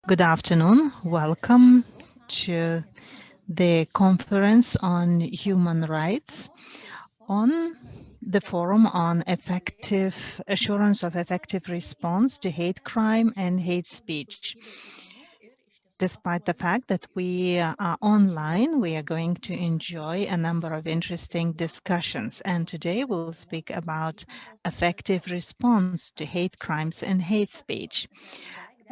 Good afternoon. Welcome to the conference on human rights on the forum on assurance of effective response to hate crime and hate speech. Despite the fact that we are online, we are going to enjoy a number of interesting discussions. And today we'll speak about effective response to hate crimes and hate speech.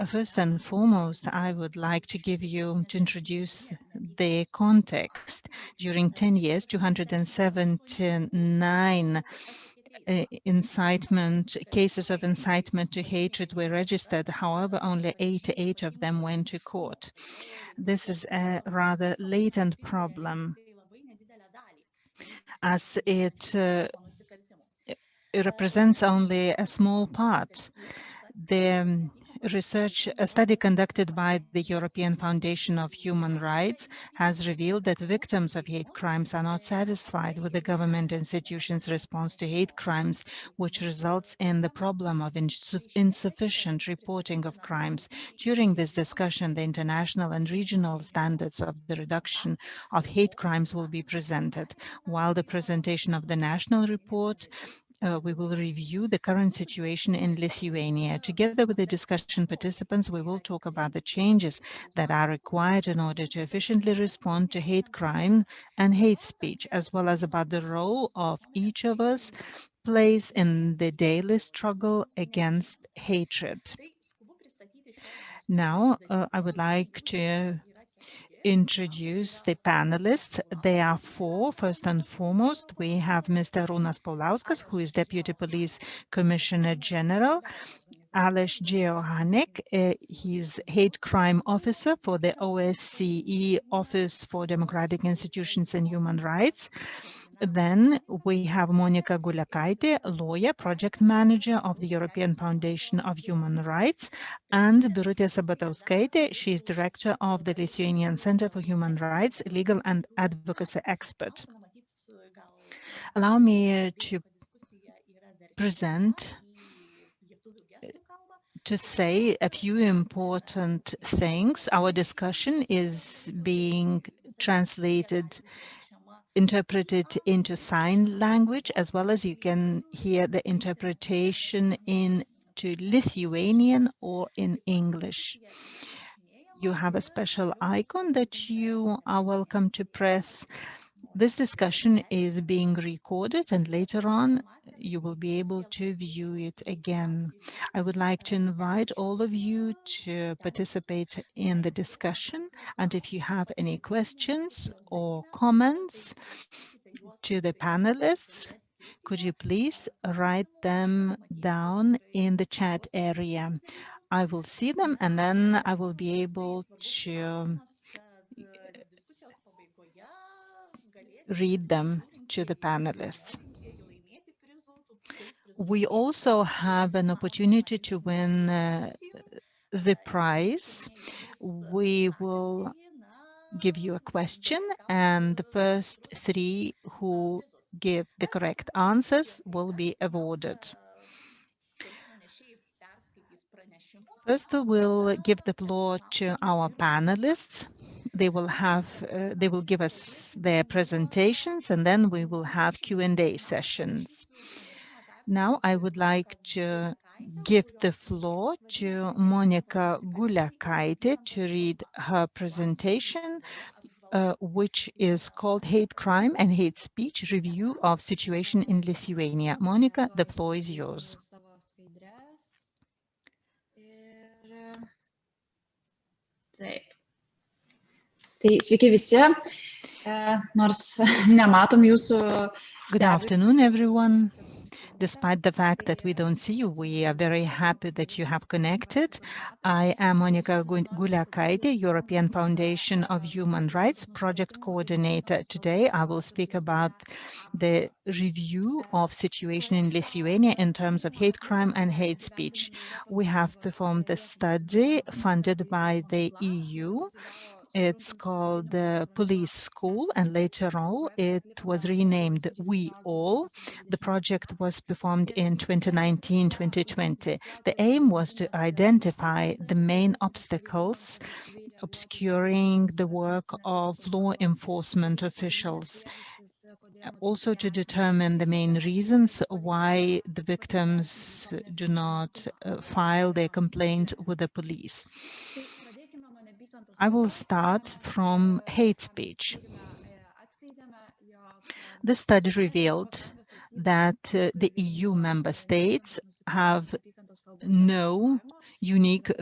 First and foremost, I would like to introduce the context. During 10 years, 279 cases of incitement to hatred were registered. However, only 88 of them went to court. This is a rather latent problem, as it represents only a small part. A study conducted by the European Foundation of Human Rights has revealed that victims of hate crimes are not satisfied with the government institutions' response to hate crimes, which results in the problem of insufficient reporting of crimes. During this discussion, the international and regional standards of the reduction of hate crimes will be presented. While the presentation of the national report, we will review the current situation in Lithuania. Together with the discussion participants, we will talk about the changes that are required in order to efficiently respond to hate crime and hate speech, as well as about the role of each of us plays in the daily struggle against hatred. Now, I would like to introduce the panelists. There are four. First and foremost, we have Mr. Arūnas Paulauskas, who is Deputy Police Commissioner General. Aleš Hanek, he's Hate Crime Officer for the OSCE Office for Democratic Institutions and Human Rights. Then we have Monika Guliakaitė, lawyer, project manager of the European Foundation of Human Rights, and Birutė Sabatauskaitė, she is director of the Lithuanian Center for Human Rights, legal and advocacy expert. Allow me to say a few important things. Our discussion is being interpreted into sign language, as well as you can hear the interpretation into Lithuanian or in English. You have a special icon that you are welcome to press. This discussion is being recorded, and later on you will be able to view it again. I would like to invite all of you to participate in the discussion, and if you have any questions or comments to the panelists, could you please write them down in the chat area? I will see them, and then I will be able to read them to the panelists. We also have an opportunity to win the prize. We will give you a question, and the first three who give the correct answers will be awarded. First, we'll give the floor to our panelists. They will give us their presentations, and then we will have Q&A sessions. Now, I would like to give the floor to Monika Guliakaitė to read her presentation, which is called Hate Crime and Hate Speech, Review of Situation in Lithuania. Monika, the floor is yours. Tai sveiki visi, nors nematom jūsų. Good afternoon, everyone. Despite the fact that we don't see you, we are very happy that you have connected. I am Monika Guliakaitė, European Foundation of Human Rights Project Coordinator. Today, I will speak about the review of situation in Lithuania in terms of hate crime and hate speech. We have performed the study funded by the EU. It's called the Police School, and later on it was renamed We All. The project was performed in 2019-2020. The aim was to identify the main obstacles obscuring the work of law enforcement officials, also to determine the main reasons why the victims do not file their complaint with the police. I will start from hate speech. The study revealed that the EU member states have no unique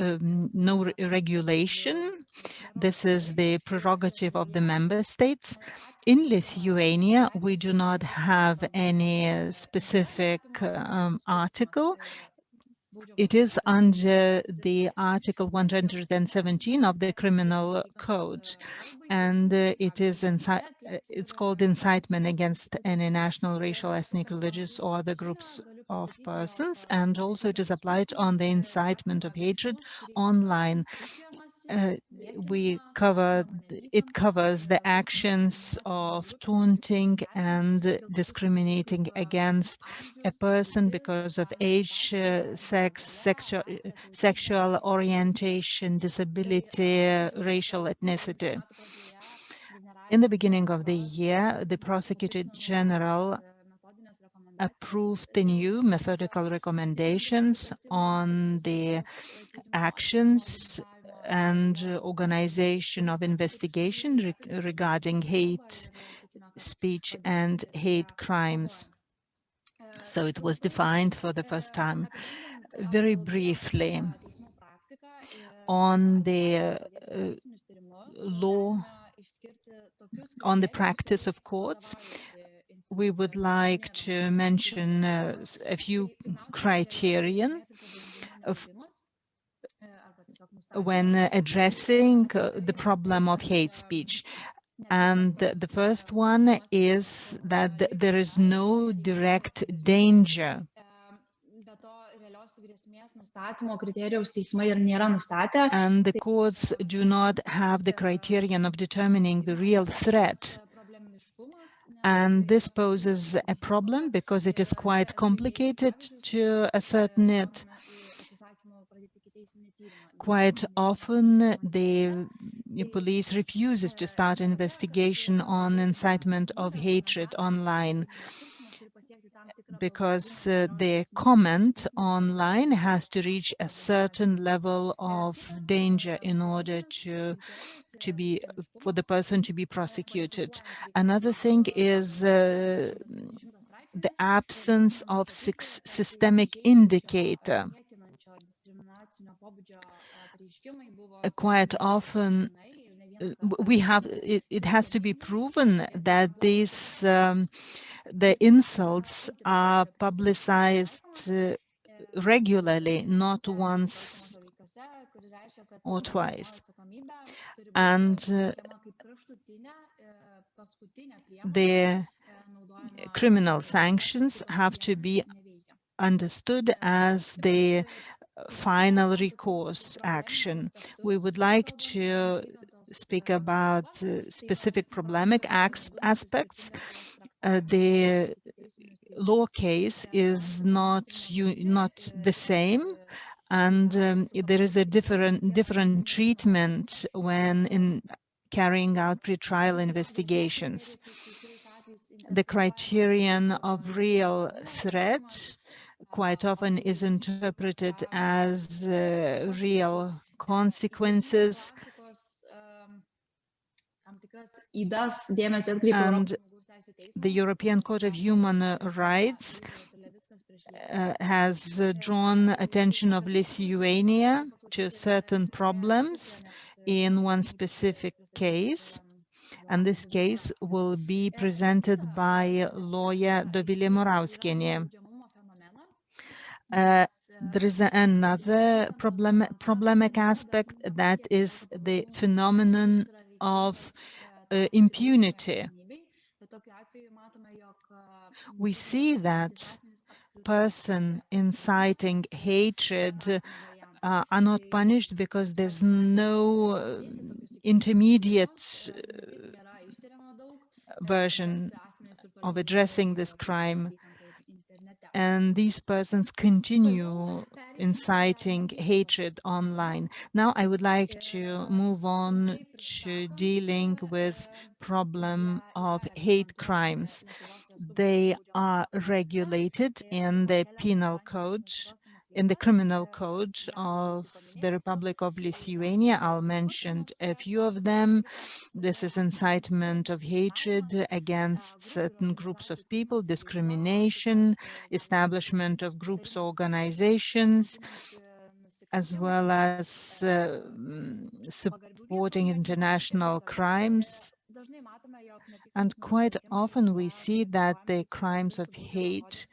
regulation. This is the prerogative of the member states. In Lithuania, we do not have any specific article. It is under the Article 117 of the Criminal Code, and it's called incitement against any national, racial, ethnic, religious, or other groups of persons, and also it is applied on the incitement of hatred online. It covers the actions of taunting and discriminating against a person because of age, sex, sexual orientation, disability, racial ethnicity. In the beginning of the year, the Prosecutor General approved the new methodical recommendations on the actions and organization of investigation regarding hate speech and hate crimes. So it was defined for the first time. Very briefly, on the law, on the practice of courts, we would like to mention a few criterion when addressing the problem of hate speech. And the first one is that there is no direct danger. And the courts do not have the criterion of determining the real threat. And this poses a problem because it is quite complicated to ascertain it. Quite often, the police refuses to start investigation on incitement of hatred online because the comment online has to reach a certain level of danger in order for the person to be prosecuted. Another thing is the absence of systemic indicator. Quite often, it has to be proven that the insults are publicized regularly, not once or twice. And the criminal sanctions have to be understood as the final recourse action. We would like to speak about specific problematic aspects. The law case is not the same, and there is a different treatment when in carrying out pretrial investigations. The criterion of real threat quite often is interpreted as real consequences, and the European Court of Human Rights has drawn attention of Lithuania to certain problems in one specific case, and this case will be presented by lawyer Dovilė Murauskienė. There is another problematic aspect, that is the phenomenon of impunity. We see that person inciting hatred are not punished because there's no intermediate version of addressing this crime, and these persons continue inciting hatred online. Now I would like to move on to dealing with problem of hate crimes. They are regulated in the penal code, in the criminal code of the Republic of Lithuania. I'll mention a few of them. This is incitement of hatred against certain groups of people, discrimination, establishment of groups or organizations, as well as supporting international crimes. And quite often we see that the crimes of hate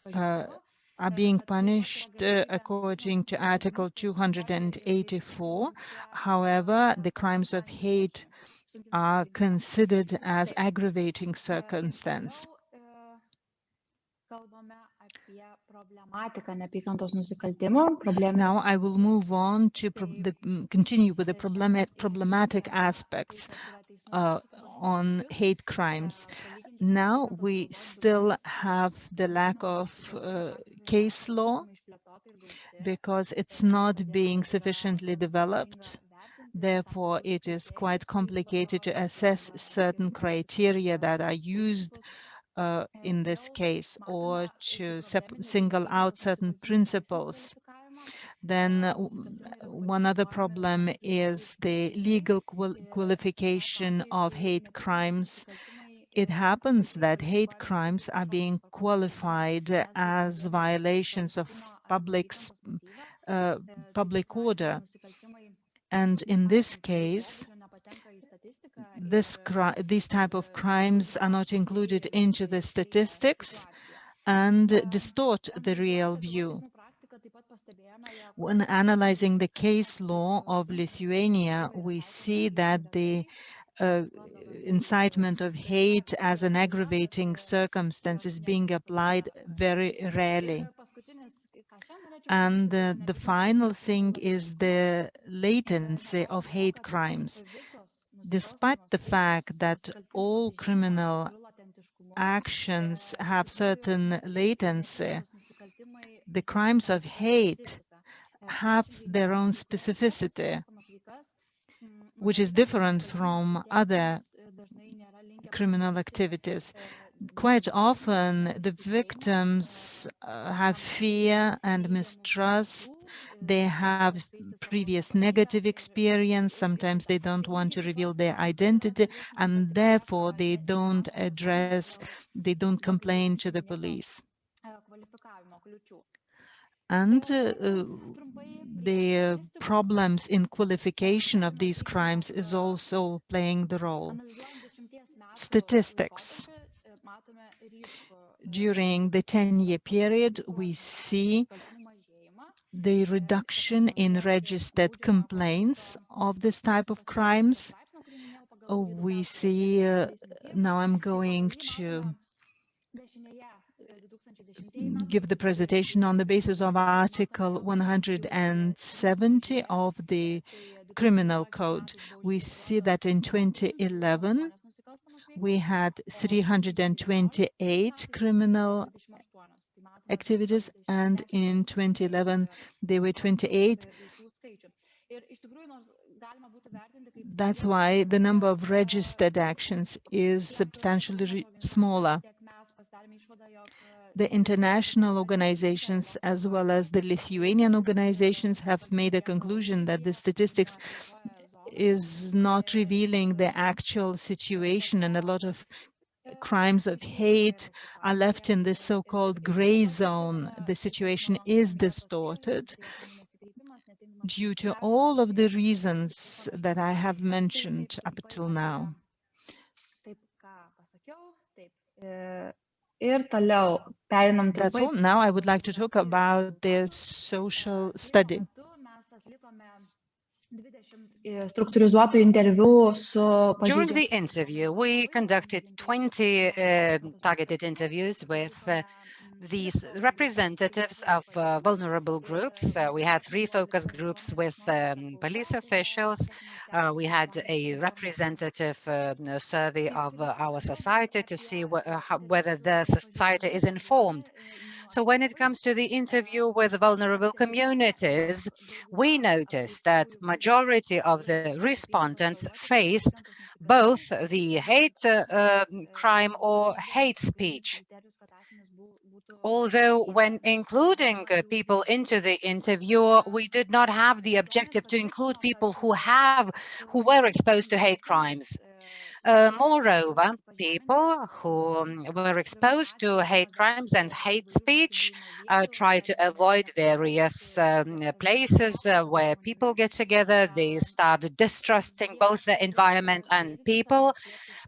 are being punished according to Article 284. However, the crimes of hate are considered as aggravating circumstance. Now I will move on to continue with the problematic aspects on hate crimes. Now we still have the lack of case law because it's not being sufficiently developed. Therefore, it is quite complicated to assess certain criteria that are used in this case, or to single out certain principles. Then one other problem is the legal qualification of hate crimes. It happens that hate crimes are being qualified as violations of public order. And in this case, these type of crimes are not included into the statistics and distort the real view. When analyzing the case law of Lithuania, we see that the incitement of hate as an aggravating circumstance is being applied very rarely. And the final thing is the latency of hate crimes. Despite the fact that all criminal actions have certain latency, the crimes of hate have their own specificity, which is different from other criminal activities. Quite often, the victims have fear and mistrust. They have previous negative experience. Sometimes they don't want to reveal their identity, and therefore they don't complain to the police. And the problems in qualification of these crimes is also playing the role. Statistics. During the 10-year period, we see the reduction in registered complaints of this type of crimes. We see, now I'm going to give the presentation on the basis of Article 170 of the Criminal Code. We see that in 2011, we had 328 criminal activities, and in 2011, there were 28. That's why the number of registered actions is substantially smaller. The international organizations, as well as the Lithuanian organizations, have made a conclusion that the statistics is not revealing the actual situation, and a lot of crimes of hate are left in this so-called gray zone. The situation is distorted due to all of the reasons that I have mentioned up till now. That's all. Now I would like to talk about the social study. During the interview, we conducted 20 targeted interviews with these representatives of vulnerable groups. We had 3 focus groups with police officials. We had a representative survey of our society to see whether the society is informed. So when it comes to the interview with vulnerable communities, we noticed that majority of the respondents faced both the hate crime or hate speech. Although when including people into the interview, we did not have the objective to include people who were exposed to hate crimes. Moreover, people who were exposed to hate crimes and hate speech try to avoid various places where people get together. They start distrusting both the environment and people.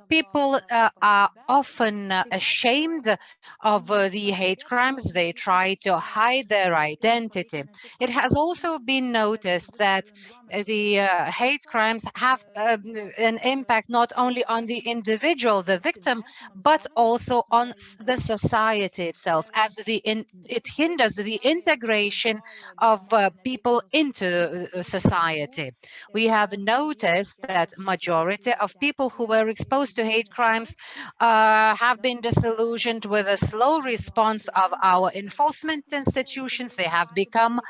People are often ashamed of the hate crimes. They try to hide their identity. It has also been noticed that the hate crimes have an impact not only on the individual, the victim, but also on the society itself, as it hinders the integration of people into society. We have noticed that majority of people who were exposed to hate crimes have been disillusioned with a slow response of our enforcement institutions. They have become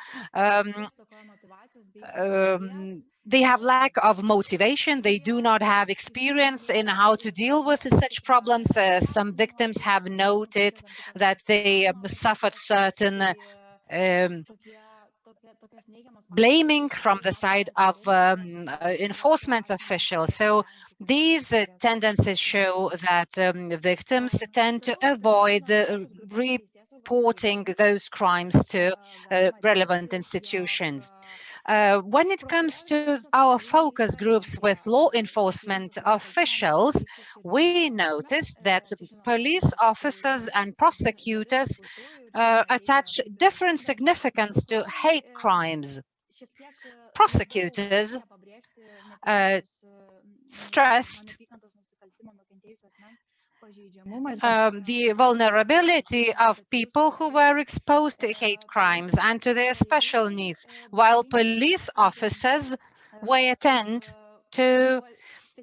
they have lack of motivation. They do not have experience in how to deal with such problems. Some victims have noted that they suffered certain blaming from the side of enforcement officials. So these tendencies show that victims tend to avoid reporting those crimes to relevant institutions. When it comes to our focus groups with law enforcement officials, we noticed that police officers and prosecutors attach different significance to hate crimes. Prosecutors stressed the vulnerability of people who were exposed to hate crimes and to their special needs, while police officers were tend to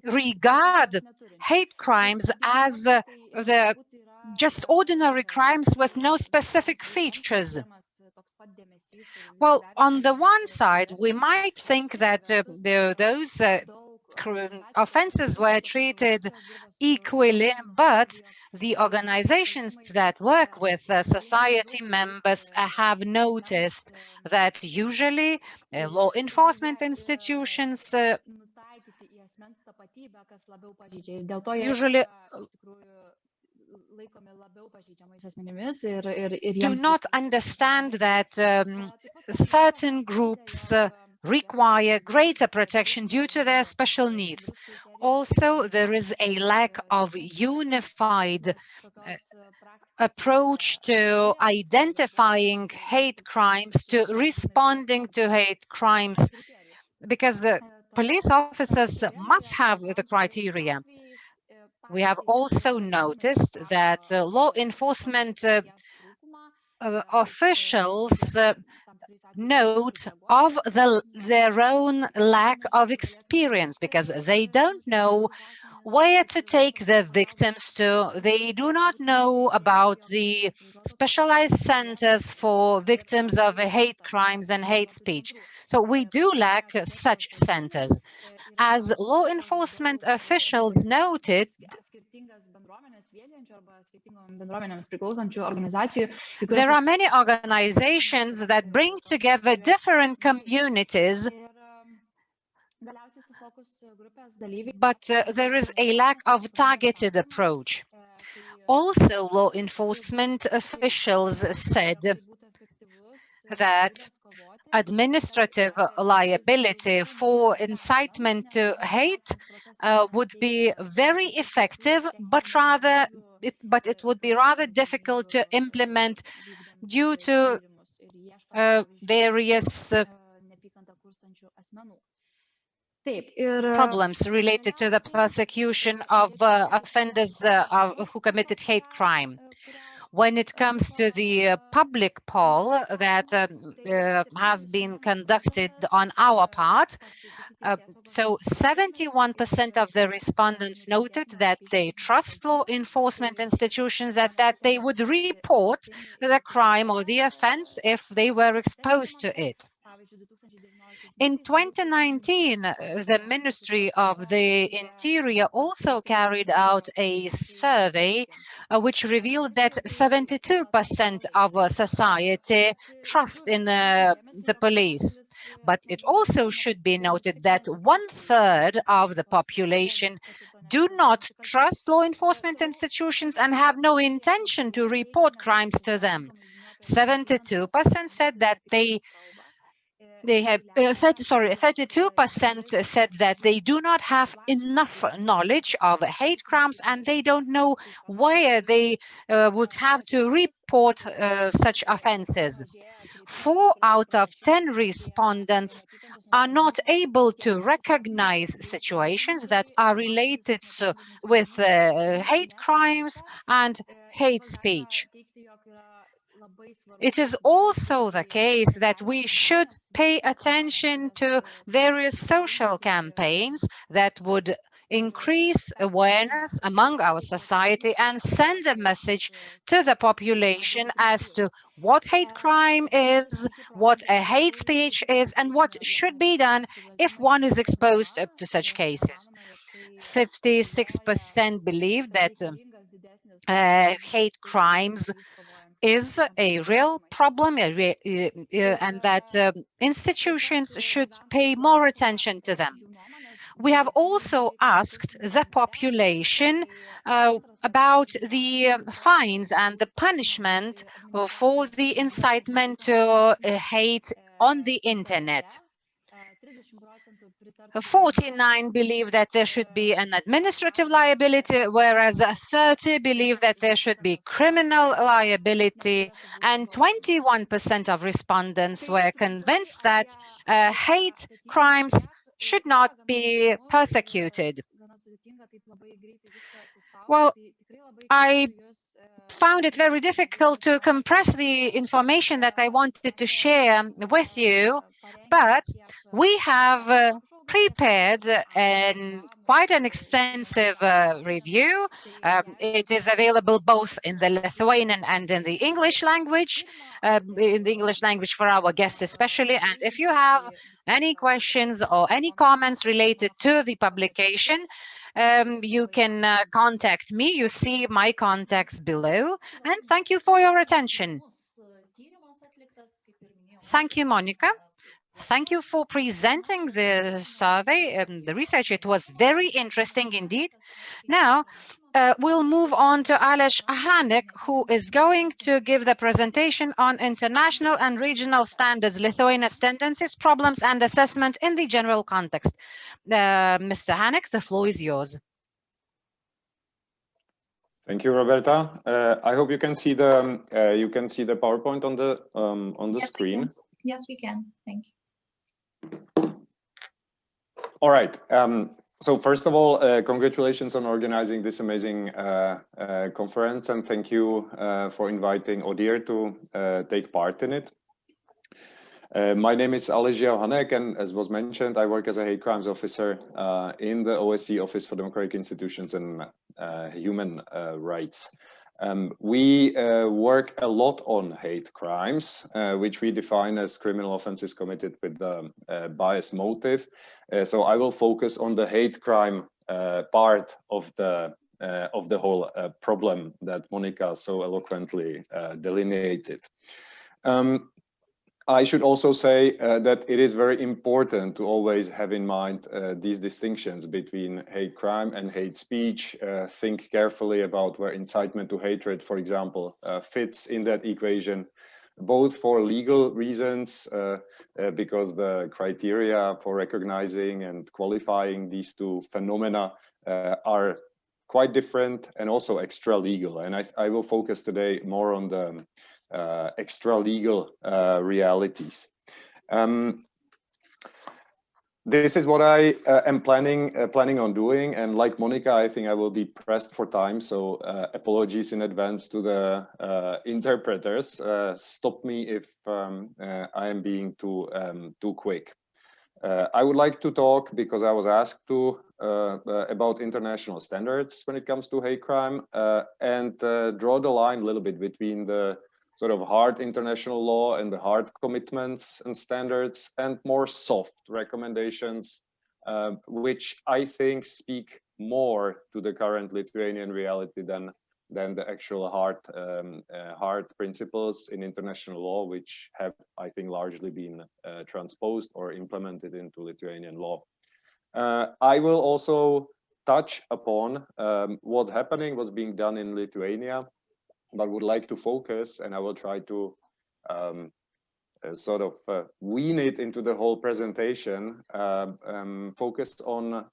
regard hate crimes as the just ordinary crimes with no specific features. Well, on the one side, we might think that those offences were treated equally, but the organizations that work with society members have noticed that usually law enforcement institutions usually do not understand that certain groups require greater protection due to their special needs. Also, there is a lack of unified approach to identifying hate crimes, to responding to hate crimes, because police officers must have the criteria. We have also noticed that law enforcement officials note of their own lack of experience, because they don't know where to take the victims to. They do not know about the specialized centers for victims of hate crimes and hate speech. So we do lack such centers. As law enforcement officials noted, there are many organizations that bring together different communities, but there is a lack of targeted approach. Also, law enforcement officials said that administrative liability for incitement to hate would be very effective, but it would be rather difficult to implement due to various problems related to the persecution of offenders who committed hate crime. When it comes to the public poll that has been conducted on our part, so 71% of the respondents noted that they trust law enforcement institutions, that they would report the crime or the offense if they were exposed to it. In 2019, the Ministry of the Interior also carried out a survey which revealed that 72% of society trust in the police. But it also should be noted that 1/3 of the population do not trust law enforcement institutions and have no intention to report crimes to them. 72% said that they have 32% said that they do not have enough knowledge of hate crimes and they don't know where they would have to report such offenses. 4 out of 10 respondents are not able to recognize situations that are related with hate crimes and hate speech. It is also the case that we should pay attention to various social campaigns that would increase awareness among our society and send a message to the population as to what hate crime is, what a hate speech is, and what should be done if one is exposed to such cases. 56% believe that hate crimes is a real problem and that institutions should pay more attention to them. We have also asked the population about the fines and the punishment for the incitement to hate on the internet. 49 believe that there should be an administrative liability, whereas 30 believe that there should be criminal liability, and 21% of respondents were convinced that hate crimes should not be persecuted. Well, I found it very difficult to compress the information that I wanted to share with you, but we have prepared quite an extensive review. It is available both in the Lithuanian and in the English language, for our guests especially. And if you have any questions or any comments related to the publication, you can contact me. You see my contacts below. And thank you for your attention. Thank you, Monika. Thank you for presenting the survey, the research. It was very interesting indeed. Now, we'll move on to Aleš Hanek, who is going to give the presentation on international and regional standards, Lithuania's tendencies, problems, and assessment in the general context. Mr. Hanek, the floor is yours. Thank you, Roberta. I hope you can see the PowerPoint on the Yes, screen. Yes, we can. Thank you. All right. So first of all, congratulations on organizing this amazing conference, and thank you for inviting ODIHR to take part in it. My name is Aleš Hanek, and as was mentioned, I work as a hate crimes officer in the OSCE Office for Democratic Institutions and Human Rights. We work a lot on hate crimes, which we define as criminal offenses committed with bias motive. So I will focus on the hate crime part of the whole problem that Monika so eloquently delineated. I should also say that it is very important to always have in mind these distinctions between hate crime and hate speech. Think carefully about where incitement to hatred, for example, fits in that equation, both for legal reasons, because the criteria for recognizing and qualifying these two phenomena are quite different, and also extra legal. And I will focus today more on the extra legal realities. this is what I am planning on doing, and like Monika, I think I will be pressed for time. So apologies in advance to the interpreters. Stop me if I am being too quick. I would like to talk, because I was asked to, about international standards when it comes to hate crime, and draw the line a little bit between the sort of hard international law and the hard commitments and standards, and more soft recommendations, which I think speak more to the current Lithuanian reality than the actual hard principles in international law, which have, I think, largely been transposed or implemented into Lithuanian law. I will also touch upon what's being done in Lithuania, but would like to focus, and I will try to sort of wean it into the whole presentation, focus on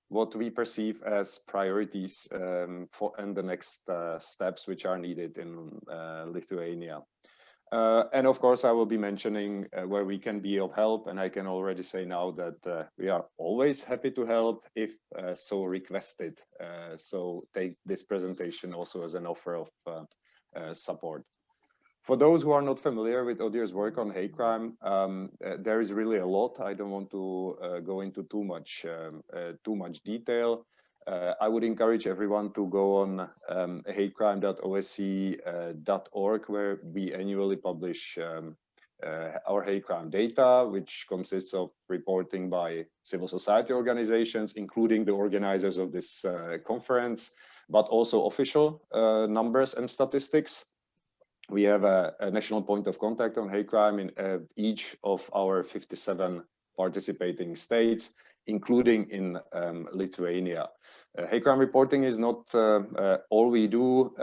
what we perceive as priorities and the next steps which are needed in Lithuania. And of course, I will be mentioning where we can be of help, and I can already say now that we are always happy to help if so requested. So take this presentation also as an offer of support. For those who are not familiar with ODIHR's work on hate crime, there is really a lot. I don't want to go into too much detail. I would encourage everyone to go on hatecrime.osce.org, where we annually publish our hate crime data, which consists of reporting by civil society organizations, including the organizers of this conference, but also official numbers and statistics. We have a national point of contact on hate crime in each of our 57 participating states, including in Lithuania. Hate crime reporting is not all we do.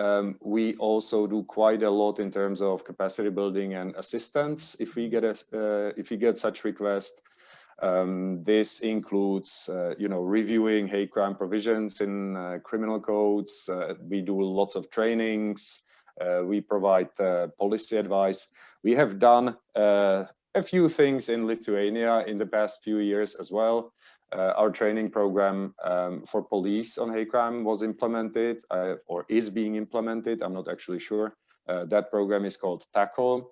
We also do quite a lot in terms of capacity building and assistance if we get such requests. This includes, reviewing hate crime provisions in criminal codes. We do lots of trainings. We provide policy advice. We have done a few things in Lithuania in the past few years as well. Our training program for police on hate crime was implemented or is being implemented. I'm not actually sure. That program is called Tackle.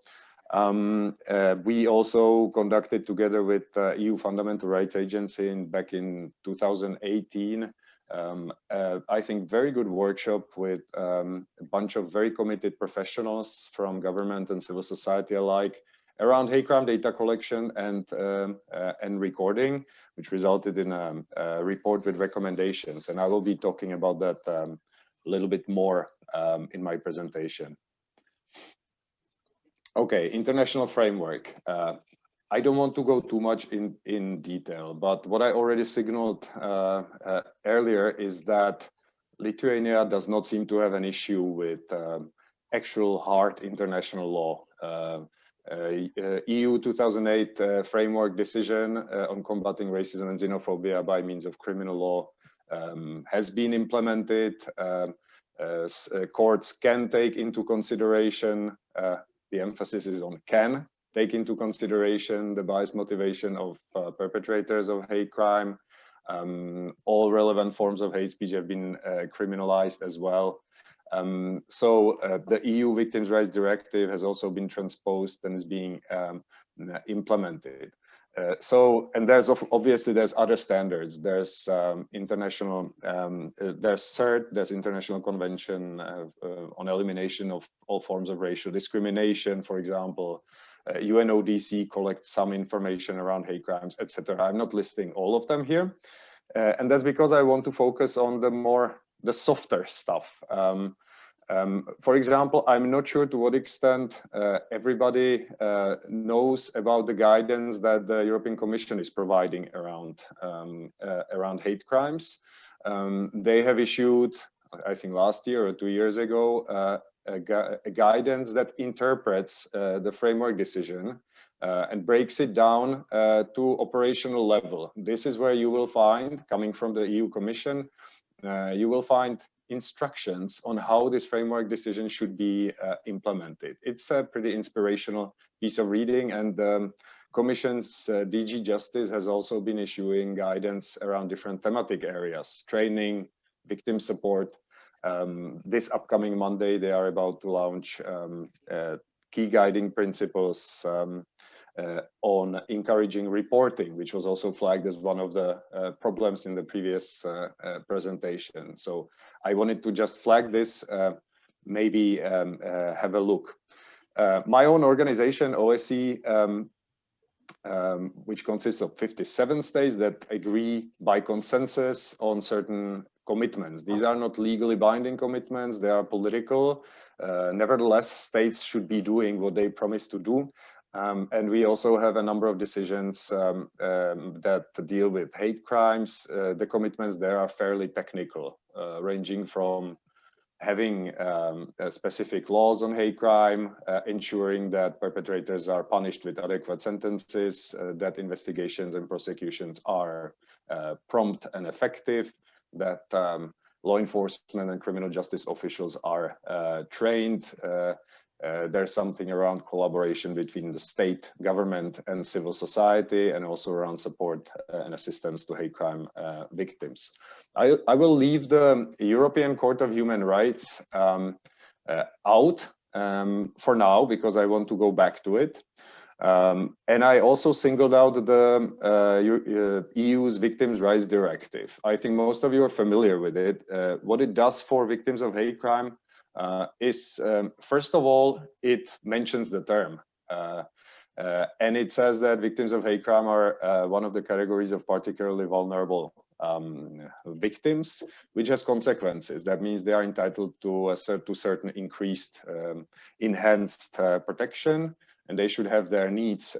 We also conducted, together with EU Fundamental Rights Agency back in 2018, I think very good workshop with a bunch of very committed professionals from government and civil society alike around hate crime data collection and recording, which resulted in a report with recommendations. And I will be talking about that a little bit more in my presentation. Okay, international framework. I don't want to go too much in detail, but what I already signaled earlier is that Lithuania does not seem to have an issue with actual hard international law. EU 2008 framework decision on combating racism and xenophobia by means of criminal law has been implemented. Courts can take into consideration, the emphasis is on can take into consideration the biased motivation of perpetrators of hate crime. All relevant forms of hate speech have been criminalized as well. So the EU Victims' Rights Directive has also been transposed and is being implemented. And there's obviously there's other standards. There's international, there's CERT, there's International Convention on Elimination of all forms of racial discrimination, for example. UNODC collects some information around hate crimes, etc. I'm not listing all of them here, and that's because I want to focus on the softer stuff. For example, I'm not sure to what extent everybody knows about the guidance that the European Commission is providing around hate crimes. They have issued, I think last year or 2 years ago, a guidance that interprets the framework decision and breaks it down to operational level. This is where you will find, coming from the EU Commission, you will find instructions on how this framework decision should be implemented. It's a pretty inspirational piece of reading, and Commission's DG Justice has also been issuing guidance around different thematic areas, training, victim support. This upcoming Monday, they are about to launch key guiding principles on encouraging reporting, which was also flagged as one of the problems in the previous presentation. So I wanted to just flag this, maybe have a look. My own organization, OSCE, which consists of 57 states that agree by consensus on certain commitments. These are not legally binding commitments, they are political. Nevertheless, states should be doing what they promise to do. And we also have a number of decisions that deal with hate crimes. The commitments there are fairly technical, ranging from having specific laws on hate crime, ensuring that perpetrators are punished with adequate sentences, that investigations and prosecutions are prompt and effective, that law enforcement and criminal justice officials are trained. There's something around collaboration between the state government and civil society, and also around support and assistance to hate crime victims. I will leave the European Court of Human Rights out for now, because I want to go back to it. And I also singled out the EU's Victims' Rights Directive. I think most of you are familiar with it. What it does for victims of hate crime is, first of all, it mentions the term. And it says that victims of hate crime are one of the categories of particularly vulnerable victims, which has consequences. That means they are entitled to certain increased, enhanced protection, and they should have their needs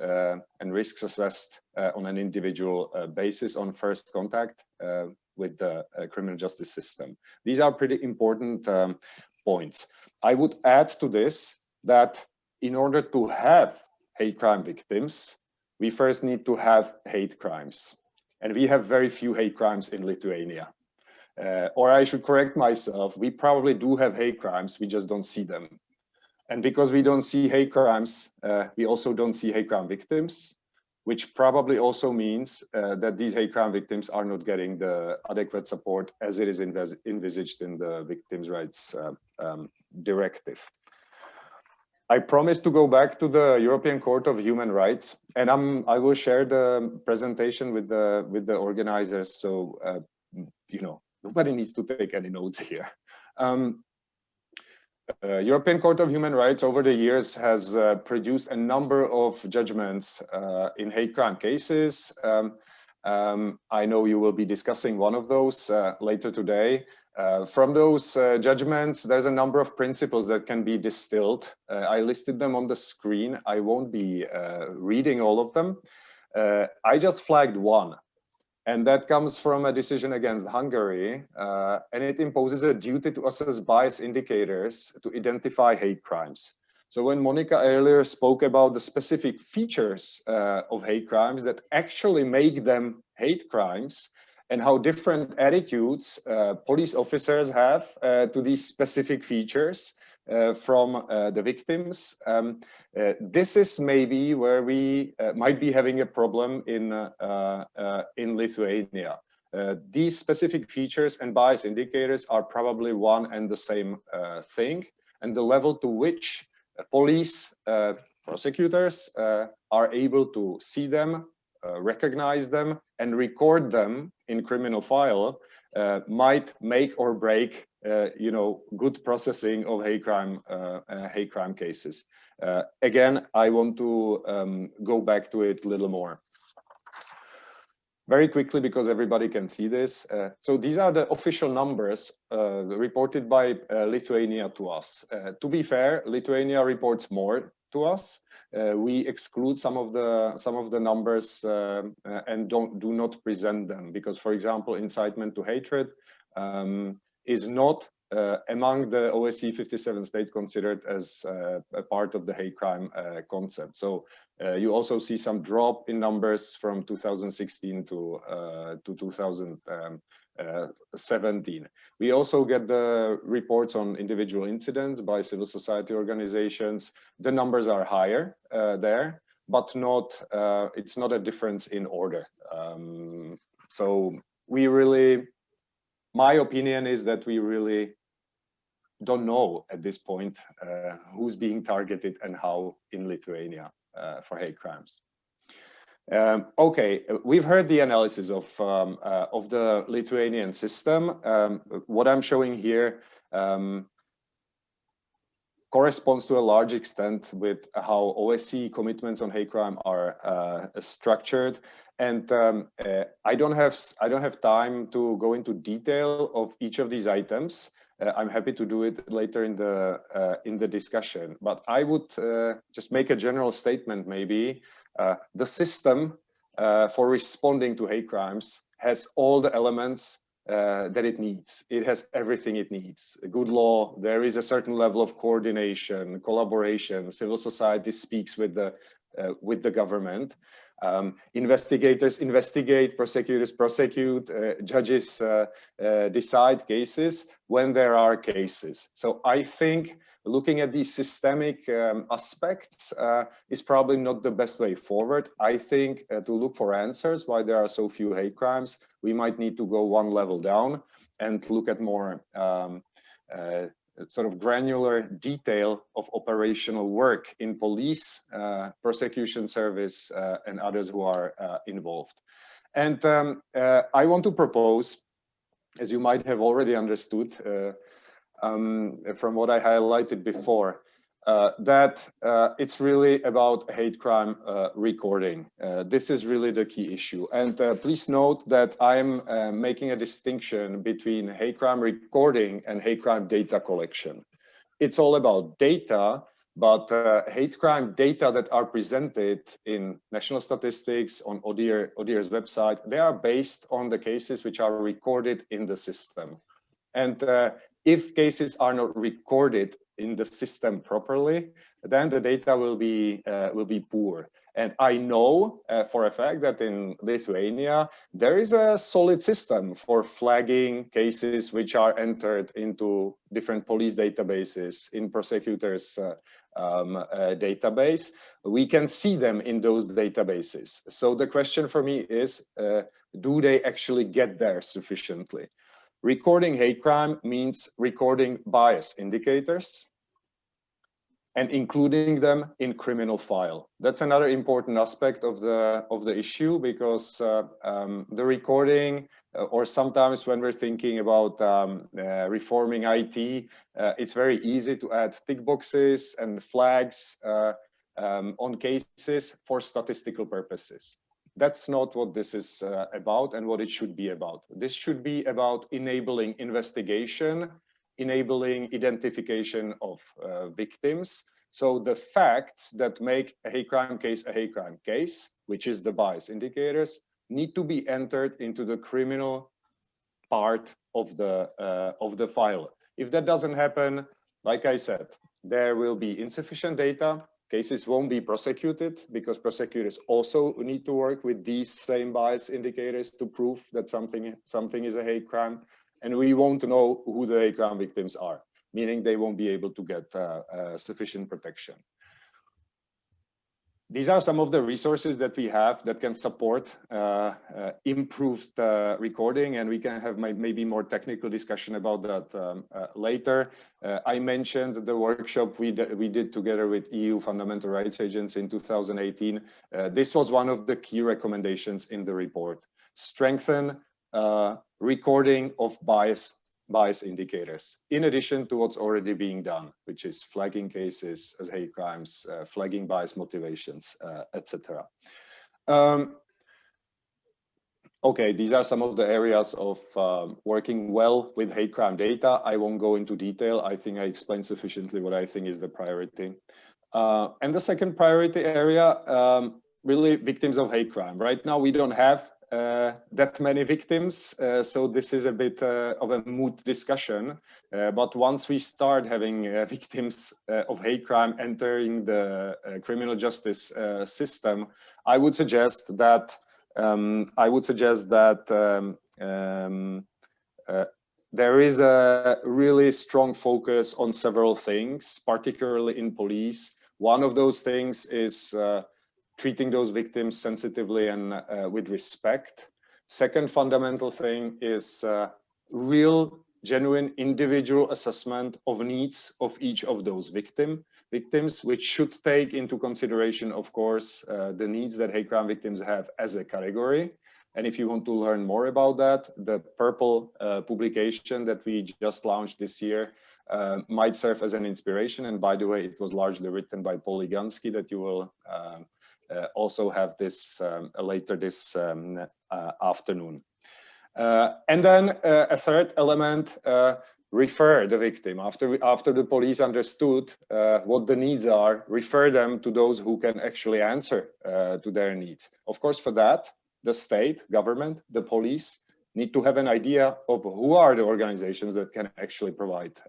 and risks assessed on an individual basis on first contact with the criminal justice system. These are pretty important points. I would add to this that in order to have hate crime victims, we first need to have hate crimes. And we have very few hate crimes in Lithuania. Or I should correct myself, we probably do have hate crimes, we just don't see them. And because we don't see hate crimes, we also don't see hate crime victims, which probably also means that these hate crime victims are not getting the adequate support as it is envisaged in the Victims' Rights Directive. I promised to go back to the European Court of Human Rights, and I will share the presentation with the organizers, so you know, nobody needs to take any notes here. European Court of Human Rights over the years has produced a number of judgments in hate crime cases. I know you will be discussing one of those later today. From those judgments, there's a number of principles that can be distilled. I listed them on the screen. I won't be reading all of them. I just flagged one. And that comes from a decision against Hungary, and it imposes a duty to assess bias indicators to identify hate crimes. So when Monika earlier spoke about the specific features of hate crimes that actually make them hate crimes, and how different attitudes police officers have to these specific features from the victims. This is maybe where we might be having a problem in Lithuania. These specific features and bias indicators are probably one and the same thing, and the level to which police prosecutors are able to see them, recognize them, and record them in criminal file might make or break you know, good processing of hate crime cases. Again, I want to go back to it a little more. Very quickly, because everybody can see this. So these are the official numbers reported by Lithuania to us. To be fair, Lithuania reports more to us. We exclude some of the numbers and do not present them, because, for example, incitement to hatred is not among the OSCE 57 states considered as a part of the hate crime concept. So you also see some drop in numbers from 2016 to 2017. We also get the reports on individual incidents by civil society organizations. The numbers are higher there, but not it's not a difference in order. So we really, my opinion is that we really don't know at this point who's being targeted and how in Lithuania for hate crimes. Okay, we've heard the analysis of the Lithuanian system. What I'm showing here corresponds to a large extent with how OSCE commitments on hate crime are structured, and I don't have time to go into detail of each of these items. I'm happy to do it later in the discussion, but I would just make a general statement. Maybe the system for responding to hate crimes has all the elements that it needs. It has everything it needs. A good law, there is a certain level of coordination, collaboration, civil society speaks with the government. Investigators investigate, prosecutors prosecute, judges decide cases when there are cases. So I think looking at these systemic aspects is probably not the best way forward. I think to look for answers why there are so few hate crimes, we might need to go one level down and look at more sort of granular detail of operational work in police, prosecution service, and others who are involved. And I want to propose, as you might have already understood from what I highlighted before, that it's really about hate crime recording. This is really the key issue. And please note that I'm making a distinction between hate crime recording and hate crime data collection. It's all about data, but hate crime data that are presented in national statistics on ODIHR's website, they are based on the cases which are recorded in the system. And if cases are not recorded in the system properly, then the data will be poor. And I know for a fact that in Lithuania, there is a solid system for flagging cases which are entered into different police databases, in prosecutors' database. We can see them in those databases. So the question for me is, do they actually get there sufficiently? Recording hate crime means recording bias indicators and including them in criminal file. That's another important aspect of the issue, because the recording, or sometimes when we're thinking about reforming IT, it's very easy to add tick boxes and flags on cases for statistical purposes. That's not what this is about and what it should be about. This should be about enabling investigation, enabling identification of victims. So the facts that make a hate crime case, which is the bias indicators, need to be entered into the criminal part of the file. If that doesn't happen, like I said, there will be insufficient data. Cases won't be prosecuted because prosecutors also need to work with these same bias indicators to prove that something is a hate crime, and we won't know who the hate crime victims are, meaning they won't be able to get sufficient protection. These are some of the resources that we have that can support improved recording, and we can have maybe more technical discussion about that later. I mentioned the workshop we did together with EU Fundamental Rights Agency in 2018. This was one of the key recommendations in the report. Strengthen recording of bias indicators, in addition to what's already being done, which is flagging cases as hate crimes, flagging bias motivations, etc. Okay, these are some of the areas of working well with hate crime data. I won't go into detail. I think I explained sufficiently what I think is the priority. And the second priority area, really victims of hate crime. Right now, we don't have that many victims, so this is a bit of a moot discussion, but once we start having victims of hate crime entering the criminal justice system, I would suggest that there is a really strong focus on several things, particularly in police. One of those things is treating those victims sensitively and with respect. Second fundamental thing is real, genuine individual assessment of needs of each of those victims, which should take into consideration, of course, the needs that hate crime victims have as a category. And if you want to learn more about that, the purple publication that we just launched this year might serve as an inspiration. And by the way, it was largely written by Paul Ligansky, that you will also have this later this afternoon. And then a third element, refer the victim. After the police understood what the needs are, refer them to those who can actually answer to their needs. Of course, for that, the state, government, the police need to have an idea of who are the organizations that can actually provide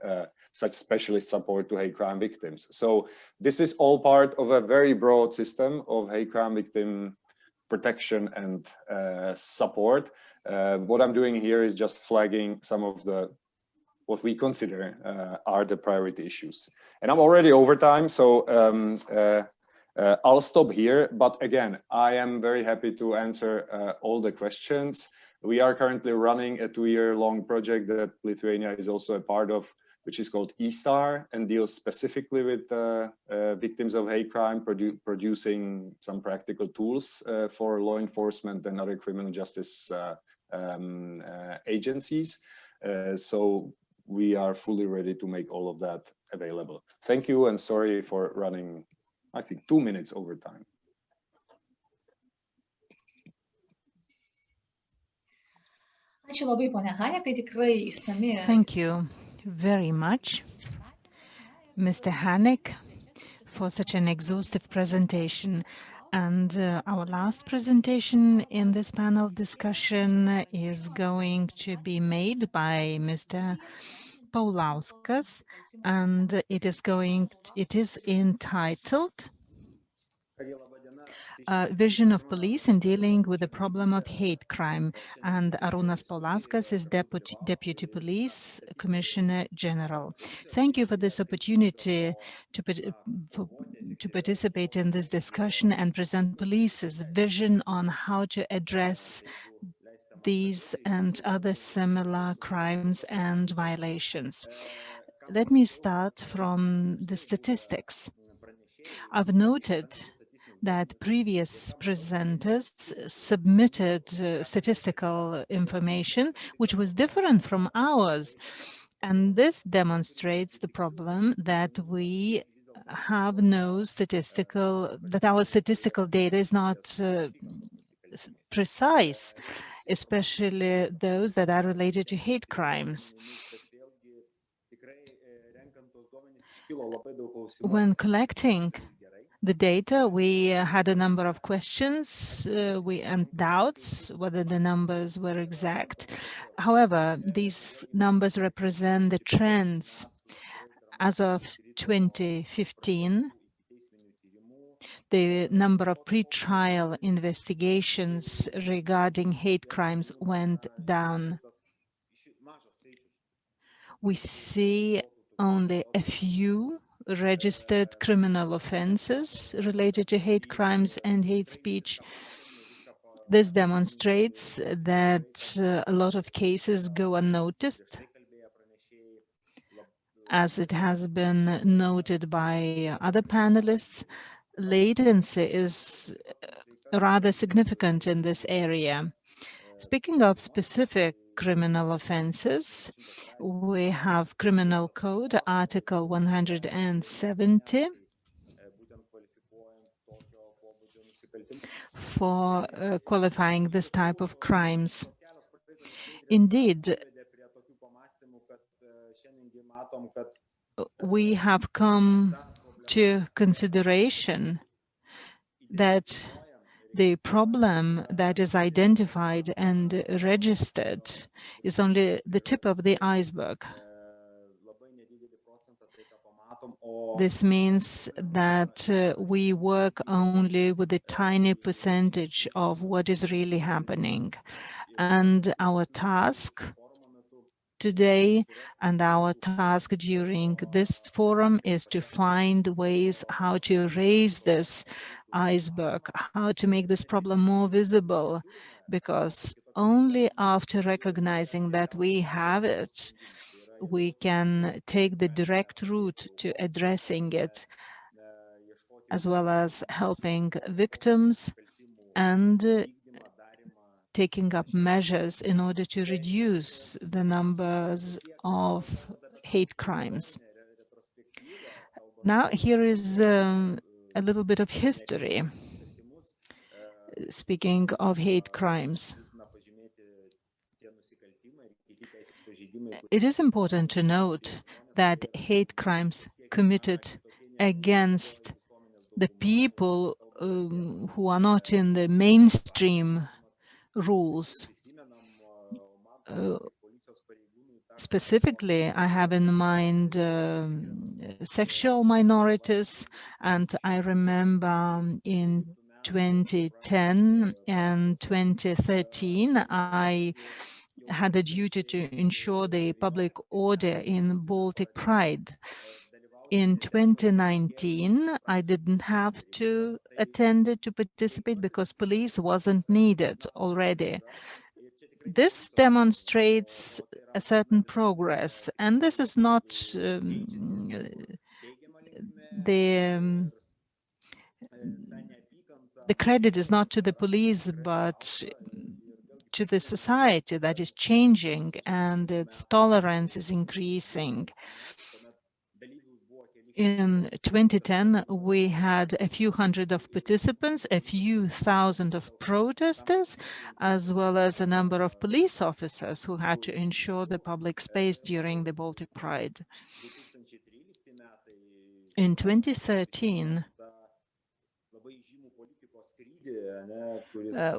such specialist support to hate crime victims. So this is all part of a very broad system of hate crime victim protection and support. What I'm doing here is just flagging some of what we consider are the priority issues. And I'm already over time, so I'll stop here. But again, I am very happy to answer all the questions. We are currently running a 2-year-long project that Lithuania is also a part of, which is called eStar, and deals specifically with victims of hate crime, producing some practical tools for law enforcement and other criminal justice agencies. So we are fully ready to make all of that available. Thank you, and sorry for running, I think, 2 minutes over time. Thank you very much, Mr. Hanek, for such an exhaustive presentation. And our last presentation in this panel discussion is going to be made by Mr. Paulauskas, and it is entitled Vision of Police in Dealing with the Problem of Hate Crime. And Arūnas Paulauskas is Deputy Police Commissioner General. Thank you for this opportunity to participate in this discussion and present police's vision on how to address these and other similar crimes and violations. Let me start from the statistics. I've noted that previous presenters submitted statistical information which was different from ours. And this demonstrates the problem that we have no statistical, that our statistical data is not precise, especially those that are related to hate crimes. When collecting the data, we had a number of questions and doubts whether the numbers were exact. However, these numbers represent the trends. As of 2015, the number of pre-trial investigations regarding hate crimes went down. We see only a few registered criminal offenses related to hate crimes and hate speech. This demonstrates that a lot of cases go unnoticed. As it has been noted by other panelists, latency is rather significant in this area. Speaking of specific criminal offenses, we have Criminal Code Article 170 for qualifying this type of crimes. Indeed, we have come to consideration that the problem that is identified and registered is only the tip of the iceberg. This means that we work only with a tiny percentage of what is really happening. And our task today, and our task during this forum is to find ways how to raise this iceberg, how to make this problem more visible, because only after recognizing that we have it, we can take the direct route to addressing it, as well as helping victims and taking up measures in order to reduce the numbers of hate crimes. Now, here is a little bit of history. Speaking of hate crimes, it is important to note that hate crimes committed against the people who are not in the mainstream rules. Specifically, I have in mind sexual minorities, and I remember in 2010 and 2013, I had a duty to ensure the public order in Baltic Pride. In 2019, I didn't have to attend it to participate because police wasn't needed already. This demonstrates a certain progress, and this is not the credit is not to the police, but to the society that is changing and its tolerance is increasing. In 2010, we had a few hundred of participants, a few thousand of protesters, as well as a number of police officers who had to ensure the public space during the Baltic Pride. In 2013,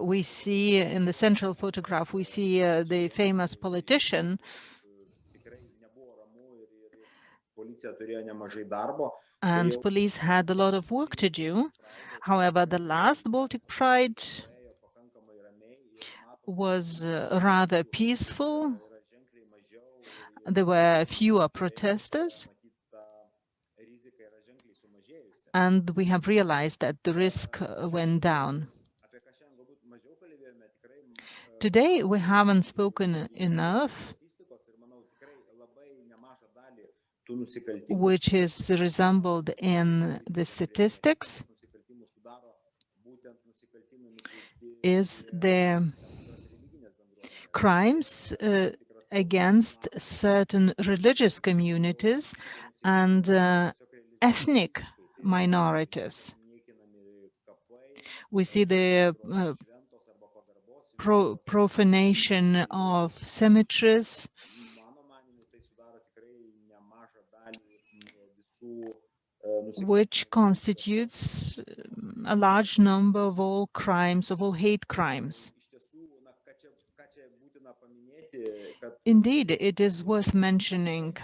we see in the central photograph, we see the famous politician. And police had a lot of work to do. However, the last Baltic Pride was rather peaceful. There were fewer protesters. And we have realized that the risk went down. Today, we haven't spoken enough, which is resembled in the statistics, is the crimes against certain religious communities and ethnic minorities. We see the profanation of cemeteries, which constitutes a large number of all crimes, of all hate crimes. Indeed, it is worth mentioning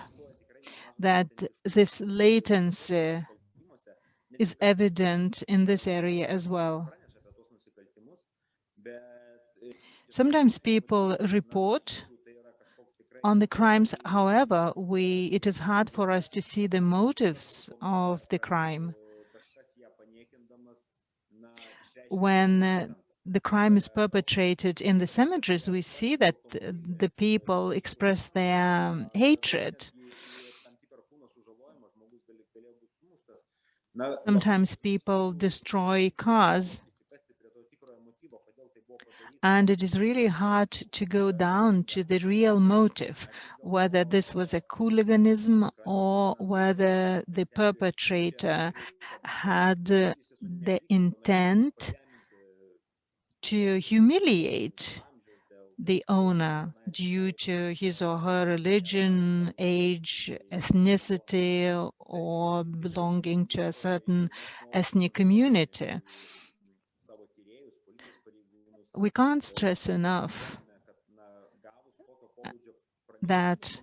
that this latency is evident in this area as well. Sometimes people report on the crimes, however, it is hard for us to see the motives of the crime. When the crime is perpetrated in the cemeteries, we see that the people express their hatred. Sometimes people destroy cars, and it is really hard to go down to the real motive, whether this was a hooliganism or whether the perpetrator had the intent to humiliate the owner due to his or her religion, age, ethnicity, or belonging to a certain ethnic community. We can't stress enough that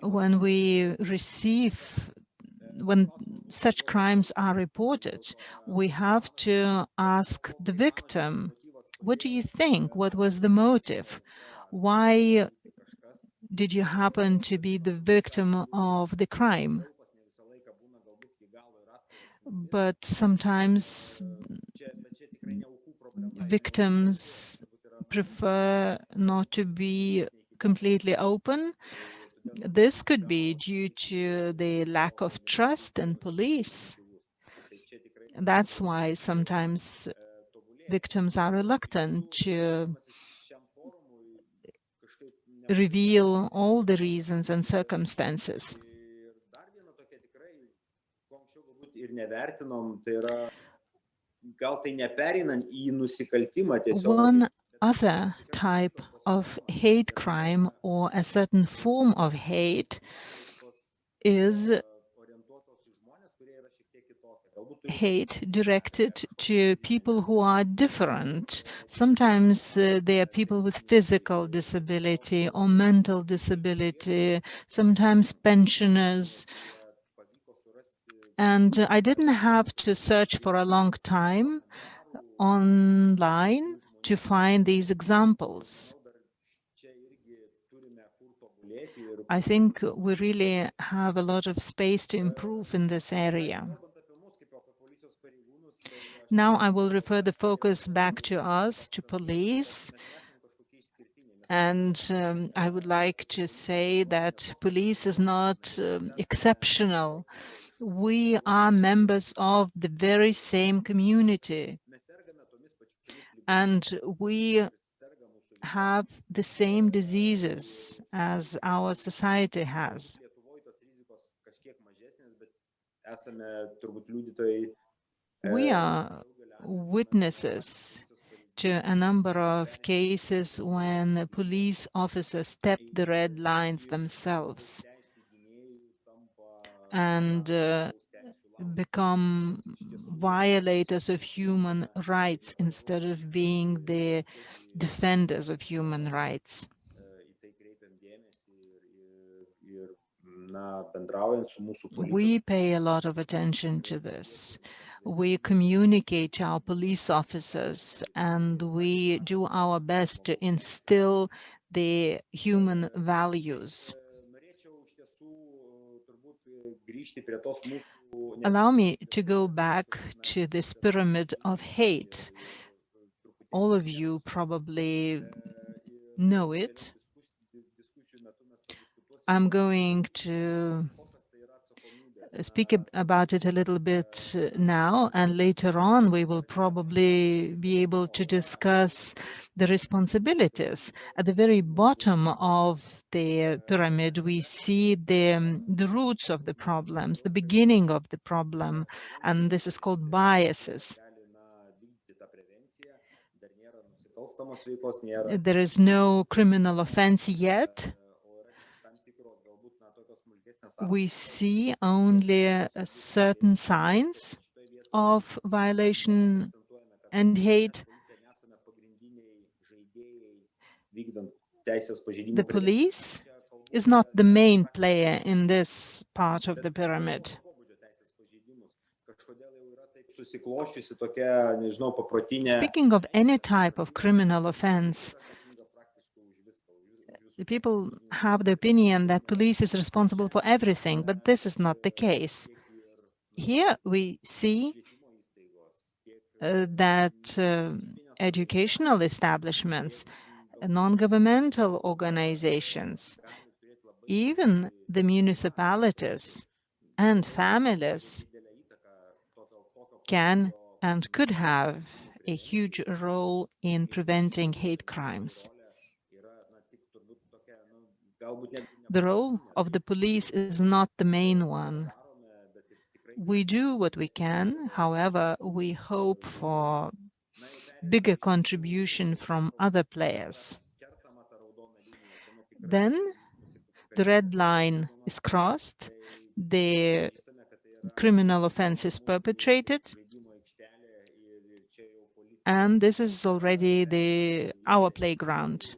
when such crimes are reported, we have to ask the victim, what do you think? What was the motive? Why did you happen to be the victim of the crime? But sometimes victims prefer not to be completely open. This could be due to the lack of trust in police. That's why sometimes victims are reluctant to reveal all the reasons and circumstances. One other type of hate crime or a certain form of hate is hate directed to people who are different. Sometimes they are people with physical disability or mental disability, sometimes pensioners. And I didn't have to search for a long time online to find these examples. I think we really have a lot of space to improve in this area. Now I will refer the focus back to us, to police. And I would like to say that police is not exceptional. We are members of the very same community. And we have the same diseases as our society has. We are witnesses to a number of cases when police officers step the red lines themselves and become violators of human rights instead of being the defenders of human rights. We pay a lot of attention to this. We communicate to our police officers and we do our best to instill the human values. Allow me to go back to this pyramid of hate. All of you probably know it. I'm going to speak about it a little bit now, and later on we will probably be able to discuss the responsibilities. At the very bottom of the pyramid, we see the roots of the problems, the beginning of the problem, and this is called biases. There is no criminal offense yet. We see only certain signs of violation and hate. The police is not the main player in this part of the pyramid. Speaking of any type of criminal offense, the people have the opinion that police is responsible for everything, but this is not the case. Here we see that educational establishments, non-governmental organizations, even the municipalities and families can and could have a huge role in preventing hate crimes. The role of the police is not the main one. We do what we can, however, we hope for bigger contribution from other players. Then the red line is crossed, the criminal offense is perpetrated, and this is already our playground.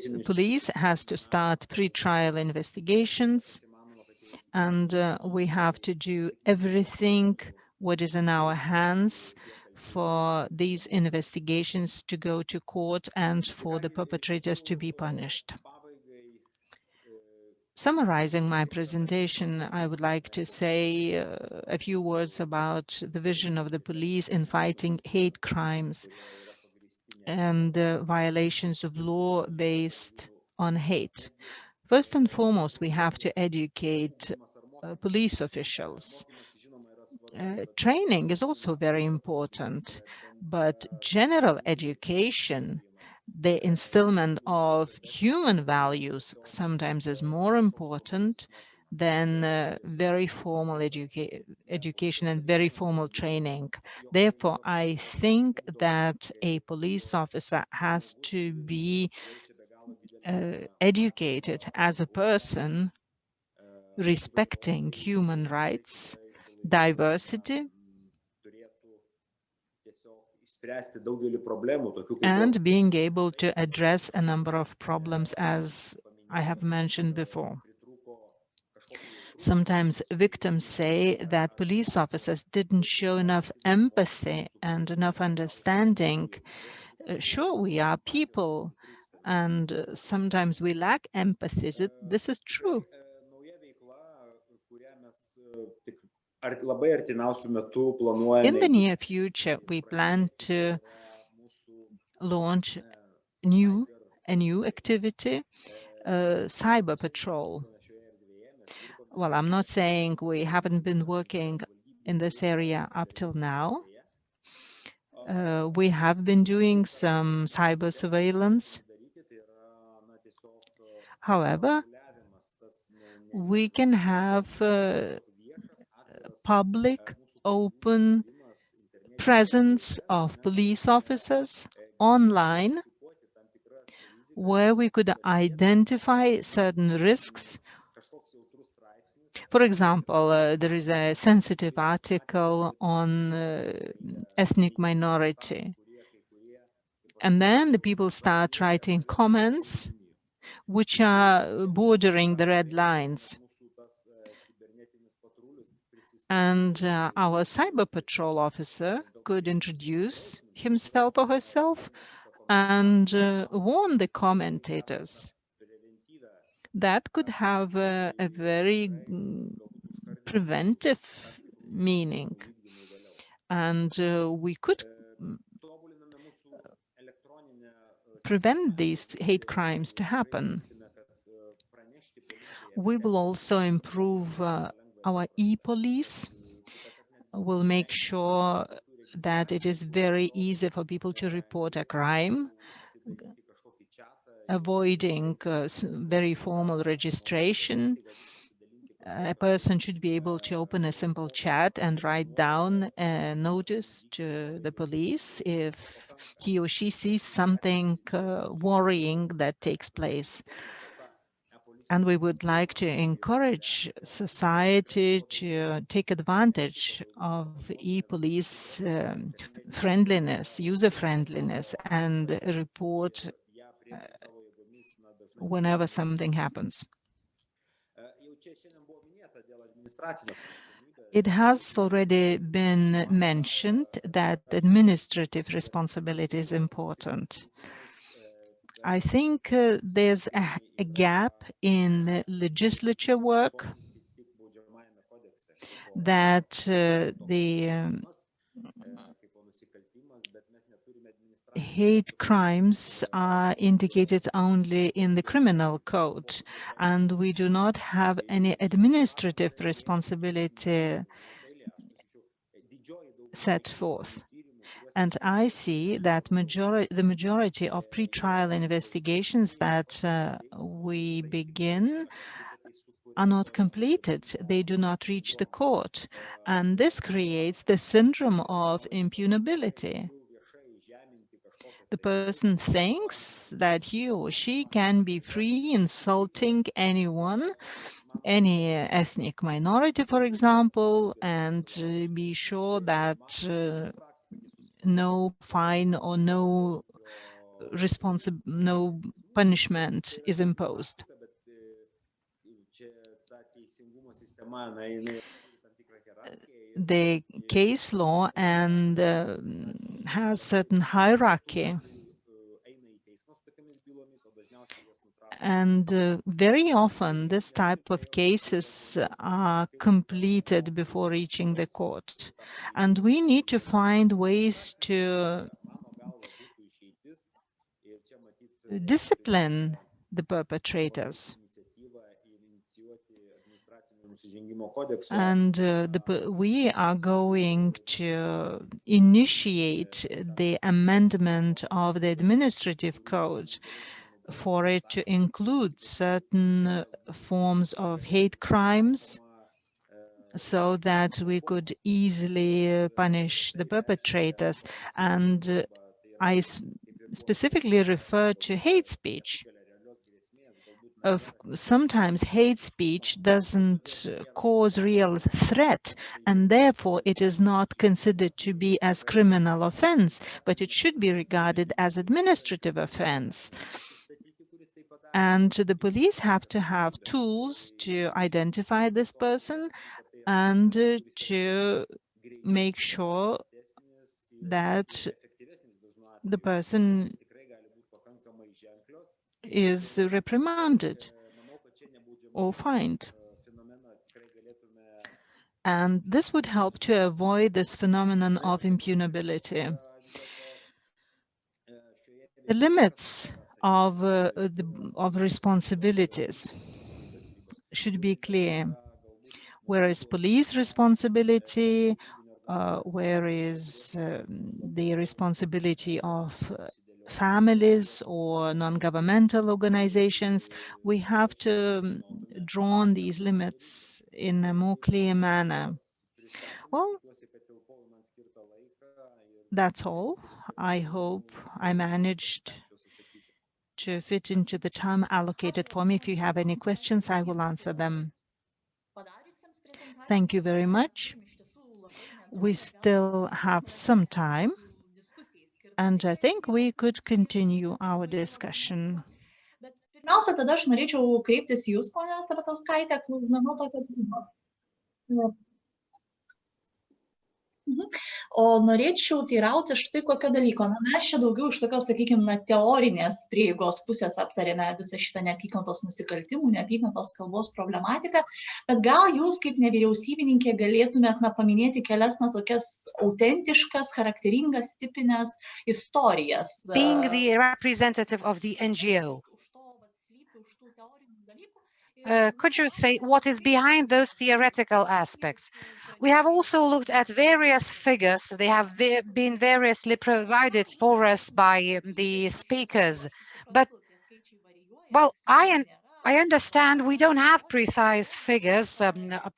The police has to start pre-trial investigations, and we have to do everything what is in our hands for these investigations to go to court and for the perpetrators to be punished. Summarizing my presentation, I would like to say a few words about the vision of the police in fighting hate crimes and violations of law based on hate. First and foremost, we have to educate police officials. Training is also very important, but general education, the instillment of human values, sometimes is more important than very formal education and very formal training. Therefore, I think that a police officer has to be educated as a person, respecting human rights, diversity, and being able to address a number of problems, as I have mentioned before. Sometimes victims say that police officers didn't show enough empathy and enough understanding. Sure, we are people, and sometimes we lack empathy. This is true. In the near future, we plan to launch a new activity, cyber patrol. Well, I'm not saying we haven't been working in this area up till now. We have been doing some cyber surveillance. However, we can have public, open presence of police officers online, where we could identify certain risks. For example, there is a sensitive article on ethnic minority, and then the people start writing comments which are bordering the red lines. And our cyber patrol officer could introduce himself or herself and warn the commentators. That could have a very preventive meaning, and we could prevent these hate crimes to happen. We will also improve our e-police. We'll make sure that it is very easy for people to report a crime, avoiding very formal registration. A person should be able to open a simple chat and write down a notice to the police if he or she sees something worrying that takes place. And we would like to encourage society to take advantage of e-police friendliness, user-friendliness, and report whenever something happens. It has already been mentioned that administrative responsibility is important. I think there's a gap in legislature work, that the hate crimes are indicated only in the criminal code, and we do not have any administrative responsibility set forth. And I see that the majority of pre-trial investigations that we begin are not completed. They do not reach the court. And this creates the syndrome of impunity. The person thinks that he or she can be free insulting anyone, any ethnic minority, for example, and be sure that no fine or no punishment is imposed. the case law and has certain hierarchy. And very often this type of cases are completed before reaching the court. And we need to find ways to discipline the perpetrators. And we are going to initiate the amendment of the administrative code for it to include certain forms of hate crimes so that we could easily punish the perpetrators. And I specifically refer to hate speech. Sometimes hate speech doesn't cause real threat, and therefore it is not considered to be as criminal offense, but it should be regarded as administrative offense. And the police have to have tools to identify this person and to make sure that the person is reprimanded or fined. And this would help to avoid this phenomenon of impunity. The limits of responsibilities should be clear. Where is police responsibility? Where is the responsibility of families or non-governmental organizations? We have to draw these limits in a more clear manner. Well, that's all. I hope I managed to fit into the time allocated for me. If you have any questions, I will answer them. Thank you very much. We still have some time, and I think we could continue our discussion. Pirmiausia, tada aš norėčiau kreiptis į jūs, ponia Sabatauskaitė, klausdama tokio dalyko. O norėčiau teirauti štai kokio dalyko. Na, mes čia daugiau iš tokios, sakykime, teorinės prieigos pusės aptarėme visą šitą neapykantos nusikaltimų, neapykantos kalbos problematiką, bet gal jūs kaip nevyriausybininkė galėtumėt paminėti kelias tokias autentiškas, charakteringas, tipinės istorijas. Being the representative of the NGO, could you say what is behind those theoretical aspects? We have also looked at various figures. They have been variously provided for us by the speakers. But, well, I understand we don't have precise figures.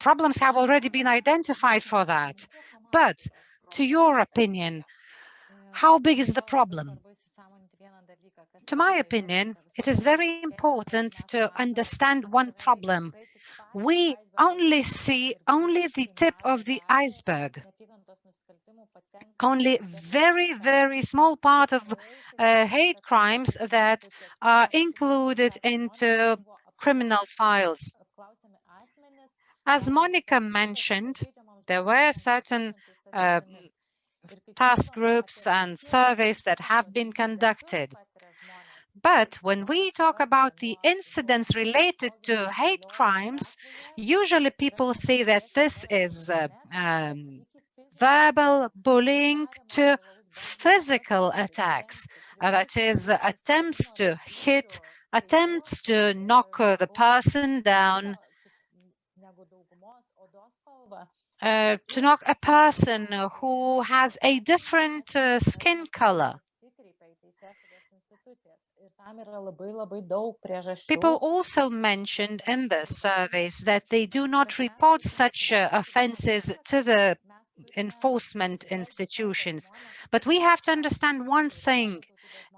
Problems have already been identified for that. But, to your opinion, how big is the problem? To my opinion, it is very important to understand one problem. We only see the tip of the iceberg. Only very, very small part of hate crimes that are included into criminal files. As Monika mentioned, there were certain task groups and surveys that have been conducted. But when we talk about the incidents related to hate crimes, usually people say that this is verbal bullying to physical attacks. That is, attempts to hit, attempts to knock the person down, to knock a person who has a different skin color. People also mentioned in the surveys that they do not report such offences to the enforcement institutions. But we have to understand one thing.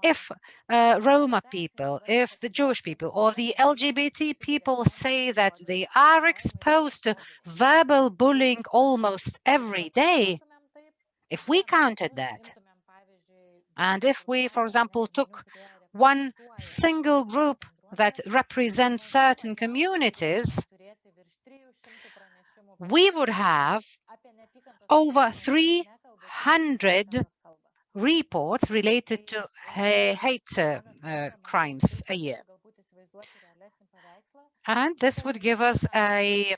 If Roma people, if the Jewish people or the LGBT people say that they are exposed to verbal bullying almost every day, if we counted that, and if we, for example, took one single group that represents certain communities, we would have over 300 reports related to hate crimes a year. And this would give us a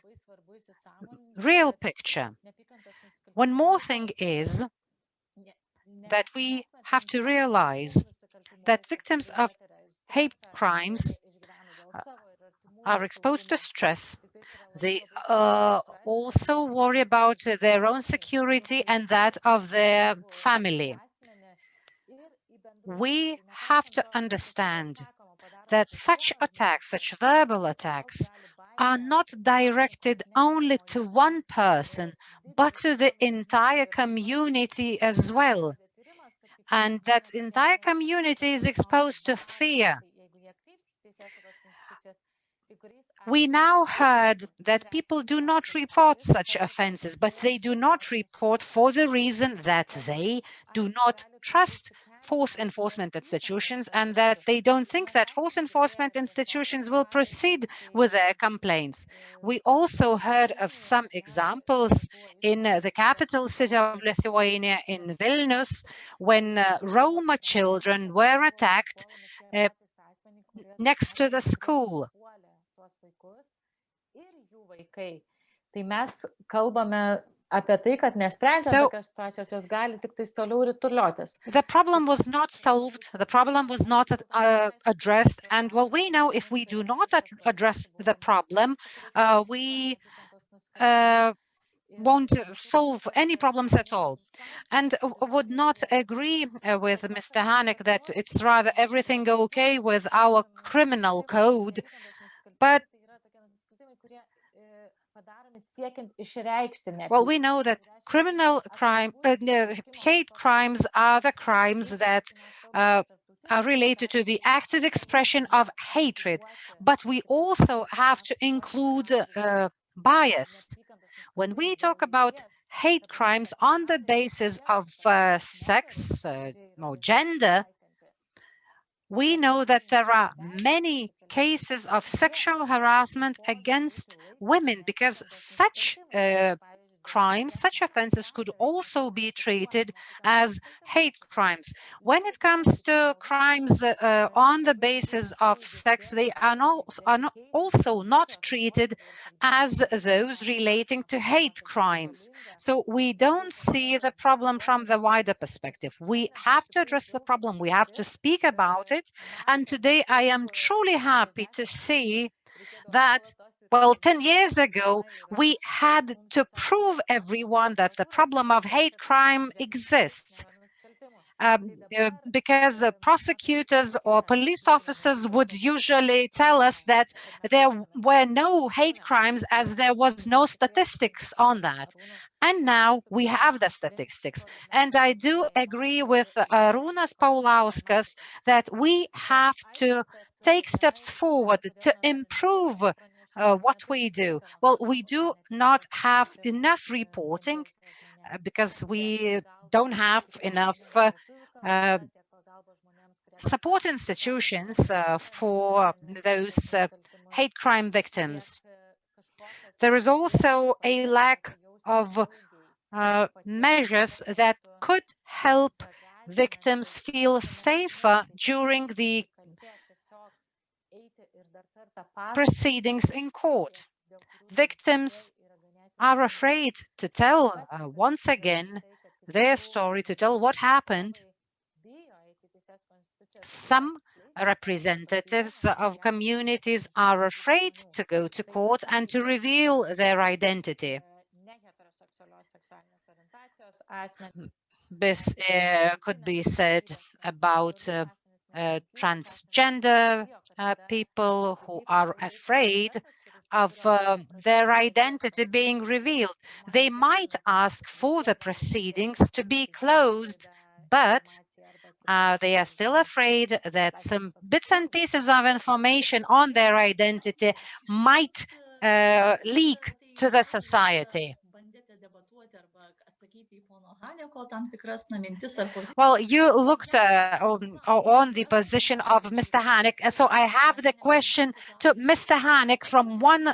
real picture. One more thing is that we have to realize that victims of hate crimes are exposed to stress. They also worry about their own security and that of their family. We have to understand that such attacks, such verbal attacks, are not directed only to one person, but to the entire community as well. And that entire community is exposed to fear. We now heard that people do not report such offences, but they do not report for the reason that they do not trust force enforcement institutions and that they don't think that force enforcement institutions will proceed with their complaints. We also heard of some examples in the capital city of Lithuania, in Vilnius, when Roma children were attacked next to the school. Tai mes kalbame apie tai, kad nesprendžiant tokios situacijos, jos gali tik tais toliau rituliotis. The problem was not solved, the problem was not addressed, and well, we know if we do not address the problem, we won't solve any problems at all. And would not agree with Mr. Hanek that it's rather everything okay with our criminal code, but well, we know that hate crimes are the crimes that are related to the active expression of hatred, but we also have to include bias. When we talk about hate crimes on the basis of sex or gender, we know that there are many cases of sexual harassment against women because such crimes, such offences could also be treated as hate crimes. When it comes to crimes on the basis of sex, they are also not treated as those relating to hate crimes. So we don't see the problem from the wider perspective. We have to address the problem, we have to speak about it, and today I am truly happy to see that, well, 10 years ago, we had to prove everyone that the problem of hate crime exists. Because prosecutors or police officers would usually tell us that there were no hate crimes as there was no statistics on that. And now we have the statistics. And I do agree with Arūnas Paulauskas that we have to take steps forward to improve what we do. Well, we do not have enough reporting because we don't have enough support institutions for those hate crime victims. There is also a lack of measures that could help victims feel safer during the proceedings in court. Victims are afraid to tell once again their story, to tell what happened. Some representatives of communities are afraid to go to court and to reveal their identity. This could be said about transgender people who are afraid of their identity being revealed. They might ask for the proceedings to be closed, but they are still afraid that some bits and pieces of information on their identity might leak to the society. Well, you looked on the position of Mr. Hanek, so I have the question to Mr. Hanek from one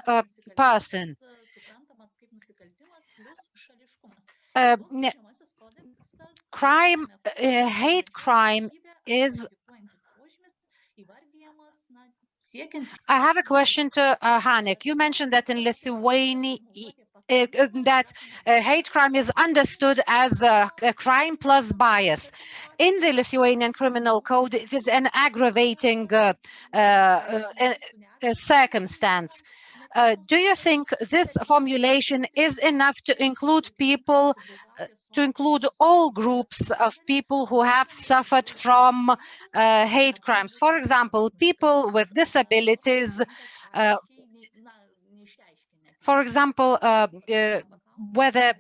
person. hate crime is... I have a question to Hanek. You mentioned that in Lithuania, that hate crime is understood as a crime plus bias. In the Lithuanian criminal code, it is an aggravating circumstance. Do you think this formulation is enough to include people, to include all groups of people who have suffered from hate crimes? For example, people with disabilities, for example, whether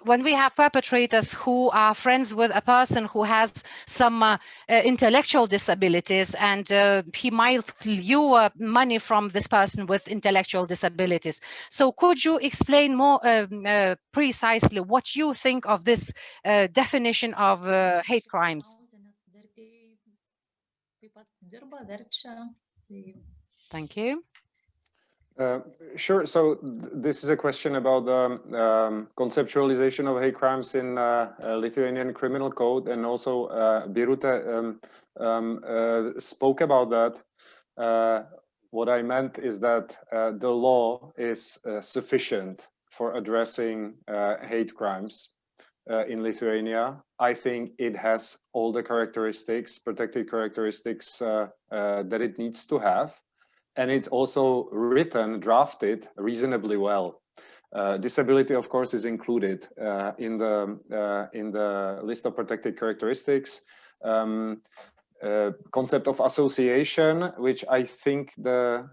when we have perpetrators who are friends with a person who has some intellectual disabilities, and he might lure money from this person with intellectual disabilities. So could you explain more precisely what you think of this definition of hate crimes? Thank you. Sure. So this is a question about the conceptualization of hate crimes in Lithuanian criminal code, and also Birutė spoke about that. What I meant is that the law is sufficient for addressing hate crimes in Lithuania. I think it has all the characteristics, protected characteristics that it needs to have. And it's also written, drafted reasonably well. Disability, of course, is included in the list of protected characteristics. Concept of association, which I think the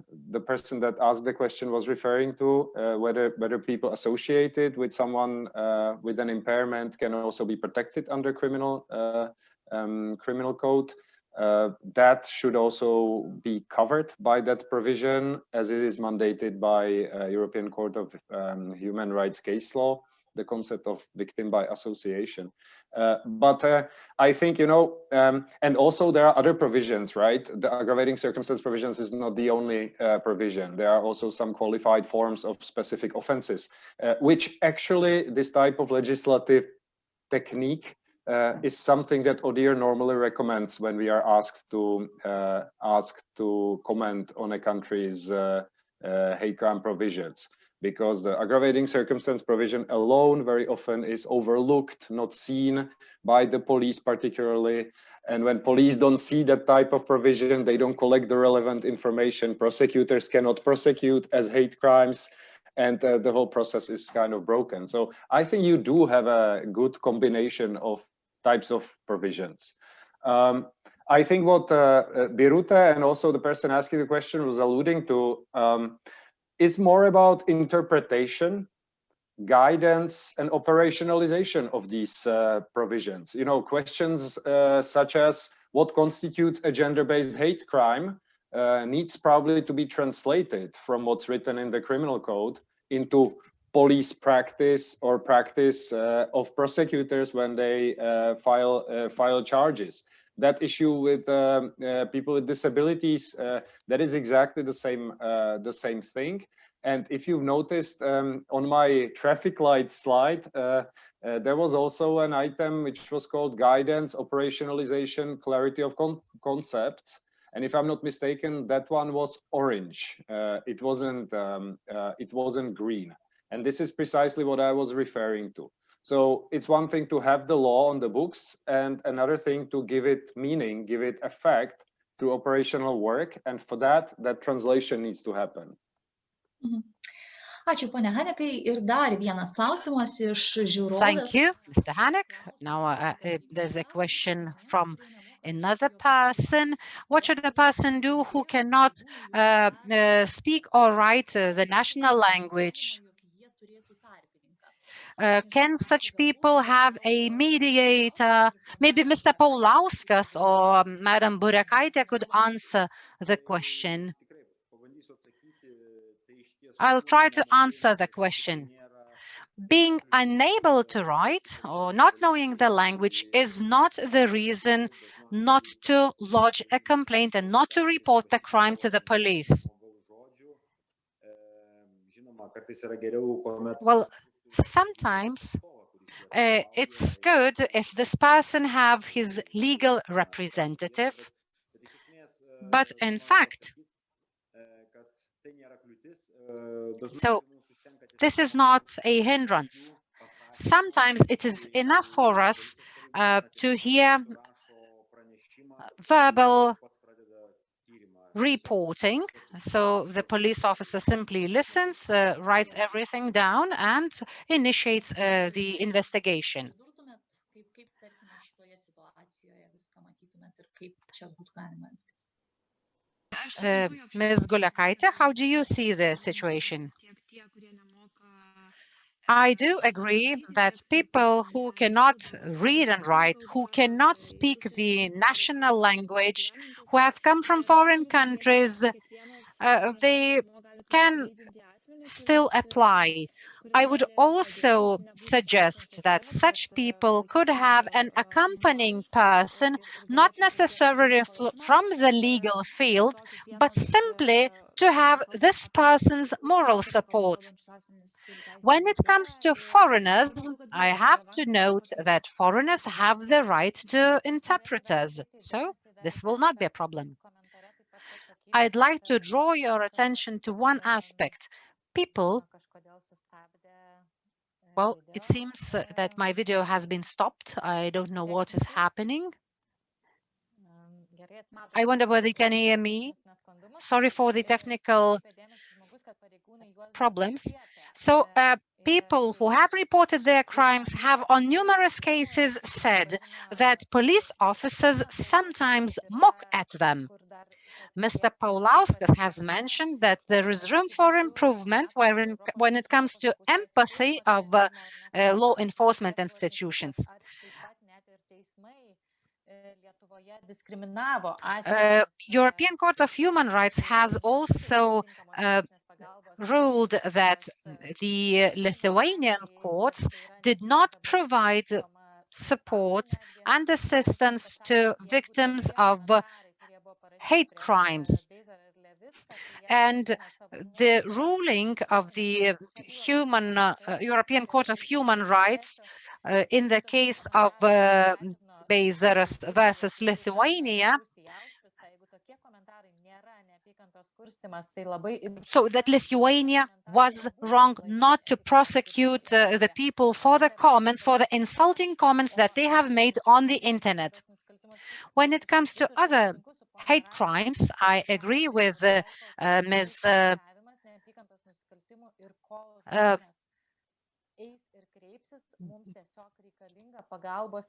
person that asked the question was referring to, whether people associated with someone with an impairment can also be protected under criminal code. That should also be covered by that provision, as it is mandated by European Court of Human Rights case law, the concept of victim by association. But I think, you know, and also there are other provisions, right? The aggravating circumstance provisions is not the only provision. There are also some qualified forms of specific offenses, which actually this type of legislative technique is something that ODIHR normally recommends when we are asked to comment on a country's hate crime provisions, because the aggravating circumstance provision alone very often is overlooked, not seen by the police particularly. And when police don't see that type of provision, they don't collect the relevant information. Prosecutors cannot prosecute as hate crimes, and the whole process is kind of broken. So I think you do have a good combination of types of provisions. I think what Birutė and also the person asking the question was alluding to is more about interpretation, guidance, and operationalization of these provisions. You know, questions such as what constitutes a gender-based hate crime needs probably to be translated from what's written in the criminal code into police practice or practice of prosecutors when they file charges. That issue with people with disabilities, that is exactly the same thing. And if you've noticed on my traffic light slide, there was also an item which was called guidance, operationalization, clarity of concepts. And if I'm not mistaken, that one was orange. It wasn't green. And this is precisely what I was referring to. So it's one thing to have the law on the books, and another thing to give it meaning, give it effect through operational work. And for that, that translation needs to happen. Ačiū, ponia Hanekai. Ir dar vienas klausimas iš žiūrovės. Thank you, Mr. Hanek. Now there's a question from another person. What should a person do who cannot speak or write the national language? Can such people have a mediator? Maybe Mr. Paulauskas or Madam Guliakaitė could answer the question. I'll try to answer the question. Being unable to write or not knowing the language is not the reason not to lodge a complaint and not to report the crime to the police. Well, sometimes it's good if this person have his legal representative, but in fact, so this is not a hindrance. Sometimes it is enough for us to hear verbal reporting. So the police officer simply listens, writes everything down, and initiates the investigation. Ms. Guliakaitė, how do you see the situation? I do agree that people who cannot read and write, who cannot speak the national language, who have come from foreign countries, they can still apply. I would also suggest that such people could have an accompanying person, not necessarily from the legal field, but simply to have this person's moral support. When it comes to foreigners, I have to note that foreigners have the right to interpreters, so this will not be a problem. I'd like to draw your attention to one aspect. People, well, it seems that my video has been stopped. I don't know what is happening. I wonder whether you can hear me. Sorry for the technical problems. So people who have reported their crimes have on numerous cases said that police officers sometimes mock at them. Mr. Paulauskas has mentioned that there is room for improvement when it comes to empathy of law enforcement institutions. European Court of Human Rights has also ruled that the Lithuanian courts did not provide support and assistance to victims of hate crimes. And the ruling of the European Court of Human Rights in the case of Bezeras versus Lithuania, so that Lithuania was wrong not to prosecute the people for the comments, for the insulting comments that they have made on the internet. When it comes to other hate crimes, I agree with Ms.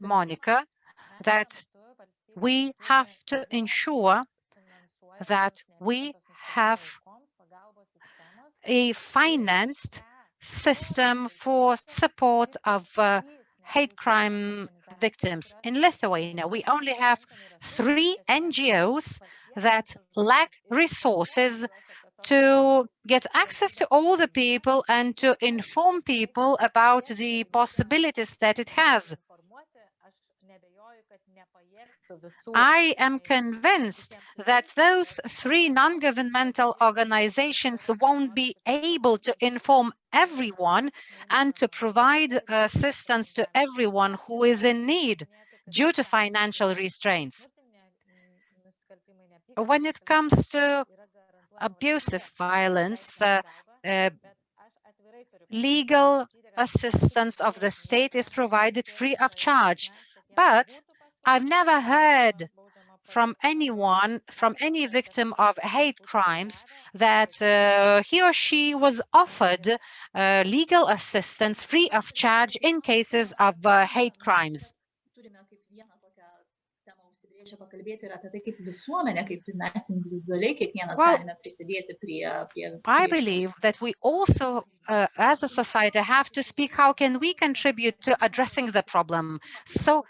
Monika, that we have to ensure that we have a financed system for support of hate crime victims. In Lithuania, we only have 3 NGOs that lack resources to get access to all the people and to inform people about the possibilities that it has. I am convinced that those 3 non-governmental organizations won't be able to inform everyone and to provide assistance to everyone who is in need due to financial restraints. When it comes to abusive violence, legal assistance of the state is provided free of charge. But I've never heard from anyone, from any victim of hate crimes, that he or she was offered legal assistance free of charge in cases of hate crimes. Well, I believe that we also, as a society, have to speak how can we contribute to addressing the problem. So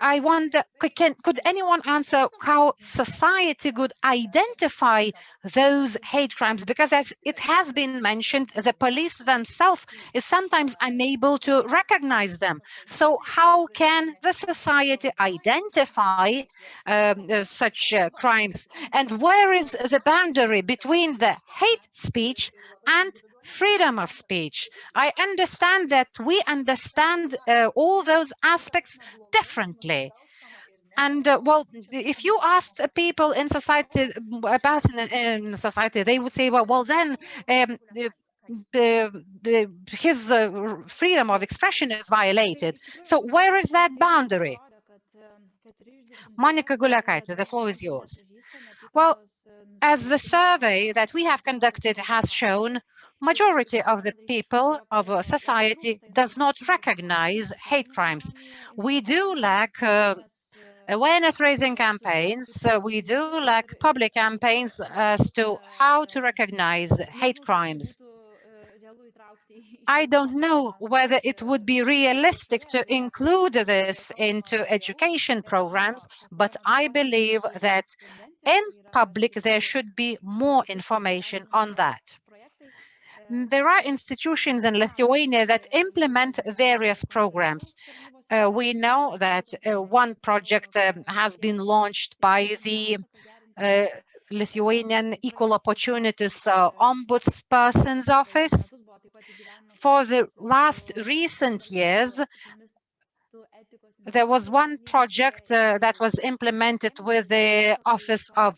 I wonder, could anyone answer how society could identify those hate crimes? Because as it has been mentioned, the police themselves is sometimes unable to recognize them. So how can the society identify such crimes? And where is the boundary between the hate speech and freedom of speech. I understand that we understand all those aspects differently. And well, if you asked people in society about in society, they would say, well then his freedom of expression is violated. So where is that boundary? Monika Guliakaitė, the floor is yours. Well, as the survey that we have conducted has shown, majority of the people of a society does not recognize hate crimes. We do lack awareness-raising campaigns. We do lack public campaigns as to how to recognize hate crimes. I don't know whether it would be realistic to include this into education programs, but I believe that in public there should be more information on that. There are institutions in Lithuania that implement various programs. We know that one project has been launched by the Lithuanian Equal Opportunities Ombudsperson's Office. For the last recent years, there was one project that was implemented with the Office of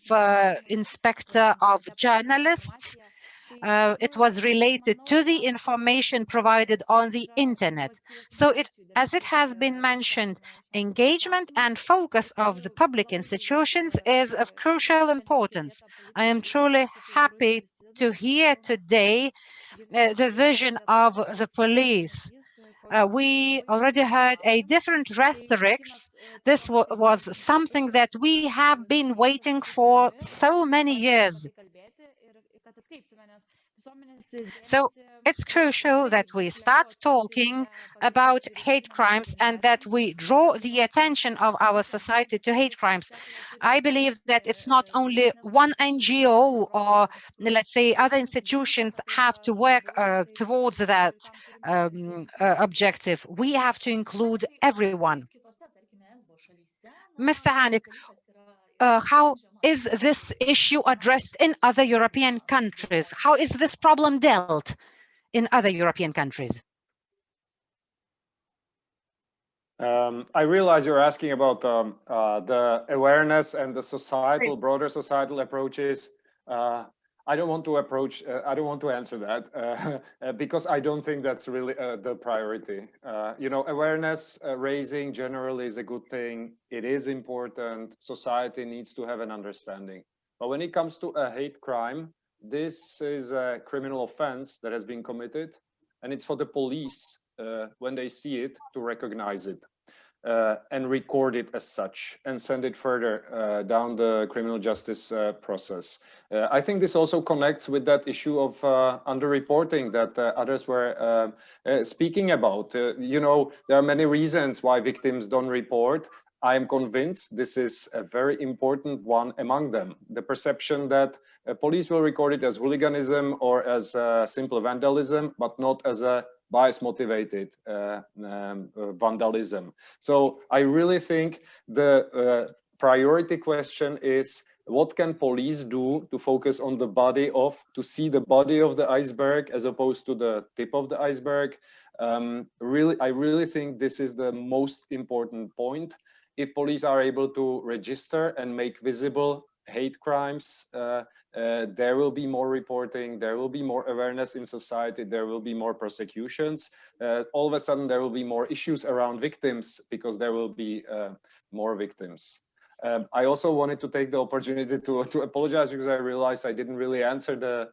Inspector of Journalists. It was related to the information provided on the internet. So as it has been mentioned, engagement and focus of the public institutions is of crucial importance. I am truly happy to hear today the vision of the police. We already heard a different rhetorics. This was something that we have been waiting for so many years. So it's crucial that we start talking about hate crimes and that we draw the attention of our society to hate crimes. I believe that it's not only one NGO or, let's say, other institutions have to work towards that objective. We have to include everyone. Mr. Hanek, how is this issue addressed in other European countries? How is this problem dealt in other European countries? I realize you're asking about the awareness and the societal, broader societal approaches. I don't want to answer that because I don't think that's really the priority. You know, awareness raising generally is a good thing. It is important. Society needs to have an understanding. But when it comes to a hate crime, this is a criminal offense that has been committed, and it's for the police when they see it to recognize it. And record it as such and send it further down the criminal justice process. I think this also connects with that issue of underreporting that others were speaking about. You know, there are many reasons why victims don't report. I am convinced this is a very important one among them. The perception that police will record it as hooliganism or as simple vandalism, but not as a bias-motivated vandalism. So I really think the priority question is, what can police do to focus on the body of, to see the body of the iceberg as opposed to the tip of the iceberg? I really think this is the most important point. If police are able to register and make visible hate crimes, there will be more reporting, there will be more awareness in society, there will be more prosecutions. All of a sudden, there will be more issues around victims because there will be more victims. I also wanted to take the opportunity to apologize because I realized I didn't really answer the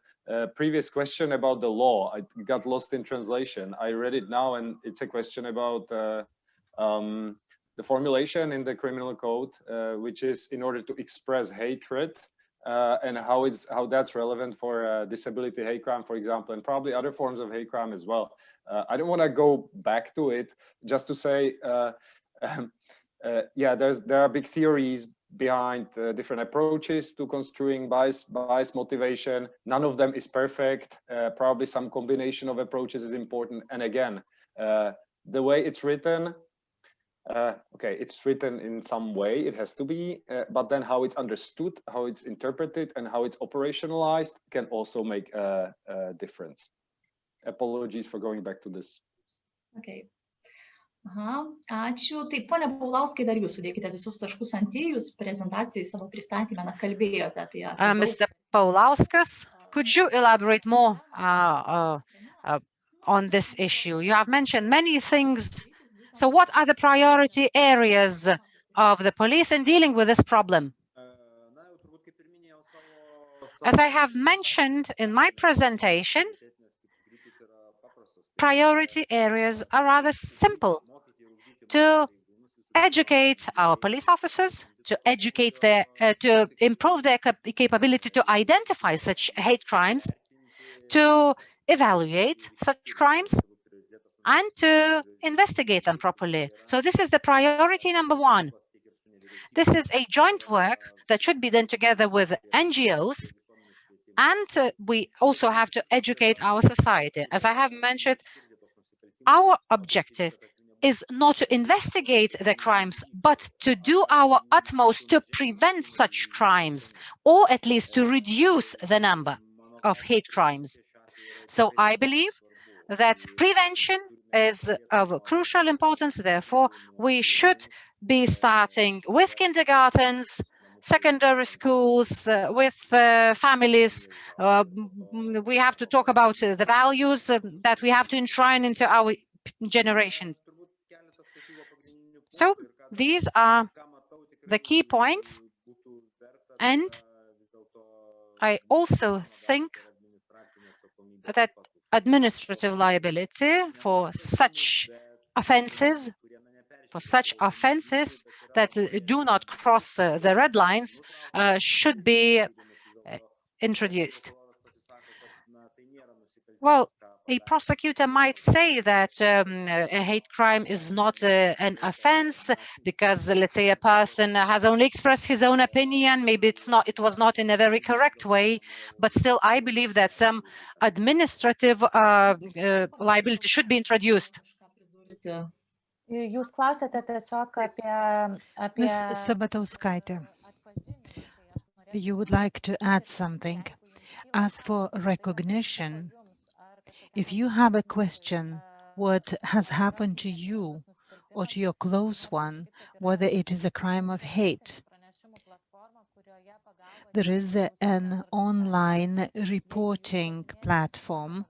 previous question about the law. I got lost in translation. I read it now, and it's a question about the formulation in the criminal code, which is in order to express hatred, and how that's relevant for disability hate crime, for example, and probably other forms of hate crime as well. I don't want to go back to it, just to say, yeah, there are big theories behind different approaches to construing bias motivation. None of them is perfect. Probably some combination of approaches is important. And again, the way it's written, okay, it's written in some way, it has to be, but then how it's understood, how it's interpreted, and how it's operationalized can also make a difference. apologies for going back to this. Okay. Aha, ačiū. Tai, ponia Paulauskai, dar jūs sudėkite visus taškus ant į, jūs prezentacijai savo pristatymę kalbėjote apie... Mr. Paulauskas, could you elaborate more on this issue? You have mentioned many things. So what are the priority areas of the police in dealing with this problem? As I have mentioned in my presentation, priority areas are rather simple: to educate our police officers, to educate to improve their capability to identify such hate crimes, to evaluate such crimes, and to investigate them properly. So this is the priority number one. This is a joint work that should be done together with NGOs, and we also have to educate our society. As I have mentioned, our objective is not to investigate the crimes, but to do our utmost to prevent such crimes, or at least to reduce the number of hate crimes. So I believe that prevention is of crucial importance. Therefore, we should be starting with kindergartens, secondary schools, with families. We have to talk about the values that we have to enshrine into our generations. So these are the key points. And I also think that administrative liability for such offences that do not cross the red lines should be introduced. Well, a prosecutor might say that a hate crime is not an offense because, let's say, a person has only expressed his own opinion. Maybe it was not in a very correct way, but still, I believe that some administrative liability should be introduced. Jūs klausėte tiesiog apie... Ms. Sabatauskaitė, you would like to add something. As for recognition, if you have a question, what has happened to you or to your close one, whether it is a crime of hate, there is an online reporting platform.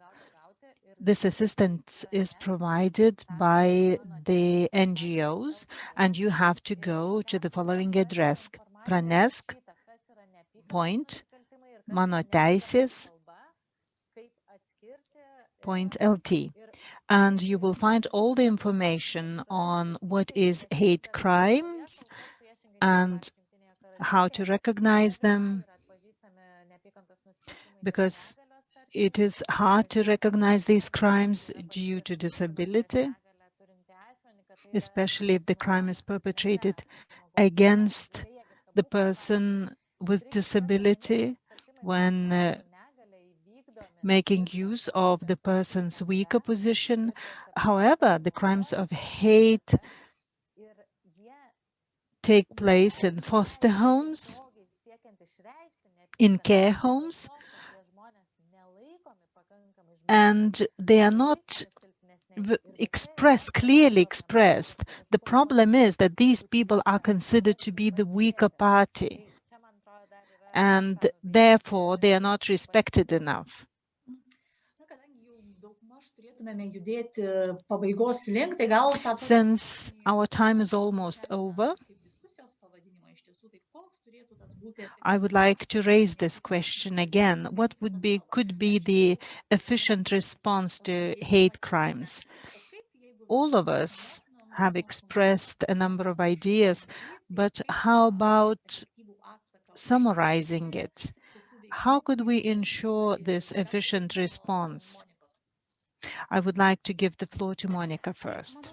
This assistance is provided by the NGOs, and you have to go to the following address: pranesk.mano-teisės.lt, and you will find all the information on what is hate crimes and how to recognize them, because it is hard to recognize these crimes due to disability, especially if the crime is perpetrated against the person with disability, when making use of the person's weaker position. However, the crimes of hate take place in foster homes, in care homes, and they are not clearly expressed. The problem is that these people are considered to be the weaker party, and therefore they are not respected enough. Since our time is almost over, I would like to raise this question again. What could be the efficient response to hate crimes? All of us have expressed a number of ideas, but how about summarizing it? How could we ensure this efficient response? I would like to give the floor to Monika first.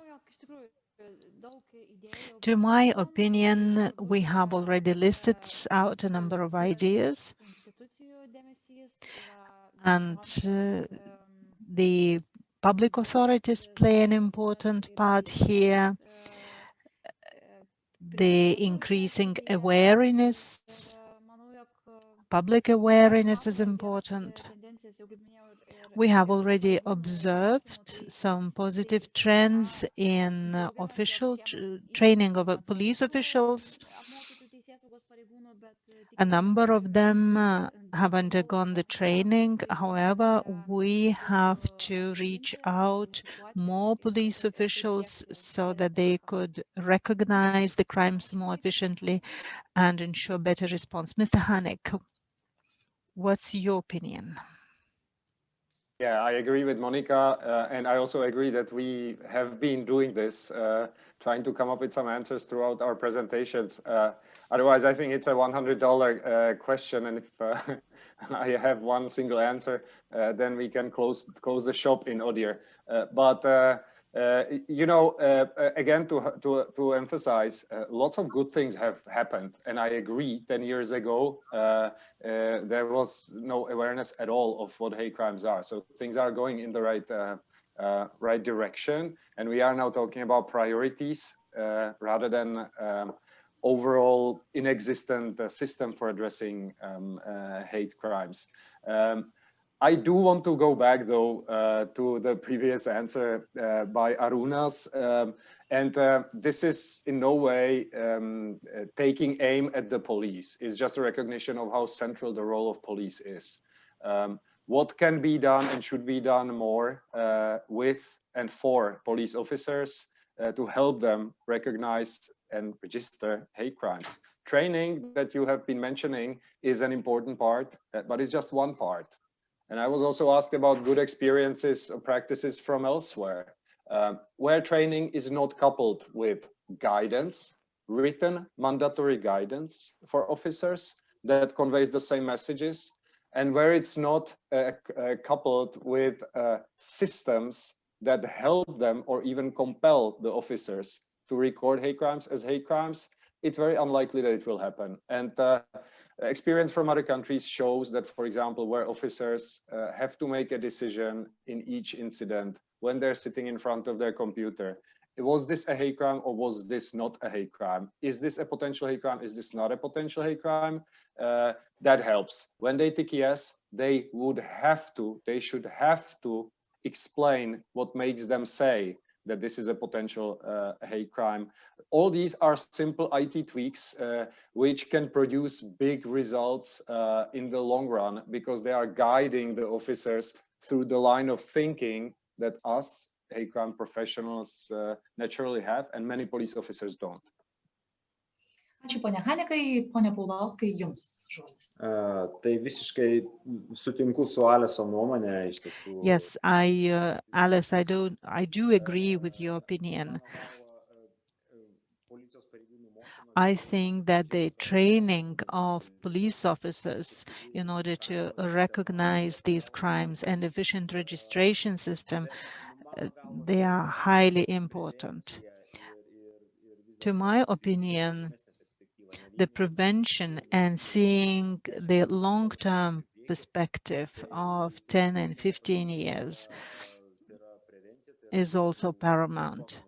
To my opinion, we have already listed out a number of ideas, and the public authorities play an important part here. The increasing awareness, public awareness is important. We have already observed some positive trends in official training of police officials. A number of them have undergone the training. However, we have to reach out more police officials so that they could recognize the crimes more efficiently and ensure better response. Mr. Hanek, what's your opinion? Yeah, I agree with Monika, and I also agree that we have been doing this, trying to come up with some answers throughout our presentations. Otherwise, I think it's a $100 question, and if I have one single answer, then we can close the shop in ODIHR. You know, again, to emphasize, lots of good things have happened, and I agree. 10 years ago, there was no awareness at all of what hate crimes are. So things are going in the right direction, and we are now talking about priorities rather than overall inexistent system for addressing hate crimes. I do want to go back, though, to the previous answer by Arūnas, and this is in no way taking aim at the police. It's just a recognition of how central the role of police is. What can be done and should be done more with and for police officers to help them recognize and register hate crimes. Training that you have been mentioning is an important part, but it's just one part. And I was also asked about good experiences or practices from elsewhere, where training is not coupled with guidance, written mandatory guidance for officers that conveys the same messages, and where it's not coupled with systems that help them or even compel the officers to record hate crimes as hate crimes, it's very unlikely that it will happen. And experience from other countries shows that, for example, where officers have to make a decision in each incident when they're sitting in front of their computer, was this a hate crime or was this not a hate crime? Is this a potential hate crime? Is this not a potential hate crime? That helps. When they tick yes, they should have to explain what makes them say that this is a potential hate crime. All these are simple IT tweaks which can produce big results in the long run, because they are guiding the officers through the line of thinking that us hate crime professionals naturally have, and many police officers don't. Ačiū, ponia Hanekai, ponia Paulauskai, jums žodis. Tai visiškai sutinku su Aleso nuomonė, iš tiesų. Yes, Aleš, I do agree with your opinion. I think that the training of police officers in order to recognize these crimes and efficient registration system, they are highly important. To my opinion, the prevention and seeing the long-term perspective of 10 and 15 years is also paramount.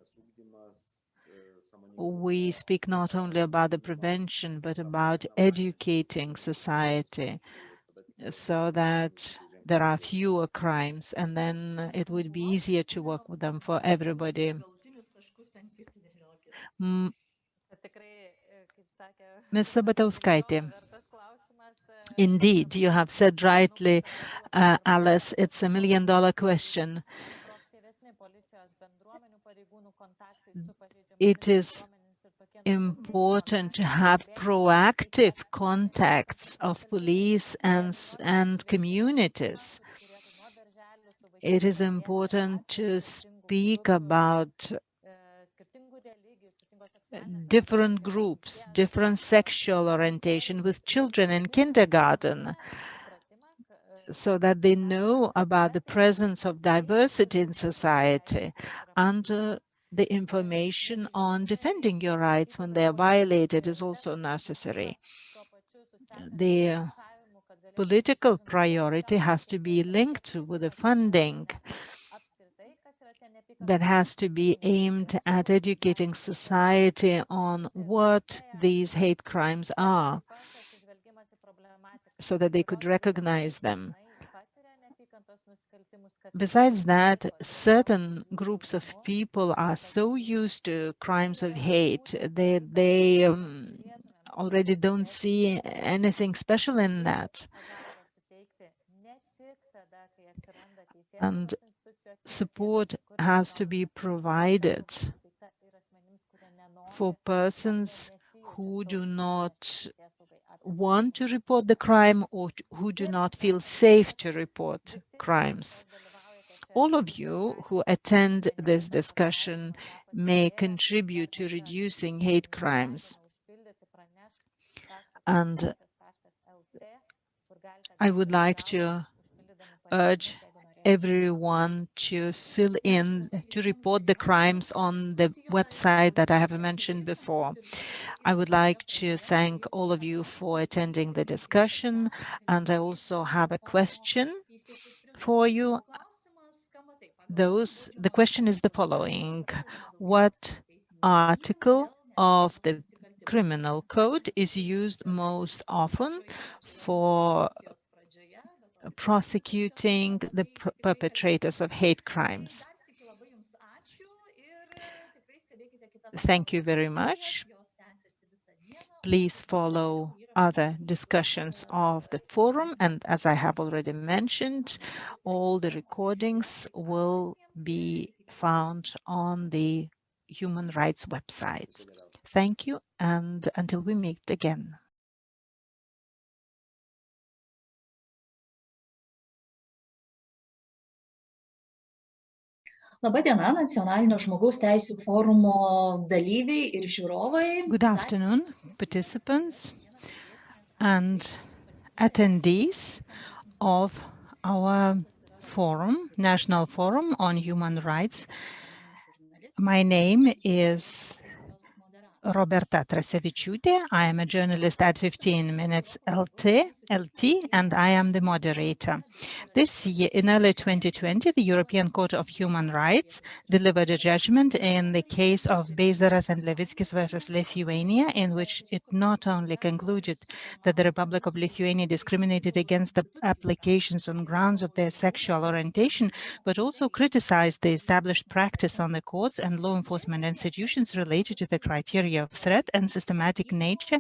We speak not only about the prevention, but about educating society so that there are fewer crimes, and then it would be easier to work with them for everybody. Ms. Sabatauskaitė, indeed, you have said rightly, Aleš, it's $1 million question. It is important to have proactive contacts of police and communities. It is important to speak about different groups, different sexual orientation with children in kindergarten, so that they know about the presence of diversity in society, and the information on defending your rights when they are violated is also necessary. The political priority has to be linked with the funding that has to be aimed at educating society on what these hate crimes are, so that they could recognize them. besides that, certain groups of people are so used to crimes of hate that they already don't see anything special in that. And support has to be provided for persons who do not want to report the crime or who do not feel safe to report crimes. All of you who attend this discussion may contribute to reducing hate crimes. And I would like to urge everyone to fill in, to report the crimes on the website that I have mentioned before. I would like to thank all of you for attending the discussion, and I also have a question for you. The question is the following: what article of the criminal code is used most often for prosecuting the perpetrators of hate crimes? Thank you very much. Please follow other discussions of the forum, and as I have already mentioned, all the recordings will be found on the human rights website. Thank you, and until we meet again. Labadiena, Nacionalinio žmogaus teisių forumo dalyviai ir žiūrovai. Good afternoon, participants and attendees of our forum, National Forum on Human Rights. My name is Roberta Trasevičiūtė. I am a journalist at 15 Minutes LT, and I am the moderator. This year, in early 2020, the European Court of Human Rights delivered a judgment in the case of Beizaras and Levickis versus Lithuania, in which it not only concluded that the Republic of Lithuania discriminated against the applications on grounds of their sexual orientation, but also criticized the established practice on the courts and law enforcement institutions related to the criteria of threat and systematic nature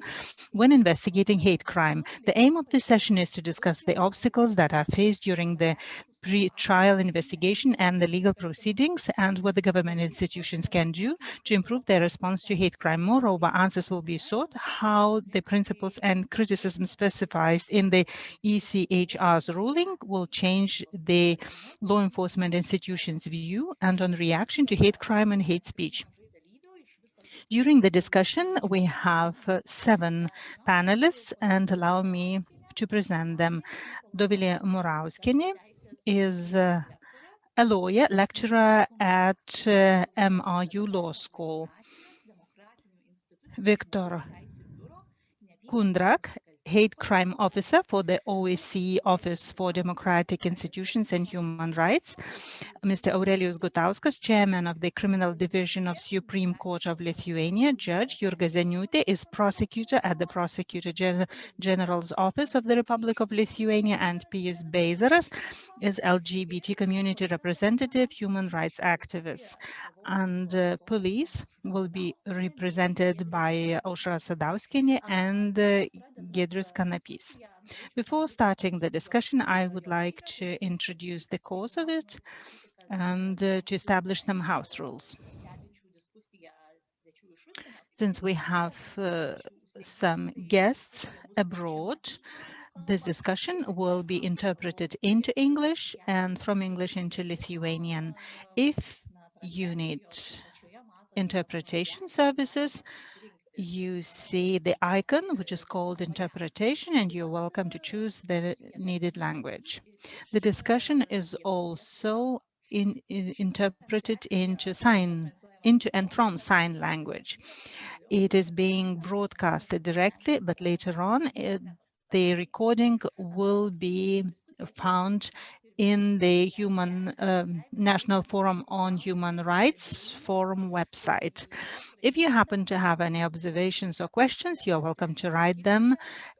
when investigating hate crime. The aim of this session is to discuss the obstacles that are faced during the pre-trial investigation and the legal proceedings, and what the government institutions can do to improve their response to hate crime. Moreover, answers will be sought how the principles and criticism specified in the ECHR's ruling will change the law enforcement institutions' view and on reaction to hate crime and hate speech. During the discussion, we have 7 panelists, and allow me to present them. Dovilė Murauskienė is a lawyer, lecturer at MIU Law School. Viktor Kundrak, hate crime officer for the OSCE Office for Democratic Institutions and Human Rights. Mr. Aurelijus Gutauskas, chairman of the Criminal Division of Supreme Court of Lithuania. Judge Jurga Zeniūtė is prosecutor at the Prosecutor General's Office of the Republic of Lithuania, and Pijus Beizaras is LGBT community representative, human rights activist. And police will be represented by Aušra Sadauskienė and Giedrius Kanapys. Before starting the discussion, I would like to introduce the cause of it and to establish some house rules. Since we have some guests abroad, this discussion will be interpreted into English and from English into Lithuanian. If you need interpretation services, you see the icon, which is called interpretation, and you're welcome to choose the needed language. The discussion is also interpreted into and from sign language. It is being broadcasted directly, but later on, the recording will be found in the National Forum on Human Rights forum website. If you happen to have any observations or questions, you're welcome to write them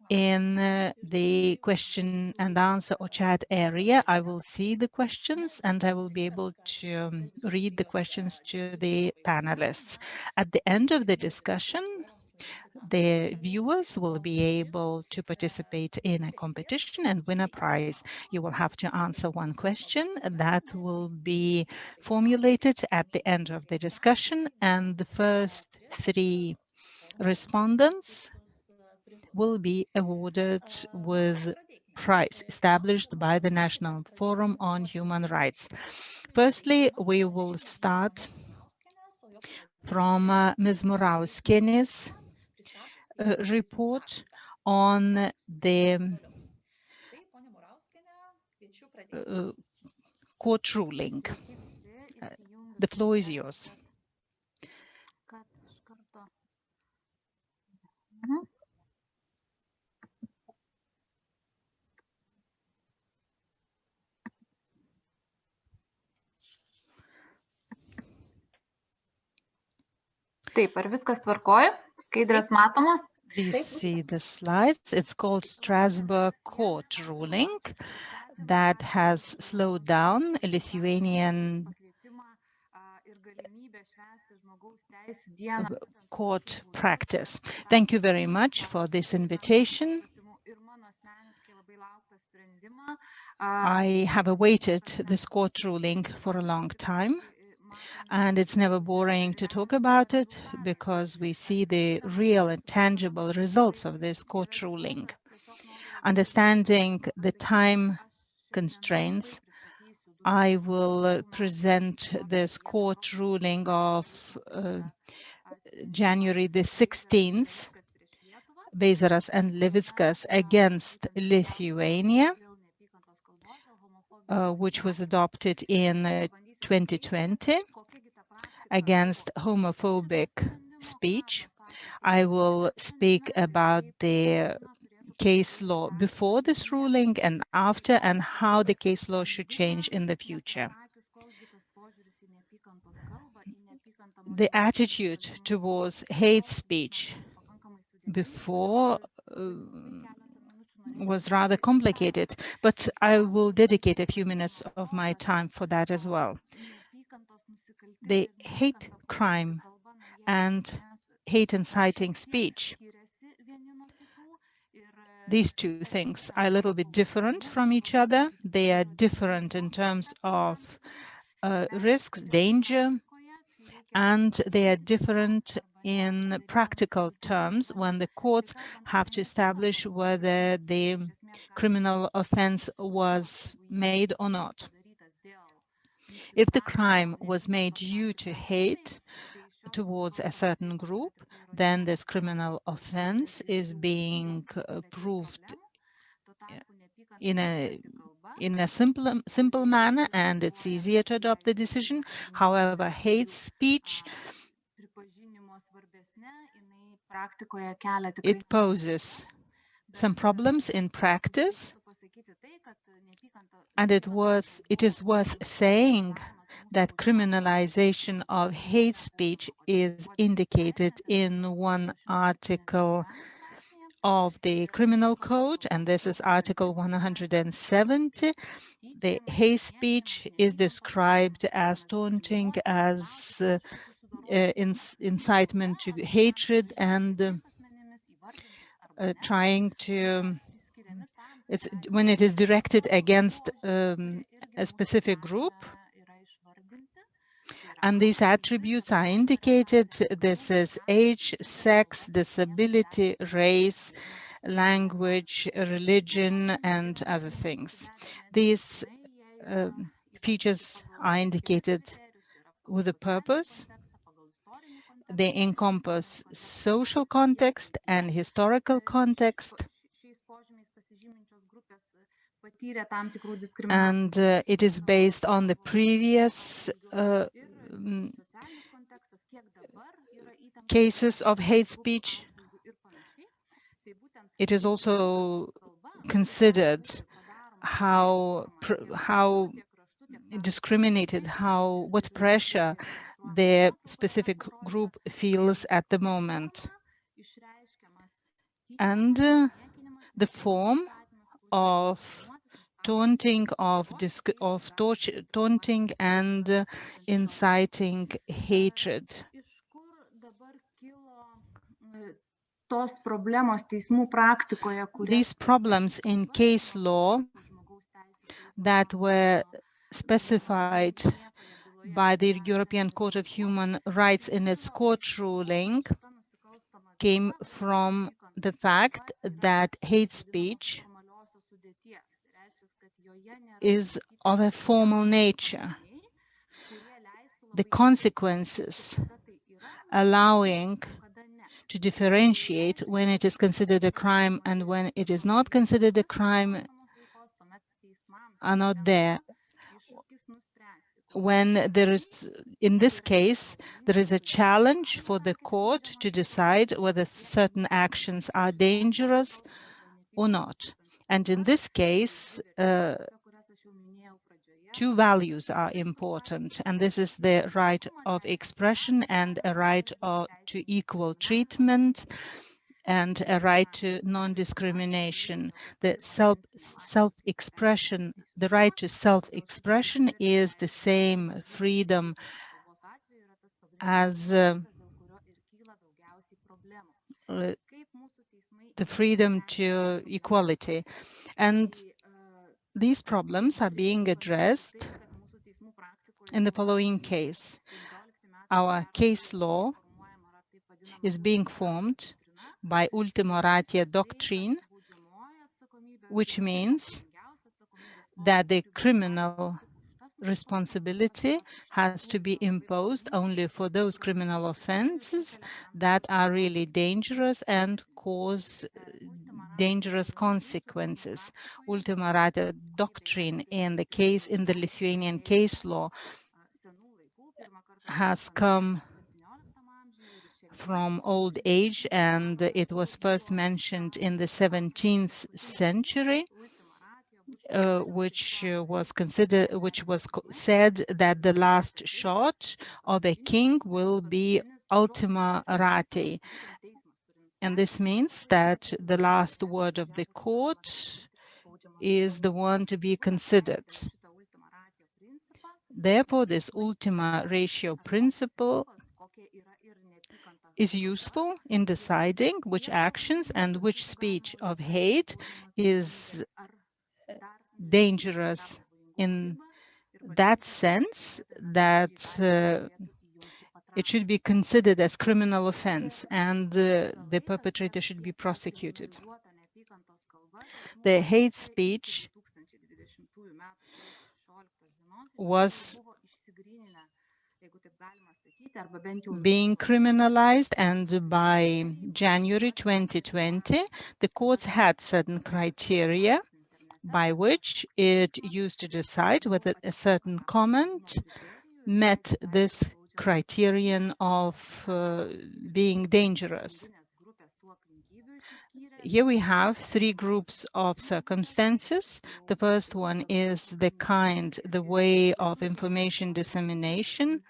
in the question and answer or chat area. I will see the questions and I will be able to read the questions to the panelists. At the end of the discussion, the viewers will be able to participate in a competition and win a prize. You will have to answer one question that will be formulated at the end of the discussion, and the first 3 respondents will be awarded with prize established by the National Forum on Human Rights. Firstly, we will start from Ms. Murauskienė's report on the court ruling. The floor is yours. Taip, ar viskas tvarkoja? Skaidrės matomos? Please see the slides. It's called Strasbourg court ruling that has slowed down Lithuanian court practice. Thank you very much for this invitation. I have awaited this court ruling for a long time, and it's never boring to talk about it because we see the real and tangible results of this court ruling. Understanding the time constraints, I will present this court ruling of January the 16th, Beizaras and Levickas against Lithuania, which was adopted in 2020 against homophobic speech. I will speak about the case law before this ruling and after, and how the case law should change in the future. The attitude towards hate speech before was rather complicated, but I will dedicate a few minutes of my time for that as well. The hate crime and hate inciting speech, these two things are a little bit different from each other. They are different in terms of risks, danger, and they are different in practical terms when the courts have to establish whether the criminal offense was made or not. If the crime was made due to hate towards a certain group, then this criminal offense is being proved in a simple manner, and it's easier to adopt the decision. However, hate speech, it poses some problems in practice, and it is worth saying that criminalization of hate speech is indicated in one article of the Criminal Code, and this is Article 170. The hate speech is described as taunting, as incitement to hatred, and trying to, when it is directed against a specific group. And these attributes are indicated. This is age, sex, disability, race, language, religion, and other things. These features are indicated with a purpose. They encompass social context and historical context. And it is based on the previous cases of hate speech. It is also considered how discriminated, what pressure the specific group feels at the moment. And the form of taunting, taunting and inciting hatred. These problems in case law that were specified by the European Court of Human Rights in its court ruling came from the fact that hate speech is of a formal nature. The consequences allowing to differentiate when it is considered a crime and when it is not considered a crime are not there. When there is, in this case, there is a challenge for the court to decide whether certain actions are dangerous or not. And in this case, two values are important, and this is the right of expression and a right to equal treatment and a right to non-discrimination. The self-expression, the right to self-expression is the same freedom as the freedom to equality. And these problems are being addressed in the following case. Our case law is being formed by ultima ratio doctrine, which means that the criminal responsibility has to be imposed only for those criminal offenses that are really dangerous and cause dangerous consequences. Ultima ratio doctrine in the Lithuanian case law has come from old age, and it was first mentioned in the 17th century, which was said that the last shot of a king will be ultima ratio. And this means that the last word of the court is the one to be considered. Therefore, this ultima ratio principle is useful in deciding which actions and which speech of hate is dangerous in that sense that it should be considered as criminal offense and the perpetrator should be prosecuted. The hate speech was being criminalized, and by January 2020, the courts had certain criteria by which it used to decide whether a certain comment met this criterion of being dangerous. Here we have three groups of circumstances. The first one is the way of information dissemination.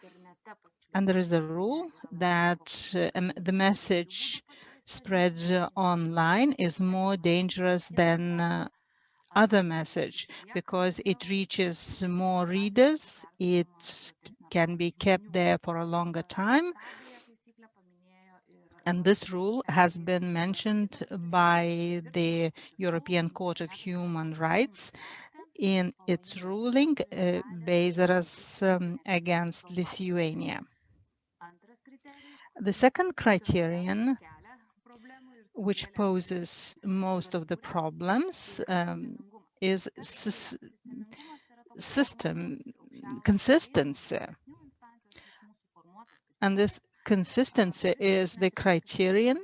And there is a rule that the message spread online is more dangerous than other message because it reaches more readers. It can be kept there for a longer time. And this rule has been mentioned by the European Court of Human Rights in its ruling Beizaras against Lithuania. The second criterion, which poses most of the problems, is system consistency. And this consistency is the criterion,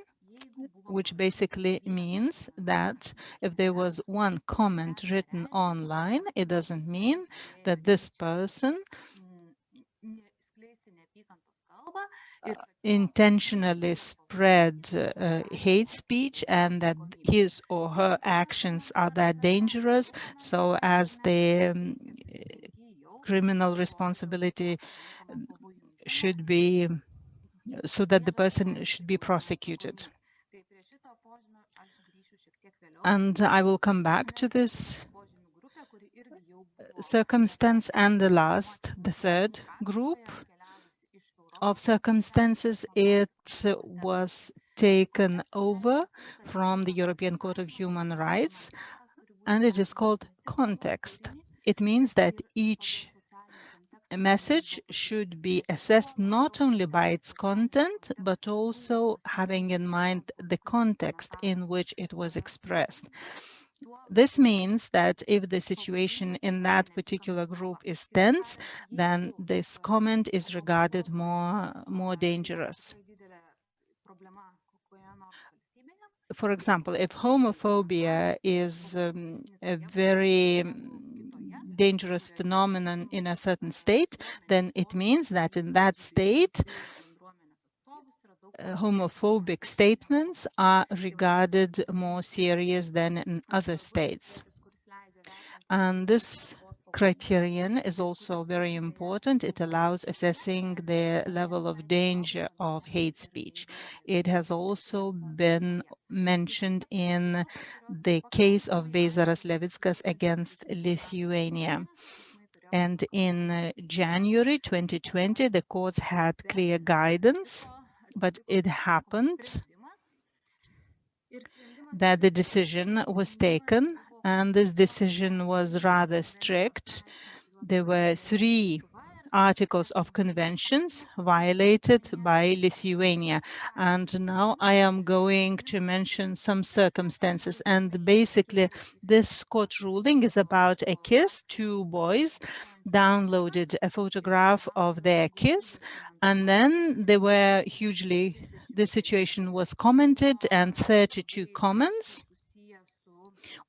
which basically means that if there was one comment written online, it doesn't mean that this person intentionally spread hate speech and that his or her actions are that dangerous, so as the criminal responsibility should be, so that the person should be prosecuted. And I will come back to this circumstance. And the third group of circumstances, it was taken over from the European Court of Human Rights, and it is called context. It means that each message should be assessed not only by its content, but also having in mind the context in which it was expressed. This means that if the situation in that particular group is tense, then this comment is regarded more dangerous. For example, if homophobia is a very dangerous phenomenon in a certain state, then it means that in that state, homophobic statements are regarded more serious than in other states. And this criterion is also very important. It allows assessing the level of danger of hate speech. It has also been mentioned in the case of Beizaras Levickas against Lithuania. And in January 2020, the courts had clear guidance, but it happened that the decision was taken, and this decision was rather strict. There were 3 articles of conventions violated by Lithuania. And now I am going to mention some circumstances. And basically, this court ruling is about a kiss. 2 boys downloaded a photograph of their kiss, and then the situation was commented, and 32 comments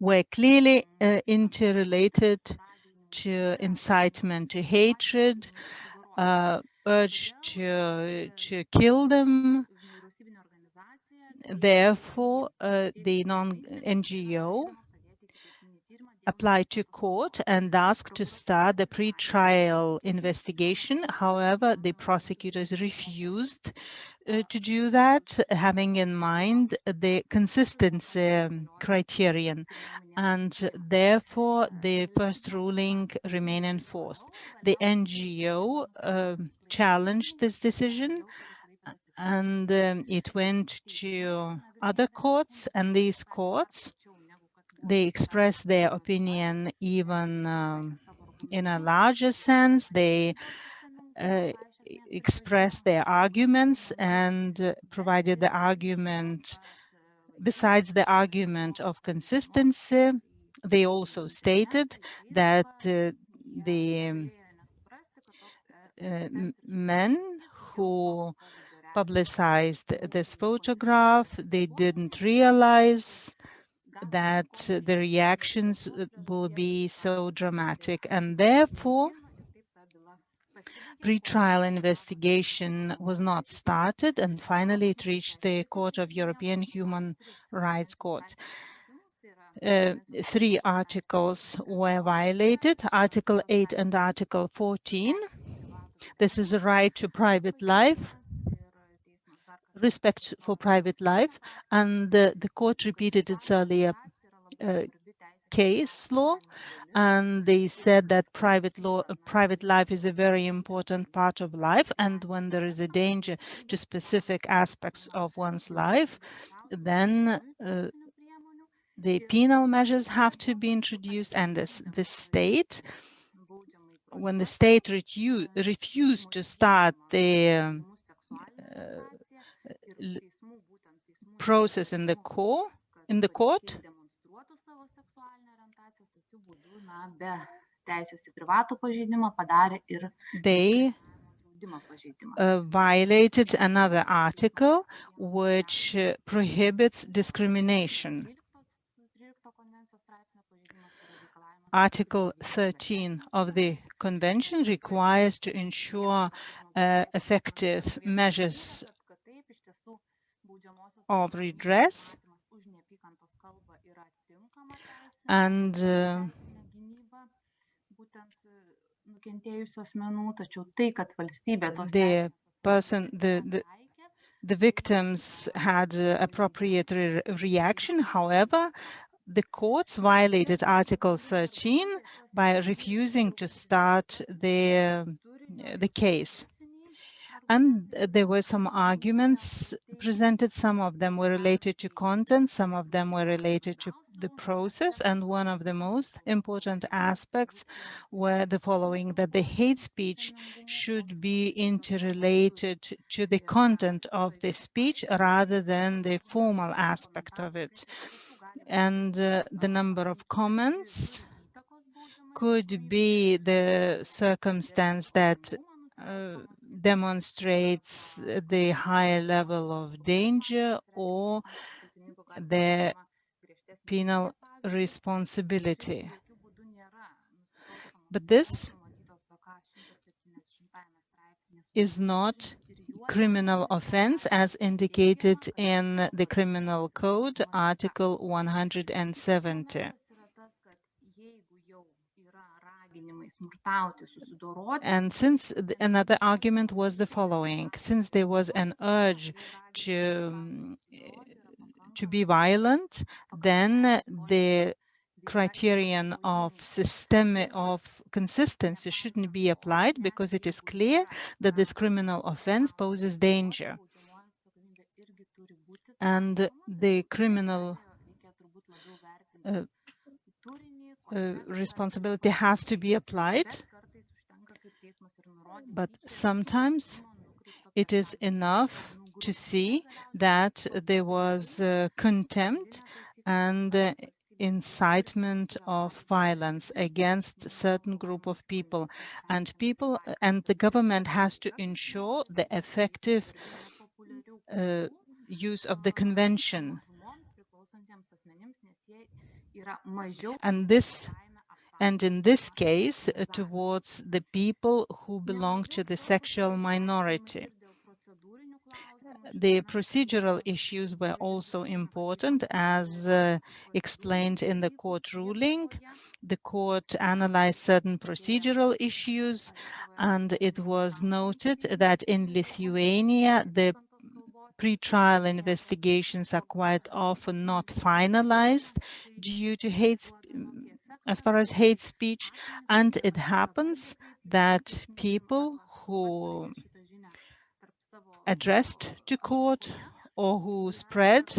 were clearly interrelated to incitement to hatred, urge to kill them. Therefore, the NGO applied to court and asked to start the pre-trial investigation. However, the prosecutors refused to do that, having in mind the consistency criterion, and therefore the first ruling remained enforced. The NGO challenged this decision, and it went to other courts, and these courts, they expressed their opinion even in a larger sense. They expressed their arguments and provided the argument. Besides the argument of consistency, they also stated that the men who publicized this photograph, they didn't realize that the reactions will be so dramatic, and therefore pre-trial investigation was not started, and finally it reached the Court of European Human Rights Court. 3 articles were violated, Article 8 and Article 14. This is a right to private life, respect for private life, and the court repeated its earlier case law, and they said that private life is a very important part of life, and when there is a danger to specific aspects of one's life, then the penal measures have to be introduced, and the state, when the state refused to start the process in the court, they violated another article which prohibits discrimination. Article 13 of the Convention requires to ensure effective measures of redress, and the victims had appropriate reaction. However, the courts violated Article 13 by refusing to start the case. And there were some arguments presented. Some of them were related to content, some of them were related to the process, and one of the most important aspects were the following: that the hate speech should be interrelated to the content of the speech rather than the formal aspect of it. And the number of comments could be the circumstance that demonstrates the higher level of danger or the penal responsibility. But this is not criminal offense as indicated in the Criminal Code, Article 170. And since another argument was the following: since there was an urge to be violent, then the criterion of consistency shouldn't be applied, because it is clear that this criminal offense poses danger. And the criminal responsibility has to be applied, but sometimes it is enough to see that there was contempt and incitement of violence against a certain group of people, and the government has to ensure the effective use of the convention. And in this case, towards the people who belong to the sexual minority. The procedural issues were also important, as explained in the court ruling. The court analyzed certain procedural issues, and it was noted that in Lithuania, the pre-trial investigations are quite often not finalized due to as far as hate speech, and it happens that people who addressed to court or who spread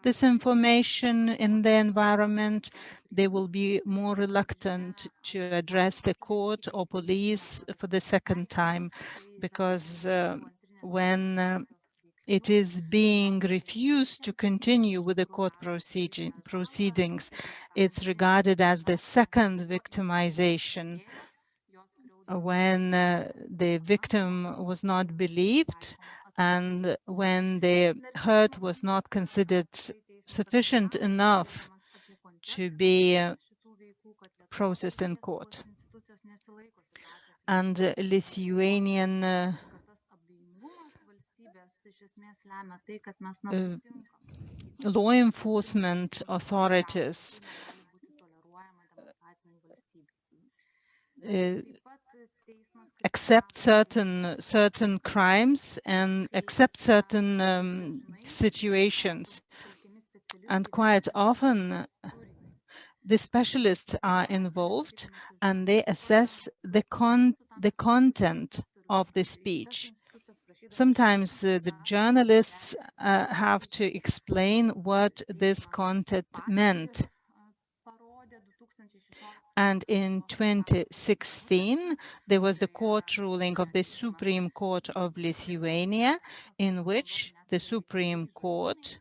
this information in the environment, they will be more reluctant to address the court or police for the second time, because when it is being refused to continue with the court proceedings, it's regarded as the second victimization, when the victim was not believed and when the hurt was not considered sufficient enough to be processed in court. And Lithuanian law enforcement authorities accept certain crimes and accept certain situations, and quite often the specialists are involved and they assess the content of the speech. Sometimes the journalists have to explain what this content meant. And in 2016, there was the court ruling of the Supreme Court of Lithuania, in which the Supreme Court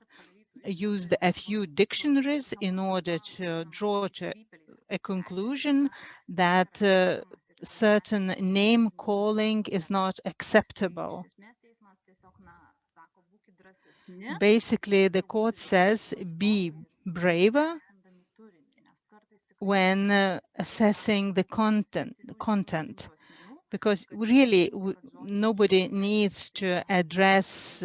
used a few dictionaries in order to draw to a conclusion that certain name calling is not acceptable. Basically, the court says, be braver when assessing the content, because really nobody needs to address,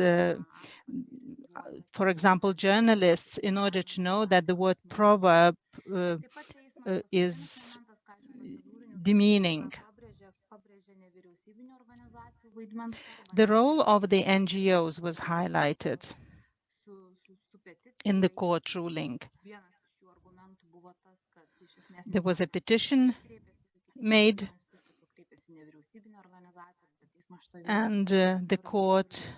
for example, journalists in order to know that the word proverb is demeaning. The role of the NGOs was highlighted in the court ruling. There was a petition made, and the court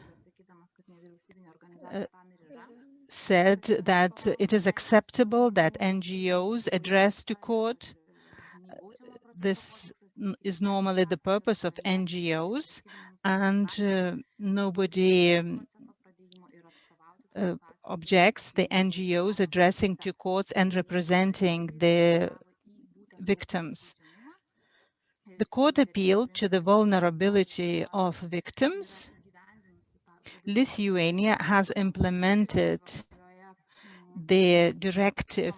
said that it is acceptable that NGOs address to court. This is normally the purpose of NGOs, and nobody objects the NGOs addressing to courts and representing the victims. The court appealed to the vulnerability of victims. Lithuania has implemented the directive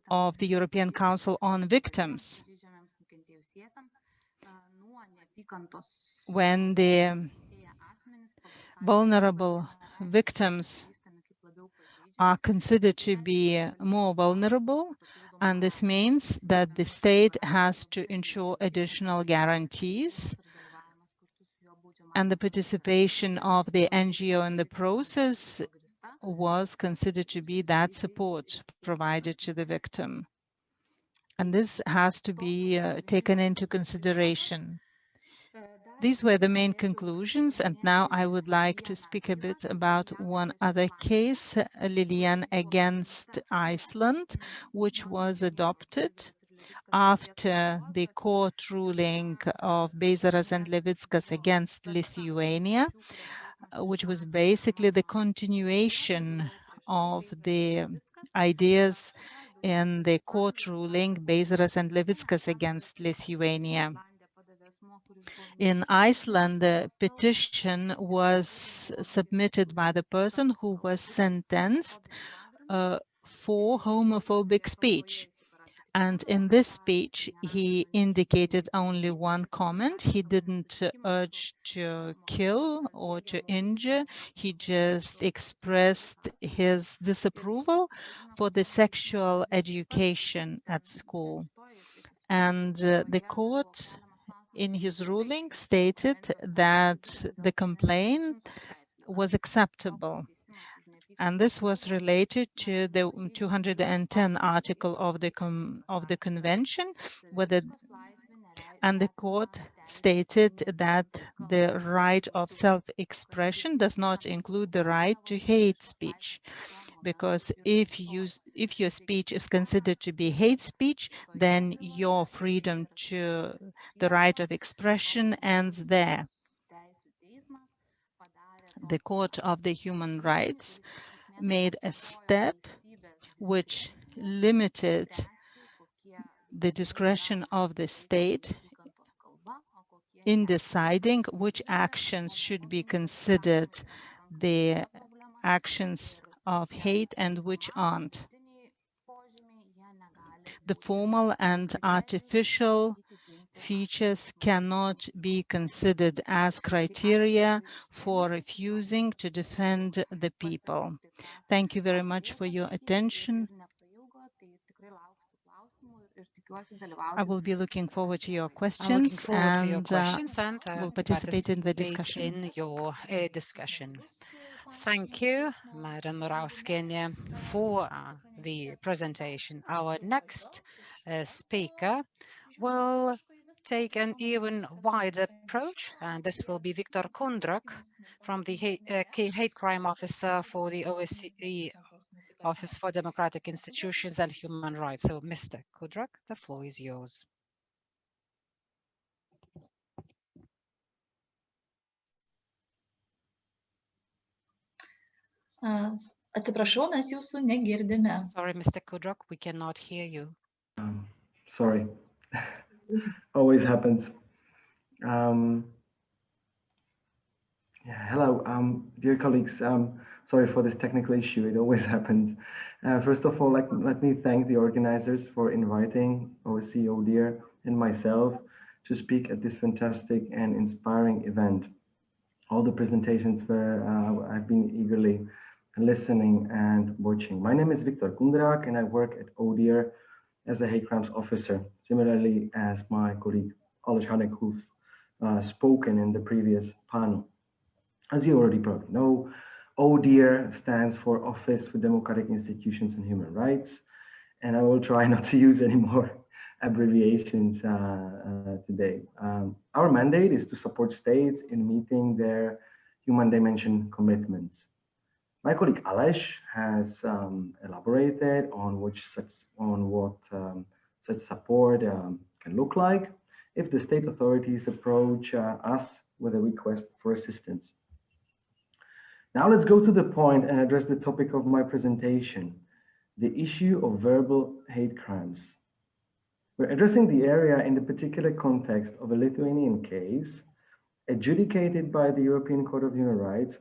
of the European Council on Victims. When the vulnerable victims are considered to be more vulnerable, and this means that the state has to ensure additional guarantees, and the participation of the NGO in the process was considered to be that support provided to the victim. And this has to be taken into consideration. These were the main conclusions, and now I would like to speak a bit about one other case, Lilian against Iceland, which was adopted after the court ruling of Beizaras and Levickas against Lithuania, which was basically the continuation of the ideas in the court ruling Beizaras and Levickas against Lithuania. In Iceland, the petition was submitted by the person who was sentenced for homophobic speech. And in this speech, he indicated only one comment. He didn't urge to kill or to injure. He just expressed his disapproval for the sexual education at school. And the court, in his ruling, stated that the complaint was acceptable. And this was related to the 210 article of the convention, and the court stated that the right of self-expression does not include the right to hate speech, because if your speech is considered to be hate speech, then your freedom to the right of expression ends there. The Court of the Human Rights made a step which limited the discretion of the state in deciding which actions should be considered the actions of hate and which aren't. The formal and artificial features cannot be considered as criteria for refusing to defend the people. Thank you very much for your attention. I will be looking forward to your questions and will participate in the discussion. Thank you, Madam Murauskienė, for the presentation. Our next speaker will take an even wider approach, and this will be Viktor Kundrak from the Hate Crime Officer for the OSCE Office for Democratic Institutions and Human Rights. So, Mr. Kundrak, the floor is yours. Atsiprašau, mes jūsų negirdime. Sorry, Mr. Kundrak, we cannot hear you. Sorry, always happens. Hello, dear colleagues. Sorry for this technical issue. It always happens. First of all, let me thank the organizers for inviting OSCE, ODIHR, and myself to speak at this fantastic and inspiring event. All the presentations were I've been eagerly listening and watching. My name is Viktor Kundrak, and I work at ODIHR as a hate crimes officer, similarly as my colleague Aleš Hanek, who's spoken in the previous panel. As you already probably know, ODIHR stands for Office for Democratic Institutions and Human Rights, and I will try not to use any more abbreviations today. Our mandate is to support states in meeting their human dimension commitments. My colleague Aleš has elaborated on what such support can look like if the state authorities approach us with a request for assistance. Now let's go to the point and address the topic of my presentation, the issue of verbal hate crimes. We're addressing the area in the particular context of a Lithuanian case adjudicated by the European Court of Human Rights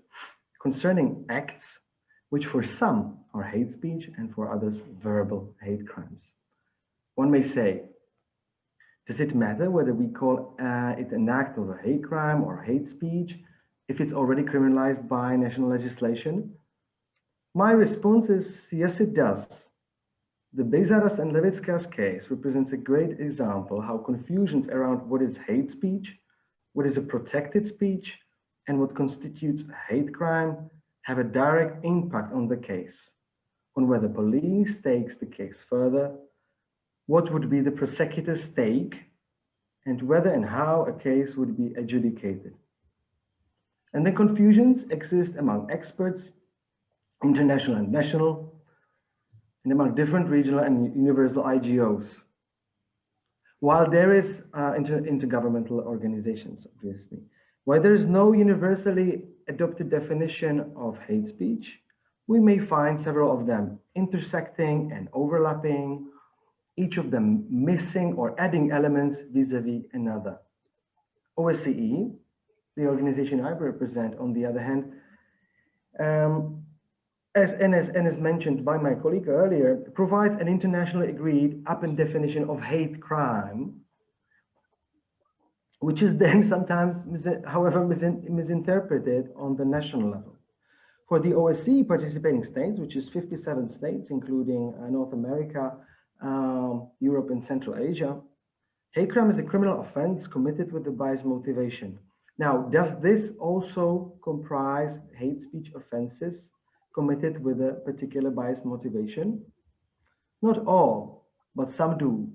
concerning acts which for some are hate speech and for others verbal hate crimes. One may say, does it matter whether we call it an act of a hate crime or hate speech if it's already criminalized by national legislation? My response is yes, it does. The Bezaras and Levitskas case represents a great example how confusions around what is hate speech, what is a protected speech, and what constitutes a hate crime have a direct impact on the case, on whether police takes the case further, what would be the prosecutor's stake, and whether and how a case would be adjudicated. And the confusions exist among experts, international and national, and among different regional and universal IGOs. While there is intergovernmental organizations, obviously, while there is no universally adopted definition of hate speech, we may find several of them intersecting and overlapping, each of them missing or adding elements vis-a-vis another. OSCE, the organization I represent, on the other hand, as mentioned by my colleague earlier, provides an internationally agreed open definition of hate crime, which is then sometimes, however, misinterpreted on the national level. For the OSCE participating states, which is 57 states, including North America, Europe, and Central Asia, hate crime is a criminal offense committed with a biased motivation. Now, does this also comprise hate speech offenses committed with a particular biased motivation? Not all, but some do.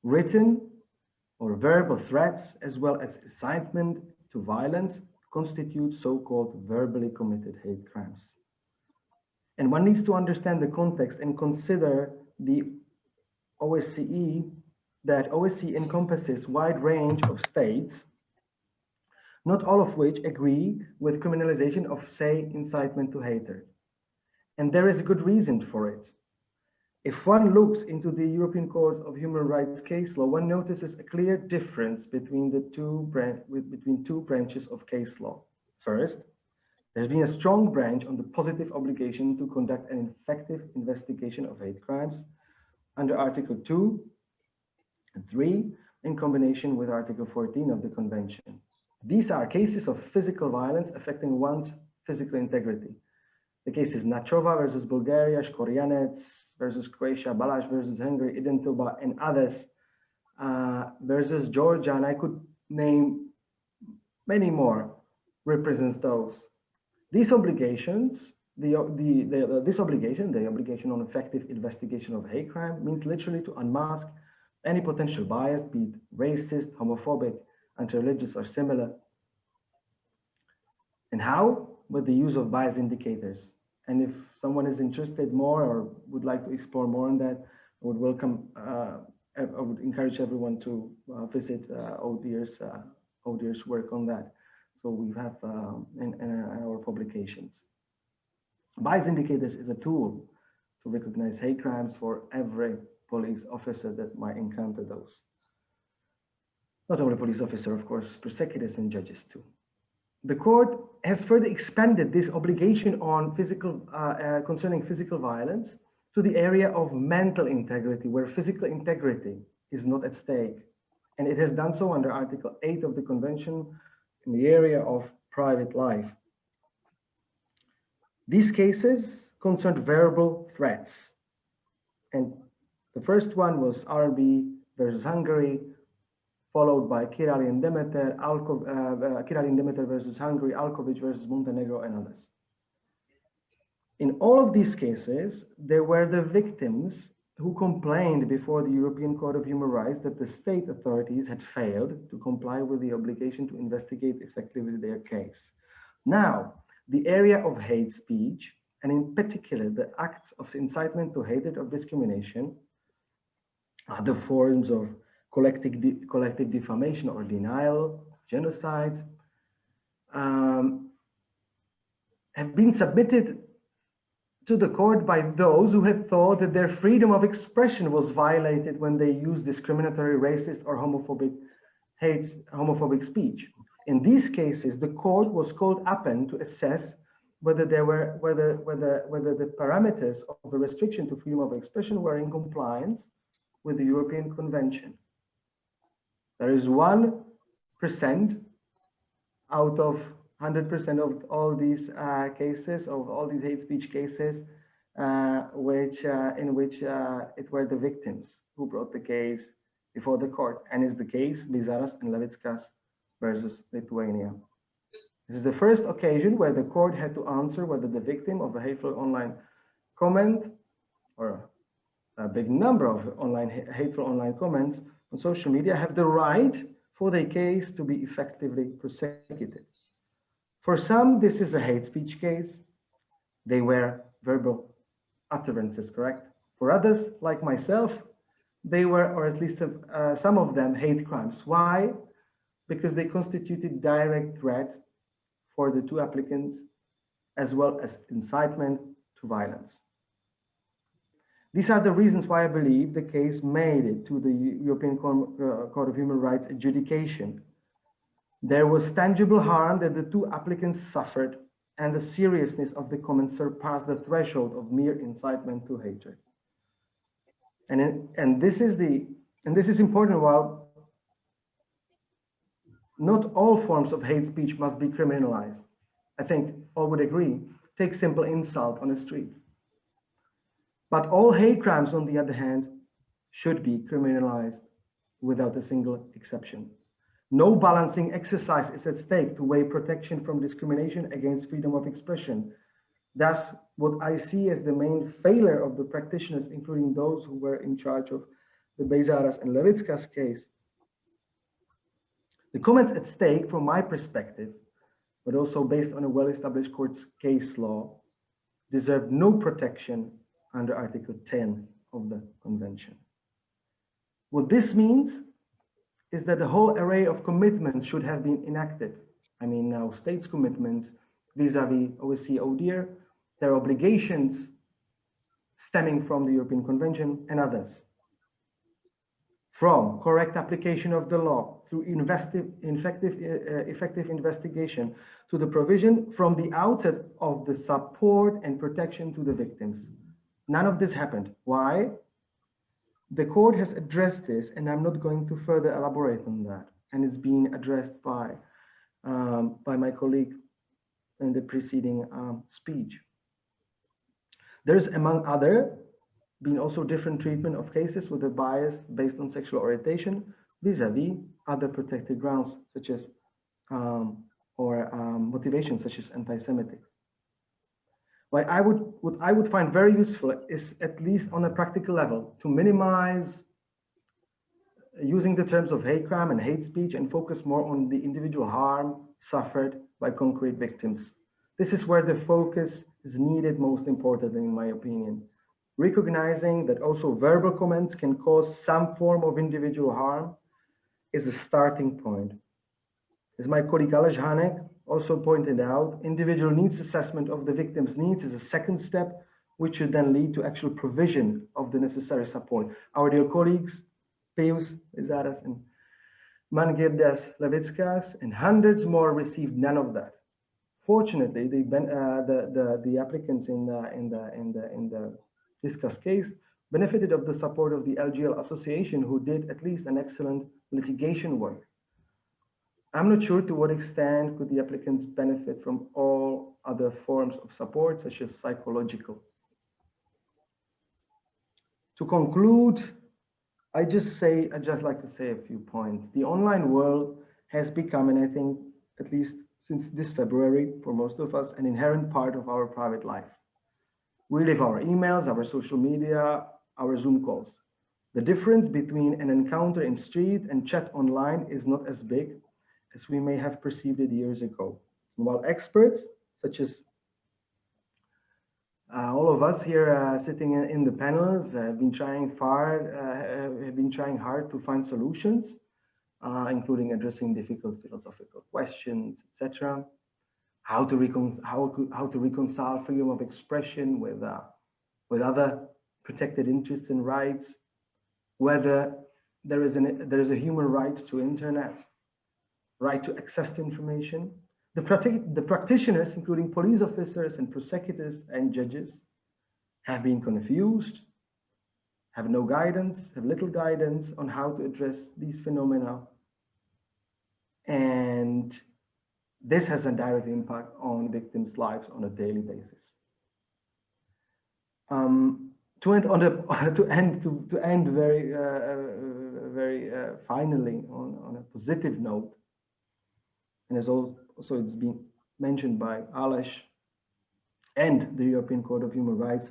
Written or verbal threats, as well as incitement to violence, constitute so-called verbally committed hate crimes. And one needs to understand the context and consider the OSCE, that OSCE encompasses a wide range of states, not all of which agree with criminalization of, say, incitement to hatred. And there is a good reason for it. If one looks into the European Court of Human Rights case law, one notices a clear difference between two branches of case law. First, there's been a strong branch on the positive obligation to conduct an effective investigation of hate crimes under Article 2 and 3 in combination with Article 14 of the Convention. These are cases of physical violence affecting one's physical integrity. The case is Nachova versus Bulgaria, Škorjanec versus Croatia, Balázs versus Hungary, Identuba, and others versus Georgia, and I could name many more, represents those. These obligations, the obligation on effective investigation of hate crime, means literally to unmask any potential bias, be it racist, homophobic, anti-religious, or similar. And how? With the use of bias indicators. And if someone is interested more or would like to explore more on that, I would welcome, I would encourage everyone to visit ODIHR's work on that. So we have in our publications. Bias indicators is a tool to recognize hate crimes for every police officer that might encounter those. Not only police officer, of course, prosecutors and judges too. The court has further expanded this obligation on concerning physical violence to the area of mental integrity, where physical integrity is not at stake. And it has done so under Article 8 of the Convention in the area of private life. These cases concerned verbal threats. And the first one was RB versus Hungary, followed by Kirali and Demeter, Kirali and Demeter versus Hungary, Alkovic versus Montenegro, and others. In all of these cases, there were the victims who complained before the European Court of Human Rights that the state authorities had failed to comply with the obligation to investigate effectively their case. Now, the area of hate speech, and in particular the acts of incitement to hatred or discrimination, other forms of collective defamation or denial, genocide, have been submitted to the court by those who had thought that their freedom of expression was violated when they used discriminatory, racist, or homophobic speech. In these cases, the court was called upon to assess whether the parameters of the restriction to freedom of expression were in compliance with the European Convention. There is 1% out of 100% of all these cases, of all these hate speech cases, in which it were the victims who brought the case before the court, and is the case Bizaras and Levickas versus Lithuania. This is the first occasion where the court had to answer whether the victim of a hateful online comment, or a big number of hateful online comments on social media, have the right for their case to be effectively prosecuted. For some, this is a hate speech case. They were verbal utterances, correct? For others, like myself, they were, or at least some of them, hate crimes. Why? Because they constituted direct threat for the two applicants, as well as incitement to violence. These are the reasons why I believe the case made it to the European Court of Human Rights adjudication. There was tangible harm that the two applicants suffered, and the seriousness of the comments surpassed the threshold of mere incitement to hatred. And this is important. While not all forms of hate speech must be criminalized, I think all would agree. Take simple insult on the street. But all hate crimes, on the other hand, should be criminalized without a single exception. No balancing exercise is at stake to weigh protection from discrimination against freedom of expression. Thus, what I see as the main failure of the practitioners, including those who were in charge of the Bizaras and Levickas case, the comments at stake, from my perspective, but also based on a well-established court's case law, deserve no protection under Article 10 of the Convention. What this means is that the whole array of commitments should have been enacted. I mean, now states' commitments vis-a-vis OSCE ODIHR, their obligations stemming from the European Convention and others. From correct application of the law through effective investigation to the provision from the outset of the support and protection to the victims. None of this happened. Why? The court has addressed this, and I'm not going to further elaborate on that. And it's being addressed by my colleague in the preceding speech. There's, among other, been also different treatment of cases with a bias based on sexual orientation vis-a-vis other protected grounds, such as motivation, such as anti-Semitic. What I would find very useful is, at least on a practical level, to minimize using the terms of hate crime and hate speech and focus more on the individual harm suffered by concrete victims. This is where the focus is needed most importantly, in my opinion. Recognizing that also verbal comments can cause some form of individual harm is a starting point. As my colleague Aleš Hanek also pointed out, individual needs assessment of the victim's needs is a second step, which should then lead to actual provision of the necessary support. Our dear colleagues, Pius, Bizaras, and Mangirdas Levickas, and hundreds more received none of that. Fortunately, the applicants in the discussed case benefited of the support of the LGL Association, who did at least an excellent litigation work. I'm not sure to what extent could the applicants benefit from all other forms of support, such as psychological. To conclude, I'd just like to say a few points. The online world has become, and I think at least since this February, for most of us, an inherent part of our private life. We live our emails, our social media, our Zoom calls. The difference between an encounter in street and chat online is not as big as we may have perceived it years ago. And while experts, such as all of us here sitting in the panels, have been trying hard to find solutions, including addressing difficult philosophical questions, etc. How to reconcile freedom of expression with other protected interests and rights, whether there is a human right to internet, right to access to information. The practitioners, including police officers and prosecutors and judges, have been confused, have no guidance, have little guidance on how to address these phenomena. And this has a direct impact on victims' lives on a daily basis. To end very finally on a positive note, and as also it's been mentioned by Aleš and the European Court of Human Rights,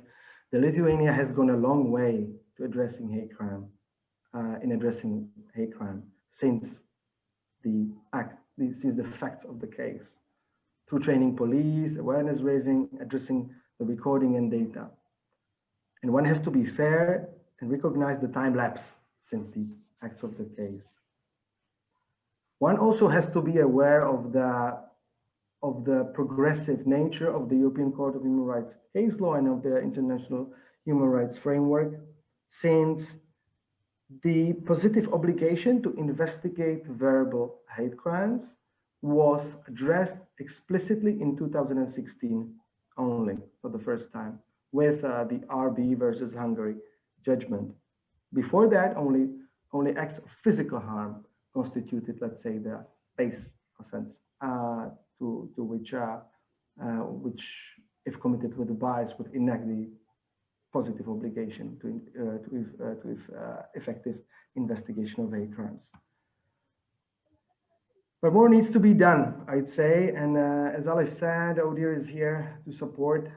the Lithuania has gone a long way to addressing hate crime, since the facts of the case, through training police, awareness raising, addressing the recording and data. And one has to be fair and recognize the time lapse since the acts of the case. One also has to be aware of the progressive nature of the European Court of Human Rights case law and of the international human rights framework, since the positive obligation to investigate verbal hate crimes was addressed explicitly in 2016 only for the first time with the RB versus Hungary judgment. Before that, only acts of physical harm constituted, let's say, the base offense to which, if committed with a bias, would enact the positive obligation to effective investigation of hate crimes. But more needs to be done, I'd say, and as Aleš said, ODIHR is here to support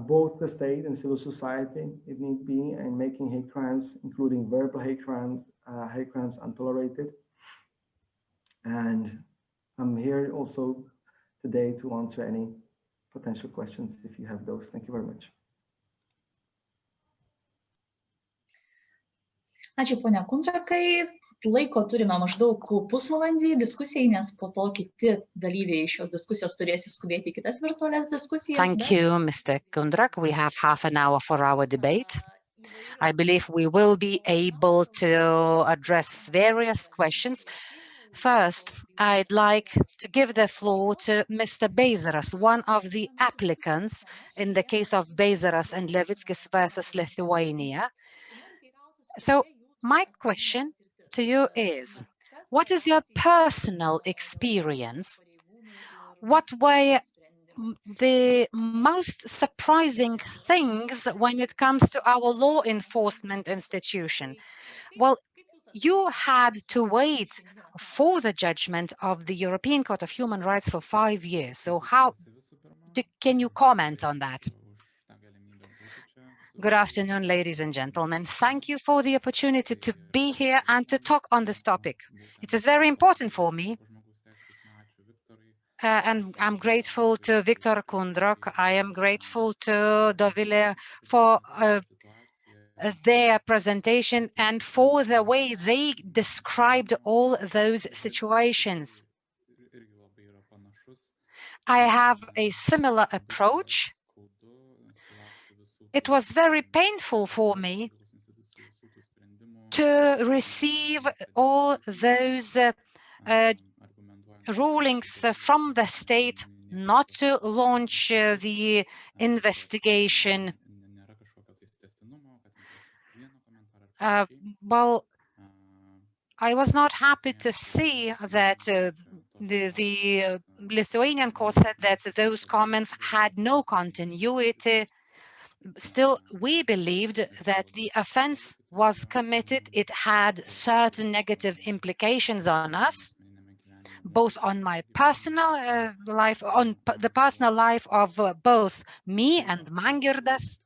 both the state and civil society, if need be, in making hate crimes, including verbal hate crimes, untolerated. And I'm here also today to answer any potential questions if you have those. Thank you very much. Ačiū, ponia Kundrakai. Laiko turime maždaug pusvalandį diskusijai, nes po to kiti dalyviai šios diskusijos turės skubėti į kitas virtualias diskusijas. Thank you, Mr. Kundrak. We have half an hour for our debate. I believe we will be able to address various questions. First, I'd like to give the floor to Mr. Beizaras, one of the applicants in the case of Beizaras and Levickis versus Lithuania. So my question to you is, what is your personal experience? What were the most surprising things when it comes to our law enforcement institution? Well, you had to wait for the judgment of the European Court of Human Rights for 5 years. So can you comment on that? Good afternoon, ladies and gentlemen. Thank you for the opportunity to be here and to talk on this topic. It is very important for me. And I'm grateful to Viktor Kundrak. I am grateful to Dovilė for their presentation and for the way they described all those situations. I have a similar approach. It was very painful for me to receive all those rulings from the state not to launch the investigation. Well, I was not happy to see that the Lithuanian court said that those comments had no continuity. Still, we believed that the offense was committed. It had certain negative implications on us, both on my personal life, on the personal life of both me and Mangirdas.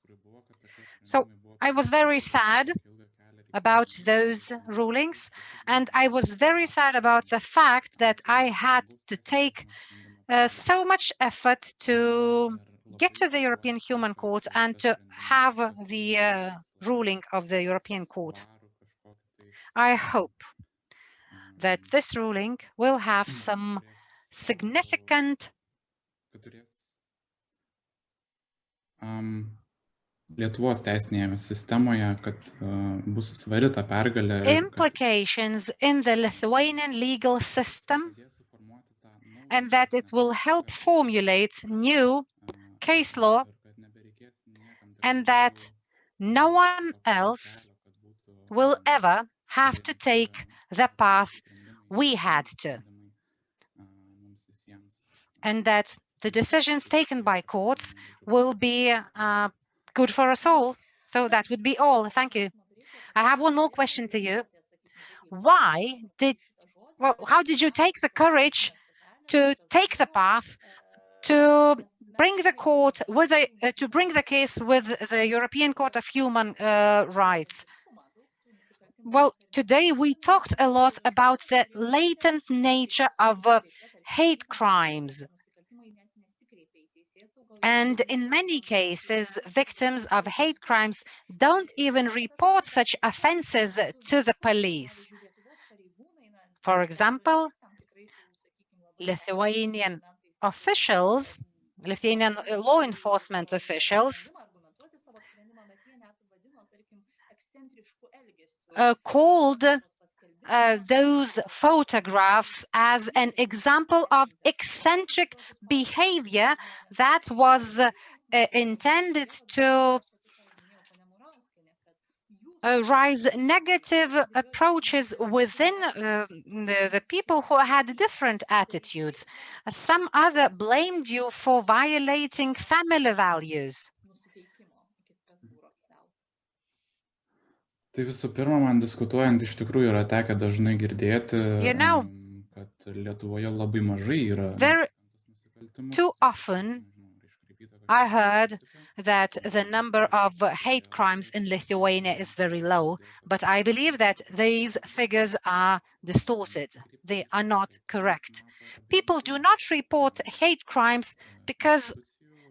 So I was very sad about those rulings, and I was very sad about the fact that I had to take so much effort to get to the European Human Court and to have the ruling of the European Court. I hope that this ruling will have some significant Lietuvos teisinėje sistemoje, kad bus svari ta pergalė. Implications in the Lithuanian legal system, and that it will help formulate new case law, and that no one else will ever have to take the path we had to, and that the decisions taken by courts will be good for us all. So that would be all. Thank you. I have one more question to you. How did you take the courage to take the path to bring the court with to bring the case with the European Court of Human Rights? Well, today we talked a lot about the latent nature of hate crimes. And in many cases, victims of hate crimes don't even report such offences to the police. For example, Lithuanian officials, Lithuanian law enforcement officials, called those photographs as an example of eccentric behavior that was intended to raise negative approaches within the people who had different attitudes. Some other blamed you for violating family values. Tai visų pirma, man diskutuojant iš tikrųjų yra tekę dažnai girdėti, kad Lietuvoje labai mažai yra. Too often I heard that the number of hate crimes in Lithuania is very low, but I believe that these figures are distorted. They are not correct. People do not report hate crimes because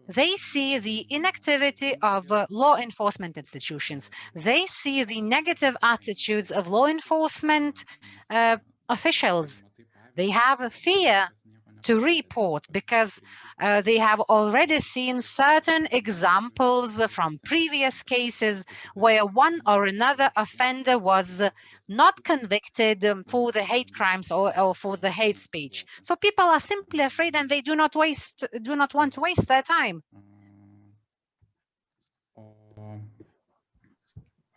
they see the inactivity of law enforcement institutions. They see the negative attitudes of law enforcement officials. They have a fear to report because they have already seen certain examples from previous cases where one or another offender was not convicted for the hate crimes or for the hate speech. So people are simply afraid and they do not want to waste their time.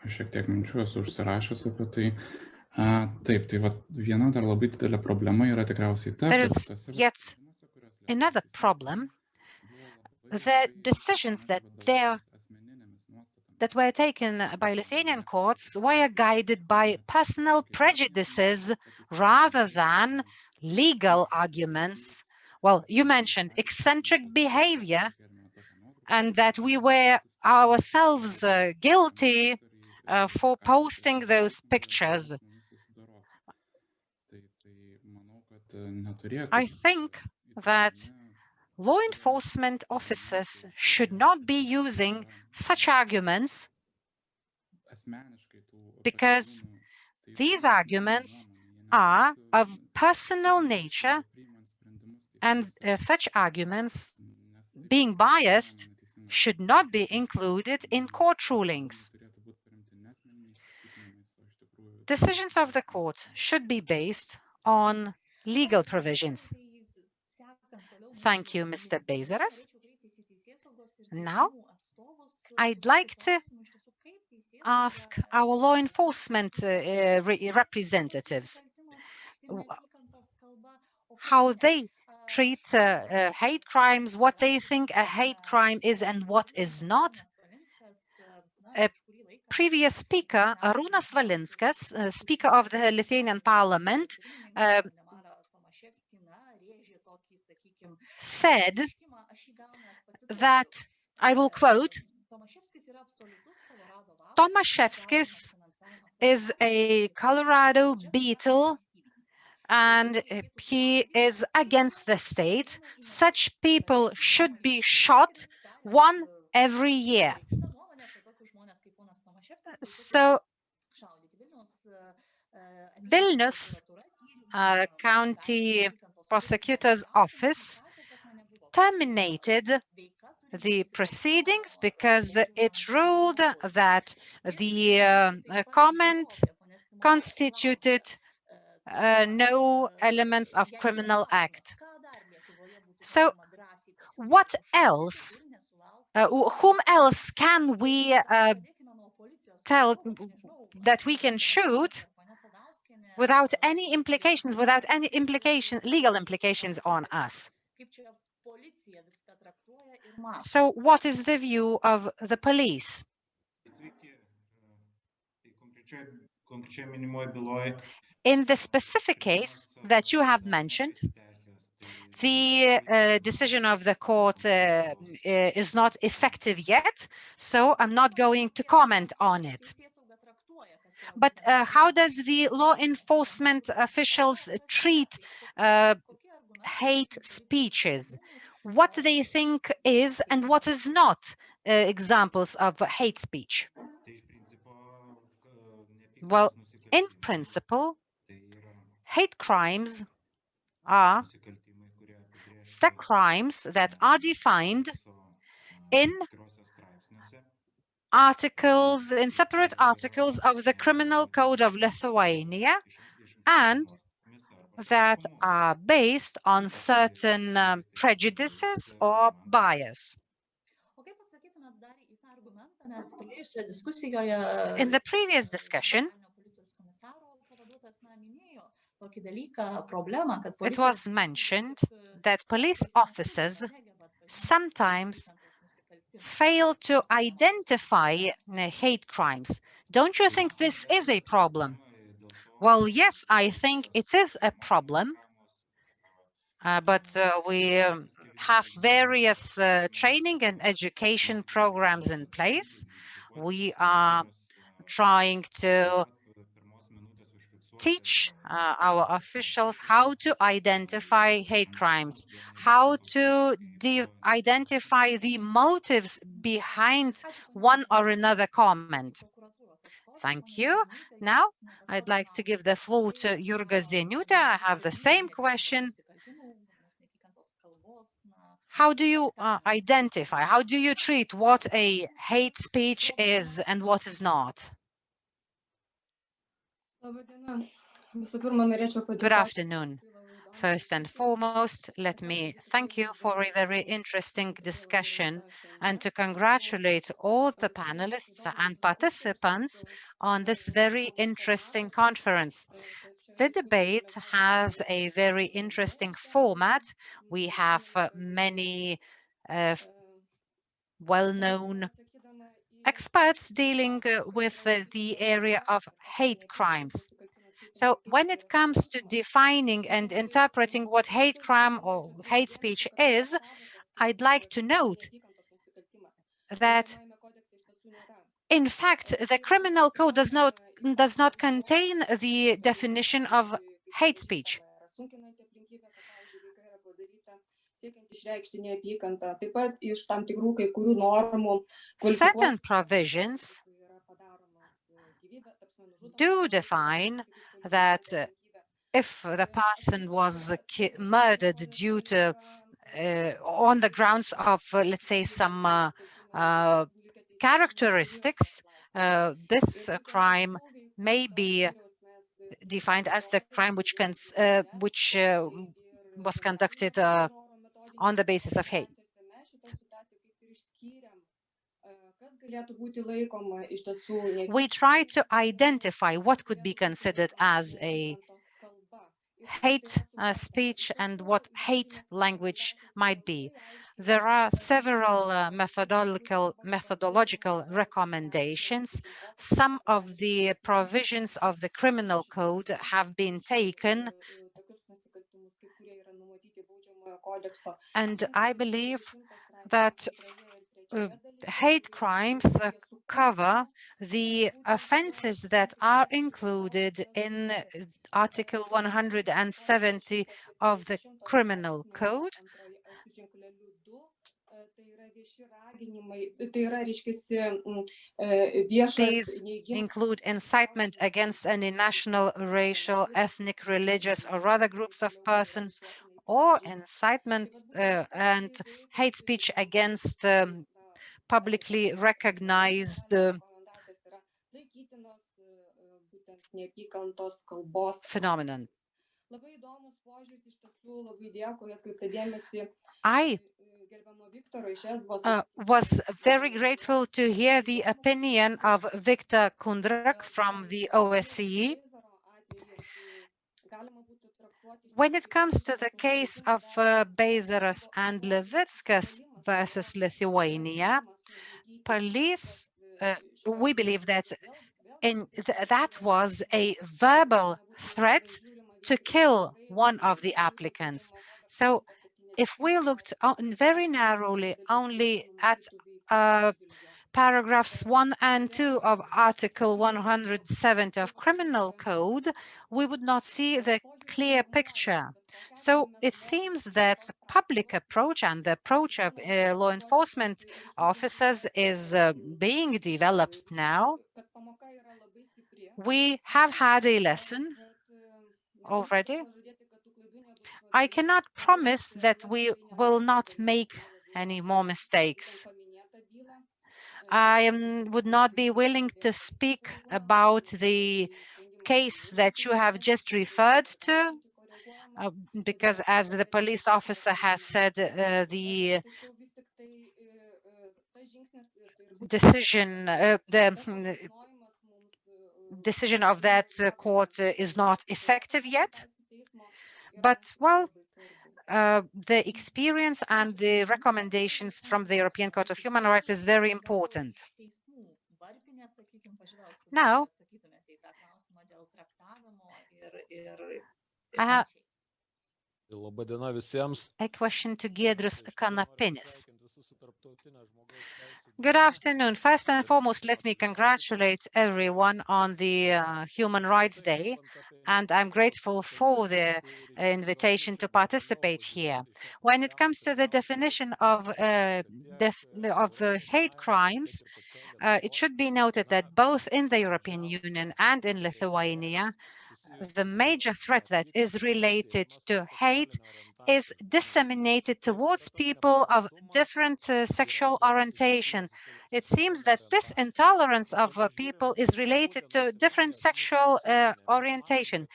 Aš šiek tiek minčių esu užsirašęs apie tai. Taip, tai viena dar labai didelė problema yra tikriausiai ta. There's yet another problem. The decisions that were taken by Lithuanian courts were guided by personal prejudices rather than legal arguments. Well, you mentioned eccentric behavior and that we were ourselves guilty for posting those pictures. I think that law enforcement officers should not be using such arguments because these arguments are of personal nature, and such arguments, being biased, should not be included in court rulings. Decisions of the court should be based on legal provisions. Thank you, Mr. Bezeras. Now, I'd like to ask our law enforcement representatives how they treat hate crimes, what they think a hate crime is and what is not. A previous speaker, Arūnas Valinskas, Speaker of the Lithuanian Parliament, said that, I will quote, Tomaszewskis is a Colorado Beetle, and he is against the state. Such people should be shot, one every year. So Vilnius County Prosecutor's Office terminated the proceedings because it ruled that the comment constituted no elements of criminal act. So what else, whom else can we tell that we can shoot without any implications, legal implications on us? So what is the view of the police? In the specific case that you have mentioned, the decision of the court is not effective yet, so I'm not going to comment on it. But how does the law enforcement officials treat hate speeches? What they think is and what is not examples of hate speech? Well, in principle, hate crimes are the crimes that are defined in articles, in separate articles of the Criminal Code of Lithuania, and that are based on certain prejudices or bias. In the previous discussion, it was mentioned that police officers sometimes fail to identify hate crimes. Don't you think this is a problem? Well, yes, I think it is a problem, but we have various training and education programs in place. We are trying to teach our officials how to identify hate crimes, how to identify the motives behind one or another comment. Thank you. Now, I'd like to give the floor to Jurga Zeniūtė. I have the same question. How do you identify, how do you treat what a hate speech is and what is not? Good afternoon. First and foremost, let me thank you for a very interesting discussion and to congratulate all the panelists and participants on this very interesting conference. The debate has a very interesting format. We have many well-known experts dealing with the area of hate crimes. So when it comes to defining and interpreting what hate crime or hate speech is, I'd like to note that, in fact, the criminal code does not contain the definition of hate speech. Certain provisions do define that if the person was murdered due to on the grounds of, let's say, some characteristics, this crime may be defined as the crime which was conducted on the basis of hate. We try to identify what could be considered as a hate speech and what hate language might be. There are several methodological recommendations. Some of the provisions of the criminal code have been taken, and I believe that hate crimes cover the offences that are included in Article 170 of the Criminal Code. These include incitement against any national, racial, ethnic, religious, or other groups of persons, or incitement and hate speech against publicly recognized phenomenon. I was very grateful to hear the opinion of Viktor Kundrak from the OSCE. When it comes to the case of Beizaras and Levickas versus Lithuania, police, we believe that that was a verbal threat to kill one of the applicants. So if we looked very narrowly only at paragraphs 1 and 2 of Article 170 of Criminal Code, we would not see the clear picture. So it seems that public approach and the approach of law enforcement officers is being developed now. We have had a lesson already. I cannot promise that we will not make any more mistakes. I would not be willing to speak about the case that you have just referred to, because as the police officer has said, the decision of that court is not effective yet. But, well, the experience and the recommendations from the European Court of Human Rights is very important. Now, I have a question to Giedrius Kanapinis. Good afternoon. First and foremost, let me congratulate everyone on the Human Rights Day, and I'm grateful for the invitation to participate here. When it comes to the definition of hate crimes, it should be noted that both in the European Union and in Lithuania, the major threat that is related to hate is disseminated towards people of different sexual orientation. It seems that this intolerance of people is related to different sexual orientation.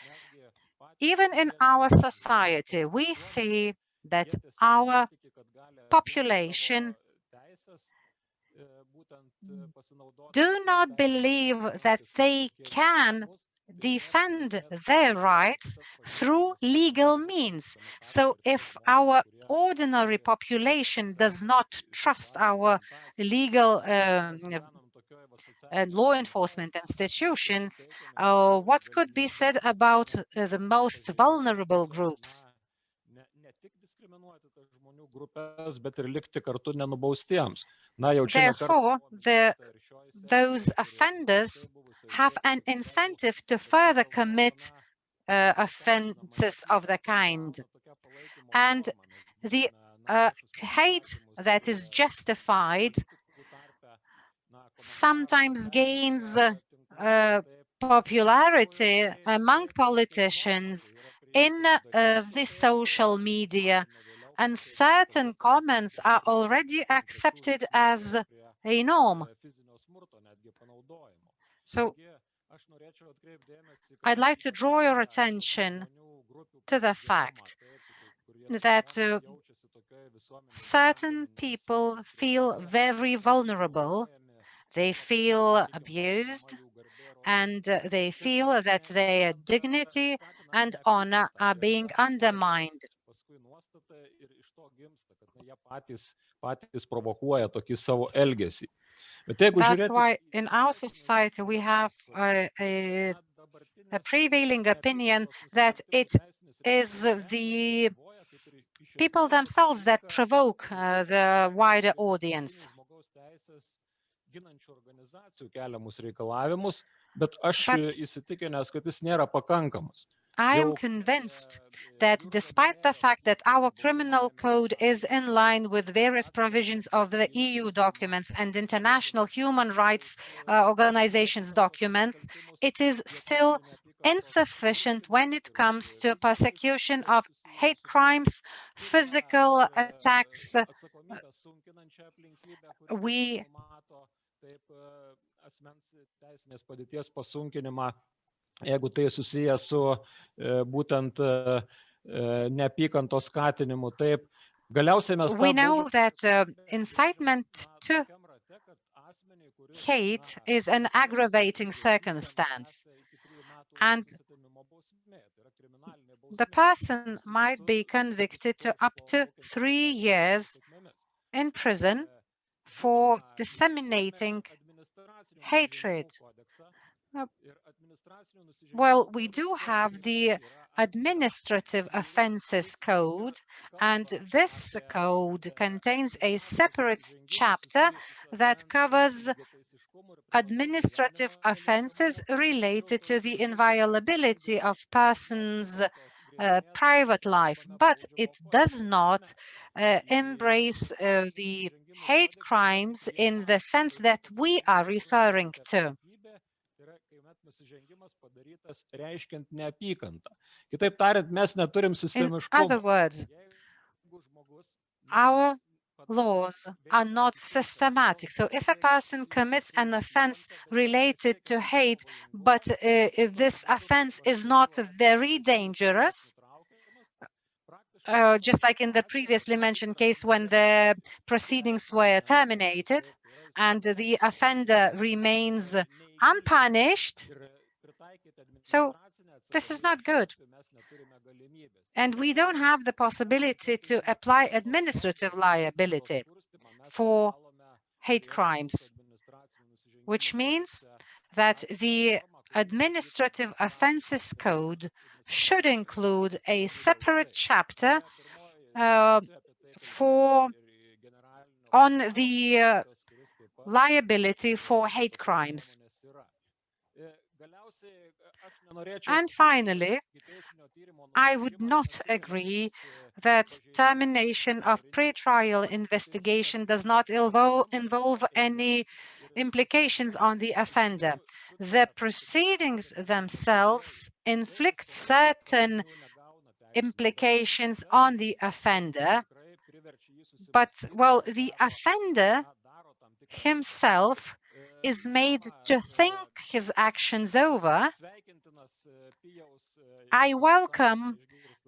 Even in our society, we see that our population do not believe that they can defend their rights through legal means. So if our ordinary population does not trust our legal law enforcement institutions, what could be said about the most vulnerable groups? Therefore, those offenders have an incentive to further commit offences of the kind. And the hate that is justified sometimes gains popularity among politicians in the social media, and certain comments are already accepted as a norm. So I'd like to draw your attention to the fact that certain people feel very vulnerable, they feel abused, and they feel that their dignity and honor are being undermined. That's why in our society we have a prevailing opinion that it is the people themselves that provoke the wider audience. ginančių organizacijų keliamus reikalavimus, bet aš įsitikinęs, kad jis nėra pakankamas. I am convinced that despite the fact that our criminal code is in line with various provisions of the EU documents and international human rights organizations documents, it is still insufficient when it comes to persecution of hate crimes, physical attacks. We jeigu tai susiję su būtent neapykantos skatinimu, taip. Galiausiai mes we know that incitement to hate is an aggravating circumstance, and the person might be convicted to up to 3 years in prison for disseminating hatred. Well, we do have the Administrative Offences Code, and this code contains a separate chapter that covers administrative offences related to the inviolability of persons' private life, but it does not embrace the hate crimes in the sense that we are referring to. In other words, our laws are not systematic. So if a person commits an offense related to hate, but if this offense is not very dangerous, just like in the previously mentioned case when the proceedings were terminated and the offender remains unpunished, so this is not good. And we don't have the possibility to apply administrative liability for hate crimes, which means that the Administrative Offences Code should include a separate chapter on the liability for hate crimes. And finally, I would not agree that termination of pre-trial investigation does not involve any implications on the offender. The proceedings themselves inflict certain implications on the offender, but, well, the offender himself is made to think his actions over. I welcome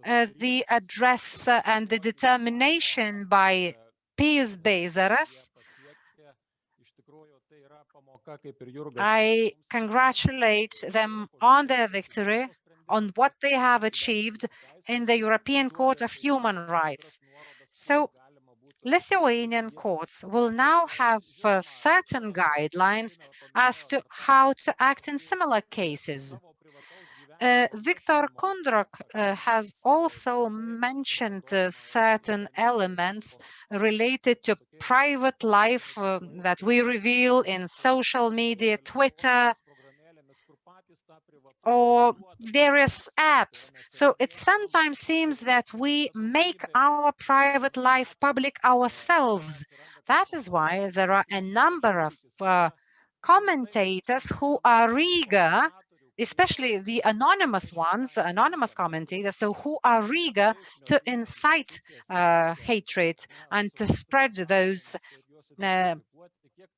the address and the determination by Pijus Beizaras. I congratulate them on their victory, on what they have achieved in the European Court of Human Rights. So, Lithuanian courts will now have certain guidelines as to how to act in similar cases. Viktor Kundrok has also mentioned certain elements related to private life that we reveal in social media, Twitter, or various apps. So it sometimes seems that we make our private life public ourselves. That is why there are a number of commentators who are eager, especially the anonymous ones, anonymous commentators, so who are eager to incite hatred and to spread those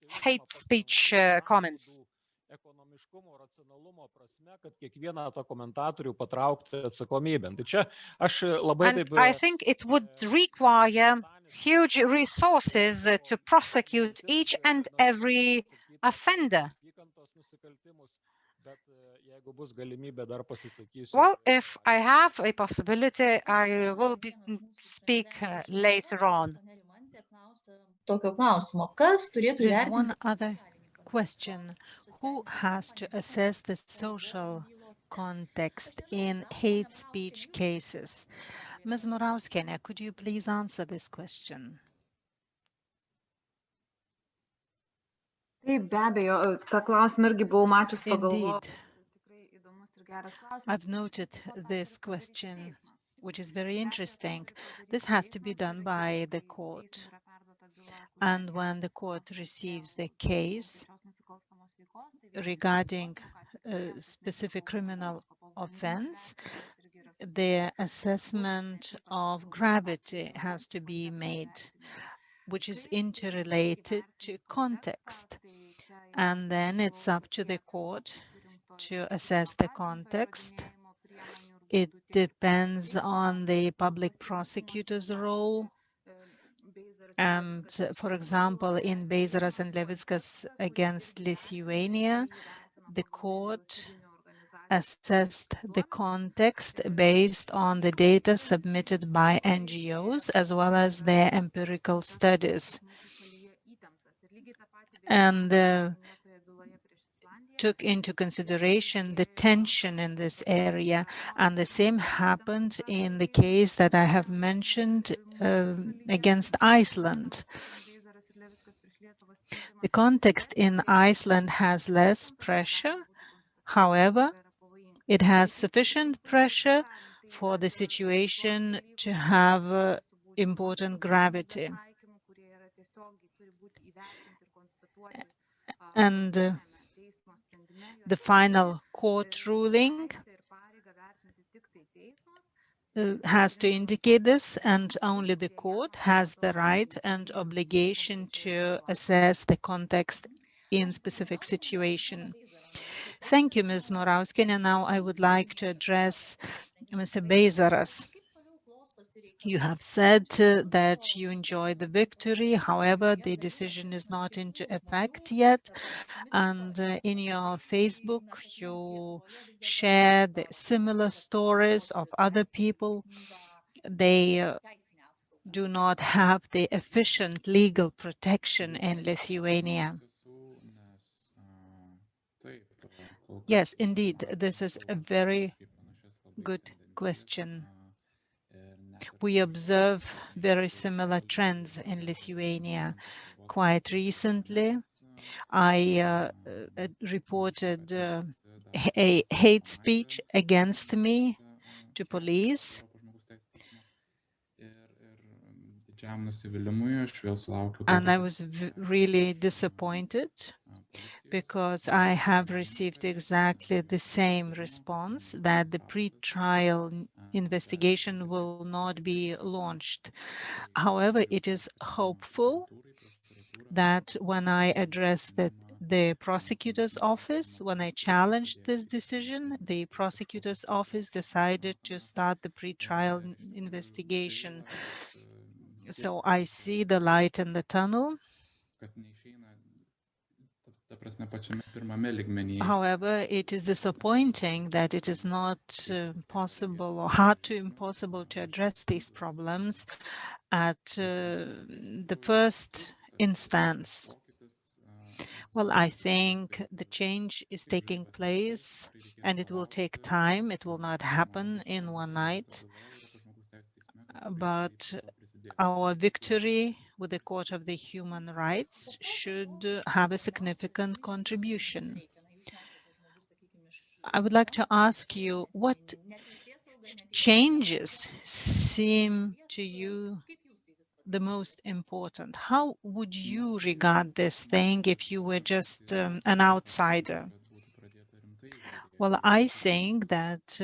hate speech comments. And I think it would require huge resources to prosecute each and every offender. Well, if I have a possibility, I will speak later on. There's one other question. Who has to assess the social context in hate speech cases? Ms. Murauskienė, could you please answer this question? Taip, be abejo, tą klausimą irgi buvau mačius pagalvojau. I've noted this question, which is very interesting. This has to be done by the court. And when the court receives the case regarding a specific criminal offense, the assessment of gravity has to be made, which is interrelated to context. And then it's up to the court to assess the context. It depends on the public prosecutor's role. And for example, in Beizaras and Levickas against Lithuania, the court assessed the context based on the data submitted by NGOs as well as their empirical studies, and took into consideration the tension in this area. And the same happened in the case that I have mentioned against Iceland. The context in Iceland has less pressure. However, it has sufficient pressure for the situation to have important gravity. And the final court ruling has to indicate this, and only the court has the right and obligation to assess the context in specific situation. Thank you, Ms. Murauskienė. Now I would like to address Mr. Beizaras. You have said that you enjoyed the victory. However, the decision is not into effect yet. And in your Facebook, you share the similar stories of other people. They do not have the efficient legal protection in Lithuania. Yes, indeed, this is a very good question. We observe very similar trends in Lithuania. Quite recently, I reported a hate speech against me to police. And I was really disappointed because I have received exactly the same response, that the pre-trial investigation will not be launched. However, it is hopeful that when I addressed the prosecutor's office, when I challenged this decision, the prosecutor's office decided to start the pre-trial investigation. So I see the light in the tunnel. However, it is disappointing that it is not possible or hard to impossible to address these problems at the first instance. Well, I think the change is taking place and it will take time. It will not happen in one night. But our victory with the Court of the Human Rights should have a significant contribution. I would like to ask you, what changes seem to you the most important? How would you regard this thing if you were just an outsider? Well, I think that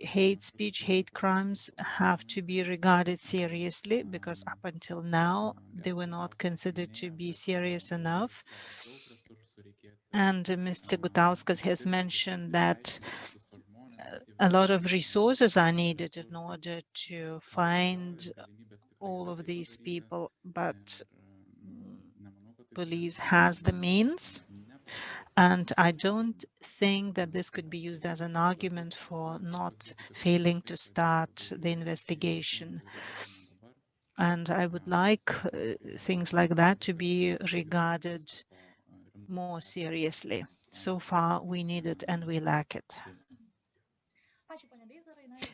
hate speech, hate crimes have to be regarded seriously, because up until now, they were not considered to be serious enough. And Mr. Gutauskas has mentioned that a lot of resources are needed in order to find all of these people, but police has the means. And I don't think that this could be used as an argument for not failing to start the investigation. And I would like things like that to be regarded more seriously. So far, we need it and we lack it.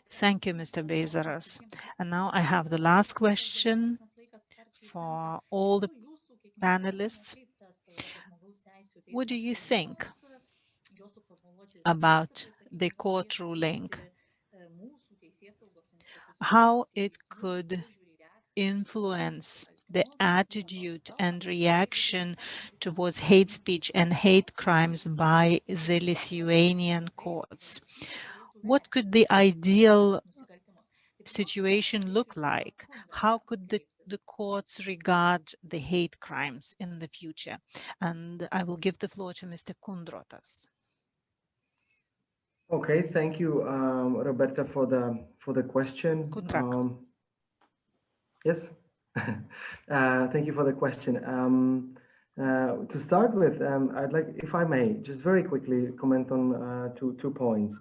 Thank you, Mr. Beizaras. And now I have the last question for all the panelists. What do you think about the court ruling? How it could influence the attitude and reaction towards hate speech and hate crimes by the Lithuanian courts? What could the ideal situation look like? How could the courts regard the hate crimes in the future? And I will give the floor to Mr. Kundrotas. Okay, thank you, Roberta, for the question. Yes, thank you for the question. To start with, I'd like, if I may, just very quickly comment on two points.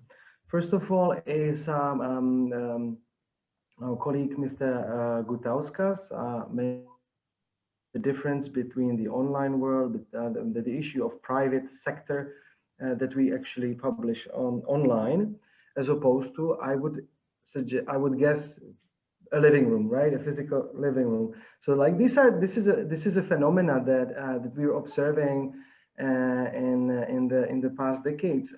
First of all, is our colleague, Mr. Gutauskas, made the difference between the online world, the issue of private sector that we actually publish online, as opposed to, I would guess, a living room, right? A physical living room. So, like this is a phenomena that we're observing in the past decades.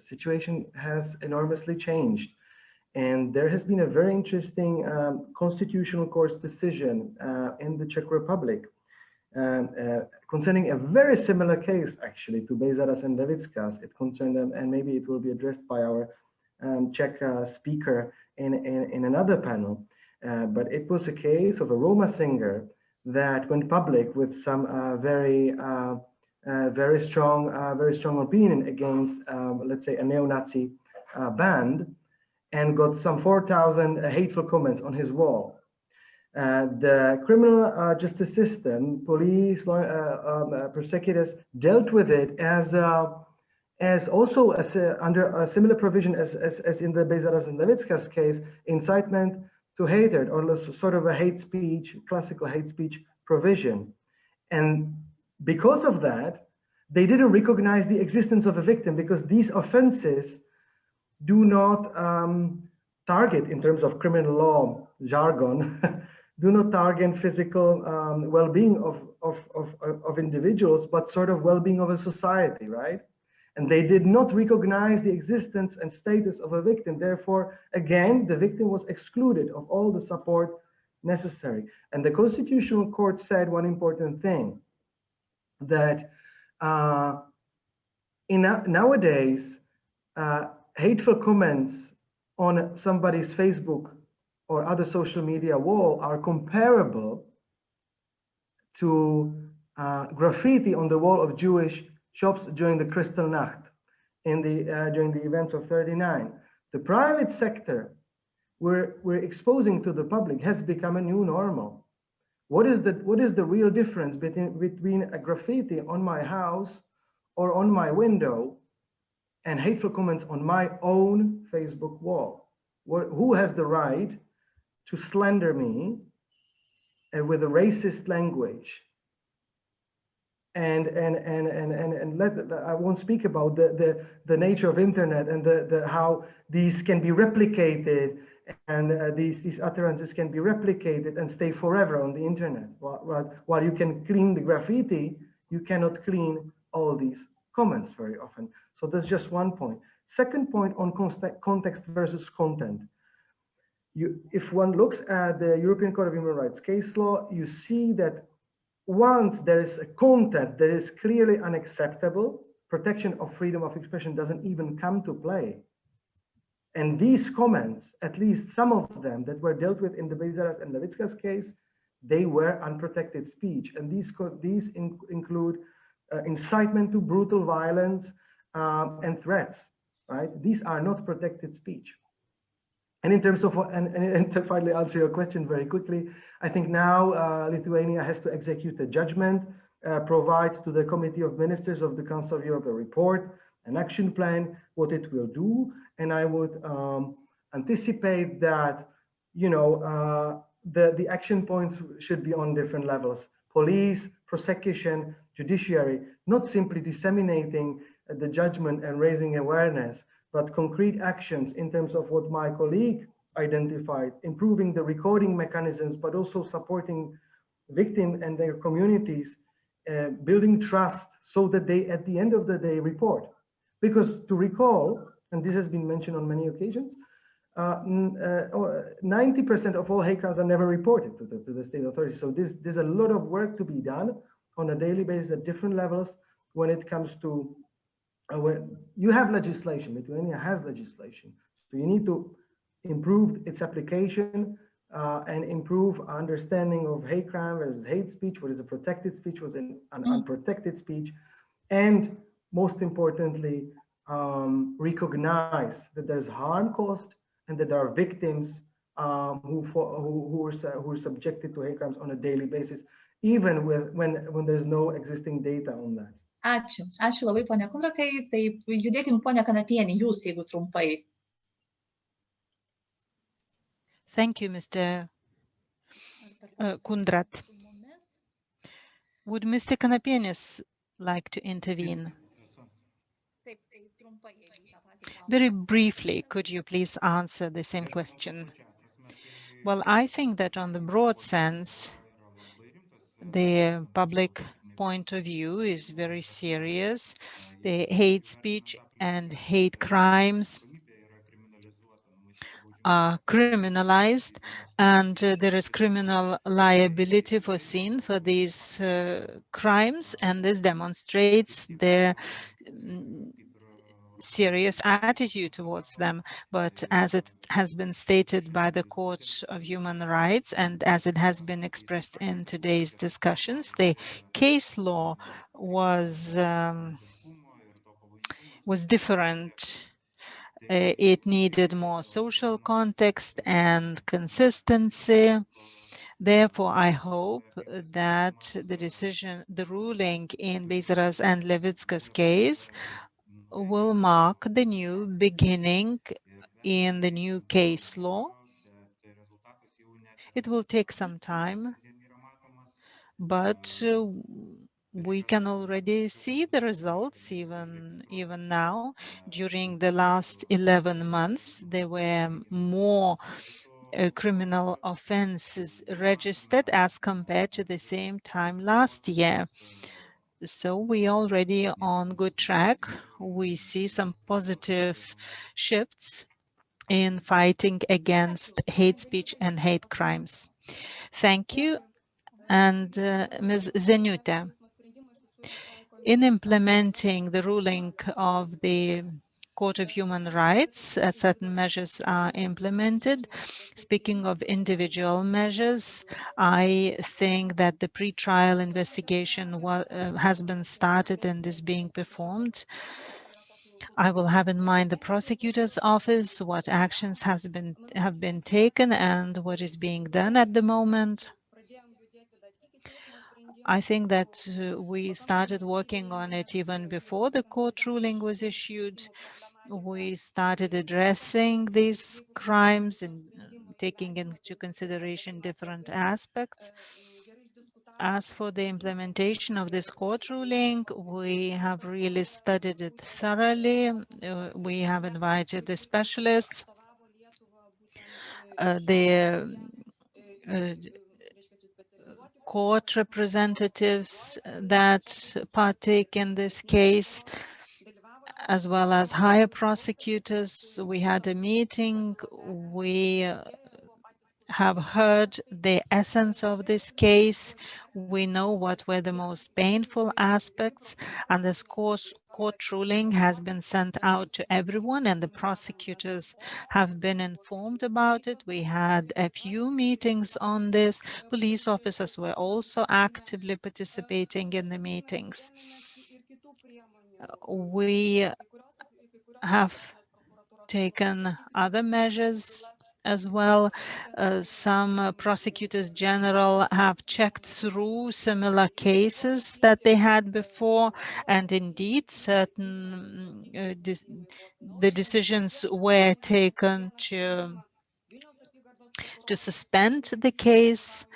Situation has enormously changed. And there has been a very interesting constitutional court decision in the Czech Republic concerning a very similar case, actually, to Bezaras and Levitskas. It concerned them, and maybe it will be addressed by our Czech speaker in another panel. But it was a case of a Roma singer that went public with some very strong opinion against, let's say, a neo-Nazi band, and got some 4,000 hateful comments on his wall. The criminal justice system, police, prosecutors dealt with it as also under a similar provision as in the Bezaras and Levitskas case, incitement to hatred, or sort of a hate speech, classical hate speech provision. And because of that, they didn't recognize the existence of a victim, because these offenses do not target, in terms of criminal law jargon, do not target physical well-being of individuals, but sort of well-being of a society, right? And they did not recognize the existence and status of a victim. Therefore, again, the victim was excluded of all the support necessary. And the Constitutional Court said one important thing, that nowadays, hateful comments on somebody's Facebook or other social media wall are comparable to graffiti on the wall of Jewish shops during the Kristallnacht during the events of '39. The private sector we're exposing to the public has become a new normal. What is the real difference between a graffiti on my house or on my window and hateful comments on my own Facebook wall? Who has the right to slander me with a racist language? And I won't speak about the nature of internet and how these can be replicated, and these utterances can be replicated and stay forever on the internet. While you can clean the graffiti, you cannot clean all these comments very often. So that's just one point. Second point on context versus content. If one looks at the European Court of Human Rights case law, you see that once there is a content that is clearly unacceptable, protection of freedom of expression doesn't even come to play. And these comments, at least some of them that were dealt with in the Bezaras and Levitskas case, they were unprotected speech. And these include incitement to brutal violence and threats, right? These are not protected speech. And in terms of, and to finally answer your question very quickly, I think now Lithuania has to execute a judgment, provide to the Committee of Ministers of the Council of Europe a report, an action plan, what it will do. And I would anticipate that, you know, the action points should be on different levels: police, prosecution, judiciary, not simply disseminating the judgment and raising awareness, but concrete actions in terms of what my colleague identified, improving the recording mechanisms, but also supporting victims and their communities building trust so that they, at the end of the day, report. Because to recall, and this has been mentioned on many occasions, 90% of all hate crimes are never reported to the state authorities. So there's a lot of work to be done on a daily basis at different levels when it comes to, when you have legislation, Lithuania has legislation. So you need to improve its application and improve understanding of hate crime, what is hate speech, what is a protected speech, what is an unprotected speech, and most importantly, recognize that there's harm caused and that there are victims who are subjected to hate crimes on a daily basis, even when there's no existing data on that. Ačiū. Ačiū labai, ponia Kundrakai. Taip, judėkim, ponia Kanapienė, jūs, jeigu trumpai. Thank you, Mr. Kundrat. Would Mr. Kanapienis like to intervene? Very briefly, could you please answer the same question? Well, I think that on the broad sense, the public point of view is very serious. The hate speech and hate crimes are criminalized, and there is criminal liability foreseen for these crimes, and this demonstrates their serious attitude towards them. But as it has been stated by the Court of Human Rights, and as it has been expressed in today's discussions, the case law was different. It needed more social context and consistency. Therefore, I hope that the ruling in Beizras and Levicka's case will mark the new beginning in the new case law. It will take some time, but we can already see the results even now. During the last 11 months, there were more criminal offenses registered as compared to the same time last year. So we already on good track. We see some positive shifts in fighting against hate speech and hate crimes. Thank you. And Ms. Zeniute, in implementing the ruling of the Court of Human Rights, certain measures are implemented. Speaking of individual measures, I think that the pre-trial investigation has been started and is being performed. I will have in mind the prosecutor's office, what actions have been taken and what is being done at the moment. I think that we started working on it even before the court ruling was issued. We started addressing these crimes and taking into consideration different aspects. As for the implementation of this court ruling, we have really studied it thoroughly. We have invited the specialists, the court representatives that partake in this case, as well as higher prosecutors. We had a meeting. We have heard the essence of this case. We know what were the most painful aspects, and this court ruling has been sent out to everyone, and the prosecutors have been informed about it. We had a few meetings on this. Police officers were also actively participating in the meetings. We have taken other measures as well. Some prosecutors general have checked through similar cases that they had before, and indeed certain the decisions were taken to suspend the case.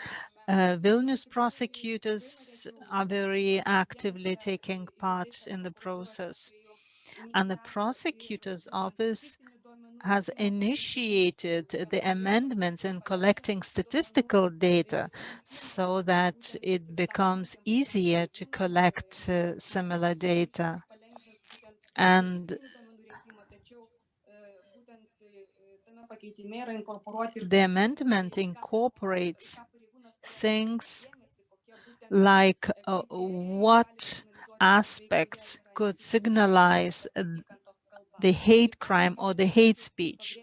Vilnius prosecutors are very actively taking part in the process, and the prosecutor's office has initiated the amendments in collecting statistical data so that it becomes easier to collect similar data. And the amendment incorporates things like what aspects could signalize the hate crime or the hate speech.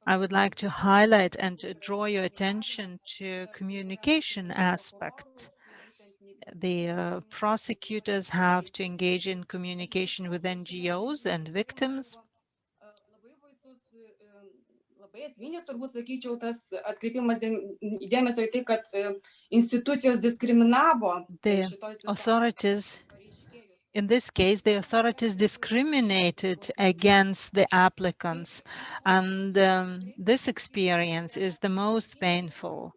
I would like to highlight and to draw your attention to communication aspect. The prosecutors have to engage in communication with NGOs and victims. The authorities, in this case, the authorities discriminated against the applicants, and this experience is the most painful.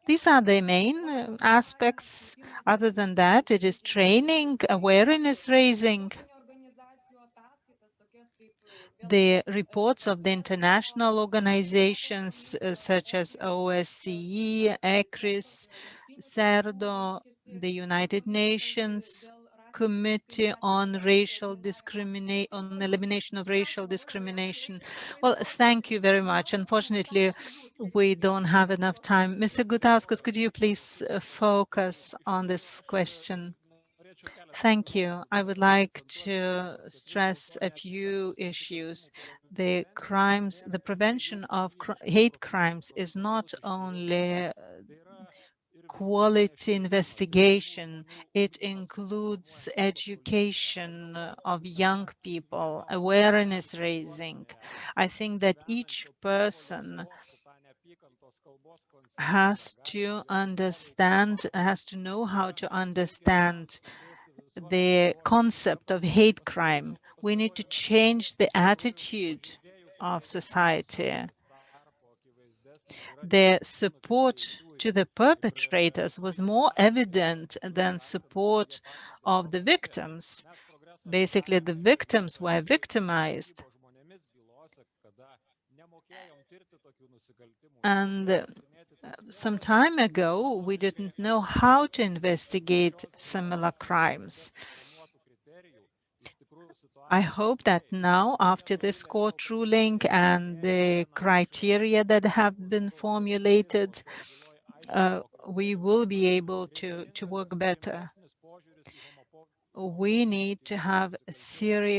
These are the main aspects. Other than that, it is training, awareness raising. The reports of the international organizations such as OSCE, ECRIS, CERDO, the United Nations Committee on elimination of racial discrimination. Well, thank you very much. Unfortunately, we don't have enough time. Mr. Gutauskas, could you please focus on this question? Thank you. I would like to stress a few issues. The crimes, the prevention of hate crimes is not only quality investigation, it includes education of young people, awareness raising. I think that each person has to understand, has to know how to understand the concept of hate crime. We need to change the attitude of society. The support to the perpetrators was more evident than support of the victims. Basically, the victims were victimized. And some time ago, we didn't know how to investigate similar crimes. I hope that now, after this court ruling and the criteria that have been formulated, we will be able to work better. We need to have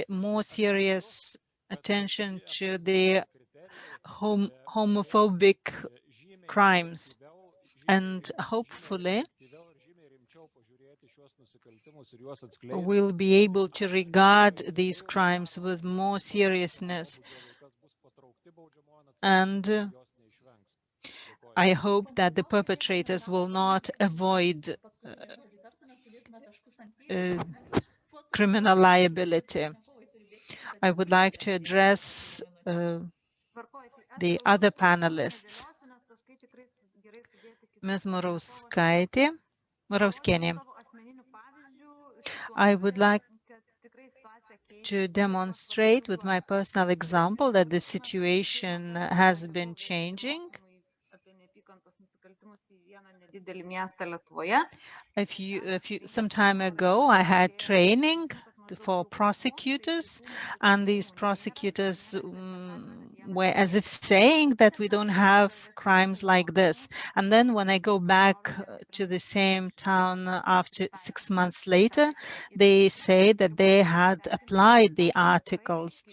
more serious attention to the homophobic crimes, and hopefully we'll be able to regard these crimes with more seriousness. And I hope that the perpetrators will not avoid criminal liability. I would like to address the other panelists. Ms. Murauskienė. I would like to demonstrate with my personal example that the situation has been changing. Some time ago, I had training for prosecutors, and these prosecutors were as if saying that we don't have crimes like this. And then when I go back to the same town after 6 months later, they say that they had applied the articles,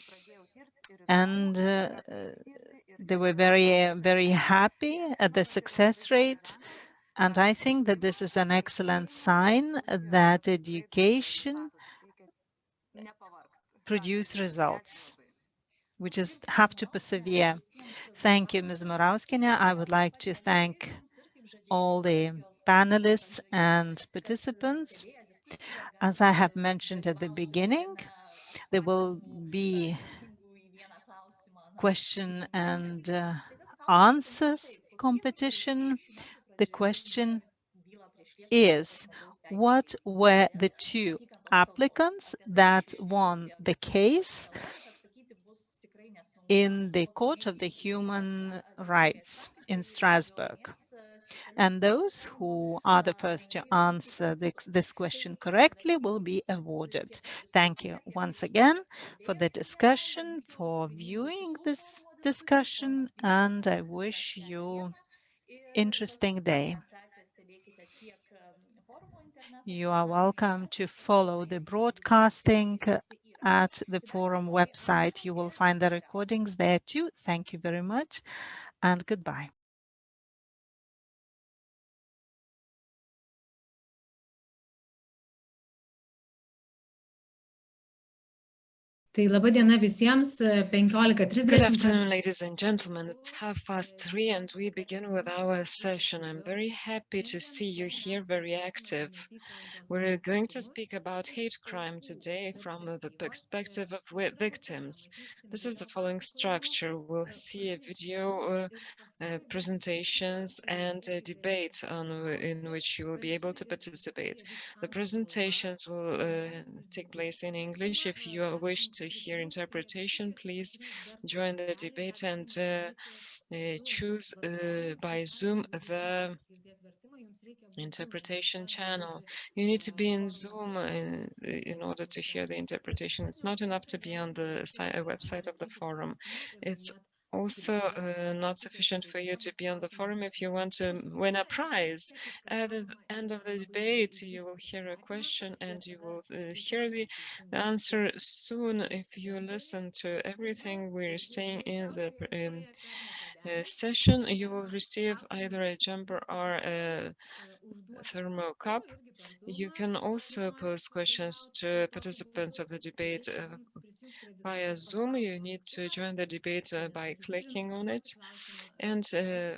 and they were very, very happy at the success rate. And I think that this is an excellent sign that education produces results. We just have to persevere. Thank you, Ms. Murauskienė. I would like to thank all the panelists and participants. As I have mentioned at the beginning, there will be question and answers competition. The question is, what were the two applicants that won the case? in the Court of the Human Rights in Strasbourg. And those who are the first to answer this question correctly will be awarded. Thank you once again for the discussion, for viewing this discussion, and I wish you interesting day. You are welcome to follow the broadcasting at the forum website. You will find the recordings there too. Thank you very much and goodbye. Tai laba diena visiems, 15:30. Good afternoon, ladies and gentlemen. It's 3:30 and we begin with our session. I'm very happy to see you here, very active. We're going to speak about hate crime today from the perspective of victims. This is the following structure. We'll see a video presentations and a debate in which you will be able to participate. The presentations will take place in English. If you wish to hear interpretation, please join the debate and choose by Zoom the interpretation channel. You need to be in Zoom in order to hear the interpretation. It's not enough to be on the website of the forum. It's also not sufficient for you to be on the forum if you want to win a prize. At the end of the debate, you will hear a question and you will hear the answer soon if you listen to everything we're saying in the session. You will receive either a jumper or a thermal cup. You can also pose questions to participants of the debate via Zoom. You need to join the debate by clicking on it and to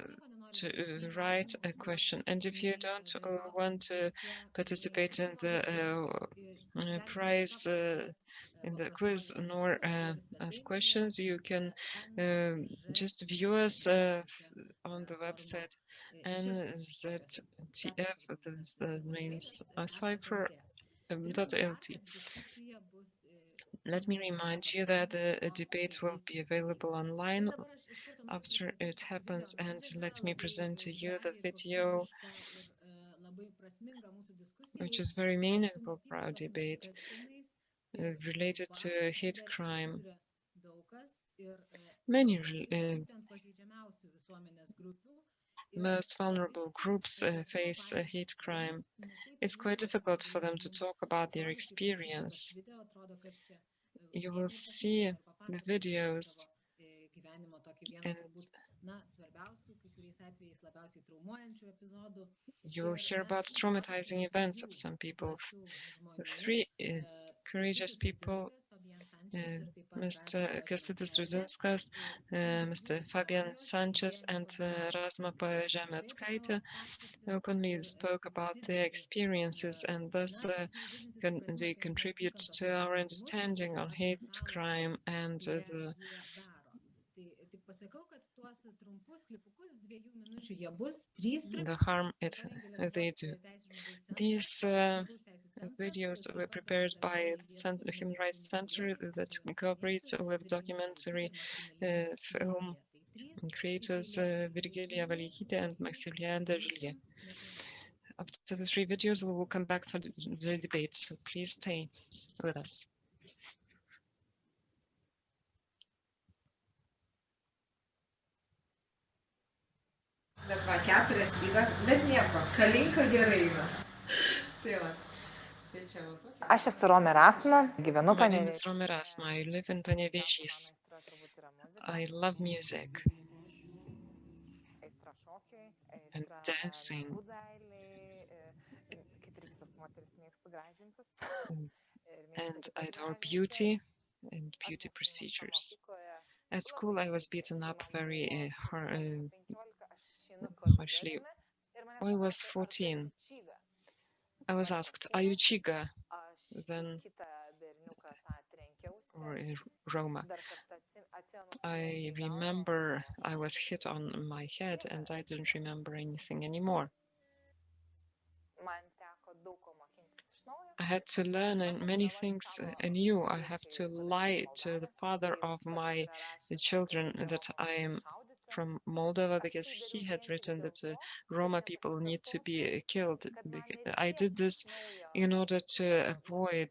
write a question. And if you don't want to participate in the prize in the quiz nor ask questions, you can just view us on the website NZTF, this means cipher.lt. Let me remind you that the debate will be available online after it happens, and let me present to you the video, which is very meaningful for our debate related to hate crime. Many most vulnerable groups face hate crime. It's quite difficult for them to talk about their experience. You will see the videos and you will hear about traumatizing events of some people. Three courageous people, Mr. Kęstutis Rudzinskas, Mr. Fabian Sanchez, and Rasma Pažemeckaitė, openly spoke about their experiences, and thus they contribute to our understanding on hate crime and the harm they do. These videos were prepared by the Human Rights Center that cooperates with documentary film creators Virgilija Valaikytė and Maximilian Dovilė. After the three videos, we will come back for the debate, so please stay with us. Bet va, 4 stygas, bet nieko, kalinka gerai yra. Tai va. Aš esu Romė Rasma, gyvenu Panevėžyje. My name is Romė Rasma, I live in Panevėžys. I love music and dancing. And I adore beauty and beauty procedures. At school, I was beaten up very harshly. When I was 14, I was asked, "Are you Chiga?" Then, or Roma. I remember I was hit on my head and I didn't remember anything anymore. I had to learn many things anew. I have to lie to the father of my children that I am from Moldova, because he had written that Roma people need to be killed. I did this in order to avoid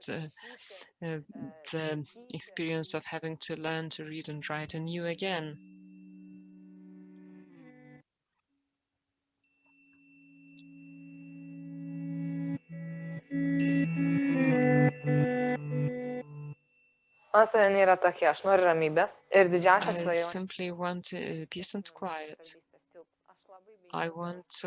the experience of having to learn to read and write anew again. Man svajonė yra tokia, aš noriu ramybės ir didžiausia I svajonė. simply want peace and quiet. I want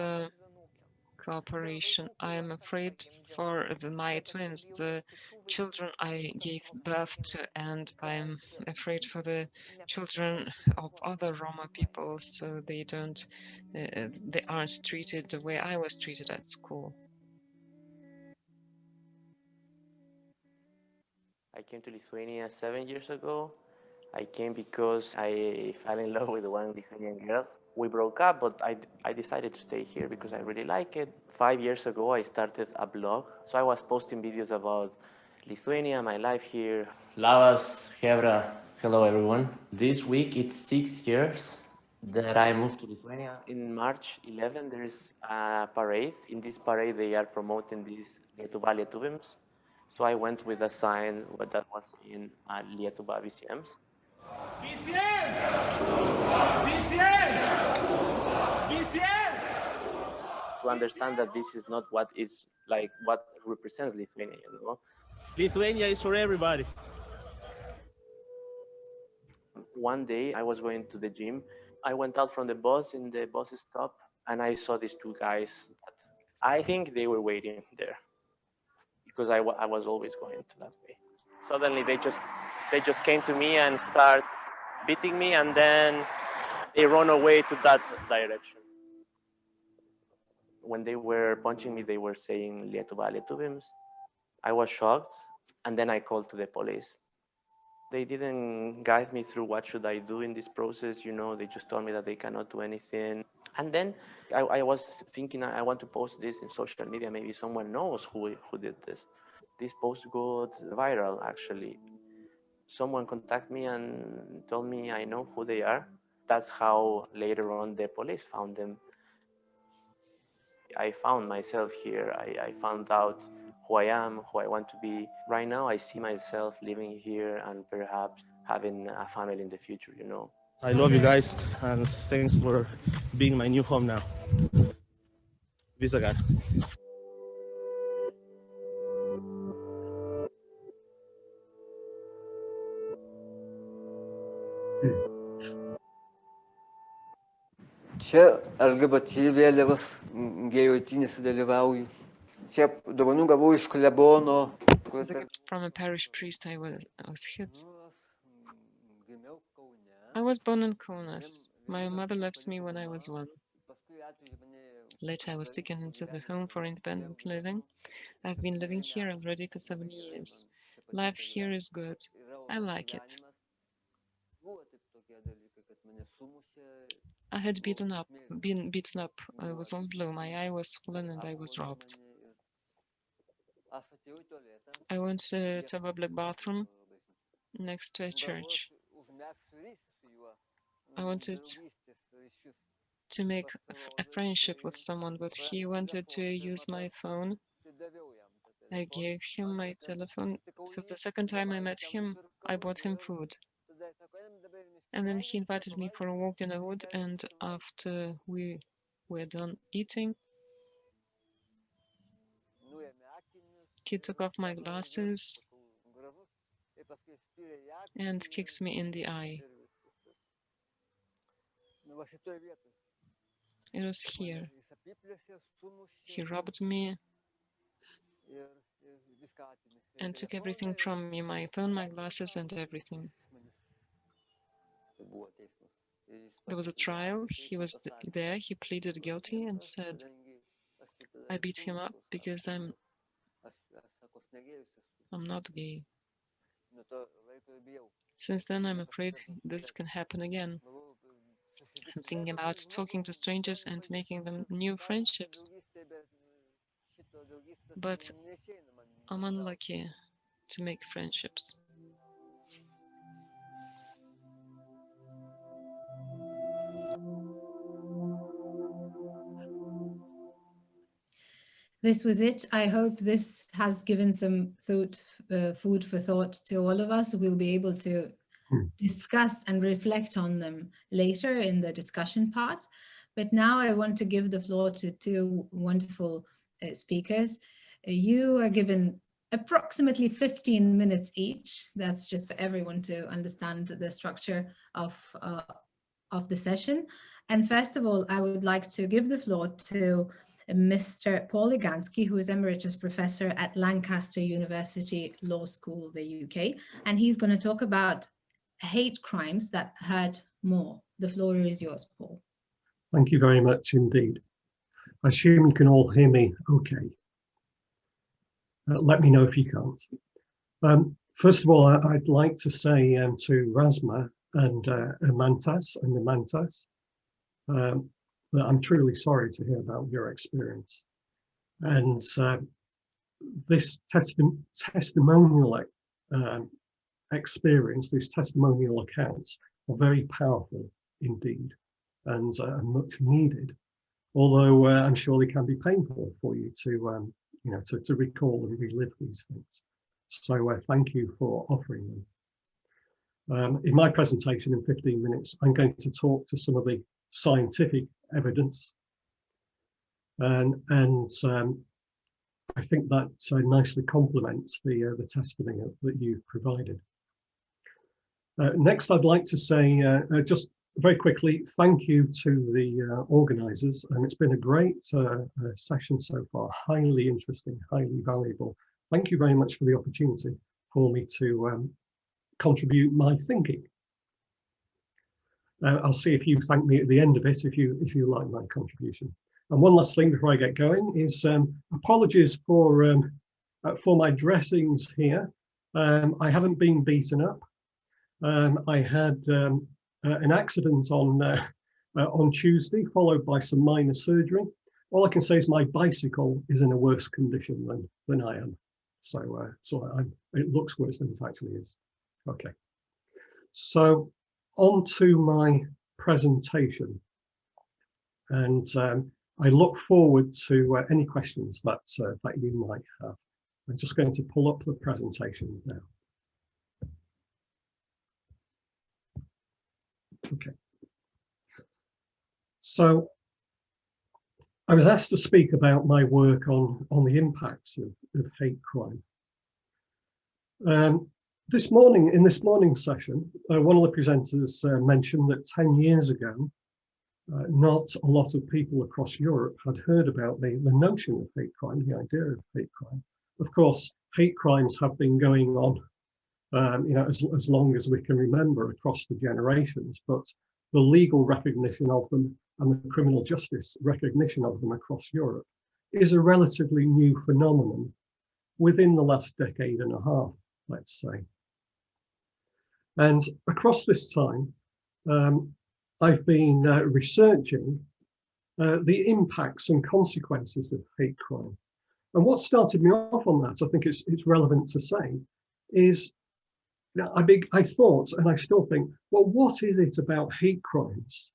cooperation. I am afraid for my twins, the children I gave birth to, and I'm afraid for the children of other Roma people, so they aren't treated the way I was treated at school. I came to Lithuania 7 years ago. I came because I fell in love with one Lithuanian girl. We broke up, but I decided to stay here because I really like it. 5 years ago, I started a blog. So I was posting videos about Lithuania, my life here. Labas, Hebra. Hello, everyone. This week, it's 6 years that I moved to Lithuania. In March 11, there's a parade. In this parade, they are promoting this Lietuva Lietuviams. So I went with a sign that was in Lietuva visiems. To understand that this is not what is like what represents Lithuania, you know. Lithuania is for everybody. One day I was going to the gym. I went out from the bus in the bus stop and I saw these two guys that I think they were waiting there because I was always going to that way. Suddenly they just came to me and start beating me, and then they run away to that direction. When they were punching me, they were saying Lietuva Lietuviams. I was shocked, and then I called to the police. They didn't guide me through what should I do in this process, you know, they just told me that they cannot do anything. And then I was thinking, I want to post this in social media, maybe someone knows who did this. This post got viral, actually. Someone contacted me and told me I know who they are. That's how later on the police found them. I found myself here. I found out who I am, who I want to be. Right now, I see myself living here and perhaps having a family in the future, you know. I love you guys, and thanks for being my new home now. Visagar. Čia LGBT vėliavas, gėjų eitynėse dalyvauju. Čia dovanų gavau iš klebono. From a parish priest I was hit. I was born in Kaunas. My mother left me when I was 1. Later I was taken into the home for independent living. I've been living here already for 7 years. Life here is good. I like it. I had been beaten up. I was all blue. My eye was swollen and I was robbed. I went to a public bathroom next to a church. I wanted to make a friendship with someone, but he wanted to use my phone. I gave him my telephone. For the second time I met him, I bought him food. And then he invited me for a walk in the wood, and after we were done eating, he took off my glasses and kicked me in the eye. It was here. He robbed me and took everything from me, my phone, my glasses, and everything. There was a trial. He was there. He pleaded guilty and said, I beat him up because I'm not gay. Since then, I'm afraid this can happen again. I'm thinking about talking to strangers and making them new friendships. but I'm unlucky to make friendships. This was it. I hope this has given some food for thought to all of us. We'll be able to discuss and reflect on them later in the discussion part. But now I want to give the floor to two wonderful speakers. You are given approximately 15 minutes each. That's just for everyone to understand the structure of the session. And first of all, I would like to give the floor to Mr. Paul Igansky, who is Emeritus Professor at Lancaster University Law School, the UK, and he's going to talk about hate crimes that hurt more. The floor is yours, Paul. Thank you very much indeed. I assume you can all hear me okay. Let me know if you can't. First of all, I'd like to say to Rasma and Amantas that I'm truly sorry to hear about your experience. And this testimonial experience, these testimonial accounts are very powerful indeed and much needed. Although I'm sure they can be painful for you to, to recall and relive these things. So thank you for offering them. In my presentation in 15 minutes, I'm going to talk to some of the scientific evidence, and I think that nicely complements the testimony that you've provided. Next, I'd like to say just very quickly, thank you to the organisers, and it's been a great session so far, highly interesting, highly valuable. Thank you very much for the opportunity for me to contribute my thinking. I'll see if you thank me at the end of it, if you like my contribution. And one last thing before I get going is apologies for my dressings here. I haven't been beaten up. I had an accident on Tuesday, followed by some minor surgery. All I can say is my bicycle is in a worse condition than I am. So it looks worse than it actually is. Okay. So on to my presentation, and I look forward to any questions that you might have. I'm just going to pull up the presentation now. Okay. So I was asked to speak about my work on the impacts of hate crime. This morning, in this morning's session, one of the presenters mentioned that 10 years ago, not a lot of people across Europe had heard about the notion of hate crime, the idea of hate crime. Of course, hate crimes have been going on, as long as we can remember across the generations, but the legal recognition of them and the criminal justice recognition of them across Europe is a relatively new phenomenon within the last decade and a half, let's say. And across this time, I've been researching the impacts and consequences of hate crime. And what started me off on that, I think it's relevant to say, is I thought, and I still think, well, what is it about hate crimes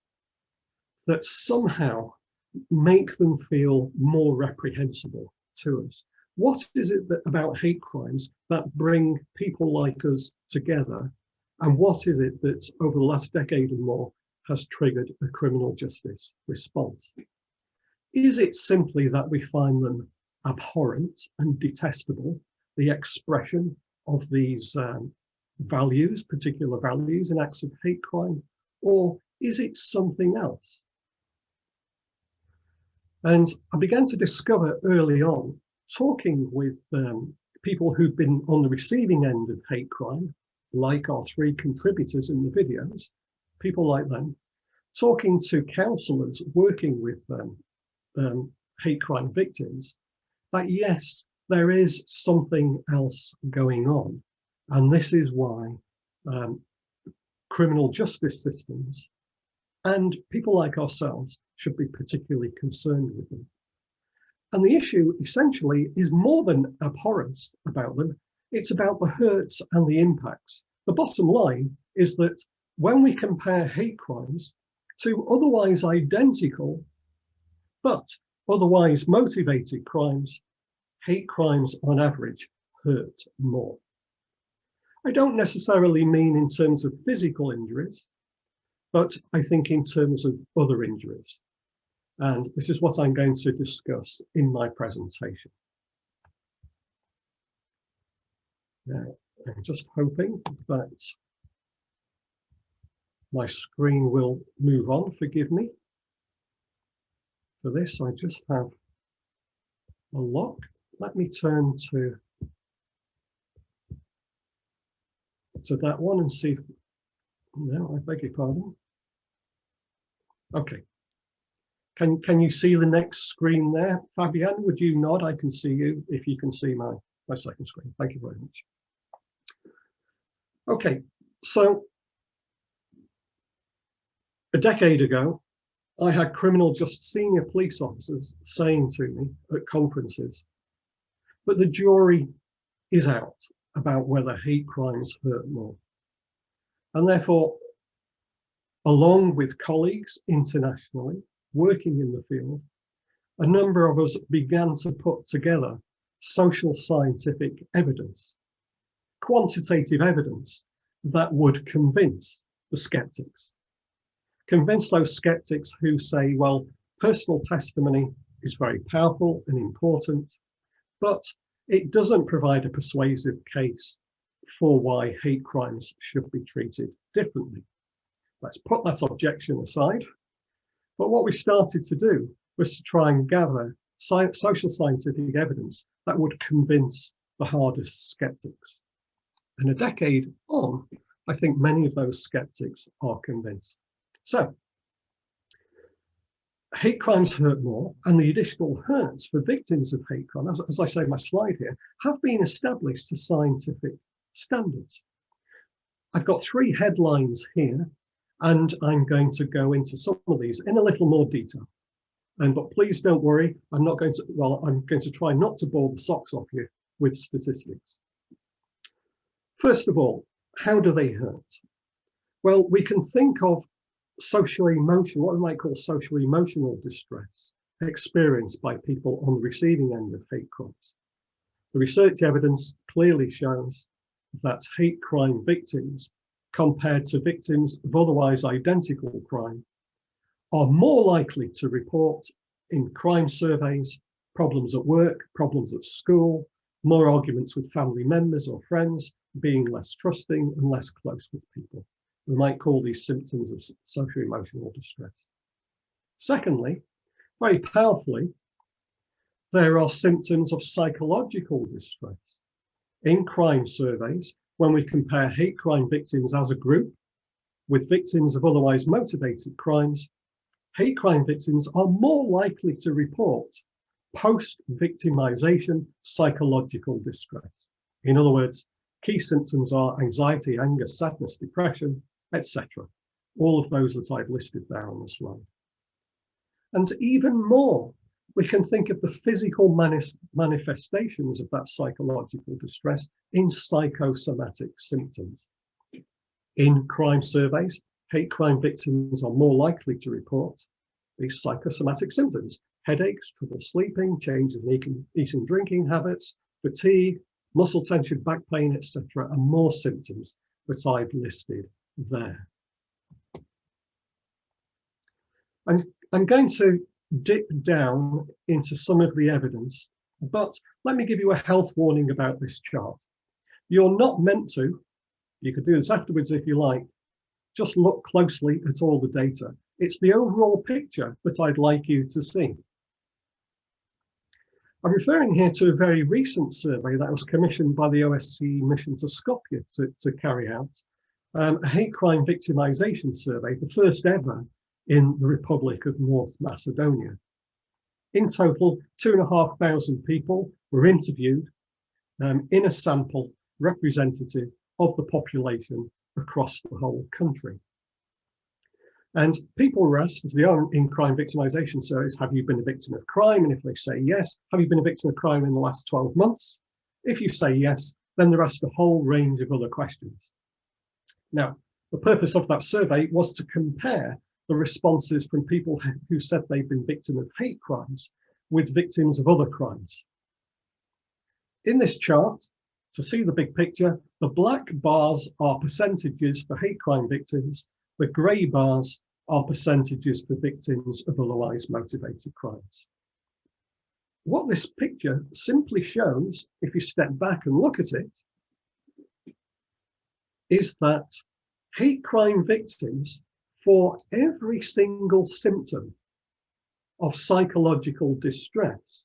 that somehow make them feel more reprehensible to us? What is it about hate crimes that bring people like us together? And what is it that over the last decade and more has triggered a criminal justice response? Is it simply that we find them abhorrent and detestable, the expression of these values, particular values and acts of hate crime, or is it something else? And I began to discover early on, talking with people who've been on the receiving end of hate crime, like our three contributors in the videos, people like them, talking to counsellors working with hate crime victims, that yes, there is something else going on. And this is why criminal justice systems and people like ourselves should be particularly concerned with them. And the issue essentially is more than abhorrence about them. It's about the hurts and the impacts. The bottom line is that when we compare hate crimes to otherwise identical, but otherwise motivated crimes, hate crimes on average hurt more. I don't necessarily mean in terms of physical injuries, but I think in terms of other injuries. And this is what I'm going to discuss in my presentation. Now, I'm just hoping that my screen will move on. Forgive me. For this, I just have a lock. Let me turn to that one and see if, no, I beg your pardon. Okay. Can you see the next screen there? Fabian, would you nod? I can see you if you can see my second screen. Thank you very much. Okay, so a decade ago, I had senior police officers saying to me at conferences, but the jury is out about whether hate crimes hurt more. And therefore, along with colleagues internationally, working in the field, a number of us began to put together social scientific evidence, quantitative evidence that would convince the skeptics. Convince those skeptics who say, well, personal testimony is very powerful and important, but it doesn't provide a persuasive case for why hate crimes should be treated differently. Let's put that objection aside. But what we started to do was to try and gather social scientific evidence that would convince the hardest skeptics. And a decade on, I think many of those skeptics are convinced. So, hate crimes hurt more, and the additional hurts for victims of hate crime, as I say in my slide here, have been established to scientific standards. I've got 3 headlines here, and I'm going to go into some of these in a little more detail. But please don't worry, I'm going to try not to bore the socks off you with statistics. First of all, how do they hurt? Well, we can think of what we might call social emotional distress experienced by people on the receiving end of hate crimes. The research evidence clearly shows that hate crime victims compared to victims of otherwise identical crime are more likely to report in crime surveys problems at work, problems at school, more arguments with family members or friends, being less trusting and less close with people. We might call these symptoms of social emotional distress. Secondly, very powerfully, there are symptoms of psychological distress. In crime surveys, when we compare hate crime victims as a group with victims of otherwise motivated crimes, hate crime victims are more likely to report post-victimization psychological distress. In other words, key symptoms are anxiety, anger, sadness, depression, etc. All of those that I've listed there on the slide. And even more, we can think of the physical manifestations of that psychological distress in psychosomatic symptoms. In crime surveys, hate crime victims are more likely to report these psychosomatic symptoms: headaches, trouble sleeping, changes in eating, drinking habits, fatigue, muscle tension, back pain, etc., and more symptoms that I've listed there. And I'm going to dip down into some of the evidence, but let me give you a health warning about this chart. You're not meant to, you could do this afterwards if you like, just look closely at all the data. It's the overall picture that I'd like you to see. I'm referring here to a very recent survey that was commissioned by the OSCE mission to Skopje to carry out, a hate crime victimization survey, the first ever in the Republic of North Macedonia. In total, 2,500 people were interviewed in a sample representative of the population across the whole country. And people were asked, as they are in crime victimisation surveys, have you been a victim of crime? And if they say yes, have you been a victim of crime in the last 12 months? If you say yes, then they're asked a whole range of other questions. Now, the purpose of that survey was to compare the responses from people who said they've been victim of hate crimes with victims of other crimes. In this chart, to see the big picture, the black bars are percentages for hate crime victims, the grey bars are percentages for victims of otherwise motivated crimes. What this picture simply shows, if you step back and look at it, is that hate crime victims, for every single symptom of psychological distress,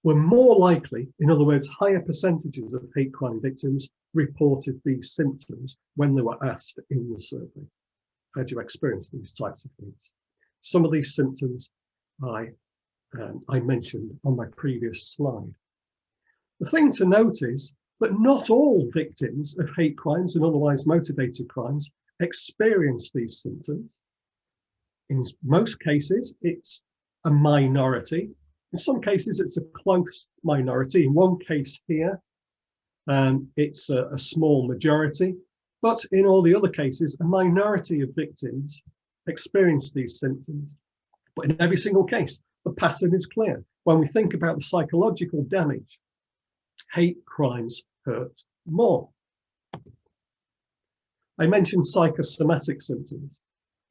were more likely, in other words, higher percentages of hate crime victims reported these symptoms when they were asked in the survey. How do you experience these types of things? Some of these symptoms I mentioned on my previous slide. The thing to note is that not all victims of hate crimes and otherwise motivated crimes experience these symptoms. In most cases, it's a minority. In some cases, it's a close minority. In one case here, it's a small majority. But in all the other cases, a minority of victims experience these symptoms. But in every single case, the pattern is clear. When we think about the psychological damage, hate crimes hurt more. I mentioned psychosomatic symptoms.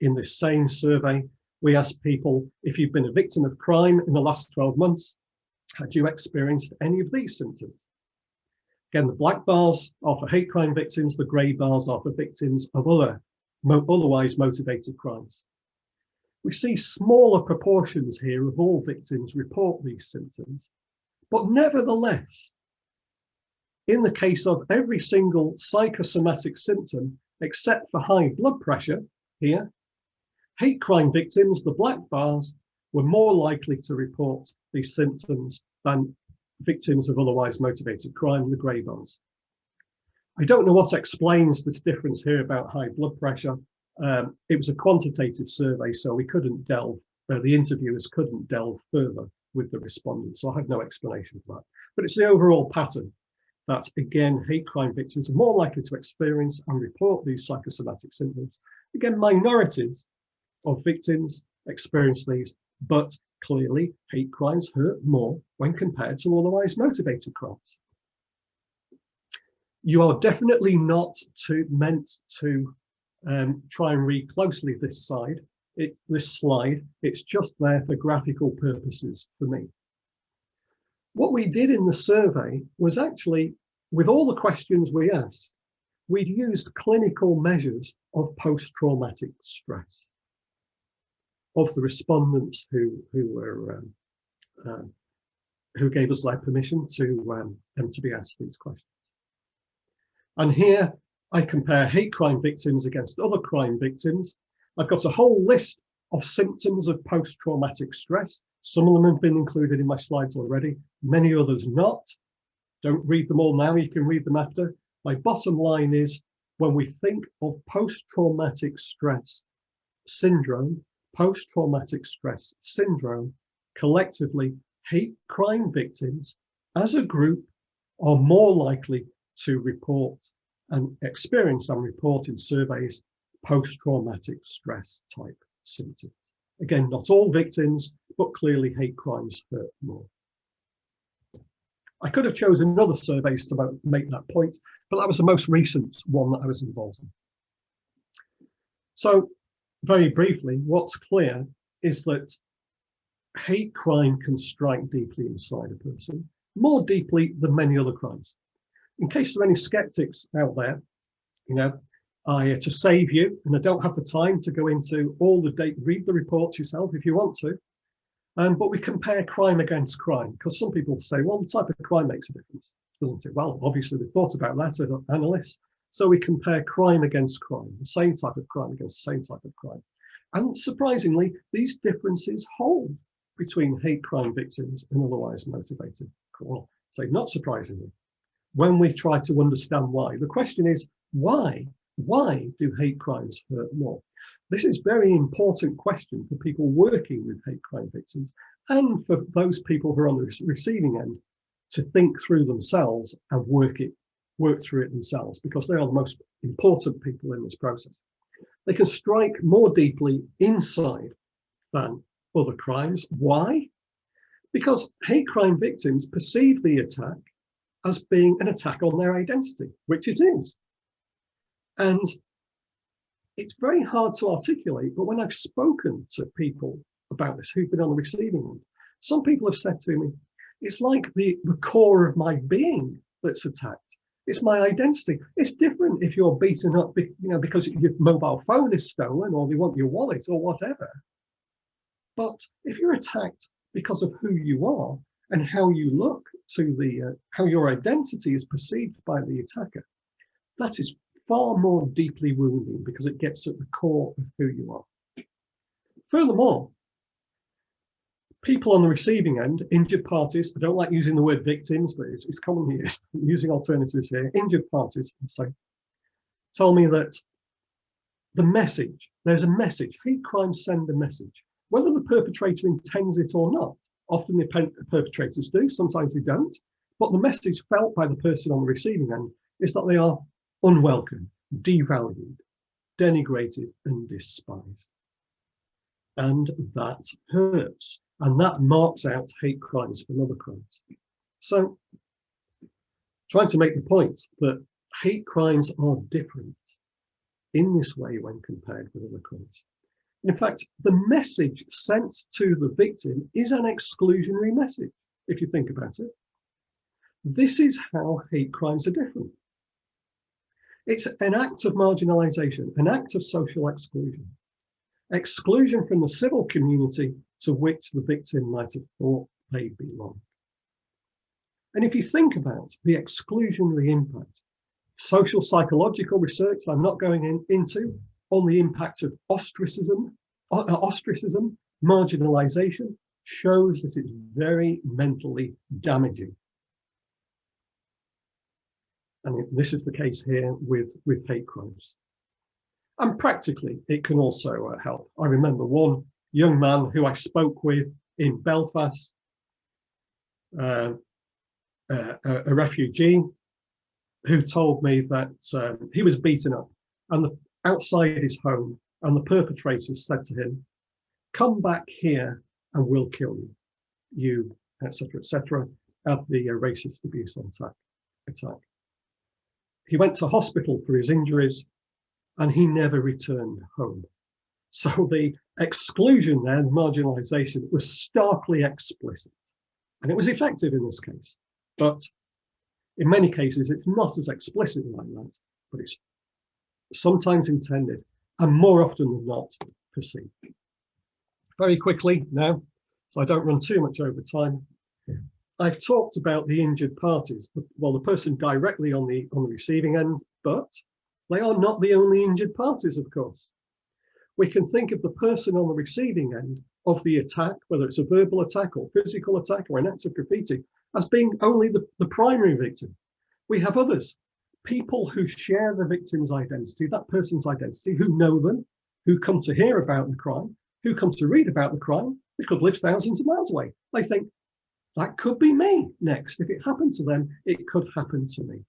In this same survey, we asked people, if you've been a victim of crime in the last 12 months, had you experienced any of these symptoms? Again, the black bars are for hate crime victims, the grey bars are for victims of otherwise motivated crimes. We see smaller proportions here of all victims report these symptoms, but nevertheless, in the case of every single psychosomatic symptom, except for high blood pressure here, hate crime victims, the black bars, were more likely to report these symptoms than victims of otherwise motivated crime, the grey bars. I don't know what explains this difference here about high blood pressure. It was a quantitative survey, so we couldn't delve, the interviewers couldn't delve further with the respondents, so I have no explanation for that. But it's the overall pattern that, again, hate crime victims are more likely to experience and report these psychosomatic symptoms. Again, minorities of victims experience these, but clearly hate crimes hurt more when compared to otherwise motivated crimes. You are definitely not meant to try and read closely this slide. It's just there for graphical purposes for me. What we did in the survey was actually, with all the questions we asked, we'd used clinical measures of post-traumatic stress of the respondents who gave us their permission to be asked these questions. And here I compare hate crime victims against other crime victims. I've got a whole list of symptoms of post-traumatic stress. Some of them have been included in my slides already, many others not. Don't read them all now, you can read them after. My bottom line is, when we think of post-traumatic stress syndrome, collectively, hate crime victims as a group are more likely to report and experience and report in surveys post-traumatic stress type symptoms. Again, not all victims, but clearly hate crimes hurt more. I could have chosen other surveys to make that point, but that was the most recent one that I was involved in. So very briefly, what's clear is that hate crime can strike deeply inside a person, more deeply than many other crimes. In case there are any skeptics out there, to save you, and I don't have the time to go into all the data, read the reports yourself if you want to, but we compare crime against crime, because some people say, well, the type of crime makes a difference, doesn't it? Well, obviously we thought about that as analysts, so we compare crime against crime, the same type of crime against the same type of crime. And surprisingly, these differences hold between hate crime victims and otherwise motivated. Well, so not surprisingly, when we try to understand why, the question is, why do hate crimes hurt more? this is a very important question for people working with hate crime victims and for those people who are on the receiving end to think through themselves and work through it themselves, because they are the most important people in this process. They can strike more deeply inside than other crimes. Why? Because hate crime victims perceive the attack as being an attack on their identity, which it is. And it's very hard to articulate, but when I've spoken to people about this who've been on the receiving end, some people have said to me, it's like the core of my being that's attacked. It's my identity. It's different if you're beaten up, because your mobile phone is stolen or they want your wallet or whatever. But if you're attacked because of who you are and how you look to how your identity is perceived by the attacker, that is far more deeply wounding because it gets at the core of who you are. Furthermore, people on the receiving end, injured parties, I don't like using the word victims, but it's commonly used, I'm using alternatives here, injured parties, tell me that there's a message, hate crimes send a message, whether the perpetrator intends it or not. Often the perpetrators do, sometimes they don't, but the message felt by the person on the receiving end is that they are unwelcome, devalued, denigrated, and despised. And that hurts. And that marks out hate crimes from other crimes. So, trying to make the point that hate crimes are different in this way when compared with other crimes. In fact, the message sent to the victim is an exclusionary message, if you think about it. This is how hate crimes are different. It's an act of marginalization, an act of social exclusion. Exclusion from the civil community to which the victim might have thought they belonged. And if you think about the exclusionary impact, social psychological research I'm not going into on the impact of ostracism, marginalization, shows that it's very mentally damaging. And this is the case here with hate crimes. And practically, it can also help. I remember one young man who I spoke with in Belfast, a refugee, who told me that he was beaten up and outside his home, and the perpetrators said to him, "Come back here and we'll kill you, etc., at the racist abuse attack." He went to hospital for his injuries, and he never returned home. So the exclusion there, marginalization, was starkly explicit. And it was effective in this case. But in many cases, it's not as explicit like that, but it's sometimes intended and more often than not perceived. Very quickly now, so I don't run too much over time, I've talked about the injured parties, well, the person directly on the receiving end, but they are not the only injured parties, of course. We can think of the person on the receiving end of the attack, whether it's a verbal attack or physical attack or an act of graffiti, as being only the primary victim. We have others, people who share the victim's identity, that person's identity, who know them, who come to hear about the crime, who come to read about the crime. They could live thousands of miles away. They think, that could be me next. If it happened to them, it could happen to me.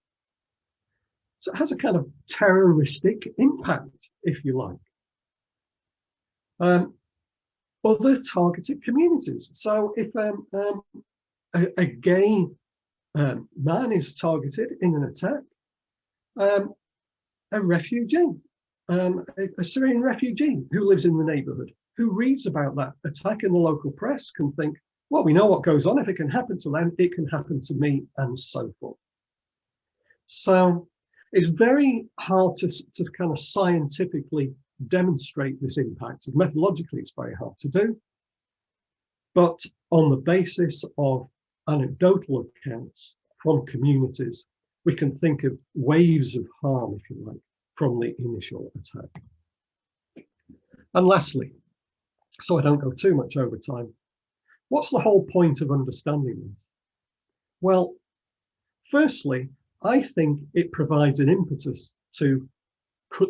So it has a kind of terroristic impact, if you like. Other targeted communities. So if a gay man is targeted in an attack, a refugee, a Syrian refugee who lives in the neighborhood, who reads about that attack in the local press can think, well, we know what goes on. If it can happen to them, it can happen to me, and so forth. So it's very hard to kind of scientifically demonstrate this impact. Methodologically, it's very hard to do. But on the basis of anecdotal accounts from communities, we can think of waves of harm, if you like, from the initial attack. And lastly, so I don't go too much over time, what's the whole point of understanding this? Well, firstly, I think it provides an impetus to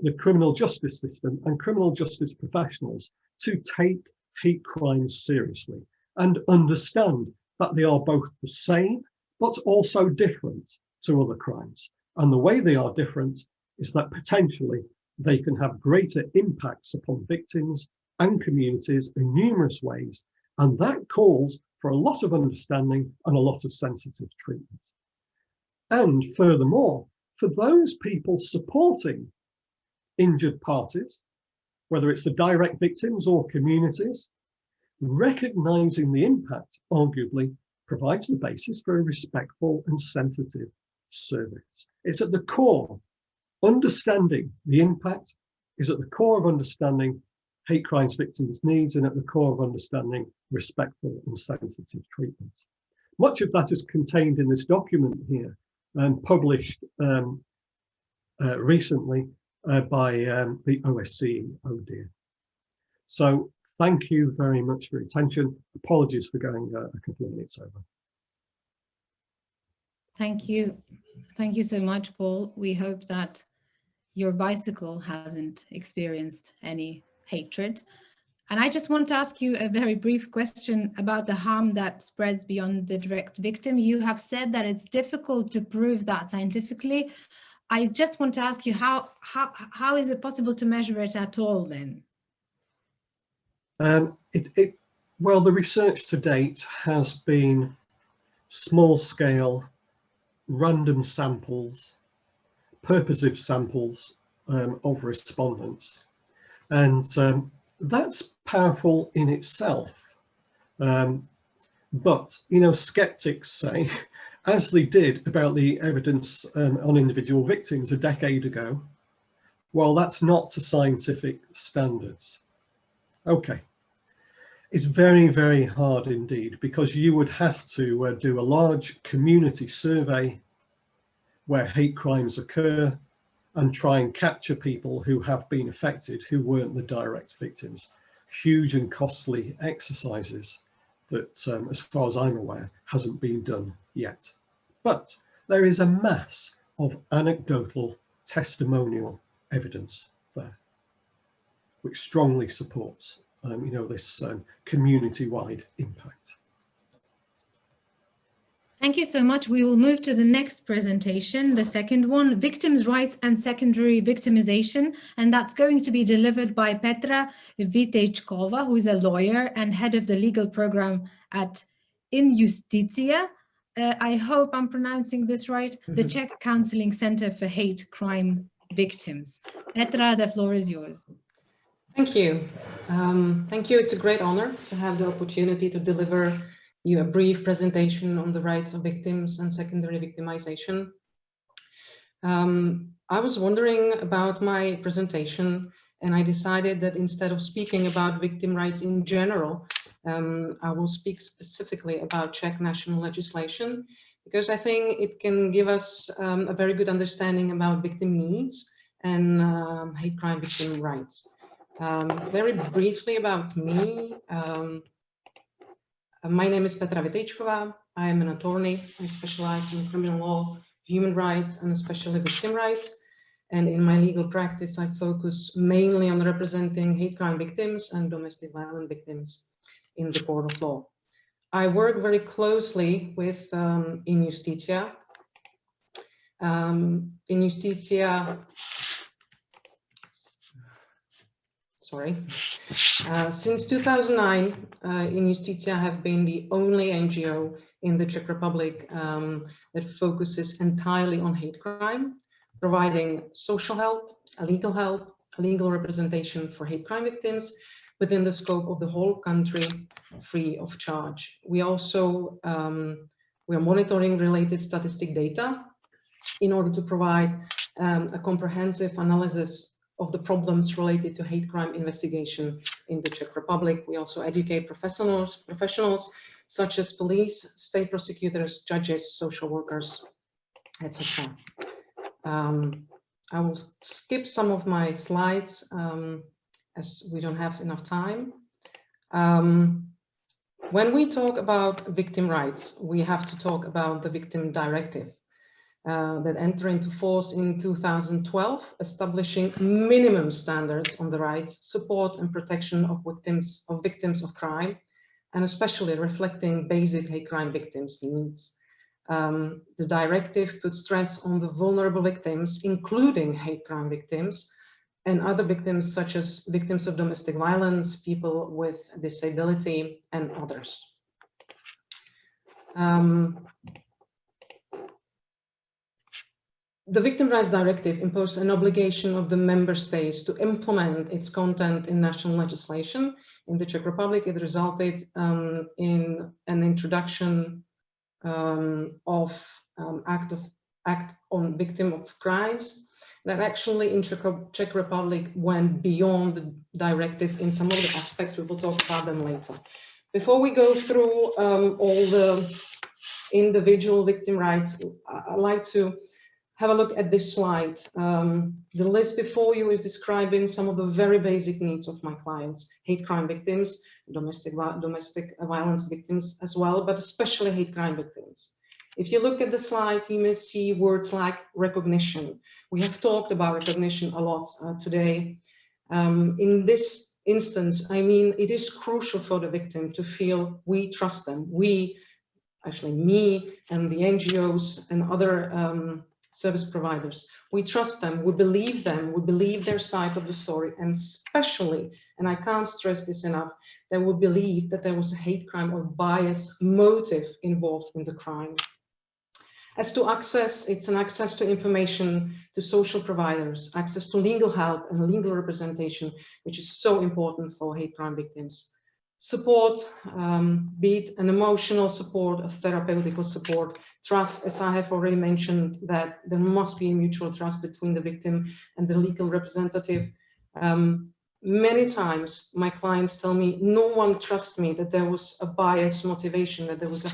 the criminal justice system and criminal justice professionals to take hate crimes seriously and understand that they are both the same, but also different to other crimes. And the way they are different is that potentially they can have greater impacts upon victims and communities in numerous ways. And that calls for a lot of understanding and a lot of sensitive treatment. And furthermore, for those people supporting injured parties, whether it's the direct victims or communities, recognizing the impact arguably provides the basis for a respectful and sensitive service. It's at the core. Understanding the impact is at the core of understanding hate crimes victims' needs and at the core of understanding respectful and sensitive treatment. Much of that is contained in this document here and published recently by the OSCE, oh dear. So thank you very much for your attention. Apologies for going a couple of minutes over. Thank you. Thank you so much, Paul. We hope that your bicycle hasn't experienced any hatred. And I just want to ask you a very brief question about the harm that spreads beyond the direct victim. You have said that it's difficult to prove that scientifically. I just want to ask you, how is it possible to measure it at all then? Well, the research to date has been small scale, random samples, purposive samples of respondents. And that's powerful in itself. But, you know, skeptics say, as they did about the evidence on individual victims a decade ago, well, that's not to scientific standards. Okay. It's very, very hard indeed, because you would have to do a large community survey where hate crimes occur and try and capture people who have been affected, who weren't the direct victims. Huge and costly exercises that, as far as I'm aware, hasn't been done yet. But there is a mass of anecdotal testimonial evidence there, which strongly supports you know, this community-wide impact. Thank you so much. We will move to the next presentation, the second one, Victims' Rights and Secondary Victimization, and that's going to be delivered by Petra Vytejčková, who is a lawyer and head of the legal program at In IUSTITIA. I hope I'm pronouncing this right, the Czech Counseling Center for Hate Crime Victims. Petra, the floor is yours. Thank you. Thank you. It's a great honor to have the opportunity to deliver you a brief presentation on the rights of victims and secondary victimization. I was wondering about my presentation, and I decided that instead of speaking about victim rights in general, I will speak specifically about Czech national legislation, because I think it can give us a very good understanding about victim needs and hate crime victim rights. Very briefly about me, my name is Petra Vytejčková. I am an attorney. I specialize in criminal law, human rights, and especially victim rights. And in my legal practice, I focus mainly on representing hate crime victims and domestic violence victims in the court of law. I work very closely with In IUSTITIA. In IUSTITIA, since 2009, In IUSTITIA have been the only NGO in the Czech Republic that focuses entirely on hate crime, providing social help, legal representation for hate crime victims within the scope of the whole country, free of charge. We also we are monitoring related statistic data in order to provide a comprehensive analysis of the problems related to hate crime investigation in the Czech Republic. We also educate professionals such as police, state prosecutors, judges, social workers, etc. I will skip some of my slides as we don't have enough time. When we talk about victim rights, we have to talk about the Victim Directive. that entered into force in 2012, establishing minimum standards on the rights, support and protection of victims of crime, and especially reflecting basic hate crime victims' needs. The directive puts stress on the vulnerable victims, including hate crime victims, and other victims such as victims of domestic violence, people with disability, and others. The Victim Rights Directive imposed an obligation of the member states to implement its content in national legislation. In the Czech Republic, it resulted in an introduction of Act on Victim of Crimes that actually in Czech Republic went beyond the directive in some of the aspects. We will talk about them later. Before we go through all the individual victim rights, I'd like to have a look at this slide. The list before you is describing some of the very basic needs of my clients: hate crime victims, domestic violence victims as well, but especially hate crime victims. If you look at the slide, you may see words like recognition. We have talked about recognition a lot today. In this instance, I mean, it is crucial for the victim to feel we trust them. We, actually me and the NGOs and other service providers, we trust them, we believe their side of the story, and especially, and I can't stress this enough, that we believe that there was a hate crime or bias motive involved in the crime. As to access, it's an access to information, to social providers, access to legal help and legal representation, which is so important for hate crime victims. Support, be it an emotional support, a therapeutical support, trust, as I have already mentioned, that there must be a mutual trust between the victim and the legal representative. Many times my clients tell me, no one trusts me, that there was a bias motivation, that there was a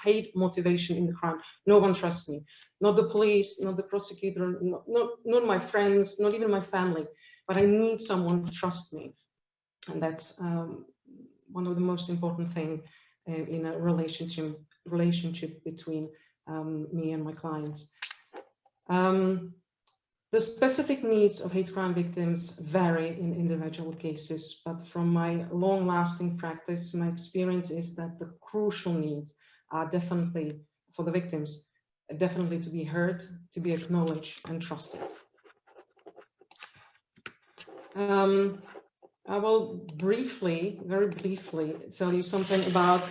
hate motivation in the crime. No one trusts me. Not the police, not the prosecutor, not my friends, not even my family, but I need someone to trust me. And that's one of the most important things in a relationship between me and my clients. The specific needs of hate crime victims vary in individual cases, but from my long-lasting practice, my experience is that the crucial needs are definitely, for the victims, definitely to be heard, to be acknowledged and trusted. I will briefly, very briefly, tell you something about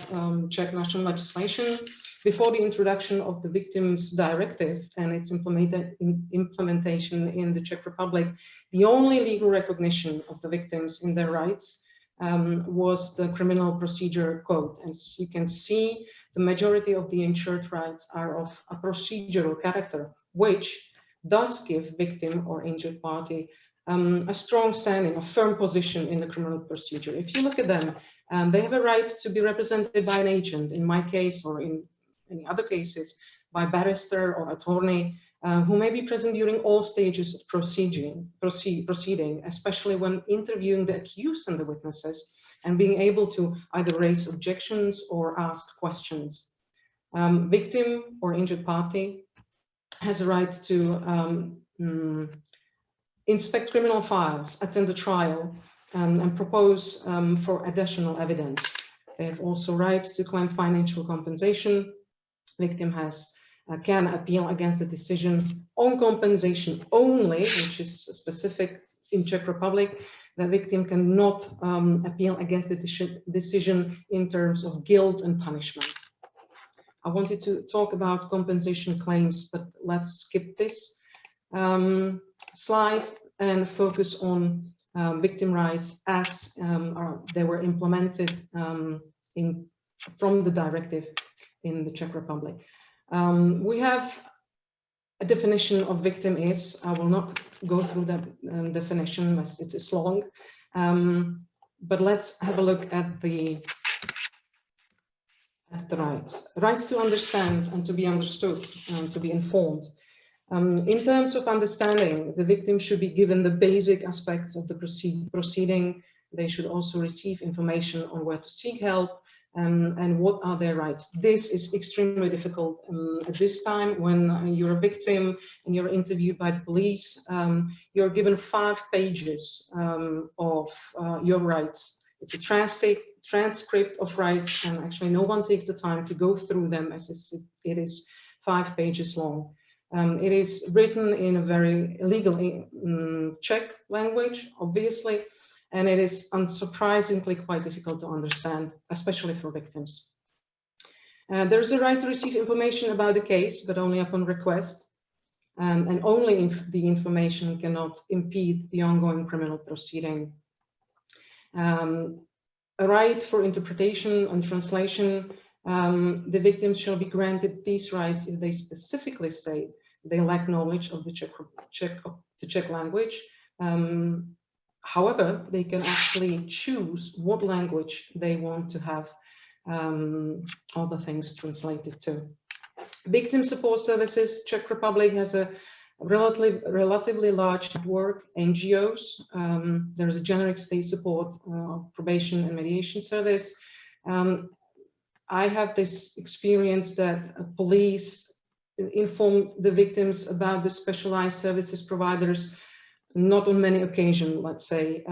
Czech national legislation. Before the introduction of the Victims Directive and its implementation in the Czech Republic, the only legal recognition of the victims in their rights was the Criminal Procedure Code. And as you can see, the majority of the ensured rights are of a procedural character, which does give victim or injured party a strong standing, a firm position in the criminal procedure. If you look at them, they have a right to be represented by an agent, in my case or in any other cases, by barrister or attorney, who may be present during all stages of proceeding, especially when interviewing the accused and the witnesses, and being able to either raise objections or ask questions. Victim or injured party has a right to inspect criminal files, attend the trial, and propose for additional evidence. They have also rights to claim financial compensation. Victim can appeal against the decision on compensation only, which is specific in Czech Republic. The victim cannot appeal against the decision in terms of guilt and punishment. I wanted to talk about compensation claims, but let's skip this slide and focus on victim rights as they were implemented from the directive in the Czech Republic. We have a definition of victim is, I will not go through that definition as it is long, but let's have a look at the rights. Rights to understand and to be understood and to be informed. In terms of understanding, the victim should be given the basic aspects of the proceeding. They should also receive information on where to seek help, and what are their rights. This is extremely difficult at this time when you're a victim and you're interviewed by the police. You're given 5 pages of your rights. It's a transcript of rights, and actually no one takes the time to go through them, as it is 5 pages long. It is written in a very legal Czech language, obviously, and it is unsurprisingly quite difficult to understand, especially for victims. There is a right to receive information about the case, but only upon request, and only if the information cannot impede the ongoing criminal proceeding. A right for interpretation and translation. The victims shall be granted these rights if they specifically state they lack knowledge of the Czech language. However, they can actually choose what language they want to have all the things translated to. Victim support services. Czech Republic has a relatively large network, NGOs. There's a generic state support, probation and mediation service. I have this experience that police inform the victims about the specialized services providers, not on many occasions, let's say.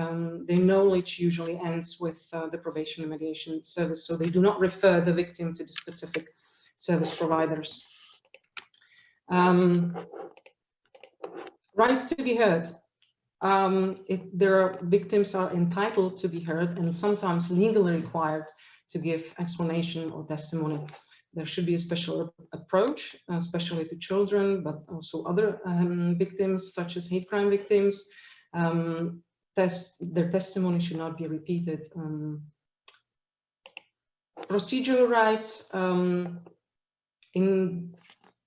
Their knowledge usually ends with the probation and mediation service, so they do not refer the victim to the specific service providers. Right to be heard. Victims are entitled to be heard and sometimes legally required to give explanation or testimony. There should be a special approach, especially to children, but also other victims, such as hate crime victims. Their testimony should not be repeated. Procedural rights.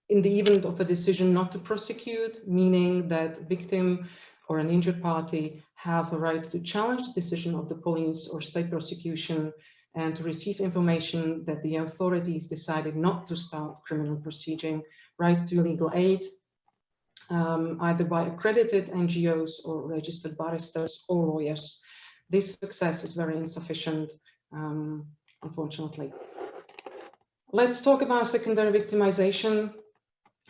In the event of a decision not to prosecute, meaning that victim or an injured party have a right to challenge the decision of the police or state prosecution and to receive information that the authorities decided not to start criminal proceeding, right to legal aid, either by accredited NGOs or registered barristers or lawyers. This success is very insufficient, unfortunately. Let's talk about secondary victimization.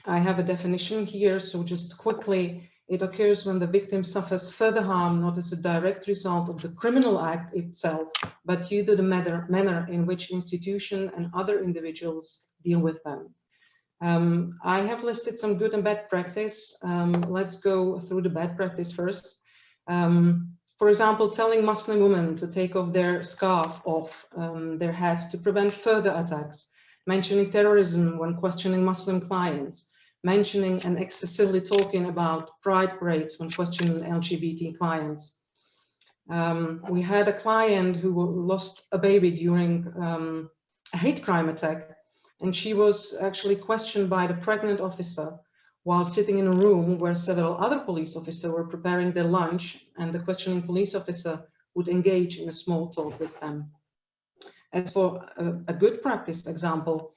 I have a definition here, so just quickly, it occurs when the victim suffers further harm, not as a direct result of the criminal act itself, but due to the manner in which institution and other individuals deal with them. I have listed some good and bad practice. Let's go through the bad practice first. For example, telling Muslim women to take off their scarf off their head to prevent further attacks, mentioning terrorism when questioning Muslim clients, mentioning and excessively talking about pride parades when questioning LGBT clients. We had a client who lost a baby during a hate crime attack, and she was actually questioned by the pregnant officer while sitting in a room where several other police officers were preparing their lunch, and the questioning police officer would engage in a small talk with them. As for a good practice example,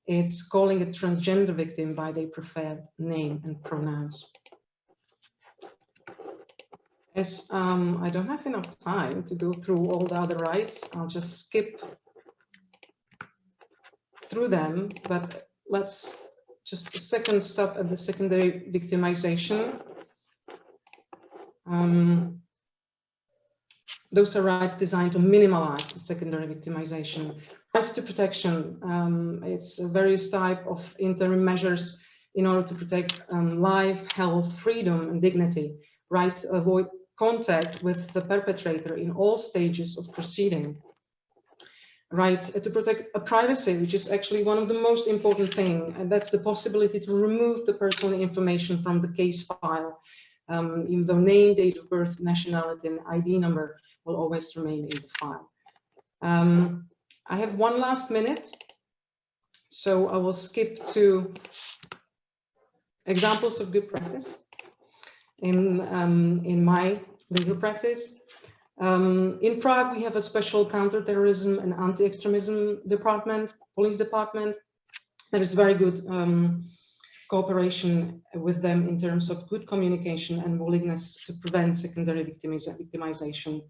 it's calling a transgender victim by their preferred name and pronouns. As I don't have enough time to go through all the other rights, I'll just skip through them, but let's just a second stop at the secondary victimization. Those are rights designed to minimize the secondary victimization. Rights to protection. It's various types of interim measures in order to protect life, health, freedom, and dignity. Right to avoid contact with the perpetrator in all stages of proceeding. Right to protect privacy, which is actually one of the most important things, and that's the possibility to remove the personal information from the case file, even though name, date of birth, nationality, and ID number will always remain in the file. I have 1 last minute, so I will skip to examples of good practice in my legal practice. In Prague, we have a special counterterrorism and anti-extremism department, police department. There is very good cooperation with them in terms of good communication and willingness to prevent secondary victimization.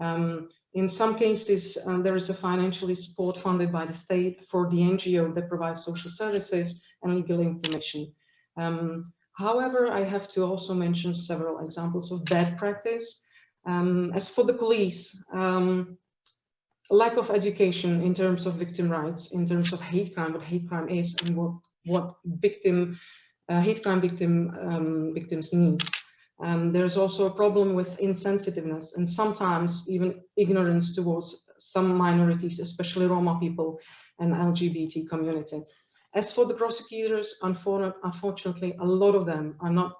In some cases, there is a financial support funded by the state for the NGO that provides social services and legal information. However, I have to also mention several examples of bad practice. As for the police, lack of education in terms of victim rights, in terms of hate crime, what hate crime is, and what hate crime victims need. There's also a problem with insensitiveness and sometimes even ignorance towards some minorities, especially Roma people and LGBT community. As for the prosecutors, unfortunately, a lot of them are not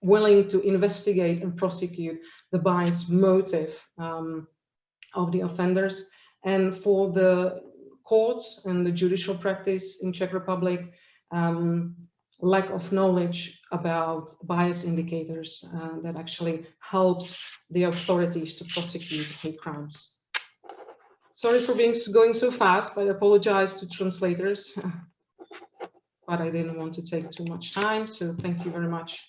willing to investigate and prosecute the bias motive of the offenders. And for the courts and the judicial practice in Czech Republic, lack of knowledge about bias indicators that actually helps the authorities to prosecute hate crimes. Sorry for going so fast. I apologize to translators, but I didn't want to take too much time. So thank you very much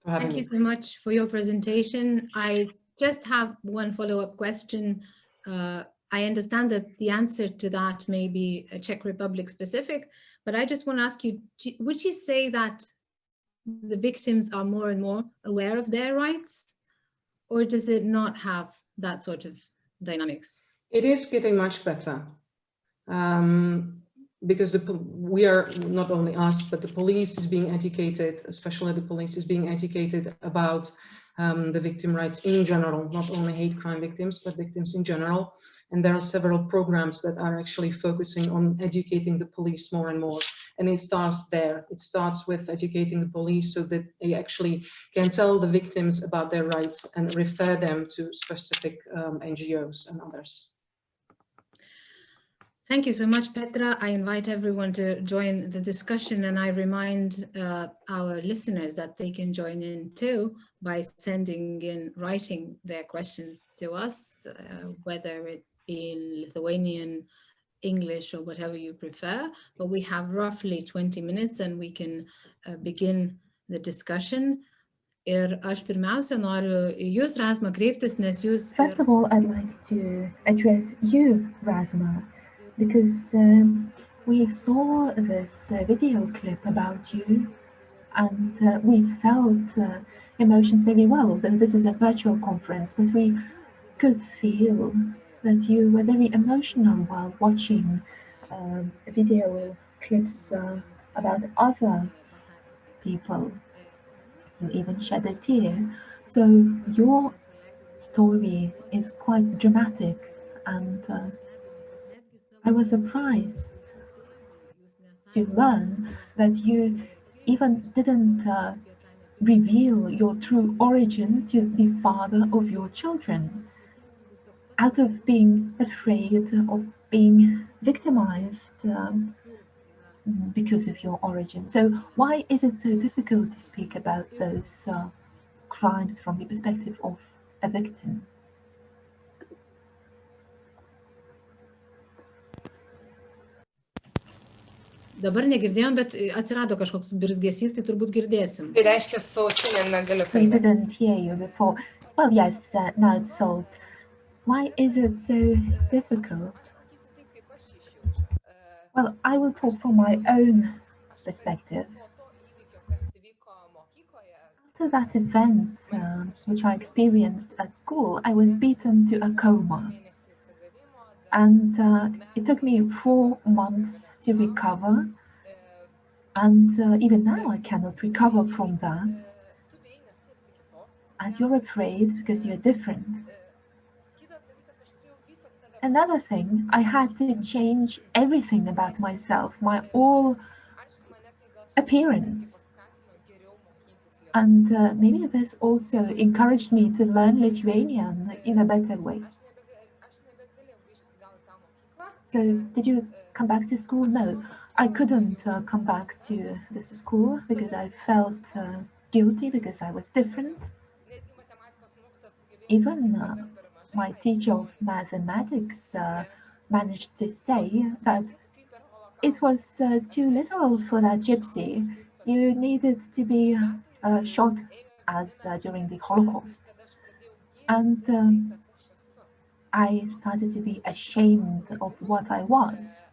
for having me. Thank you so much for your presentation. I just have one follow-up question. I understand that the answer to that may be Czech Republic specific, but I just want to ask you, would you say that the victims are more and more aware of their rights, or does it not have that sort of dynamics? It is getting much better because we are, not only us, but the police is being educated, especially the police is being educated about the victim rights in general, not only hate crime victims, but victims in general. And there are several programs that are actually focusing on educating the police more and more. And it starts there. It starts with educating the police so that they actually can tell the victims about their rights and refer them to specific NGOs and others. Thank you so much, Petra. I invite everyone to join the discussion, and I remind our listeners that they can join in too by sending in writing their questions to us, whether it be in Lithuanian, English, or whatever you prefer. But we have roughly 20 minutes and we can begin the discussion. Ir aš pirmiausia noriu jūs, Rasma, kreiptis, nes jūs... First of all, I'd like to address you, Rasma, because we saw this video clip about you and we felt emotions very well, although this is a virtual conference, but we could feel that you were very emotional while watching video clips about other people. You even shed a tear. So your story is quite dramatic, and I was surprised to learn that you even didn't reveal your true origin to the father of your children, out of being afraid of being victimized because of your origin. So why is it so difficult to speak about those crimes from the perspective of a victim? Dabar negirdėjom, bet atsirado kažkoks birzgesys, tai turbūt girdėsim. Tai reiškia, su ausinėm negaliu kalbėti. We didn't hear you before. Well, yes, now it's solved. Why is it so difficult? Well, I will talk from my own perspective. After that event, which I experienced at school, I was beaten to a coma. And it took me 4 months to recover. And even now I cannot recover from that. And you're afraid because you're different. Another thing, I had to change everything about myself, my whole appearance. And maybe this also encouraged me to learn Lithuanian in a better way. So, did you come back to school? No, I couldn't come back to this school because I felt guilty because I was different. Even my teacher of mathematics managed to say that it was too little for that gypsy. You needed to be shot as during the Holocaust. And I started to be ashamed of what I was.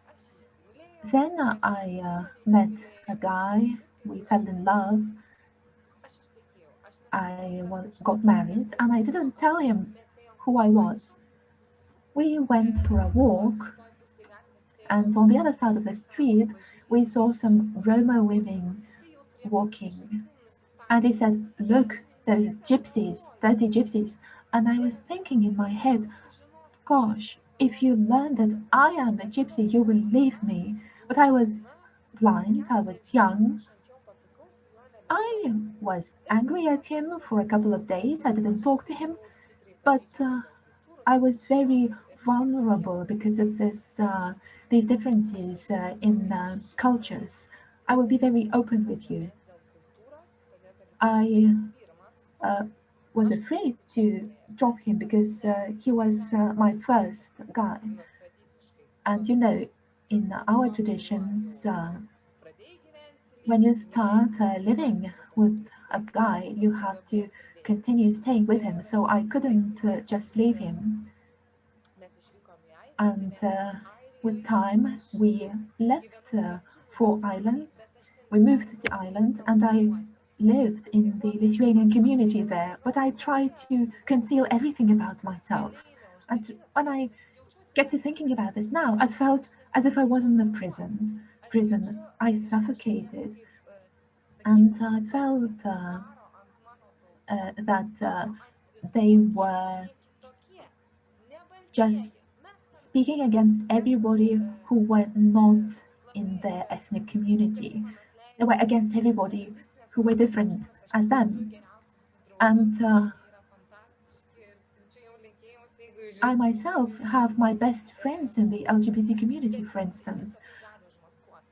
Then I met a guy, we fell in love, I got married, and I didn't tell him who I was. We went for a walk, and on the other side of the street, we saw some Roma women walking. And he said, "Look, those gypsies, dirty gypsies." And I was thinking in my head, gosh, if you learn that I am a gypsy, you will leave me. But I was blind, I was young. I was angry at him for a couple of days. I didn't talk to him, but I was very vulnerable because of these differences in cultures. I will be very open with you. I was afraid to drop him because he was my first guy. And you know, in our traditions, when you start living with a guy, you have to continue staying with him. So I couldn't just leave him. And with time, we left for Ireland. We moved to Ireland, and I lived in the Lithuanian community there. But I tried to conceal everything about myself. And when I get to thinking about this now, I felt as if I was in a prison. I suffocated, and I felt that they were just speaking against everybody who were not in their ethnic community. They were against everybody who were different as them. And I myself have my best friends in the LGBT community, for instance.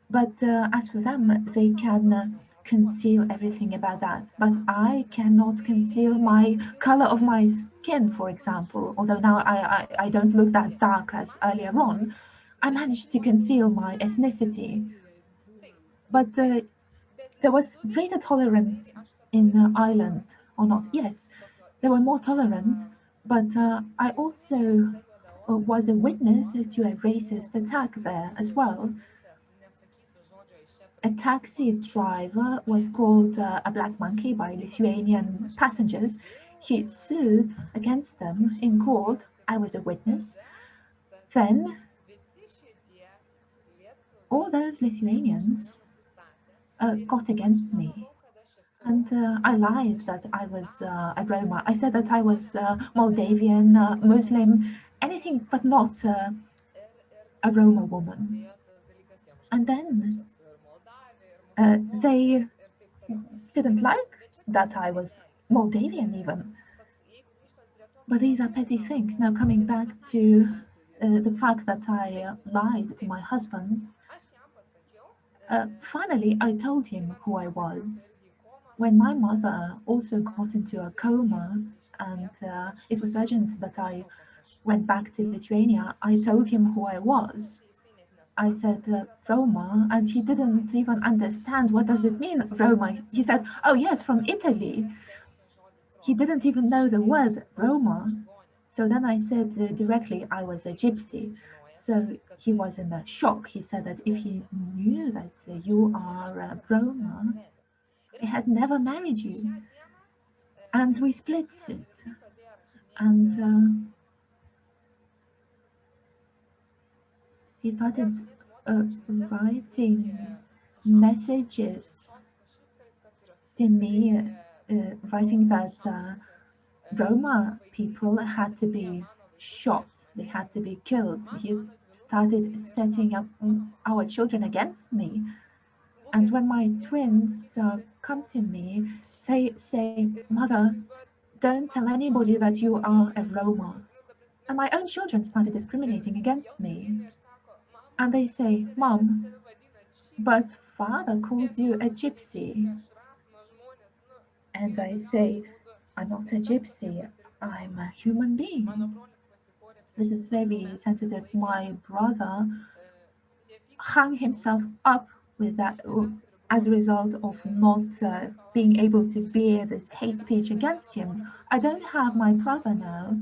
But as for them, they can conceal everything about that. But I cannot conceal my color of my skin, for example. Although now I don't look that dark as earlier on, I managed to conceal my ethnicity. But there was greater tolerance in Ireland, or not? Yes, they were more tolerant. But I also was a witness to a racist attack there as well. A taxi driver was called a black monkey by Lithuanian passengers. He sued against them in court. I was a witness. Then all those Lithuanians got against me. And I lied that I was a Roma. I said that I was Moldavian, Muslim, anything but not a Roma woman. And then they didn't like that I was Moldavian even. But these are petty things. Now coming back to the fact that I lied to my husband, finally I told him who I was. When my mother also got into a coma and it was urgent that I went back to Lithuania, I told him who I was. I said Roma, and he didn't even understand what does it mean, Roma. He said, "Oh yes, from Italy." He didn't even know the word Roma. So then I said directly I was a gypsy. So he was in a shock. He said that if he knew that you are a Roma, I had never married you. And we split it. And he started writing messages to me, writing that Roma people had to be shot, they had to be killed. He started setting up our children against me. And when my twins come to me, they say, "Mother, don't tell anybody that you are a Roma." And my own children started discriminating against me. And they say, "Mom, but father called you a gypsy." And I say, "I'm not a gypsy, I'm a human being." This is very sensitive. My brother hung himself up with that as a result of not being able to bear this hate speech against him. I don't have my brother now.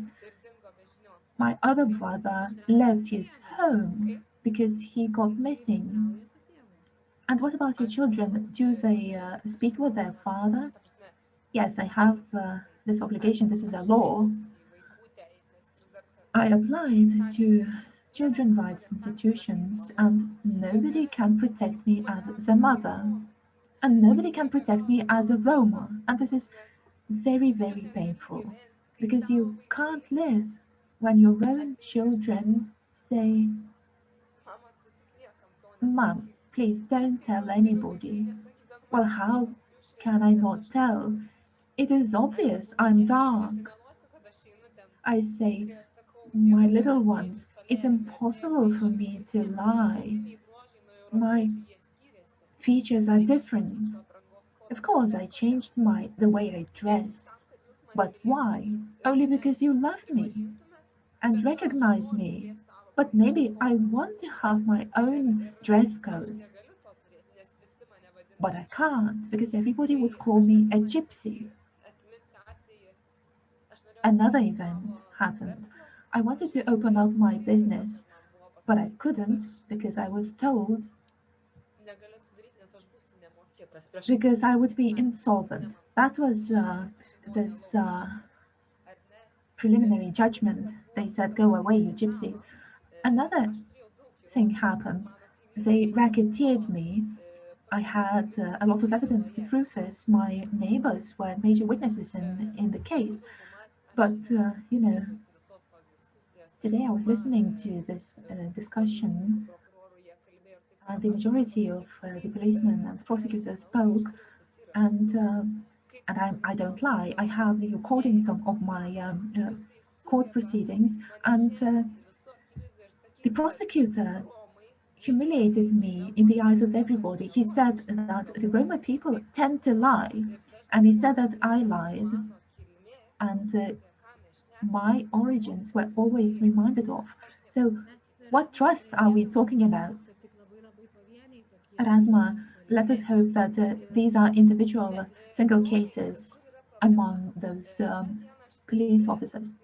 My other brother left his home because he got missing. And what about your children? Do they speak with their father? Yes, I have this obligation. This is a law. I applied to children's rights institutions, and nobody can protect me as a mother, and nobody can protect me as a Roma. And this is very, very painful, because you can't live when your own children say, "Mom, please don't tell anybody." Well, how can I not tell? It is obvious I'm dark. I say, "My little ones, it's impossible for me to lie. My features are different. Of course, I changed the way I dress. But why? Only because you love me and recognize me. But maybe I want to have my own dress code. But I can't, because everybody would call me a gypsy." Another event happened. I wanted to open up my business, but I couldn't because I was told because I would be insolvent. That was this preliminary judgment. They said, "Go away, you gypsy." Another thing happened. They racketeered me. I had a lot of evidence to prove this. My neighbors were major witnesses in the case. But, you know, today I was listening to this discussion, and the majority of the policemen and prosecutors spoke, and I don't lie. I have the recordings of my court proceedings, and the prosecutor humiliated me in the eyes of everybody. He said that the Roma people tend to lie, and he said that I lied, and my origins were always reminded of. So what trust are we talking about? Rasma, let us hope that these are individual single cases among those police officers.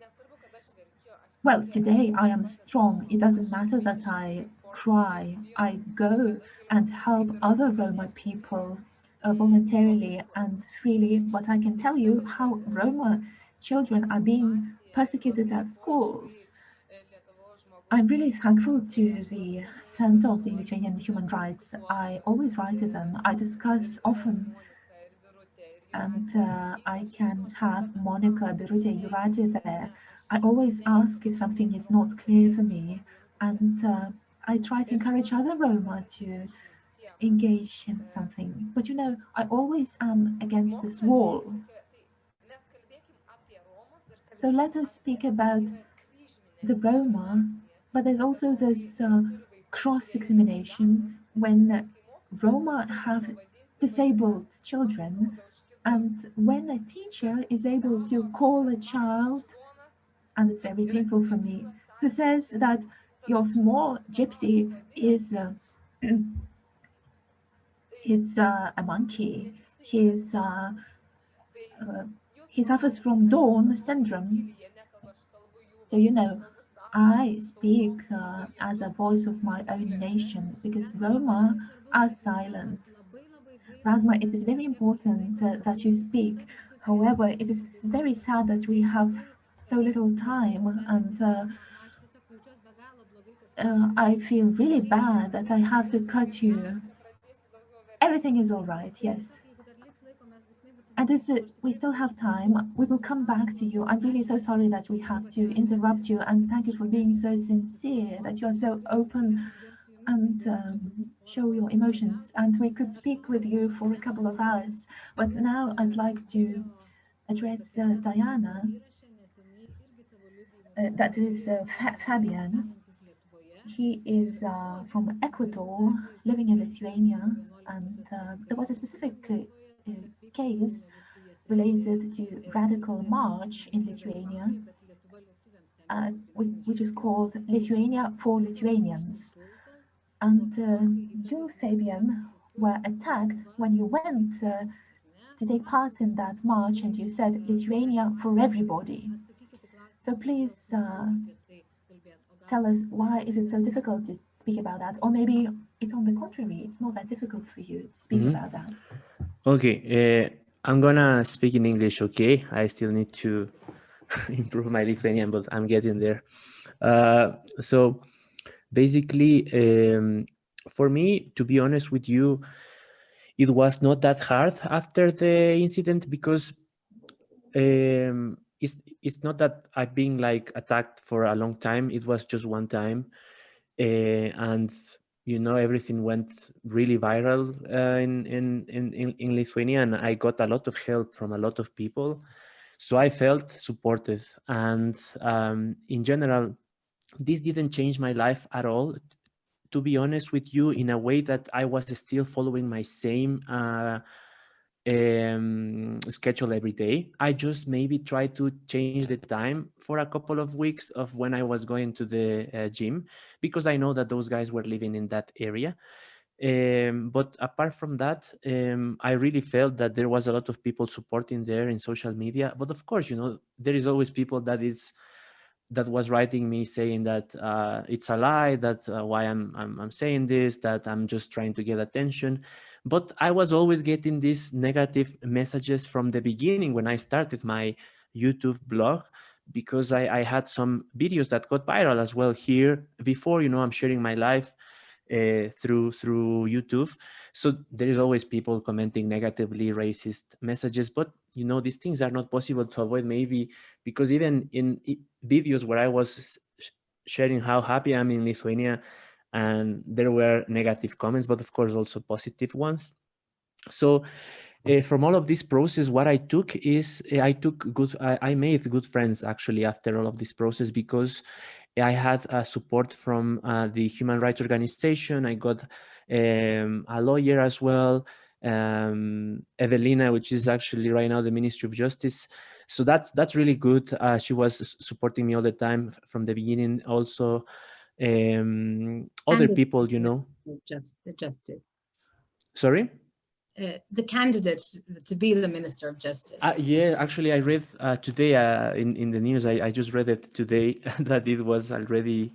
Well, today I am strong. It doesn't matter that I cry. I go and help other Roma people voluntarily and freely, but I can tell you how Roma children are being persecuted at schools. I'm really thankful to the Center of the Lithuanian Human Rights. I always write to them. I discuss often, and I can have Monika, Birutė, Jūratė there. I always ask if something is not clear for me, and I try to encourage other Roma to engage in something. But you know, I always am against this wall. So let us speak about the Roma, but there's also this cross-examination when Roma have disabled children, and when a teacher is able to call a child, and it's very painful for me, who says that your small gypsy is a monkey, he suffers from Down syndrome. So, you know, I speak as a voice of my own nation because Roma are silent. Rasma, it is very important that you speak. However, it is very sad that we have so little time, and I feel really bad that I have to cut you. Everything is all right, yes. And if we still have time, we will come back to you. I'm really so sorry that we have to interrupt you, and thank you for being so sincere, that you are so open and show your emotions. And we could speak with you for a couple of hours, but now I'd like to address Diana, that is Fabian. He is from Ecuador, living in Lithuania, and there was a specific case related to radical march in Lithuania, which is called Lithuania for Lithuanians. And you, Fabian, were attacked when you went to take part in that march and you said Lithuania for everybody. So please tell us, why is it so difficult to speak about that? Or maybe it's on the contrary, it's not that difficult for you to speak about that. Okay, I'm gonna speak in English, okay? I still need to improve my Lithuanian, but I'm getting there. So basically, for me, to be honest with you, it was not that hard after the incident because it's not that I've been like attacked for a long time. It was just one time, and you know, everything went really viral in Lithuania, and I got a lot of help from a lot of people. So I felt supported, and in general, this didn't change my life at all. To be honest with you, in a way that I was still following my same schedule every day. I just maybe tried to change the time for a couple of weeks of when I was going to the gym, because I know that those guys were living in that area. But apart from that, I really felt that there was a lot of people supporting there in social media. But of course, you know, there is always people that was writing me saying that it's a lie, that why I'm saying this, that I'm just trying to get attention. But I was always getting these negative messages from the beginning when I started my YouTube blog, because I had some videos that got viral as well here before, you know, I'm sharing my life through YouTube. So there is always people commenting negatively, racist messages, but you know, these things are not possible to avoid, maybe because even in videos where I was sharing how happy I'm in Lithuania, and there were negative comments, but of course also positive ones. So from all of this process, what I took is I made good friends actually after all of this process, because I had support from the human rights organization. I got a lawyer as well, Evelina, which is actually right now the Ministry of Justice. So that's really good. She was supporting me all the time from the beginning. Also, other people, you know. The justice. Sorry? The candidate to be the Minister of Justice. Yeah, actually, I read today in the news. I just read it today that it was already.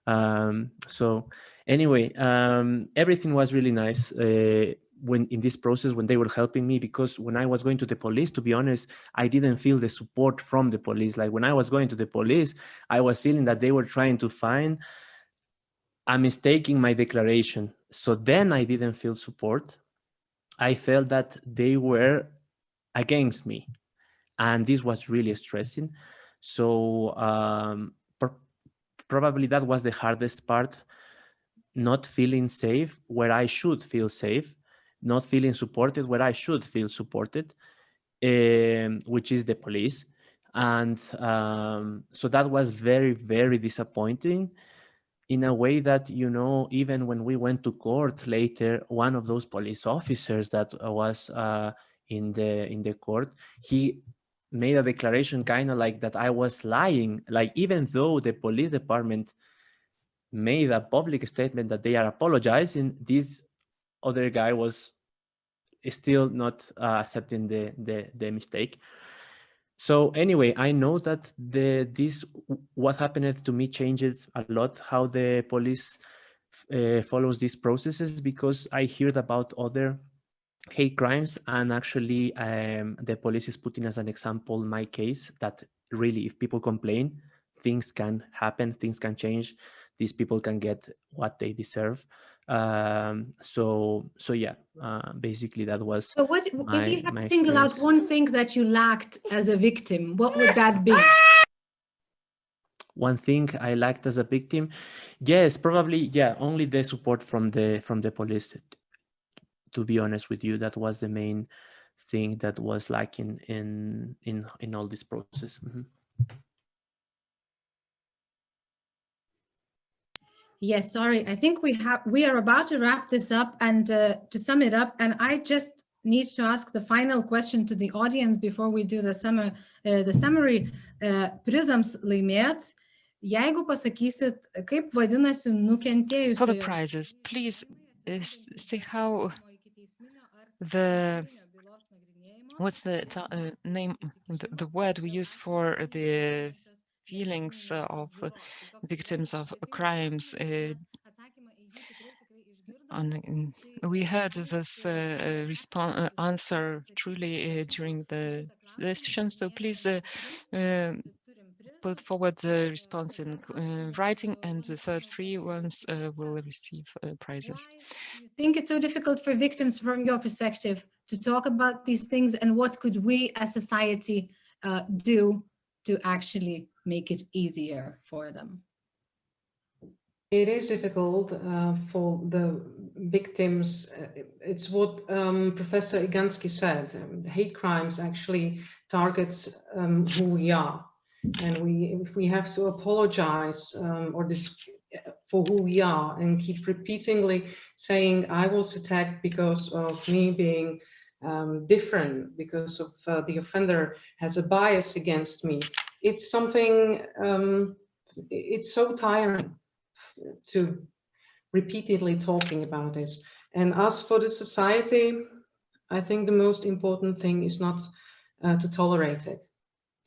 So anyway, everything was really nice when in this process, when they were helping me, because when I was going to the police, to be honest, I didn't feel the support from the police. Like when I was going to the police, I was feeling that they were trying to find a mistake in my declaration. So then I didn't feel support. I felt that they were against me, and this was really stressing. So probably that was the hardest part, not feeling safe where I should feel safe, not feeling supported where I should feel supported, which is the police. And so that was very, very disappointing, in a way that, you know, even when we went to court later, one of those police officers that was in the court, he made a declaration kind of like that I was lying. Like, even though the police department made a public statement that they are apologizing, this other guy was still not accepting the mistake. So anyway, I know that what happened to me changed a lot how the police follows these processes, because I heard about other hate crimes, and actually the police is putting as an example my case, that really, if people complain, things can happen, things can change, these people can get what they deserve. So yeah, basically that was. So what, if you have to single out one thing that you lacked as a victim, what would that be? One thing I lacked as a victim, yes, probably, yeah, only the support from the police. To be honest with you, that was the main thing that was lacking in all this process. Mm-hmm. Yes, sorry. I think we are about to wrap this up, and to sum it up, and I just need to ask the final question to the audience before we do the summary. Prizams laimėt, jeigu pasakysit, kaip vadinasi nukentėjusi. For the prizes, please say how what's the name, the word we use for the feelings of victims of crimes. We heard this answer truly during the session, so please put forward the response in writing, and the third three ones will receive prizes. You think it's so difficult for victims from your perspective to talk about these things, and what could we as society do to actually make it easier for them? It is difficult for the victims. It's what Professor Igansky said. Hate crimes actually targets who we are. And if we have to apologize for who we are and keep repeatedly saying, I was attacked because of me being different, because of the offender has a bias against me, it's something, it's so tiring to repeatedly talking about this. And as for the society, I think the most important thing is not to tolerate it,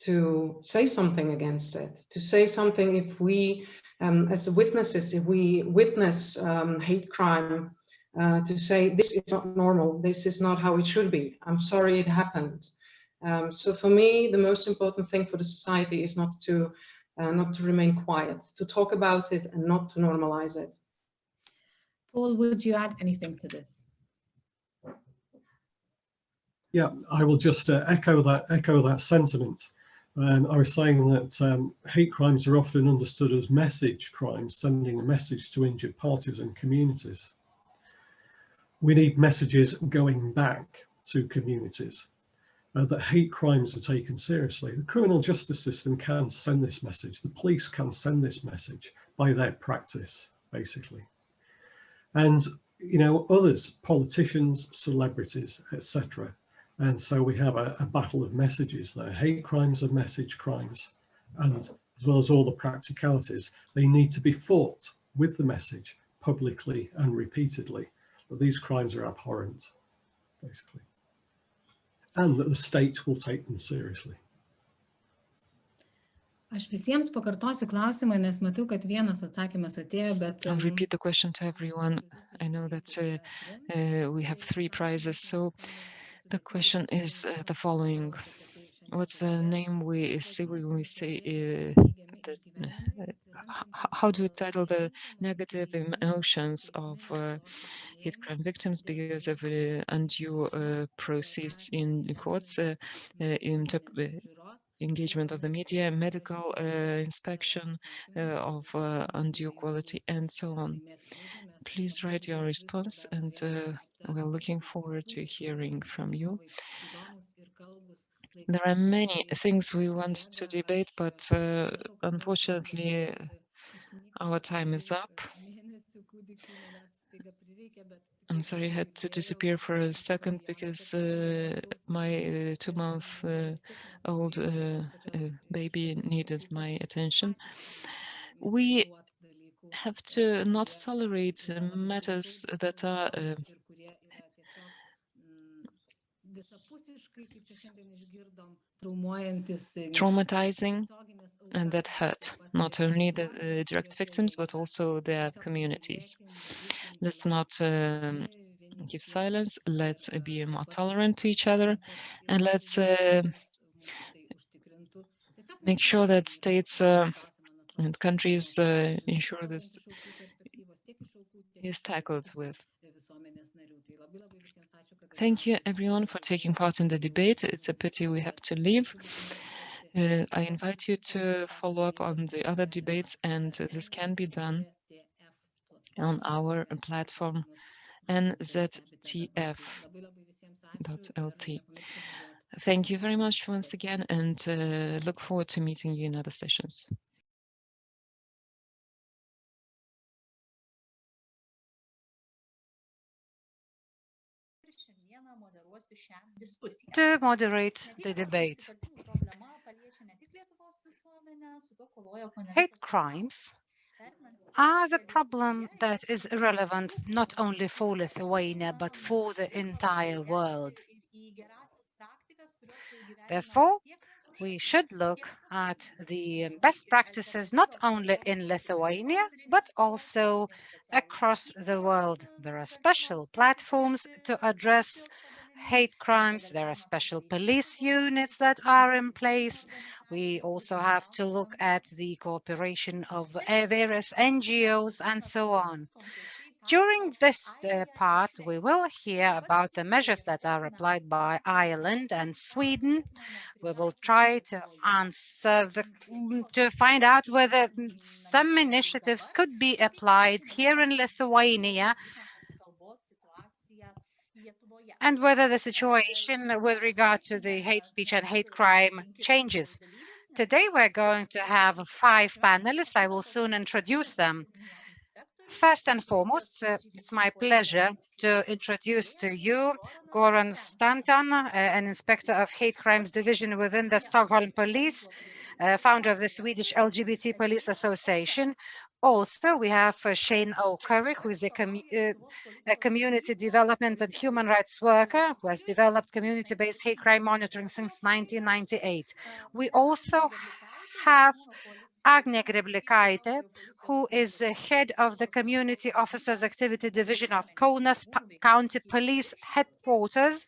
to say something against it, to say something if we, as witnesses, if we witness hate crime, to say this is not normal, this is not how it should be, I'm sorry it happened. So for me, the most important thing for the society is not to remain quiet, to talk about it and not to normalize it. Paul, would you add anything to this? Yeah, I will just echo that sentiment. I was saying that hate crimes are often understood as message crimes, sending a message to injured parties and communities. We need messages going back to communities that hate crimes are taken seriously. The criminal justice system can send this message. The police can send this message by their practice, basically. And, you know, others, politicians, celebrities, etc. And so we have a battle of messages there. Hate crimes are message crimes. And as well as all the practicalities, they need to be fought with the message publicly and repeatedly, that these crimes are abhorrent, basically. And that the state will take them seriously. Aš visiems pakartosiu klausimą, nes matau, kad vienas atsakymas atėjo, bet... I'll repeat the question to everyone. I know that we have 3 prizes, so the question is the following. What's the name we see when we say how do we title the negative emotions of hate crime victims because of undue process in the courts, engagement of the media, medical inspection of undue quality, and so on. Please write your response, and we're looking forward to hearing from you. There are many things we want to debate, but unfortunately our time is up. I'm sorry I had to disappear for a second because my 2-month-old baby needed my attention. We have to not tolerate matters that are traumatizing and that hurt not only the direct victims but also their communities. Let's not give silence, let's be more tolerant to each other, and let's make sure that states and countries ensure this is tackled with. Thank you everyone for taking part in the debate. It's a pity we have to leave. I invite you to follow up on the other debates, and this can be done on our platform nztf.lt. Thank you very much once again, and look forward to meeting you in other sessions. To moderate the debate. Hate crimes are the problem that is relevant not only for Lithuania, but for the entire world. Therefore, we should look at the best practices not only in Lithuania, but also across the world. There are special platforms to address hate crimes. There are special police units that are in place. We also have to look at the cooperation of various NGOs and so on. During this part, we will hear about the measures that are applied by Ireland and Sweden. We will try to answer to find out whether some initiatives could be applied here in Lithuania and whether the situation with regard to the hate speech and hate crime changes. Today we're going to have 5 panelists. I will soon introduce them. First and foremost, it's my pleasure to introduce to you Göran Stanton, an inspector of hate crimes division within the Stockholm Police, founder of the Swedish LGBT Police Association. Also, we have Shane O'Curry, who is a community development and human rights worker who has developed community-based hate crime monitoring since 1998. We also have Agne Guliakaitė, who is the head of the Community Officers Activity Division of Kaunas County Police Headquarters.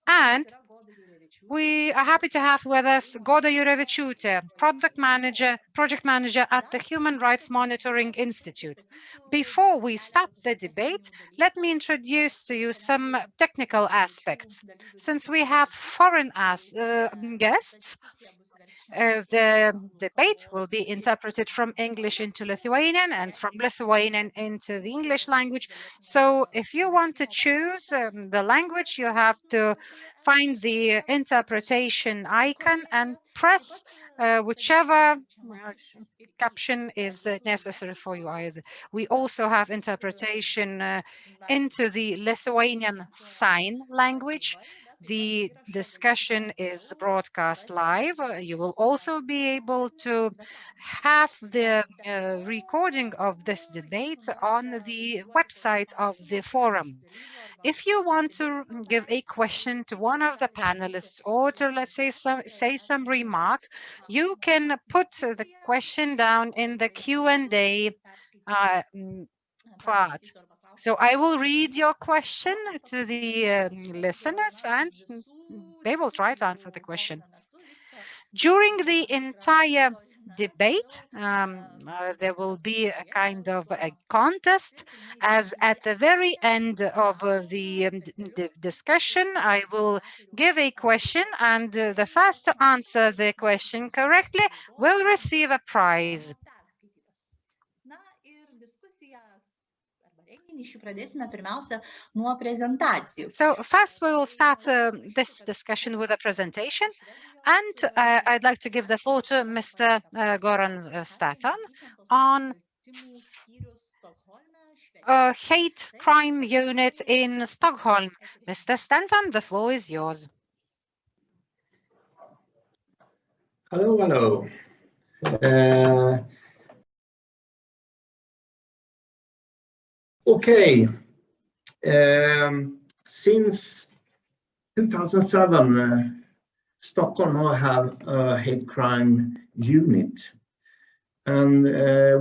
And we are happy to have with us Goda Jurevičiūtė, project manager at the Human Rights Monitoring Institute. Before we start the debate, let me introduce to you some technical aspects. Since we have foreign guests, the debate will be interpreted from English into Lithuanian and from Lithuanian into the English language. So if you want to choose the language, you have to find the interpretation icon and press whichever caption is necessary for you either. We also have interpretation into the Lithuanian Sign Language. The discussion is broadcast live. You will also be able to have the recording of this debate on the website of the forum. If you want to give a question to one of the panelists or to, let's say, say some remark, you can put the question down in the Q&A part. So I will read your question to the listeners and they will try to answer the question. During the entire debate, there will be a kind of a contest, as at the very end of the discussion, I will give a question, and the first to answer the question correctly will receive a prize. So first we will start this discussion with a presentation, and I'd like to give the floor to Mr. Göran Stanton on hate crime unit in Stockholm. Mr. Stanton, the floor is yours. Hello, hello. Okay, since 2007, Stockholm have a hate crime unit. And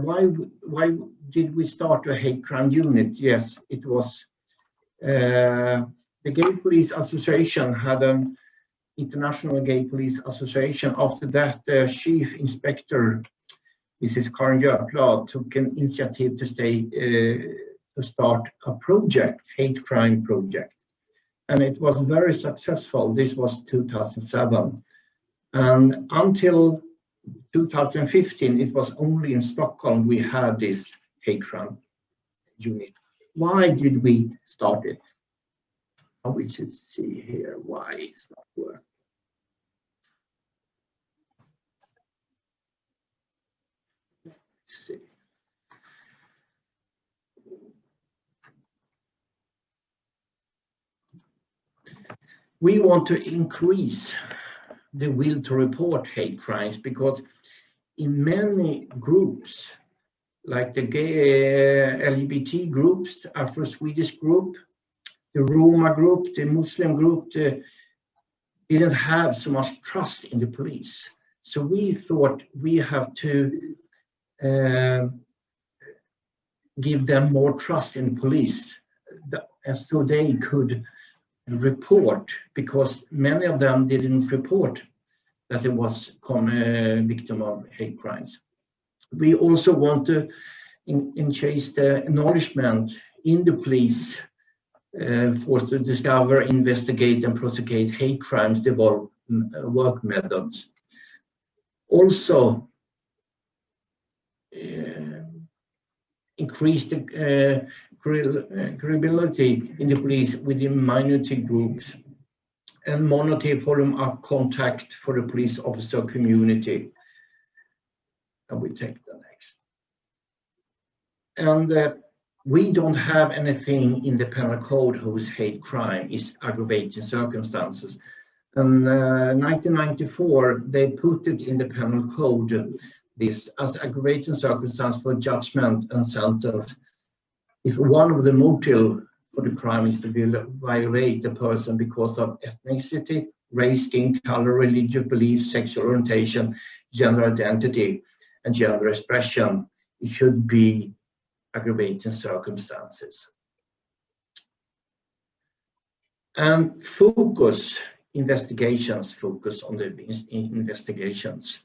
why did we start a hate crime unit? Yes, it was the Gay Police Association had an International Gay Police Association. After that, the chief inspector, Mrs. Karin Jöklad, took an initiative to start a project, hate crime project. And it was very successful. This was 2007. And until 2015, it was only in Stockholm we had this hate crime unit. Why did we start it? We should see here why it's not working. Let's see. We want to increase the will to report hate crimes because in many groups like the gay LGBT groups, the Afro-Swedish group, the Roma group, the Muslim group, didn't have so much trust in the police. So we thought we have to give them more trust in the police, so they could report, because many of them didn't report that it was a victim of hate crimes. We also want to increase the acknowledgement in the police force to discover, investigate, and prosecute hate crimes, develop work methods. Also, increase the credibility in the police within minority groups, and monitor follow-up contact for the police officer community. And we take the next. And we don't have anything in the penal code whose hate crime is aggravating circumstances. In 1994, they put it in the penal code, this as aggravating circumstance for judgment and sentence if one of the motive for the crime is to violate the person because of ethnicity, race, skin color, religious beliefs, sexual orientation, gender identity, and gender expression. It should be aggravating circumstances. And investigations focus on the investigations.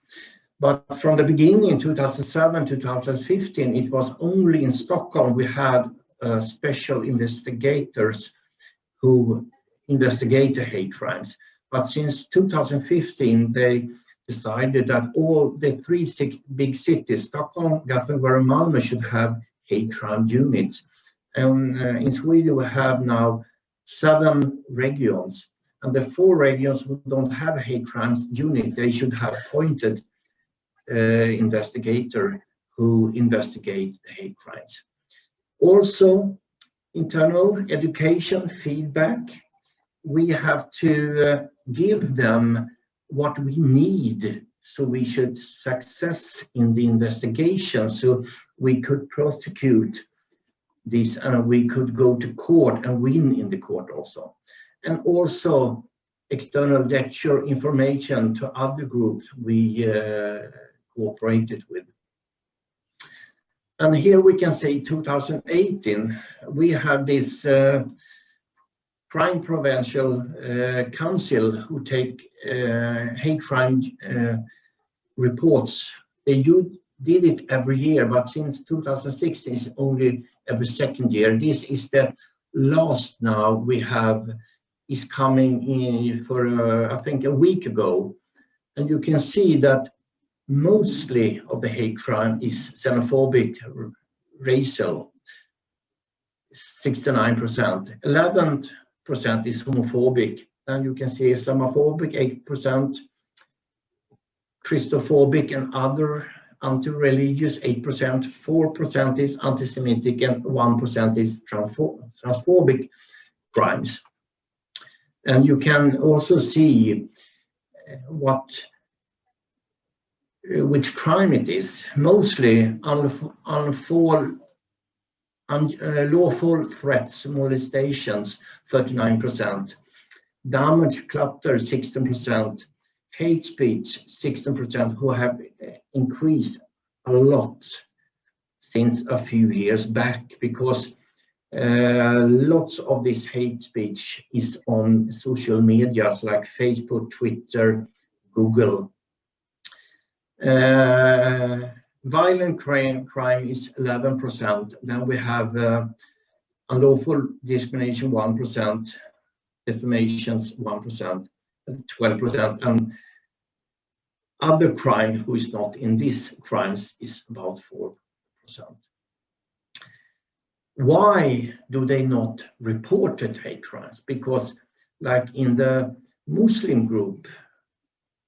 But from the beginning in 2007, 2015, it was only in Stockholm we had special investigators who investigate the hate crimes. But since 2015, they decided that all the three big cities, Stockholm, Gothenburg, and Malmö, should have hate crime units. And in Sweden, we have now 7 regions. And the 4 regions who don't have a hate crimes unit, they should have appointed investigator who investigate the hate crimes. Also, internal education feedback. We have to give them what we need, so we should success in the investigation, so we could prosecute this and we could go to court and win in the court also. And also external lecture information to other groups we cooperated with. And here we can say 2018, we have this crime prevention council who take hate crime reports. They did it every year, but since 2016 it's only every second year. This is the last now we have is coming in for I think a week ago, and you can see that mostly of the hate crime is xenophobic, racial, 69%, 11% is homophobic, and you can see Islamophobic 8%, Christophobic and other anti-religious 8%, 4% is anti-Semitic, and 1% is transphobic crimes. And you can also see which crime it is. Mostly unlawful threats, molestations, 39%, damage, clutter, 16%, hate speech, 16%, who have increased a lot since a few years back, because lots of this hate speech is on social medias like Facebook, Twitter, Google. Violent crime is 11%. Then we have unlawful discrimination 1%, defamations 1%, 12%, and other crime who is not in these crimes is about 4%. Why do they not report hate crimes? Because like in the Muslim group,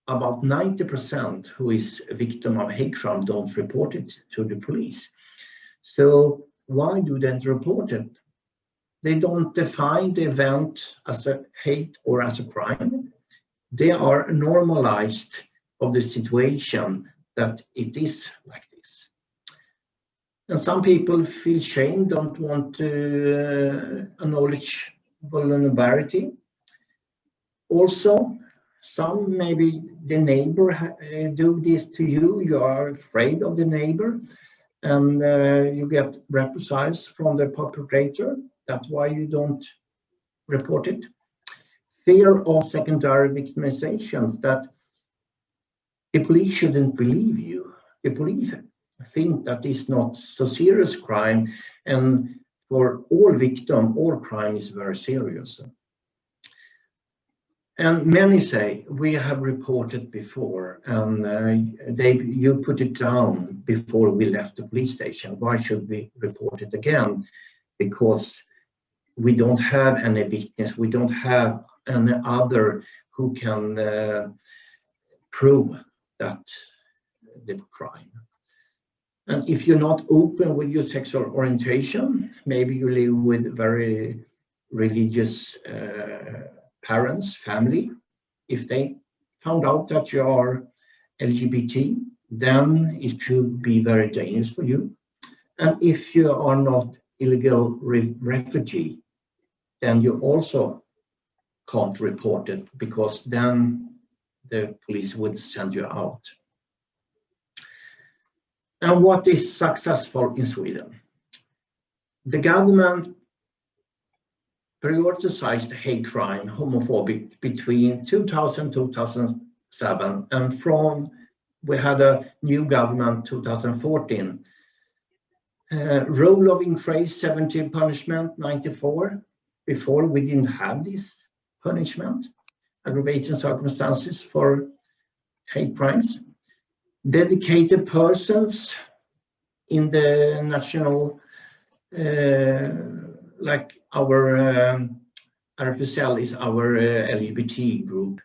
about 90% who is a victim of hate crime don't report it to the police. So why do they report it? They don't define the event as a hate or as a crime. They are normalized of the situation that it is like this. And some people feel shame, don't want to acknowledge vulnerability. Also, some maybe the neighbor do this to you, you are afraid of the neighbor, and you get reprisals from the perpetrator. That's why you don't report it. Fear of secondary victimizations, that the police shouldn't believe you. The police think that it's not so serious crime, and for all victims, all crime is very serious. And many say, we have reported before, and you put it down before we left the police station. Why should we report it again? Because we don't have any witness, we don't have any other who can prove that the crime. And if you're not open with your sexual orientation, maybe you live with very religious parents, family, if they found out that you are LGBT, then it could be very dangerous for you. And if you are not illegal refugee, then you also can't report it, because then the police would send you out. And what is successful in Sweden? The government prioritized hate crime, homophobic, between 2000 and 2007, and from we had a new government 2014. Role of increase 70 punishment 94. Before we didn't have this punishment, aggravating circumstances for hate crimes. Dedicated persons in the national, like our RFSL is our LGBT group,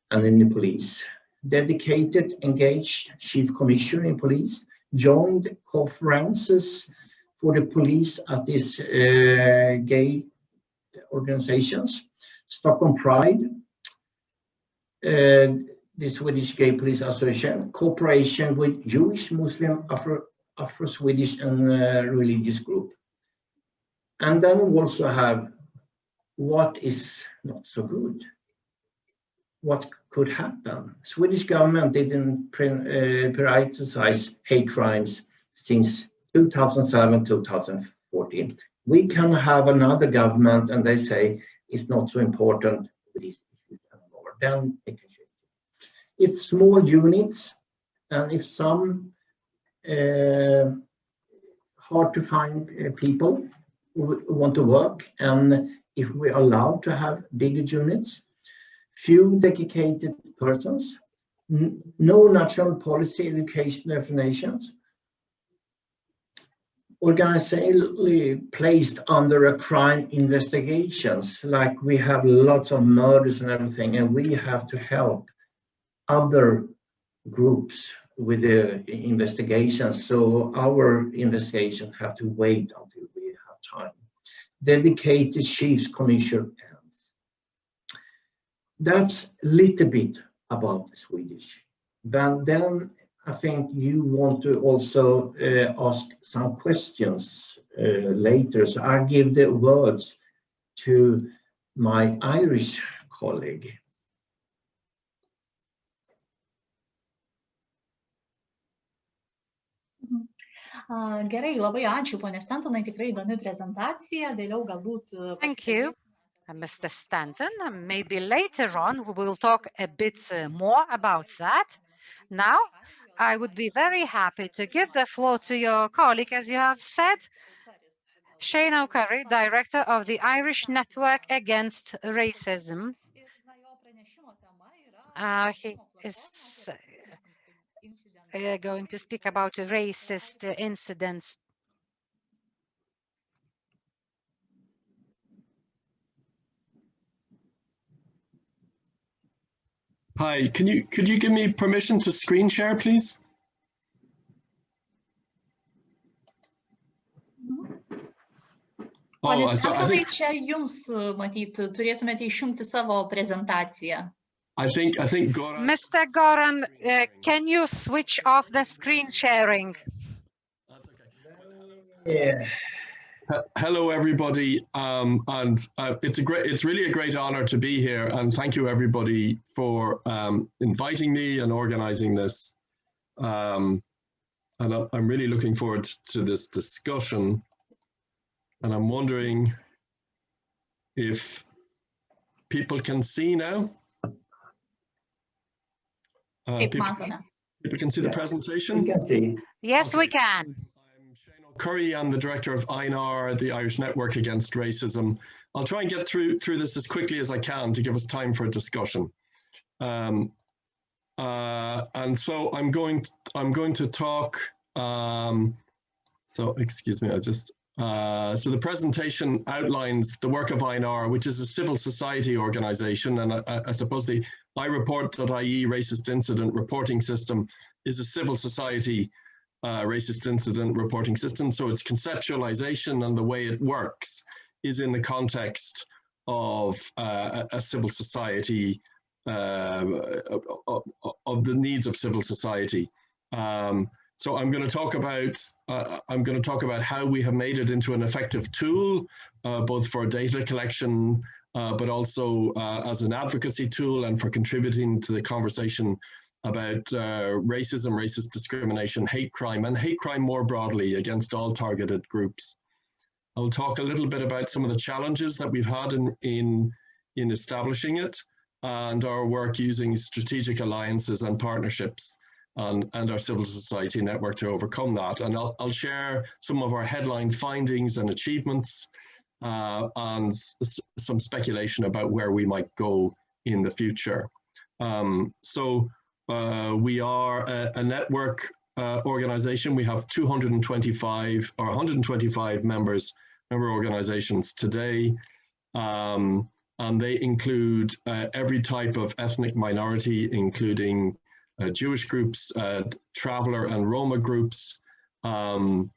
and in the police. Dedicated, engaged chief commissioner in police, joined conferences for the police at these gay organizations, Stockholm Pride, the Swedish Gay Police Association, cooperation with Jewish, Muslim, Afro-Swedish and religious group. And then we also have what is not so good. What could happen? Swedish government didn't prioritize hate crimes since 2007, 2014. We can have another government and they say it's not so important for these issues anymore. Then they can change it. It's small units, and if some hard to find people who want to work, and if we are allowed to have bigger units, few dedicated persons, no national policy education definitions, organizationally placed under a crime investigations, like we have lots of murders and everything, and we have to help other groups with the investigations, so our investigation have to wait until we have time. Dedicated chiefs commissioner. That's a little bit about the Swedish. But then I think you want to also ask some questions later. So I give the words to my Irish colleague. Gerai, labai ačiū, ponė Stantonai, tikrai įdomi prezentacija. Vėliau galbūt. Thank you, Mr. Stanton. Maybe later on we will talk a bit more about that. Now, I would be very happy to give the floor to your colleague, as you have said, Shane O'Curry, Director of the Irish Network Against Racism. He is going to speak about racist incidents. Hi, could you give me permission to screen share, please? Pone Stantonai, čia jums, matyt, turėtumėte išjungti savo prezentaciją. I think Göran... Mr. Göran, can you switch off the screen sharing? Yeah. Hello, everybody, it's really a great honor to be here, and thank you everybody for inviting me and organizing this. And I'm really looking forward to this discussion, and I'm wondering if people can see now. People can see the presentation? We can see. Yes, okay. We can. Curry, I'm the director of INR, the Irish Network Against Racism. I'll try and get through this as quickly as I can to give us time for a discussion. And so I'm going to talk. So excuse me, so the presentation outlines the work of INR, which is a civil society organization, and I suppose the iReport.ie racist incident reporting system is a civil society racist incident reporting system. So its conceptualization and the way it works is in the context of a civil society, of the needs of civil society. So I'm going to talk about how we have made it into an effective tool, both for data collection, but also as an advocacy tool and for contributing to the conversation about racism, racist discrimination, hate crime, and hate crime more broadly against all targeted groups. I'll talk a little bit about some of the challenges that we've had in establishing it, and our work using strategic alliances and partnerships and our civil society network to overcome that. And I'll share some of our headline findings and achievements and some speculation about where we might go in the future. We are a network organization. We have 225 or 125 member organizations today. And they include every type of ethnic minority, including Jewish groups, traveler and Roma groups, Muslim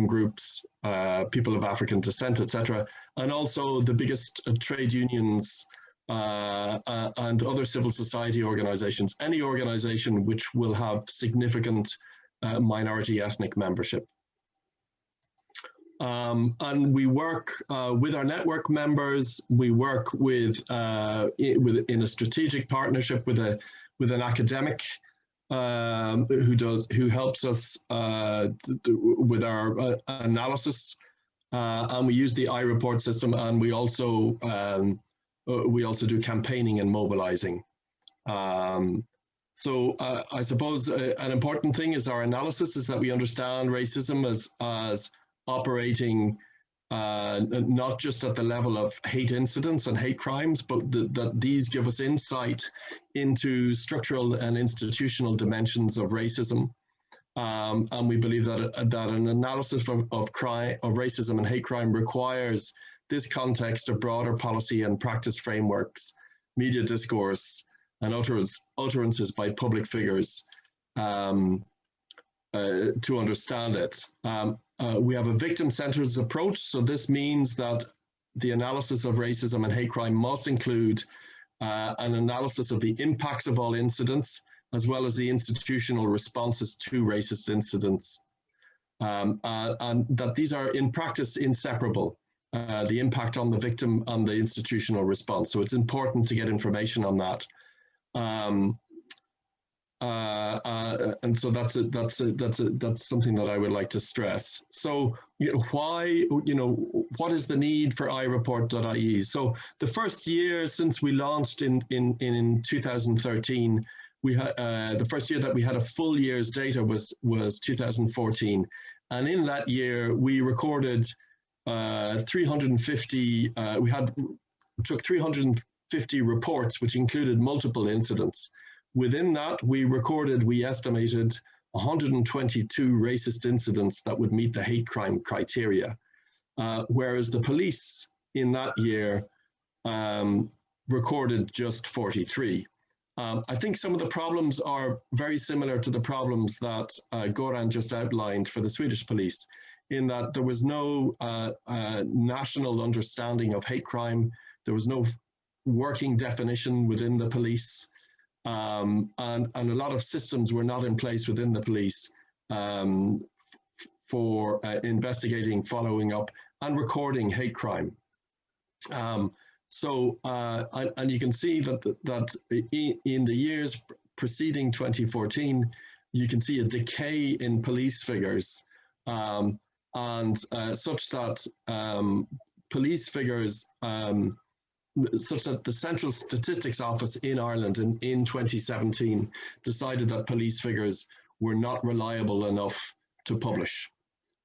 groups, people of African descent, etc. And also the biggest trade unions and other civil society organizations, any organization which will have significant minority ethnic membership. And we work with our network members. We work in a strategic partnership with an academic who helps us with our analysis, and we use the iReport system, and we also do campaigning and mobilizing. So I suppose an important thing is our analysis is that we understand racism as operating not just at the level of hate incidents and hate crimes, but that these give us insight into structural and institutional dimensions of racism. And we believe that an analysis of racism and hate crime requires this context of broader policy and practice frameworks, media discourse, and utterances by public figures to understand it. We have a victim-centered approach, so this means that the analysis of racism and hate crime must include an analysis of the impacts of all incidents, as well as the institutional responses to racist incidents, and that these are in practice inseparable, the impact on the victim and the institutional response. So it's important to get information on that. And so that's something that I would like to stress. So what is the need for iReport.ie? So the first year since we launched in 2013, we had the first year that we had a full year's data was 2014, and in that year we recorded 350. We took 350 reports, which included multiple incidents. Within that, we estimated 122 racist incidents that would meet the hate crime criteria, whereas the police in that year recorded just 43. I think some of the problems are very similar to the problems that Göran just outlined for the Swedish police, in that there was no national understanding of hate crime. There was no working definition within the police. And a lot of systems were not in place within the police for investigating, following up, and recording hate crime. And you can see that in the years preceding 2014, you can see a decay in police figures, such that police figures, such that the Central Statistics Office in Ireland in 2017 decided that police figures were not reliable enough to publish.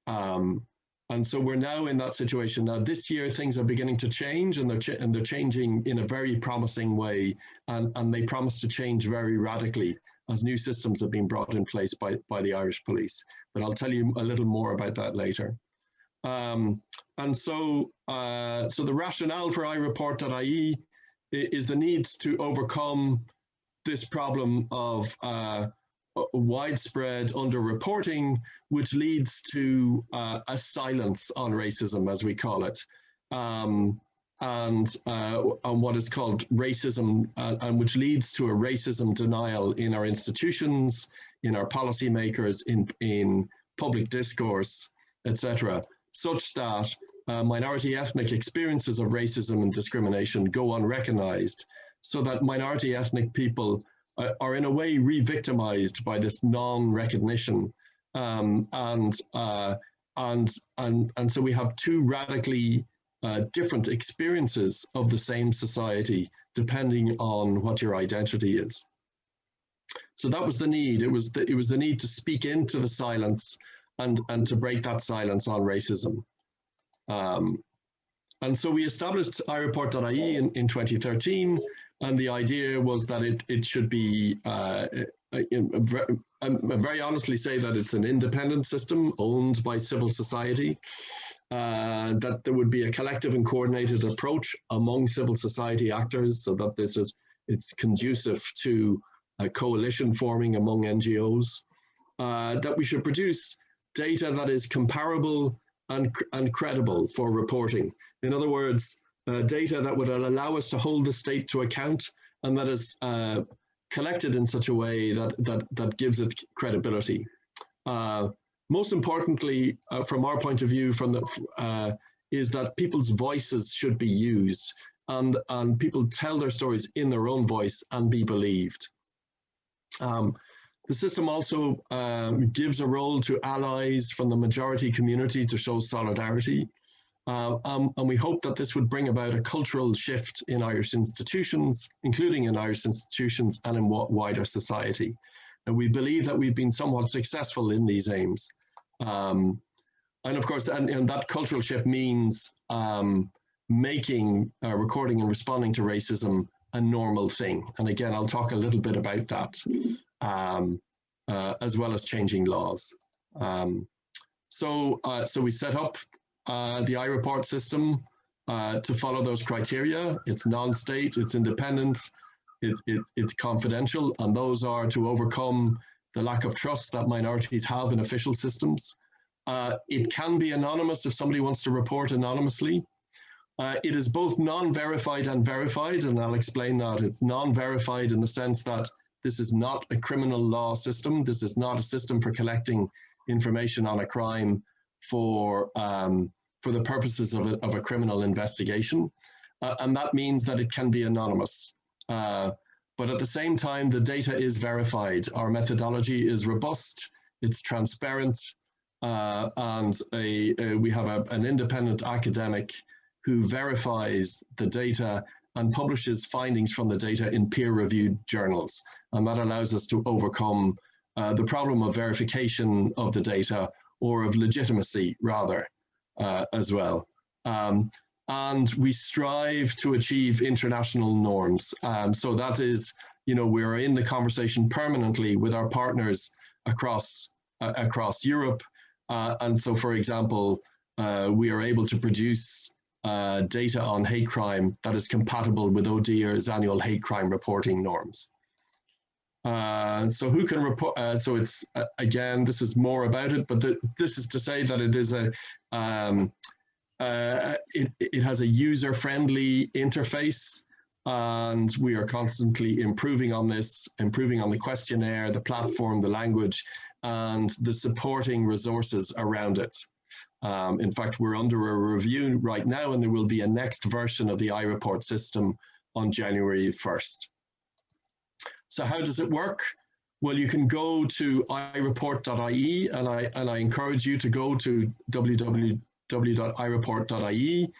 And so we're now in that situation. Now this year things are beginning to change, and they're changing in a very promising way, and they promise to change very radically as new systems have been brought in place by the Irish police. But I'll tell you a little more about that later. So the rationale for iReport.ie is the need to overcome this problem of widespread underreporting, which leads to a silence on racism, as we call it, and on what is called racism, and which leads to a racism denial in our institutions, in our policymakers, in public discourse, etc., such that minority ethnic experiences of racism and discrimination go unrecognized, so that minority ethnic people are in a way re-victimized by this non-recognition, and so we have two radically different experiences of the same society depending on what your identity is. So that was the need. It was the need to speak into the silence and to break that silence on racism. And so we established iReport.ie in 2013. And the idea was that it should be, I very honestly say that it's an independent system owned by civil society, that there would be a collective and coordinated approach among civil society actors, so that it's conducive to a coalition forming among NGOs, that we should produce data that is comparable and credible for reporting. In other words, data that would allow us to hold the state to account, and that is collected in such a way that gives it credibility. Most importantly, from our point of view, is that people's voices should be used, and people tell their stories in their own voice and be believed. The system also gives a role to allies from the majority community to show solidarity. And we hope that this would bring about a cultural shift in Irish institutions, including in Irish institutions and in wider society. And we believe that we've been somewhat successful in these aims. And of course, and that cultural shift means making recording and responding to racism a normal thing. And again, I'll talk a little bit about that, as well as changing laws. So we set up the iReport system to follow those criteria. It's non-state, it's independent, it's confidential, and those are to overcome the lack of trust that minorities have in official systems. It can be anonymous if somebody wants to report anonymously. It is both non-verified and verified, and I'll explain that. It's non-verified in the sense that this is not a criminal law system. This is not a system for collecting information on a crime for the purposes of a criminal investigation. And that means that it can be anonymous. But at the same time, the data is verified. Our methodology is robust, it's transparent, and we have an independent academic who verifies the data and publishes findings from the data in peer-reviewed journals. And that allows us to overcome the problem of verification of the data, or of legitimacy rather, as well. And we strive to achieve international norms. So that is, we're in the conversation permanently with our partners across Europe. And so, for example, we are able to produce data on hate crime that is compatible with ODIHR's annual hate crime reporting norms. So who can report? So it's, again, this is more about it, but this is to say that it is it has a user-friendly interface, and we are constantly improving on this, improving on the questionnaire, the platform, the language, and the supporting resources around it. In fact, we're under a review right now, and there will be a next version of the iReport system on January 1st. So how does it work? Well, you can go to iReport.ie, and I encourage you to go to www.iReport.ie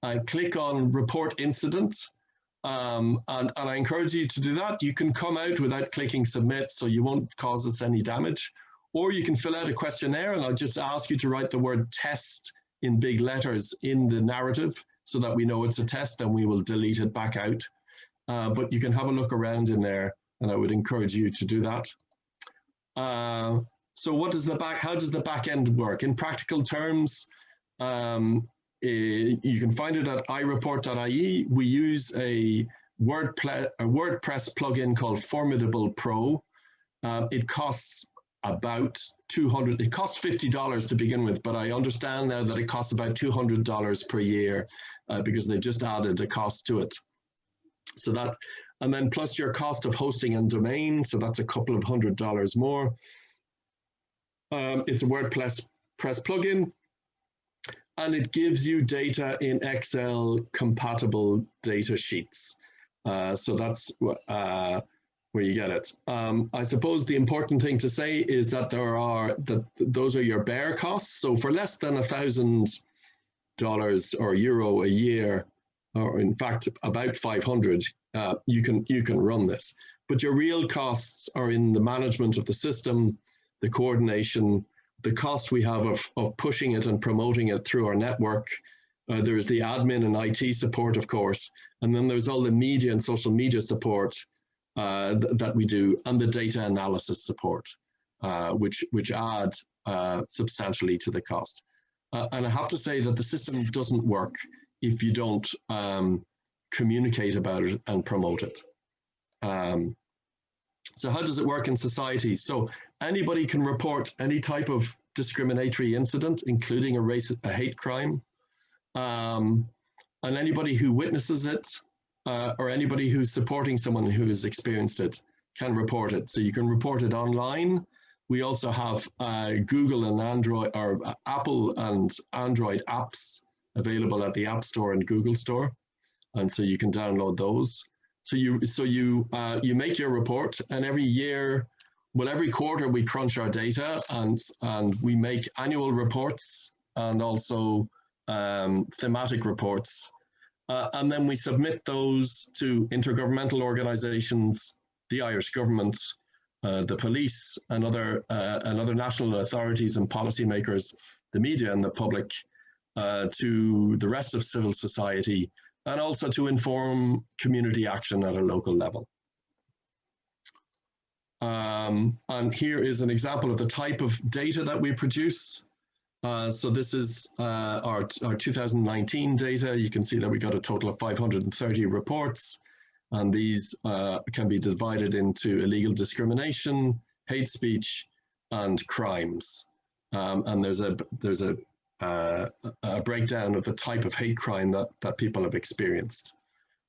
and click on Report Incident. And I encourage you to do that. You can come out without clicking Submit, so you won't cause us any damage. Or you can fill out a questionnaire, and I'll just ask you to write the word test in big letters in the narrative so that we know it's a test, and we will delete it back out. But you can have a look around in there, and I would encourage you to do that. So how does the back end work? In practical terms, you can find it at iReport.ie. We use a WordPress plugin called Formidable Pro. It costs about $200. It costs $50 to begin with, but I understand now that it costs about $200 per year because they've just added a cost to it. So that, and then plus your cost of hosting and domain, so that's a couple of $100 more. It's a WordPress plugin, and it gives you data in Excel compatible data sheets. So that's where you get it. I suppose the important thing to say is that those are your bare costs. So for less than $1,000 or euro a year, or in fact about 500, you can run this. But your real costs are in the management of the system, the coordination, the cost we have of pushing it and promoting it through our network. There's the admin and IT support, of course, and then there's all the media and social media support that we do, and the data analysis support, which add substantially to the cost. And I have to say that the system doesn't work if you don't communicate about it and promote it. So how does it work in society? So anybody can report any type of discriminatory incident, including a hate crime, and anybody who witnesses it or anybody who's supporting someone who has experienced it can report it. So you can report it online. We also have Google and Android, or Apple and Android apps available at the App Store and Google Store, and so you can download those. So you make your report, and every quarter we crunch our data, and we make annual reports and also thematic reports, and then we submit those to intergovernmental organizations, the Irish government, the police, and other national authorities and policymakers, the media and the public, to the rest of civil society, and also to inform community action at a local level. And here is an example of the type of data that we produce. So this is our 2019 data. You can see that we got a total of 530 reports, and these can be divided into illegal discrimination, hate speech, and crimes. And there's a breakdown of the type of hate crime that people have experienced.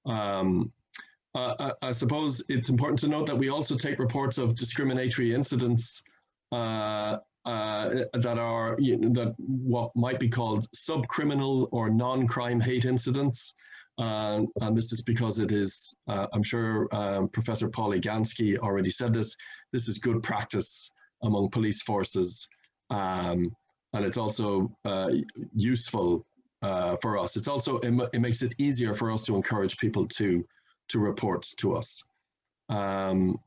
I suppose it's important to note that we also take reports of discriminatory incidents that are that what might be called subcriminal or non-crime hate incidents. And this is because it is, I'm sure Professor Paulauskas already said this is good practice among police forces. And it's also useful for us. It's also, it makes it easier for us to encourage people to report to us. The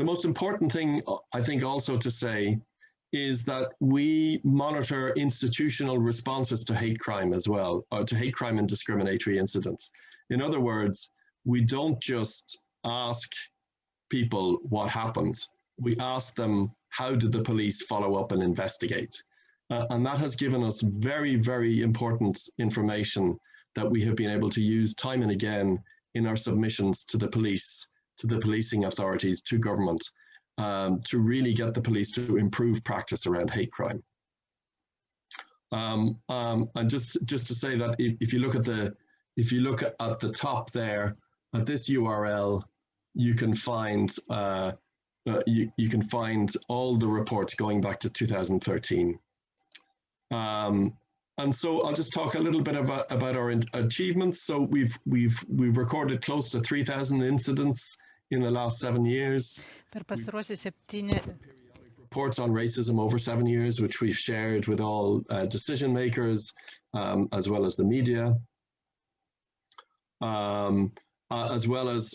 most important thing, I think, also to say is that we monitor institutional responses to hate crime as well, or to hate crime and discriminatory incidents. In other words, we don't just ask people what happened. We ask them, how did the police follow up and investigate? And that has given us very, very important information that we have been able to use time and again in our submissions to the police, to the policing authorities, to government, to really get the police to improve practice around hate crime. And just to say that if you look at the top there, at this URL, you can find you can find all the reports going back to 2013. And so I'll just talk a little bit about our achievements. So we've recorded close to 3,000 incidents in the last 7 years. Reports on racism over 7 years, which we've shared with all decision makers, as well as the media, as well as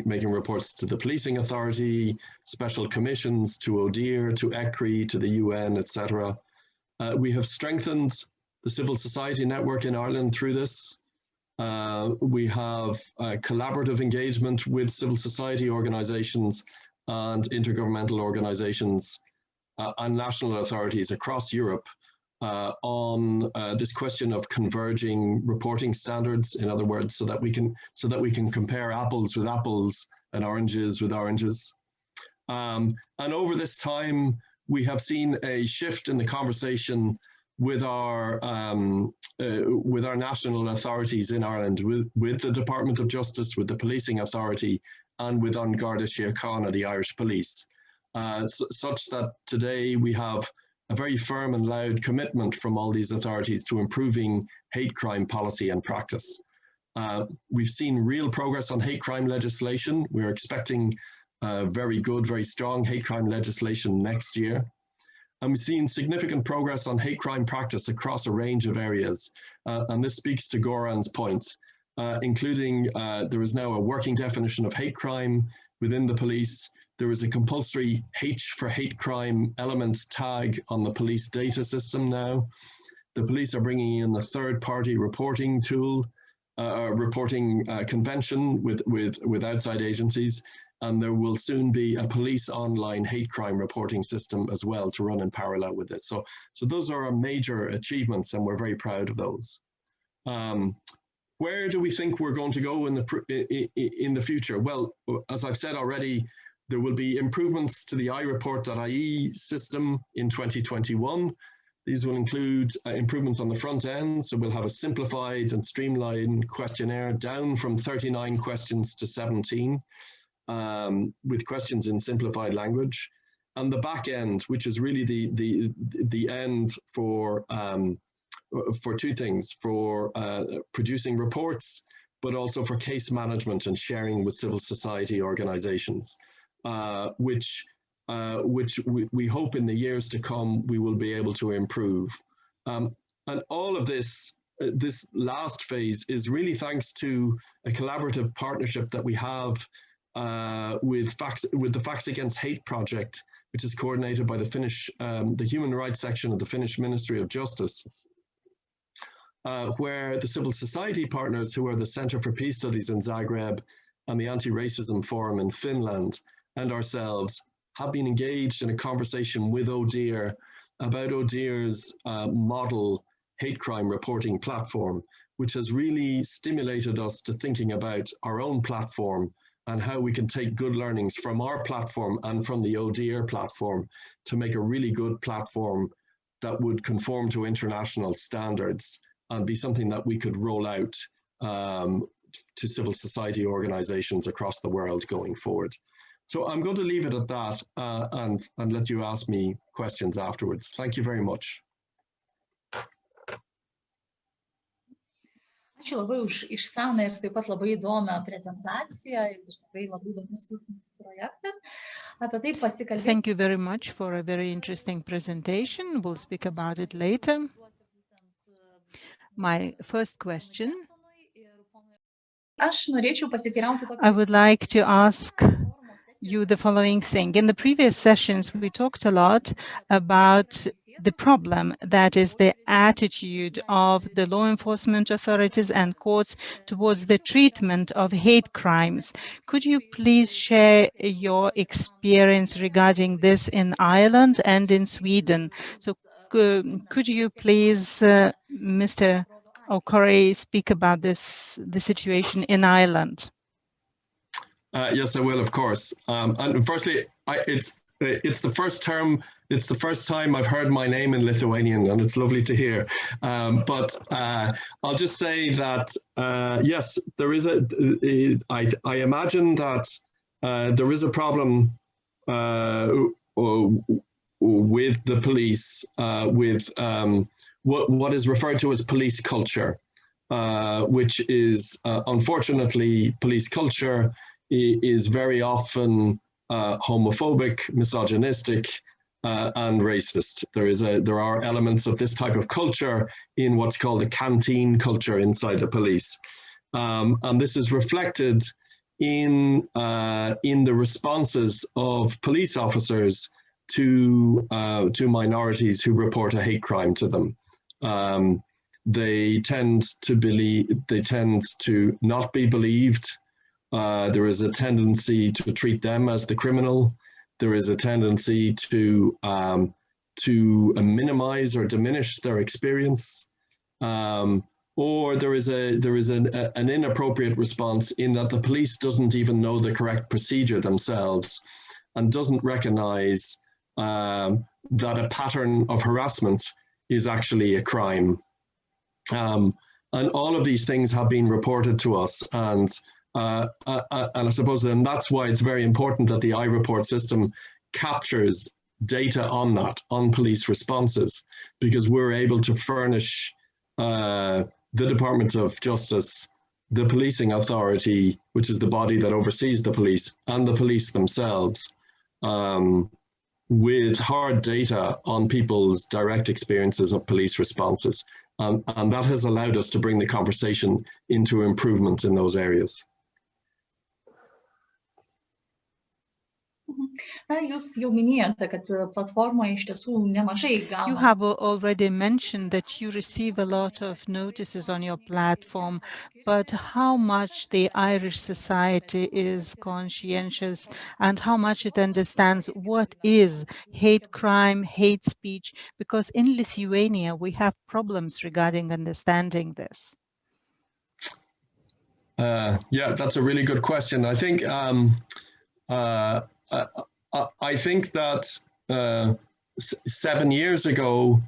making reports to the policing authority, special commissions, to ODIHR, to ECRI, to the UN, etc. We have strengthened the civil society network in Ireland through this. We have collaborative engagement with civil society organizations and intergovernmental organizations and national authorities across Europe on this question of converging reporting standards. In other words, so that we can compare apples with apples and oranges with oranges. And over this time, we have seen a shift in the conversation with our national authorities in Ireland, with the Department of Justice, with the policing authority, and with An Garda Síochána, the Irish police, such that today we have a very firm and loud commitment from all these authorities to improving hate crime policy and practice. We've seen real progress on hate crime legislation. We're expecting very good, very strong hate crime legislation next year. And we've seen significant progress on hate crime practice across a range of areas. And this speaks to Göran's point, including there is now a working definition of hate crime within the police. There is a compulsory H for hate crime element tag on the police data system now. The police are bringing in a third-party reporting tool, reporting convention with outside agencies. And there will soon be a police online hate crime reporting system as well to run in parallel with this. So those are our major achievements, and we're very proud of those. Where do we think we're going to go in the future? Well, as I've said already, there will be improvements to the iReport.ie system in 2021. These will include improvements on the front end. So we'll have a simplified and streamlined questionnaire down from 39 questions to 17. With questions in simplified language, and the back end, which is really the end for two things: for producing reports, but also for case management and sharing with civil society organizations, which we hope in the years to come we will be able to improve. And all of this last phase is really thanks to a collaborative partnership that we have with the Facts Against Hate project, which is coordinated by the Finnish, the Human Rights section of the Finnish Ministry of Justice, where the civil society partners, who are the Center for Peace Studies in Zagreb and the Anti-Racism Forum in Finland, and ourselves, have been engaged in a conversation with ODIHR about ODIHR's model hate crime reporting platform, which has really stimulated us to thinking about our own platform and how we can take good learnings from our platform and from the ODIHR platform to make a really good platform that would conform to international standards and be something that we could roll out to civil society organizations across the world going forward. So I'm going to leave it at that and let you ask me questions afterwards. Thank you very much. Ačiū labai už išsamę ir taip pat labai įdomią prezentaciją. Tikrai labai įdomus projektas. Apie tai pasikalbėsime. Thank you very much for a very interesting presentation. We'll speak about it later. My first question. Aš norėčiau pasiteirauti tokį. I would like to ask you the following thing. In the previous sessions, we talked a lot about the problem, that is the attitude of the law enforcement authorities and courts towards the treatment of hate crimes. Could you please share your experience regarding this in Ireland and in Sweden? So could you please, Mr. O'Curry, speak about the situation in Ireland? Yes, I will, of course. And firstly, it's the first term it's the first time I've heard my name in Lithuanian, and it's lovely to hear. But I'll just say that, yes, there is I imagine that there is a problem with the police, with what is referred to as police culture, which is, unfortunately, police culture is very often homophobic, misogynistic, and racist. There are elements of this type of culture in what's called the canteen culture inside the police, and this is reflected in the responses of police officers to minorities who report a hate crime to them. They tend to not be believed. There is a tendency to treat them as the criminal. There is a tendency to minimize or diminish their experience, or there is an inappropriate response in that the police doesn't even know the correct procedure themselves, and doesn't recognize that a pattern of harassment is actually a crime. And all of these things have been reported to us, and I suppose then that's why it's very important that the iReport system captures data on that, on police responses, because we're able to furnish the Department of Justice, the policing authority, which is the body that oversees the police, and the police themselves, with hard data on people's direct experiences of police responses. And that has allowed us to bring the conversation into improvement in those areas. You have already mentioned that you receive a lot of notices on your platform, but how much the Irish society is conscientious and how much it understands what is hate crime, hate speech, because in Lithuania we have problems regarding understanding this. Yeah, that's a really good question. I think that 7 years ago,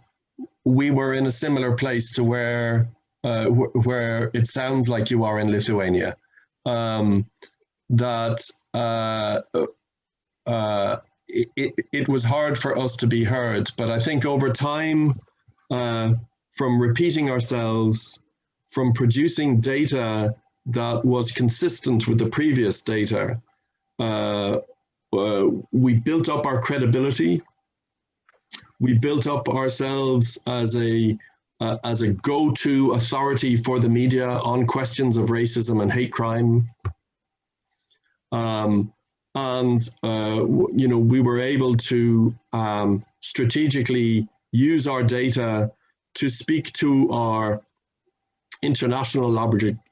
we were in a similar place to where it sounds like you are in Lithuania. It was hard for us to be heard, but I think over time, from repeating ourselves, from producing data that was consistent with the previous data, we built up our credibility. We built up ourselves as a go-to authority for the media on questions of racism and hate crime. You know, we were able to strategically use our data to speak to our international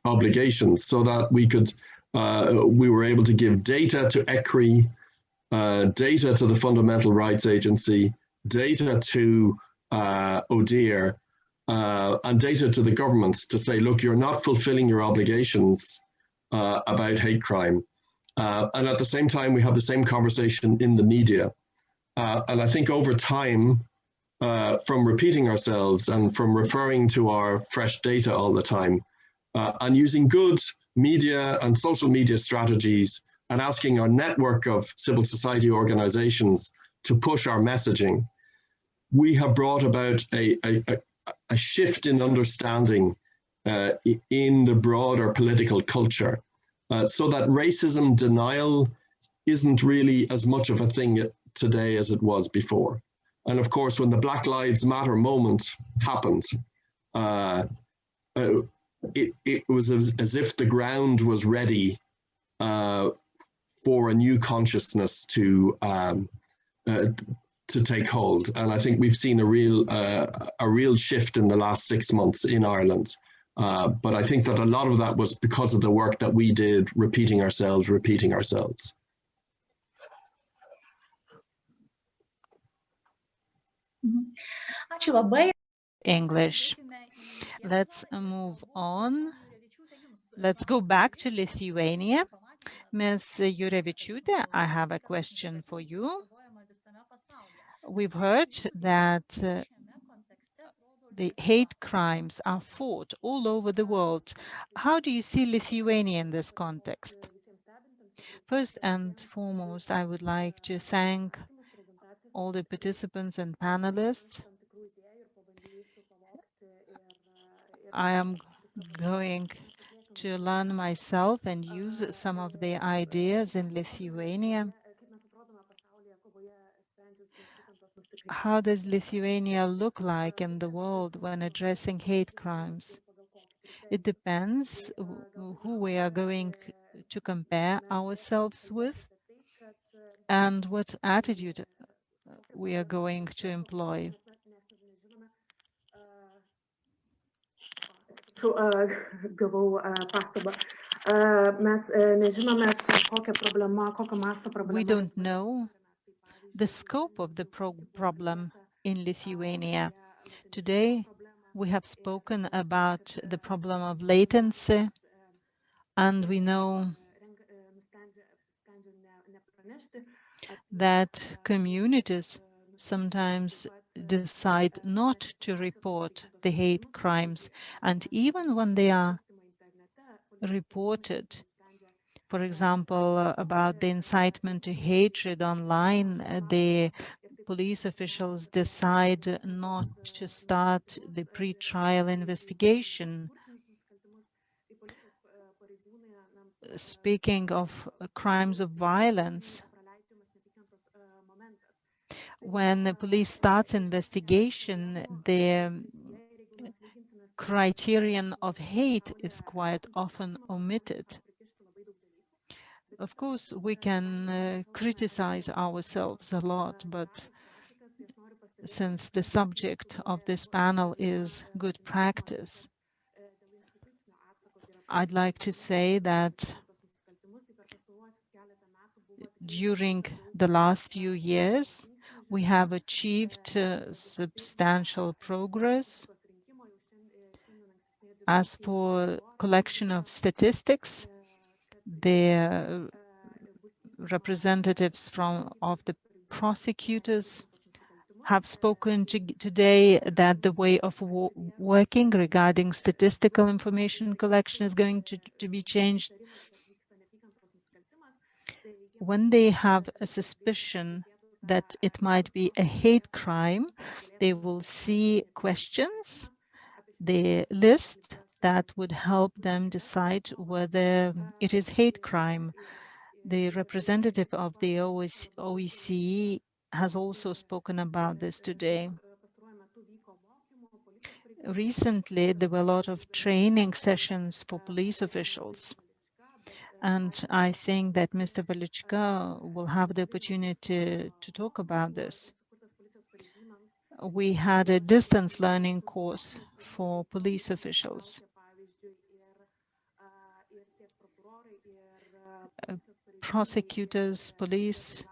obligations, so that we were able to give data to ECRI, data to the Fundamental Rights Agency, data to ODIHR, and data to the governments to say, look, you're not fulfilling your obligations about hate crime. And at the same time, we have the same conversation in the media. And I think over time, from repeating ourselves and from referring to our fresh data all the time, and using good media and social media strategies, and asking our network of civil society organizations to push our messaging, we have brought about a shift in understanding in the broader political culture, so that racism denial isn't really as much of a thing today as it was before. And of course, when the Black Lives Matter moment happened, it was as if the ground was ready for a new consciousness to take hold. And I think we've seen a real shift in the last 6 months in Ireland. But I think that a lot of that was because of the work that we did, repeating ourselves. English. Let's move on. Let's go back to Lithuania. Ms. Jurevičiūtė, I have a question for you. We've heard that the hate crimes are fought all over the world. How do you see Lithuania in this context? First and foremost, I would like to thank all the participants and panelists. I am going to learn myself and use some of the ideas in Lithuania. How does Lithuania look like in the world when addressing hate crimes? It depends who we are going to compare ourselves with and what attitude we are going to employ. We don't know the scope of the problem in Lithuania. Today, we have spoken about the problem of latency, and we know that communities sometimes decide not to report the hate crimes, and even when they are reported, for example, about the incitement to hatred online, the police officials decide not to start the pre-trial investigation. Speaking of crimes of violence, when the police starts investigation, the criterion of hate is quite often omitted. Of course, we can criticize ourselves a lot, but since the subject of this panel is good practice, I'd like to say that during the last few years, we have achieved substantial progress. As for collection of statistics, the representatives of the prosecutors have spoken today that the way of working regarding statistical information collection is going to be changed. When they have a suspicion that it might be a hate crime, they will see questions, the list that would help them decide whether it is hate crime. The representative of the OSCE has also spoken about this today. Recently, there were a lot of training sessions for police officials. And I think that Mr. Vytejčka will have the opportunity to talk about this. We had a distance learning course for police officials. Prosecutors, police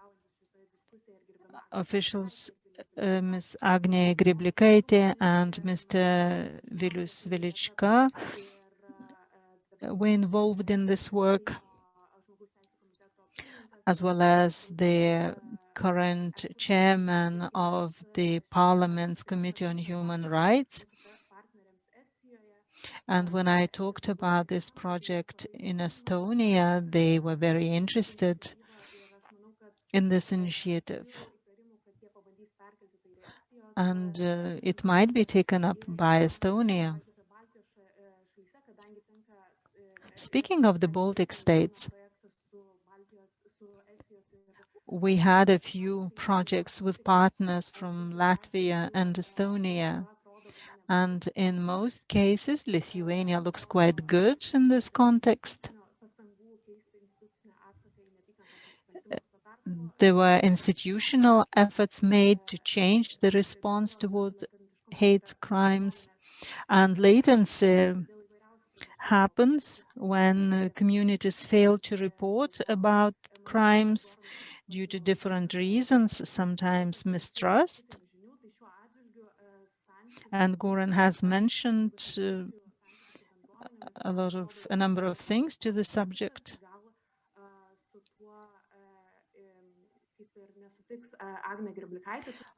officials, Ms. Agnė Giauliakaitė and Mr. Vilius Vytejčka were involved in this work, as well as the current chairman of the Parliament's Committee on Human Rights. And when I talked about this project in Estonia, they were very interested in this initiative. And it might be taken up by Estonia. Speaking of the Baltic states, we had a few projects with partners from Latvia and Estonia. And in most cases, Lithuania looks quite good in this context. There were institutional efforts made to change the response towards hate crimes, and latency happens when communities fail to report about crimes due to different reasons, sometimes mistrust. And Göran has mentioned a number of things to the subject.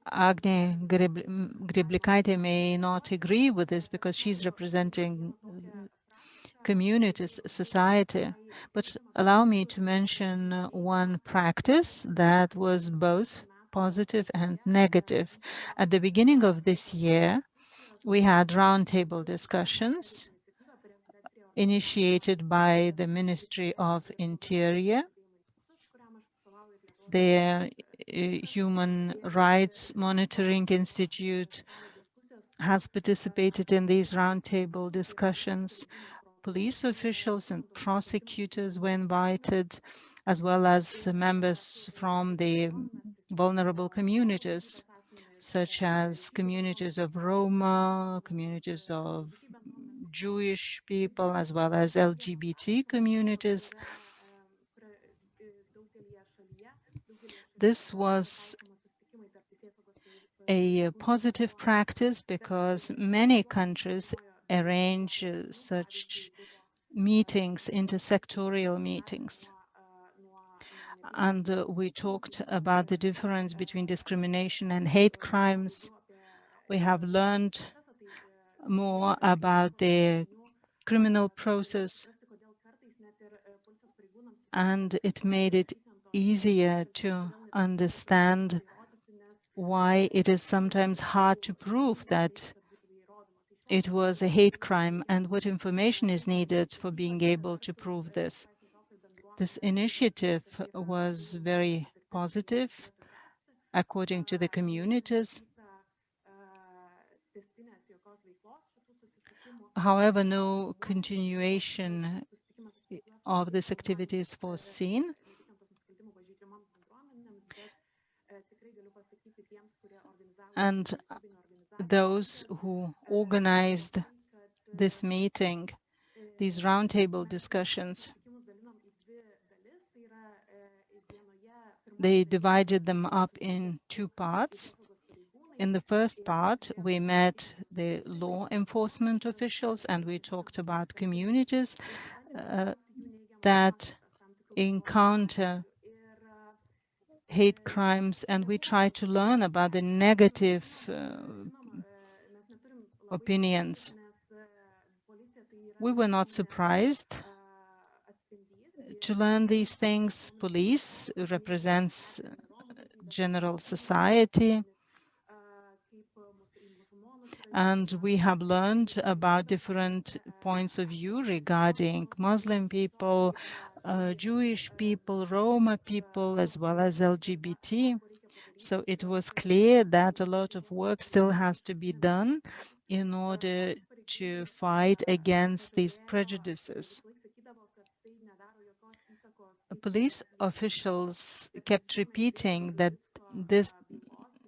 Agne Gryblykaitė may not agree with this because she's representing communities, society, but allow me to mention one practice that was both positive and negative. At the beginning of this year, we had roundtable discussions initiated by the Ministry of Interior. The Human Rights Monitoring Institute has participated in these roundtable discussions. Police officials and prosecutors were invited, as well as members from the vulnerable communities, such as communities of Roma, communities of Jewish people, as well as LGBT communities. This was a positive practice because many countries arrange such meetings, intersectorial meetings. And we talked about the difference between discrimination and hate crimes. We have learned more about the criminal process, and it made it easier to understand why it is sometimes hard to prove that it was a hate crime and what information is needed for being able to prove this. This initiative was very positive according to the communities. However, no continuation of this activity is foreseen. And those who organized this meeting, these roundtable discussions, they divided them up in two parts. In the first part, we met the law enforcement officials and we talked about communities that encounter hate crimes, and we try to learn about the negative opinions. We were not surprised to learn these things. Police represents general society, and we have learned about different points of view regarding Muslim people, Jewish people, Roma people, as well as LGBT. So it was clear that a lot of work still has to be done in order to fight against these prejudices. Police officials kept repeating that this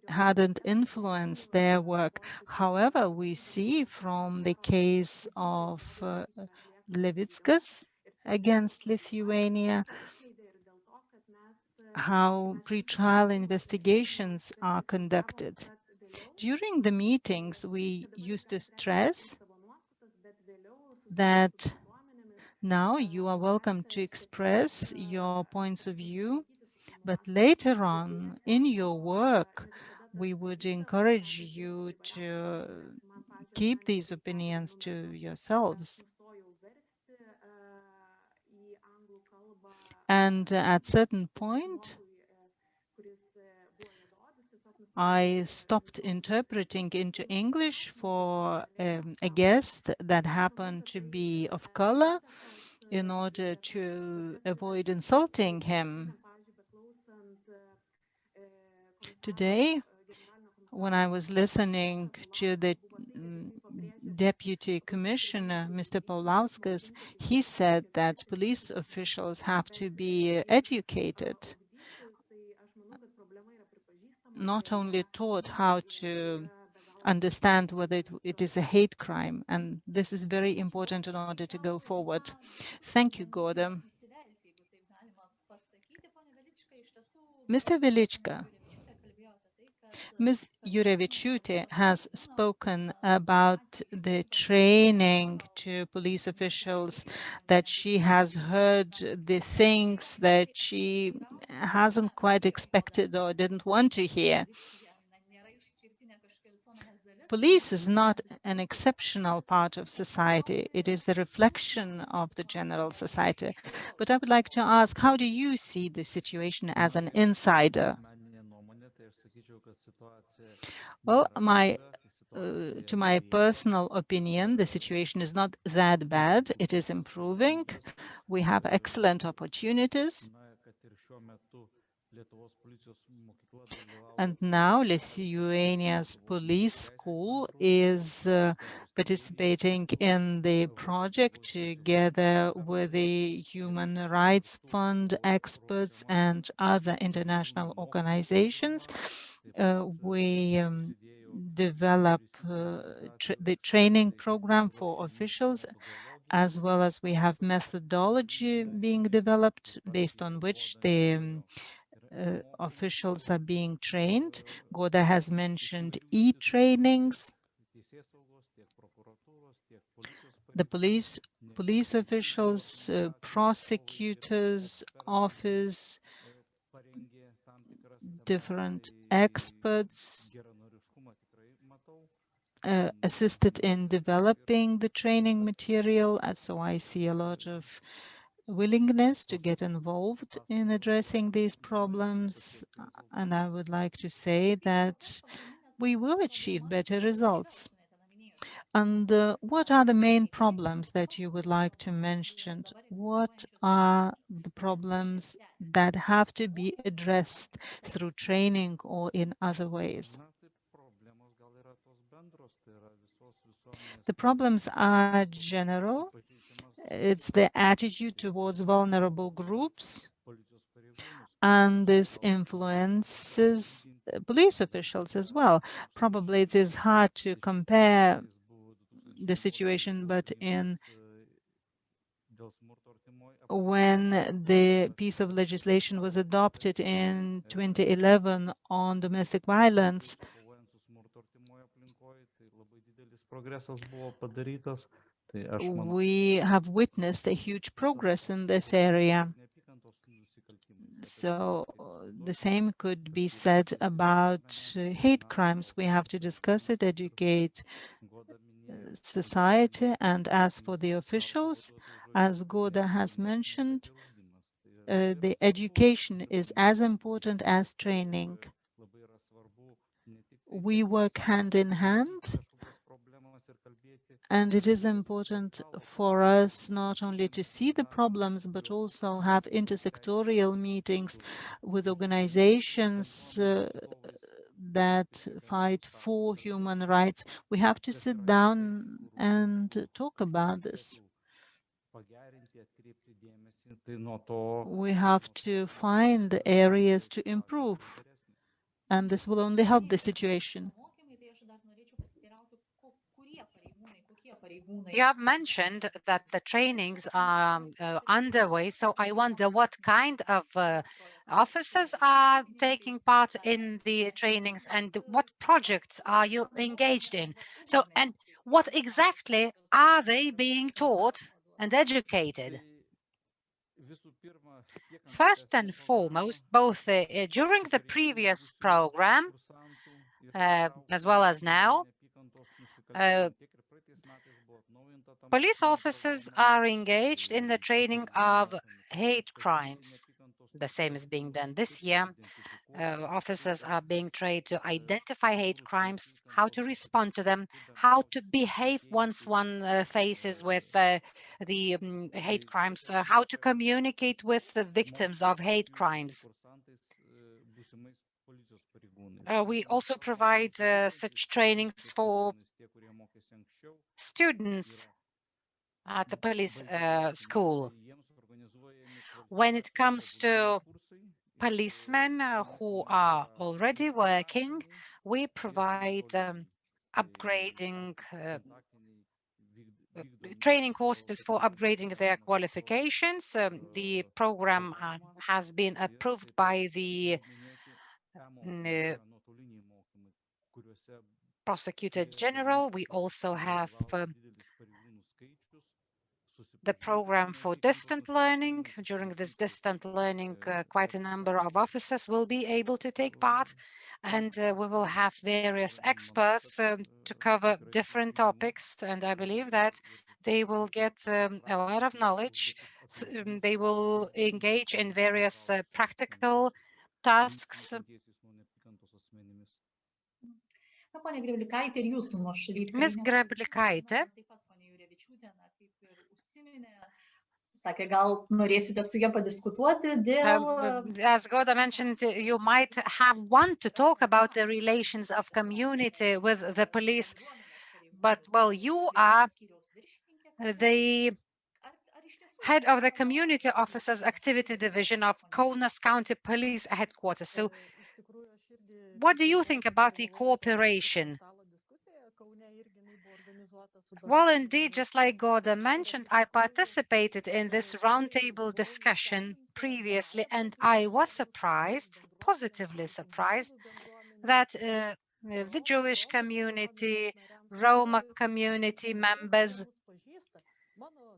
hadn't influenced their work. However, we see from the case of Levickas against Lithuania how pre-trial investigations are conducted. During the meetings, we used to stress that now you are welcome to express your points of view, but later on in your work, we would encourage you to keep these opinions to yourselves. And at a certain point, I stopped interpreting into English for a guest that happened to be of color in order to avoid insulting him. Today, when I was listening to the Deputy Commissioner, Mr. Paulauskas, he said that police officials have to be educated, not only taught how to understand whether it is a hate crime, and this is very important in order to go forward. Thank you, Gordon. Mr. Vytejčka, Ms. Jurevičiūtė has spoken about the training to police officials, that she has heard the things that she hasn't quite expected or didn't want to hear. Police is not an exceptional part of society. It is the reflection of the general society. But I would like to ask, how do you see the situation as an insider? Well, to my personal opinion, the situation is not that bad. It is improving. We have excellent opportunities. And now Lithuania's police school is participating in the project together with the Human Rights Fund experts and other international organizations. We develop the training program for officials, as well as we have methodology being developed based on which the officials are being trained. Goda has mentioned e-trainings. The police officials, prosecutors' office, different experts assisted in developing the training material. So I see a lot of willingness to get involved in addressing these problems. And I would like to say that we will achieve better results. And what are the main problems that you would like to mention? What are the problems that have to be addressed through training or in other ways? The problems are general. It's the attitude towards vulnerable groups, and this influences police officials as well. Probably it is hard to compare the situation, but when the piece of legislation was adopted in 2011 on domestic violence, we have witnessed a huge progress in this area. So the same could be said about hate crimes. We have to discuss it, educate society, and as for the officials, as Goda has mentioned, the education is as important as training. We work hand in hand, and it is important for us not only to see the problems, but also have intersectorial meetings with organizations that fight for human rights. We have to sit down and talk about this. We have to find areas to improve, and this will only help the situation. You have mentioned that the trainings are underway, so I wonder what kind of officers are taking part in the trainings and what projects are you engaged in? So, and what exactly are they being taught and educated? First and foremost, both during the previous program, as well as now, police officers are engaged in the training of hate crimes. The same is being done this year. Officers are being trained to identify hate crimes, how to respond to them, how to behave once one faces with the hate crimes, how to communicate with the victims of hate crimes. We also provide such trainings for students at the police school. When it comes to policemen who are already working, we provide upgrading training courses for upgrading their qualifications. The program has been approved by the Prosecutor General. We also have the program for distant learning. During this distant learning, quite a number of officers will be able to take part, and we will have various experts to cover different topics, and I believe that they will get a lot of knowledge. They will engage in various practical tasks. Ms. Grablikaitė. Sakė, gal norėsite su ja padiskutuoti dėl... As Goda mentioned, you might have want to talk about the relations of community with the police, but, well, you are the head of the Community Officers Activity Division of Kaunas County Police Headquarters. So what do you think about the cooperation? Well, indeed, just like Goda mentioned, I participated in this roundtable discussion previously, and I was surprised, positively surprised, that the Jewish community, Roma community members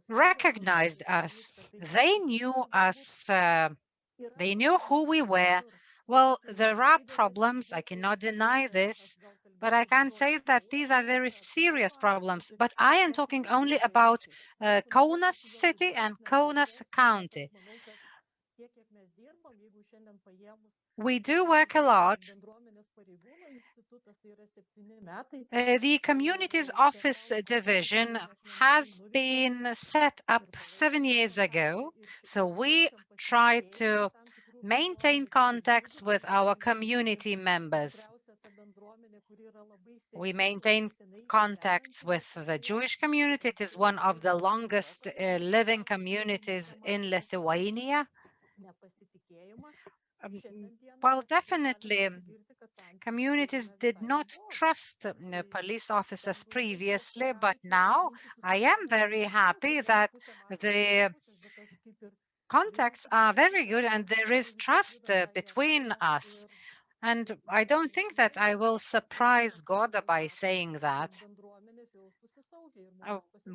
recognized us. They knew us, they knew who we were. Well, there are problems, I cannot deny this, but I can't say that these are very serious problems. But I am talking only about Kaunas city and Kaunas county. We do work a lot. The Communities Office Division has been set up 7 years ago, so we try to maintain contacts with our community members. We maintain contacts with the Jewish community. It is one of the longest living communities in Lithuania. Well, definitely, communities did not trust police officers previously, but now I am very happy that the contacts are very good and there is trust between us. And I don't think that I will surprise God by saying that.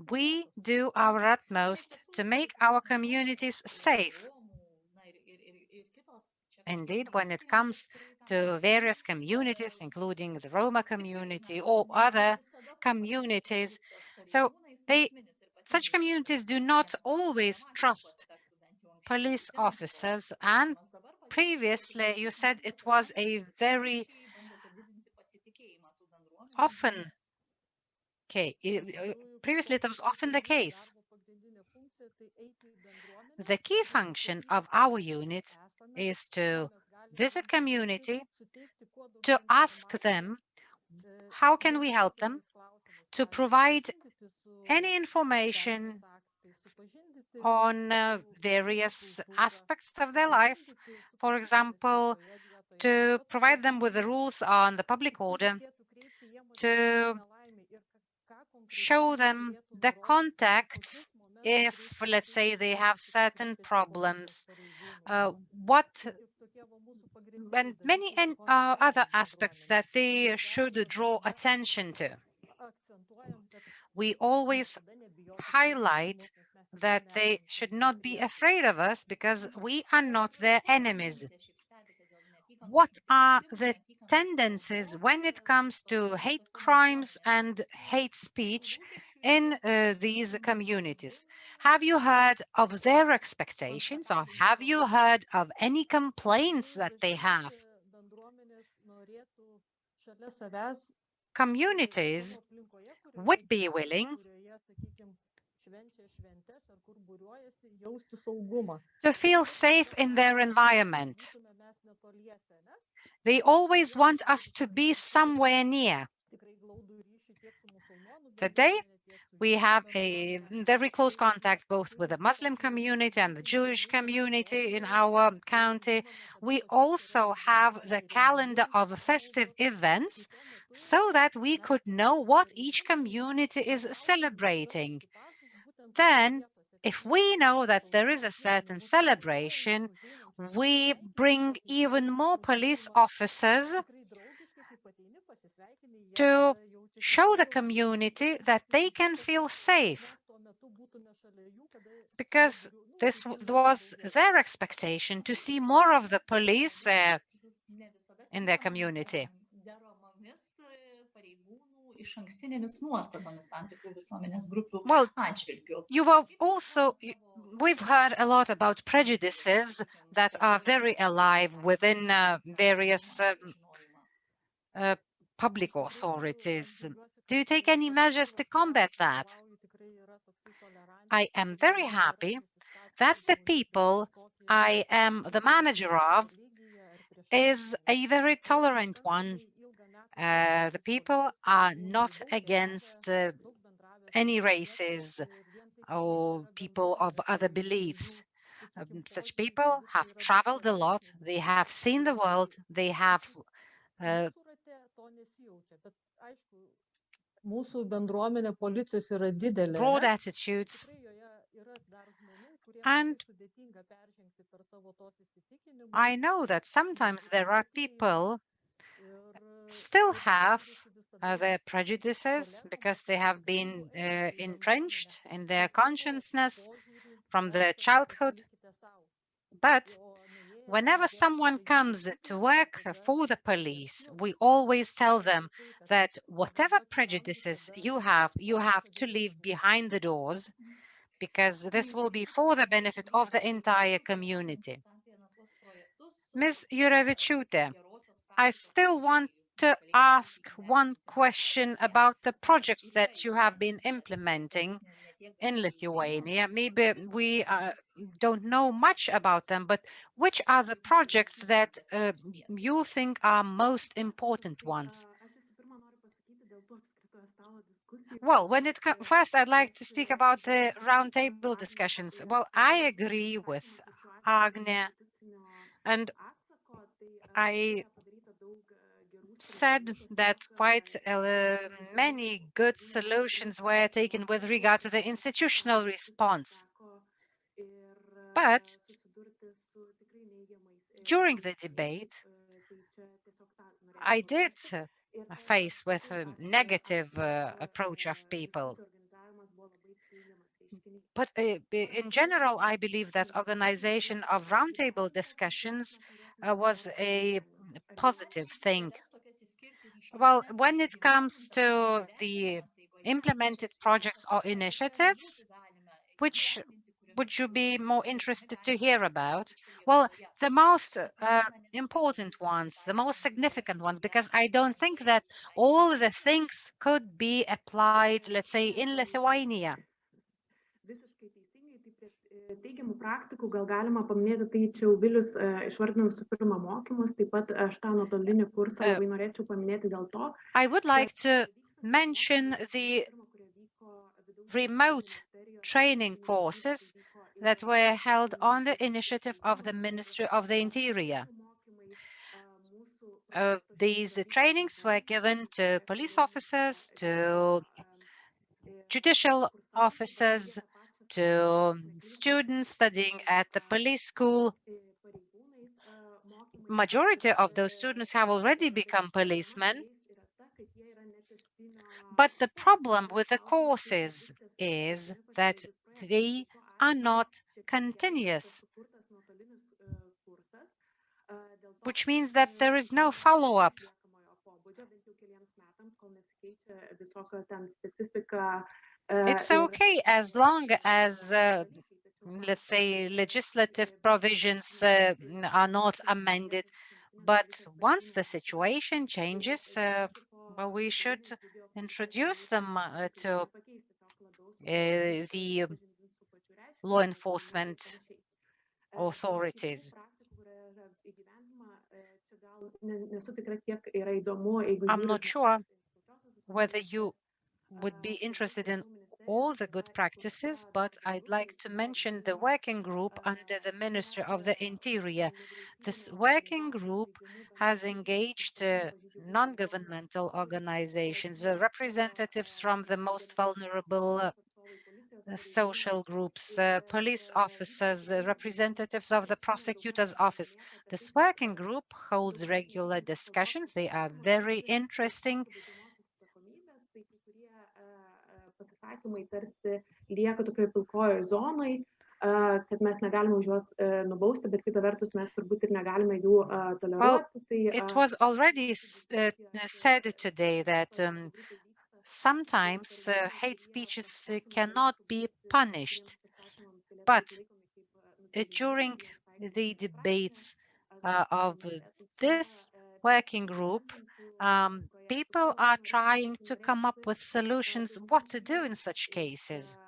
We do our utmost to make our communities safe. Indeed, when it comes to various communities, including the Roma community or other communities, so such communities do not always trust police officers, and previously you said it was a very often case. Previously it was often the case. The key function of our unit is to visit community, to ask them how can we help them, to provide any information on various aspects of their life. For example, to provide them with the rules on the public order, to show them the contacts if, let's say, they have certain problems, and many other aspects that they should draw attention to. We always highlight that they should not be afraid of us because we are not their enemies. What are the tendencies when it comes to hate crimes and hate speech in these communities? Have you heard of their expectations, or have you heard of any complaints that they have? Communities would be willing to feel safe in their environment. They always want us to be somewhere near. Today, we have a very close contact both with the Muslim community and the Jewish community in our county. We also have the calendar of festive events so that we could know what each community is celebrating. Then, if we know that there is a certain celebration, we bring even more police officers to show the community that they can feel safe, because this was their expectation, to see more of the police in their community. Well, we've heard a lot about prejudices that are very alive within various public authorities. Do you take any measures to combat that? I am very happy that the people I am the manager of is a very tolerant one. The people are not against any races or people of other beliefs. Such people have traveled a lot, they have seen the world, they have broad attitudes, and I know that sometimes there are people still have their prejudices because they have been entrenched in their consciousness from their childhood. But whenever someone comes to work for the police, we always tell them that whatever prejudices you have to leave behind the doors, because this will be for the benefit of the entire community. Ms. Juravičiūtė, I still want to ask one question about the projects that you have been implementing in Lithuania. Maybe we don't know much about them, but which are the projects that you think are most important ones? Well, first I'd like to speak about the roundtable discussions. Well, I agree with Agne, and I said that quite many good solutions were taken with regard to the institutional response. But during the debate, I did face with a negative approach of people. But in general, I believe that organization of roundtable discussions was a positive thing. Well, when it comes to the implemented projects or initiatives, which would you be more interested to hear about? Well, the most important ones, the most significant ones, because I don't think that all the things could be applied, let's say, in Lithuania. Teigiamų praktikų gal galima paminėti, tai čia jau Vilius išvardino visų pirma mokymus, taip pat aš tą nuotolinį kursą labai norėčiau paminėti dėl to. I would like to mention the remote training courses that were held on the initiative of the Ministry of the Interior. These trainings were given to police officers, to judicial officers, to students studying at the police school. Majority of those students have already become policemen. But the problem with the courses is that they are not continuous, which means that there is no follow-up. It's okay as long as, let's say, legislative provisions are not amended. But once the situation changes, well, we should introduce them to the law enforcement authorities. I'm not sure whether you would be interested in all the good practices, but I'd like to mention the working group under the Ministry of the Interior. This working group has engaged non-governmental organizations, representatives from the most vulnerable social groups, police officers, representatives of the prosecutor's office. This working group holds regular discussions. They are very interesting įstatymai tarsi lieka tokioje pilkojoje zonoje, kad mes negalime už juos nubausti, bet kita vertus mes turbūt ir negalime jų toleruoti. Well, it was already said today that sometimes hate speeches cannot be punished, but during the debates of this working group, people are trying to come up with solutions what to do in such cases.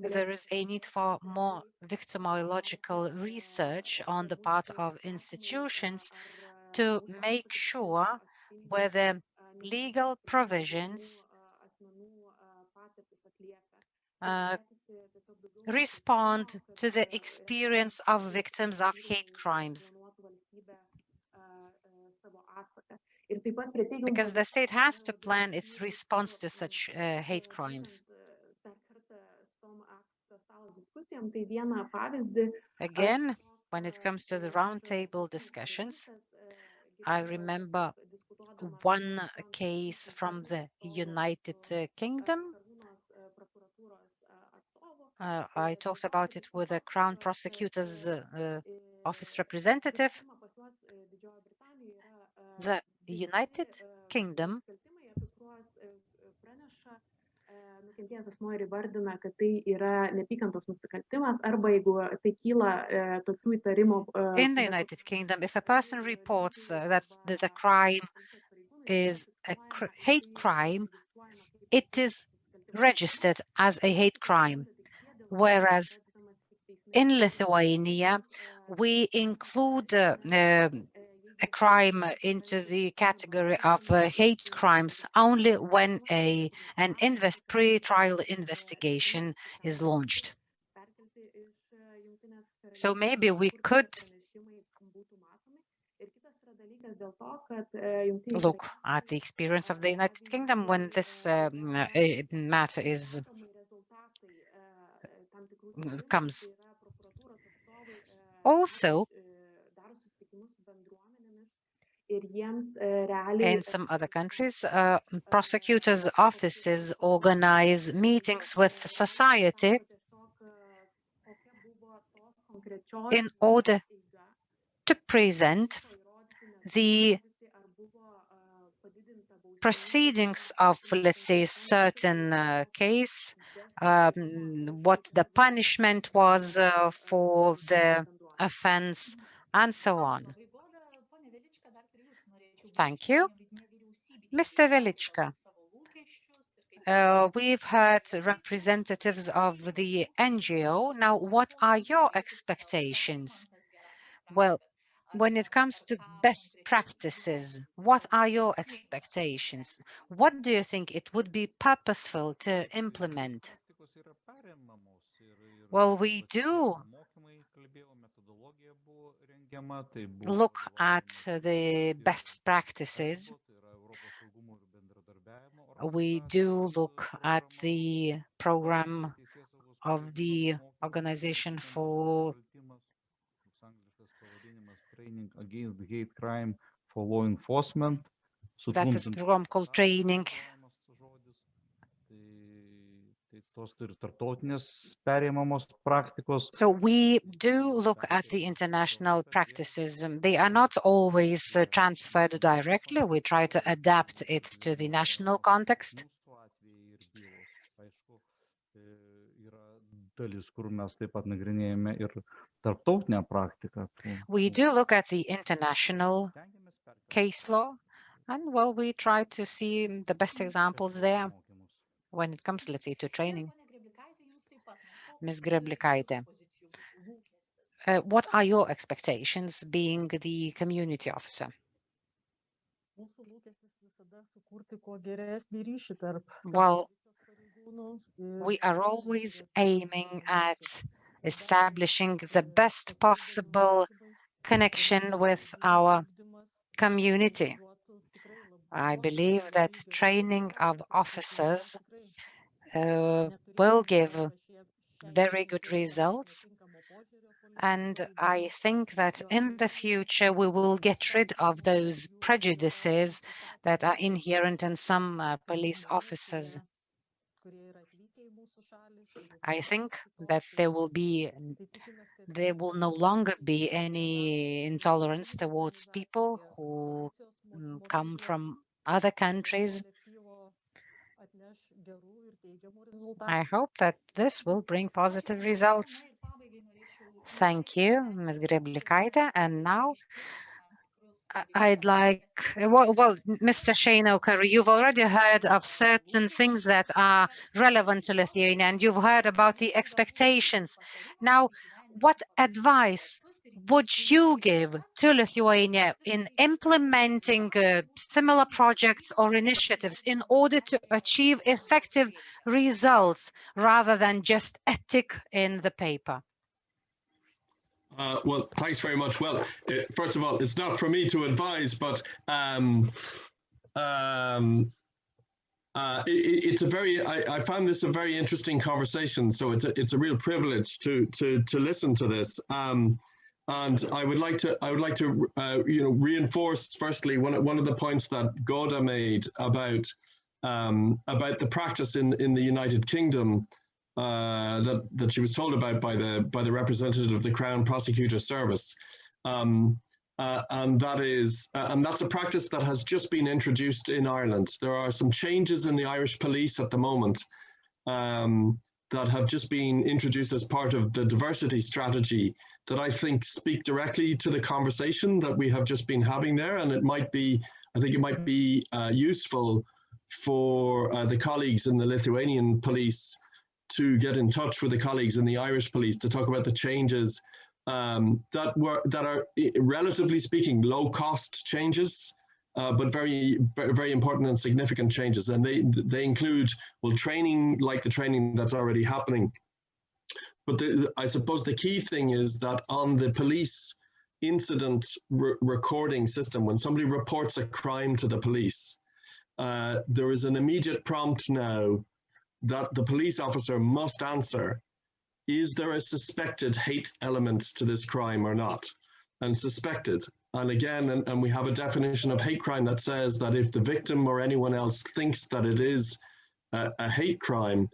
There is a need for more victimological research on the part of institutions to make sure whether legal provisions respond to the experience of victims of hate crimes. Because the state has to plan its response to such hate crimes. Again, when it comes to the roundtable discussions, I remember one case from the United Kingdom. I talked about it with the Crown Prosecutor's Office representative. The United Kingdom nukentėjęs asmuo ir įvardina, kad tai yra neapykantos nusikaltimas, arba jeigu tai kyla tokių įtarimų. In the United Kingdom, if a person reports that the crime is a hate crime, it is registered as a hate crime. Whereas in Lithuania, we include a crime into the category of hate crimes only when an pre-trial investigation is launched. So maybe we could look at the experience of the United Kingdom when this matter comes. Also, in some other countries, prosecutors' offices organize meetings with society in order to present the proceedings of, let's say, a certain case, what the punishment was for the offense, and so on. Thank you. Mr. Vytejčka, we've heard representatives of the NGO. Now, what are your expectations? Well, when it comes to best practices, what are your expectations? What do you think it would be purposeful to implement? Well, we do look at the best practices. We do look at the program of the Organization for Training Against Hate Crime for Law Enforcement. That is a program called Training. So we do look at the international practices. They are not always transferred directly. We try to adapt it to the national context. We do look at the international case law, and well, we try to see the best examples there when it comes, let's say, to training. Ms. Guliakaitė, what are your expectations being the community officer? Well, we are always aiming at establishing the best possible connection with our community. I believe that training of officers will give very good results. And I think that in the future, we will get rid of those prejudices that are inherent in some police officers. I think that there will no longer be any intolerance towards people who come from other countries. I hope that this will bring positive results. Thank you, Ms. Guliakaitė. And now I'd like, well, Mr. Šeinoka, you've already heard of certain things that are relevant to Lithuania, and you've heard about the expectations. Now, what advice would you give to Lithuania in implementing similar projects or initiatives in order to achieve effective results rather than just a tick in the paper? Well, thanks very much. Well, first of all, it's not for me to advise, but it's a very. I found this a very interesting conversation. So it's a real privilege to listen to this. And I would like to reinforce firstly one of the points that Goda made about the practice in the United Kingdom. That she was told about by the representative of the Crown Prosecutor Service, and that's a practice that has just been introduced in Ireland. There are some changes in the Irish police at the moment that have just been introduced as part of the diversity strategy that I think speak directly to the conversation that we have just been having there, and I think it might be useful for the colleagues in the Lithuanian police to get in touch with the colleagues in the Irish police to talk about the changes that are, relatively speaking, low-cost changes, but very, very important and significant changes. And they include, well, training like the training that's already happening. But I suppose the key thing is that on the police incident recording system, when somebody reports a crime to the police, there is an immediate prompt now that the police officer must answer: is there a suspected hate element to this crime or not? And suspected. And again, and we have a definition of hate crime that says that if the victim or anyone else thinks that it is a hate crime,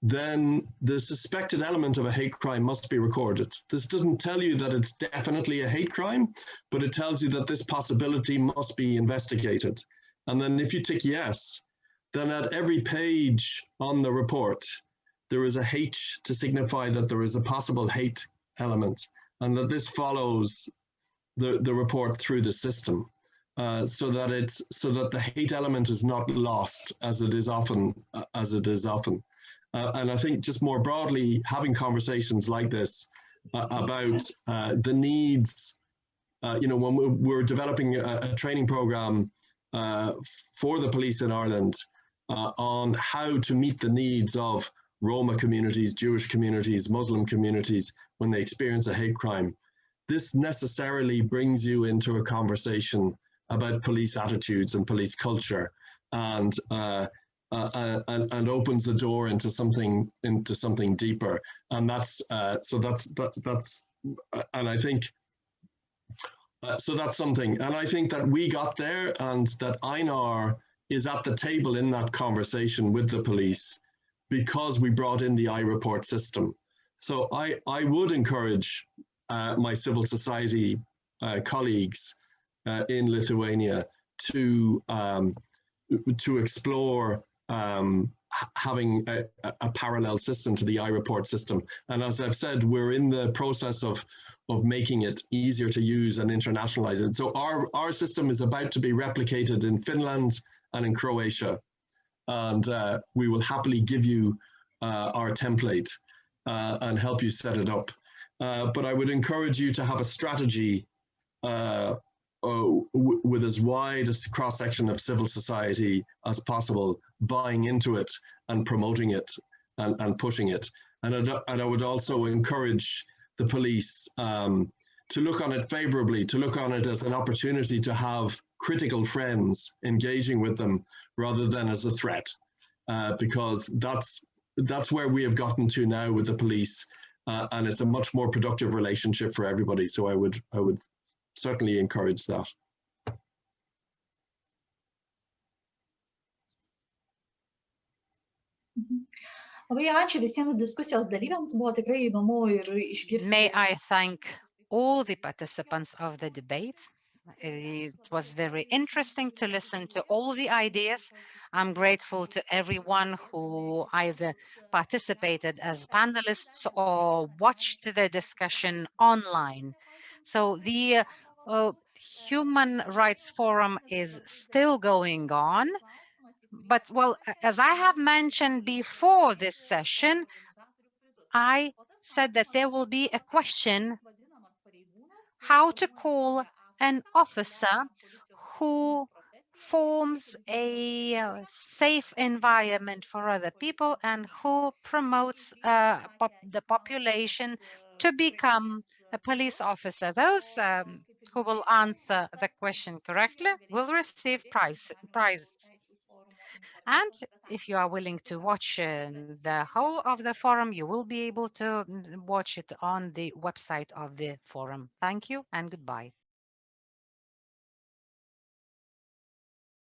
then the suspected element of a hate crime must be recorded. This doesn't tell you that it's definitely a hate crime, but it tells you that this possibility must be investigated. And then if you tick yes, then at every page on the report, there is a H to signify that there is a possible hate element, and that this follows the report through the system, so that the hate element is not lost as it is often. And I think just more broadly, having conversations like this about the needs, when we're developing a training program for the police in Ireland, on how to meet the needs of Roma communities, Jewish communities, Muslim communities when they experience a hate crime. This necessarily brings you into a conversation about police attitudes and police culture, and opens the door into something deeper. And that's and I think so that's something. And I think that we got there, and that INAR is at the table in that conversation with the police because we brought in the iReport system. So I would encourage my civil society colleagues in Lithuania to explore having a parallel system to the iReport system. And as I've said, we're in the process of making it easier to use and internationalize it. So our system is about to be replicated in Finland and in Croatia. And we will happily give you our template and help you set it up. But I would encourage you to have a strategy with as wide a cross-section of civil society as possible, buying into it and promoting it and pushing it. And I would also encourage the police to look on it favorably, to look on it as an opportunity to have critical friends engaging with them rather than as a threat, because that's where we have gotten to now with the police. and it's a much more productive relationship for everybody. So I would certainly encourage that. Labai ačiū visiems diskusijos dalyviams, buvo tikrai įdomu ir išgirsti. May I thank all the participants of the debate. It was very interesting to listen to all the ideas. I'm grateful to everyone who either participated as panelists or watched the discussion online. So the Human Rights Forum is still going on. But, well, as I have mentioned before this session, I said that there will be a question how to call an officer who forms a safe environment for other people and who promotes the population to become a police officer. Those who will answer the question correctly will receive prizes. And if you are willing to watch the whole of the forum, you will be able to watch it on the website of the forum. Thank you and goodbye.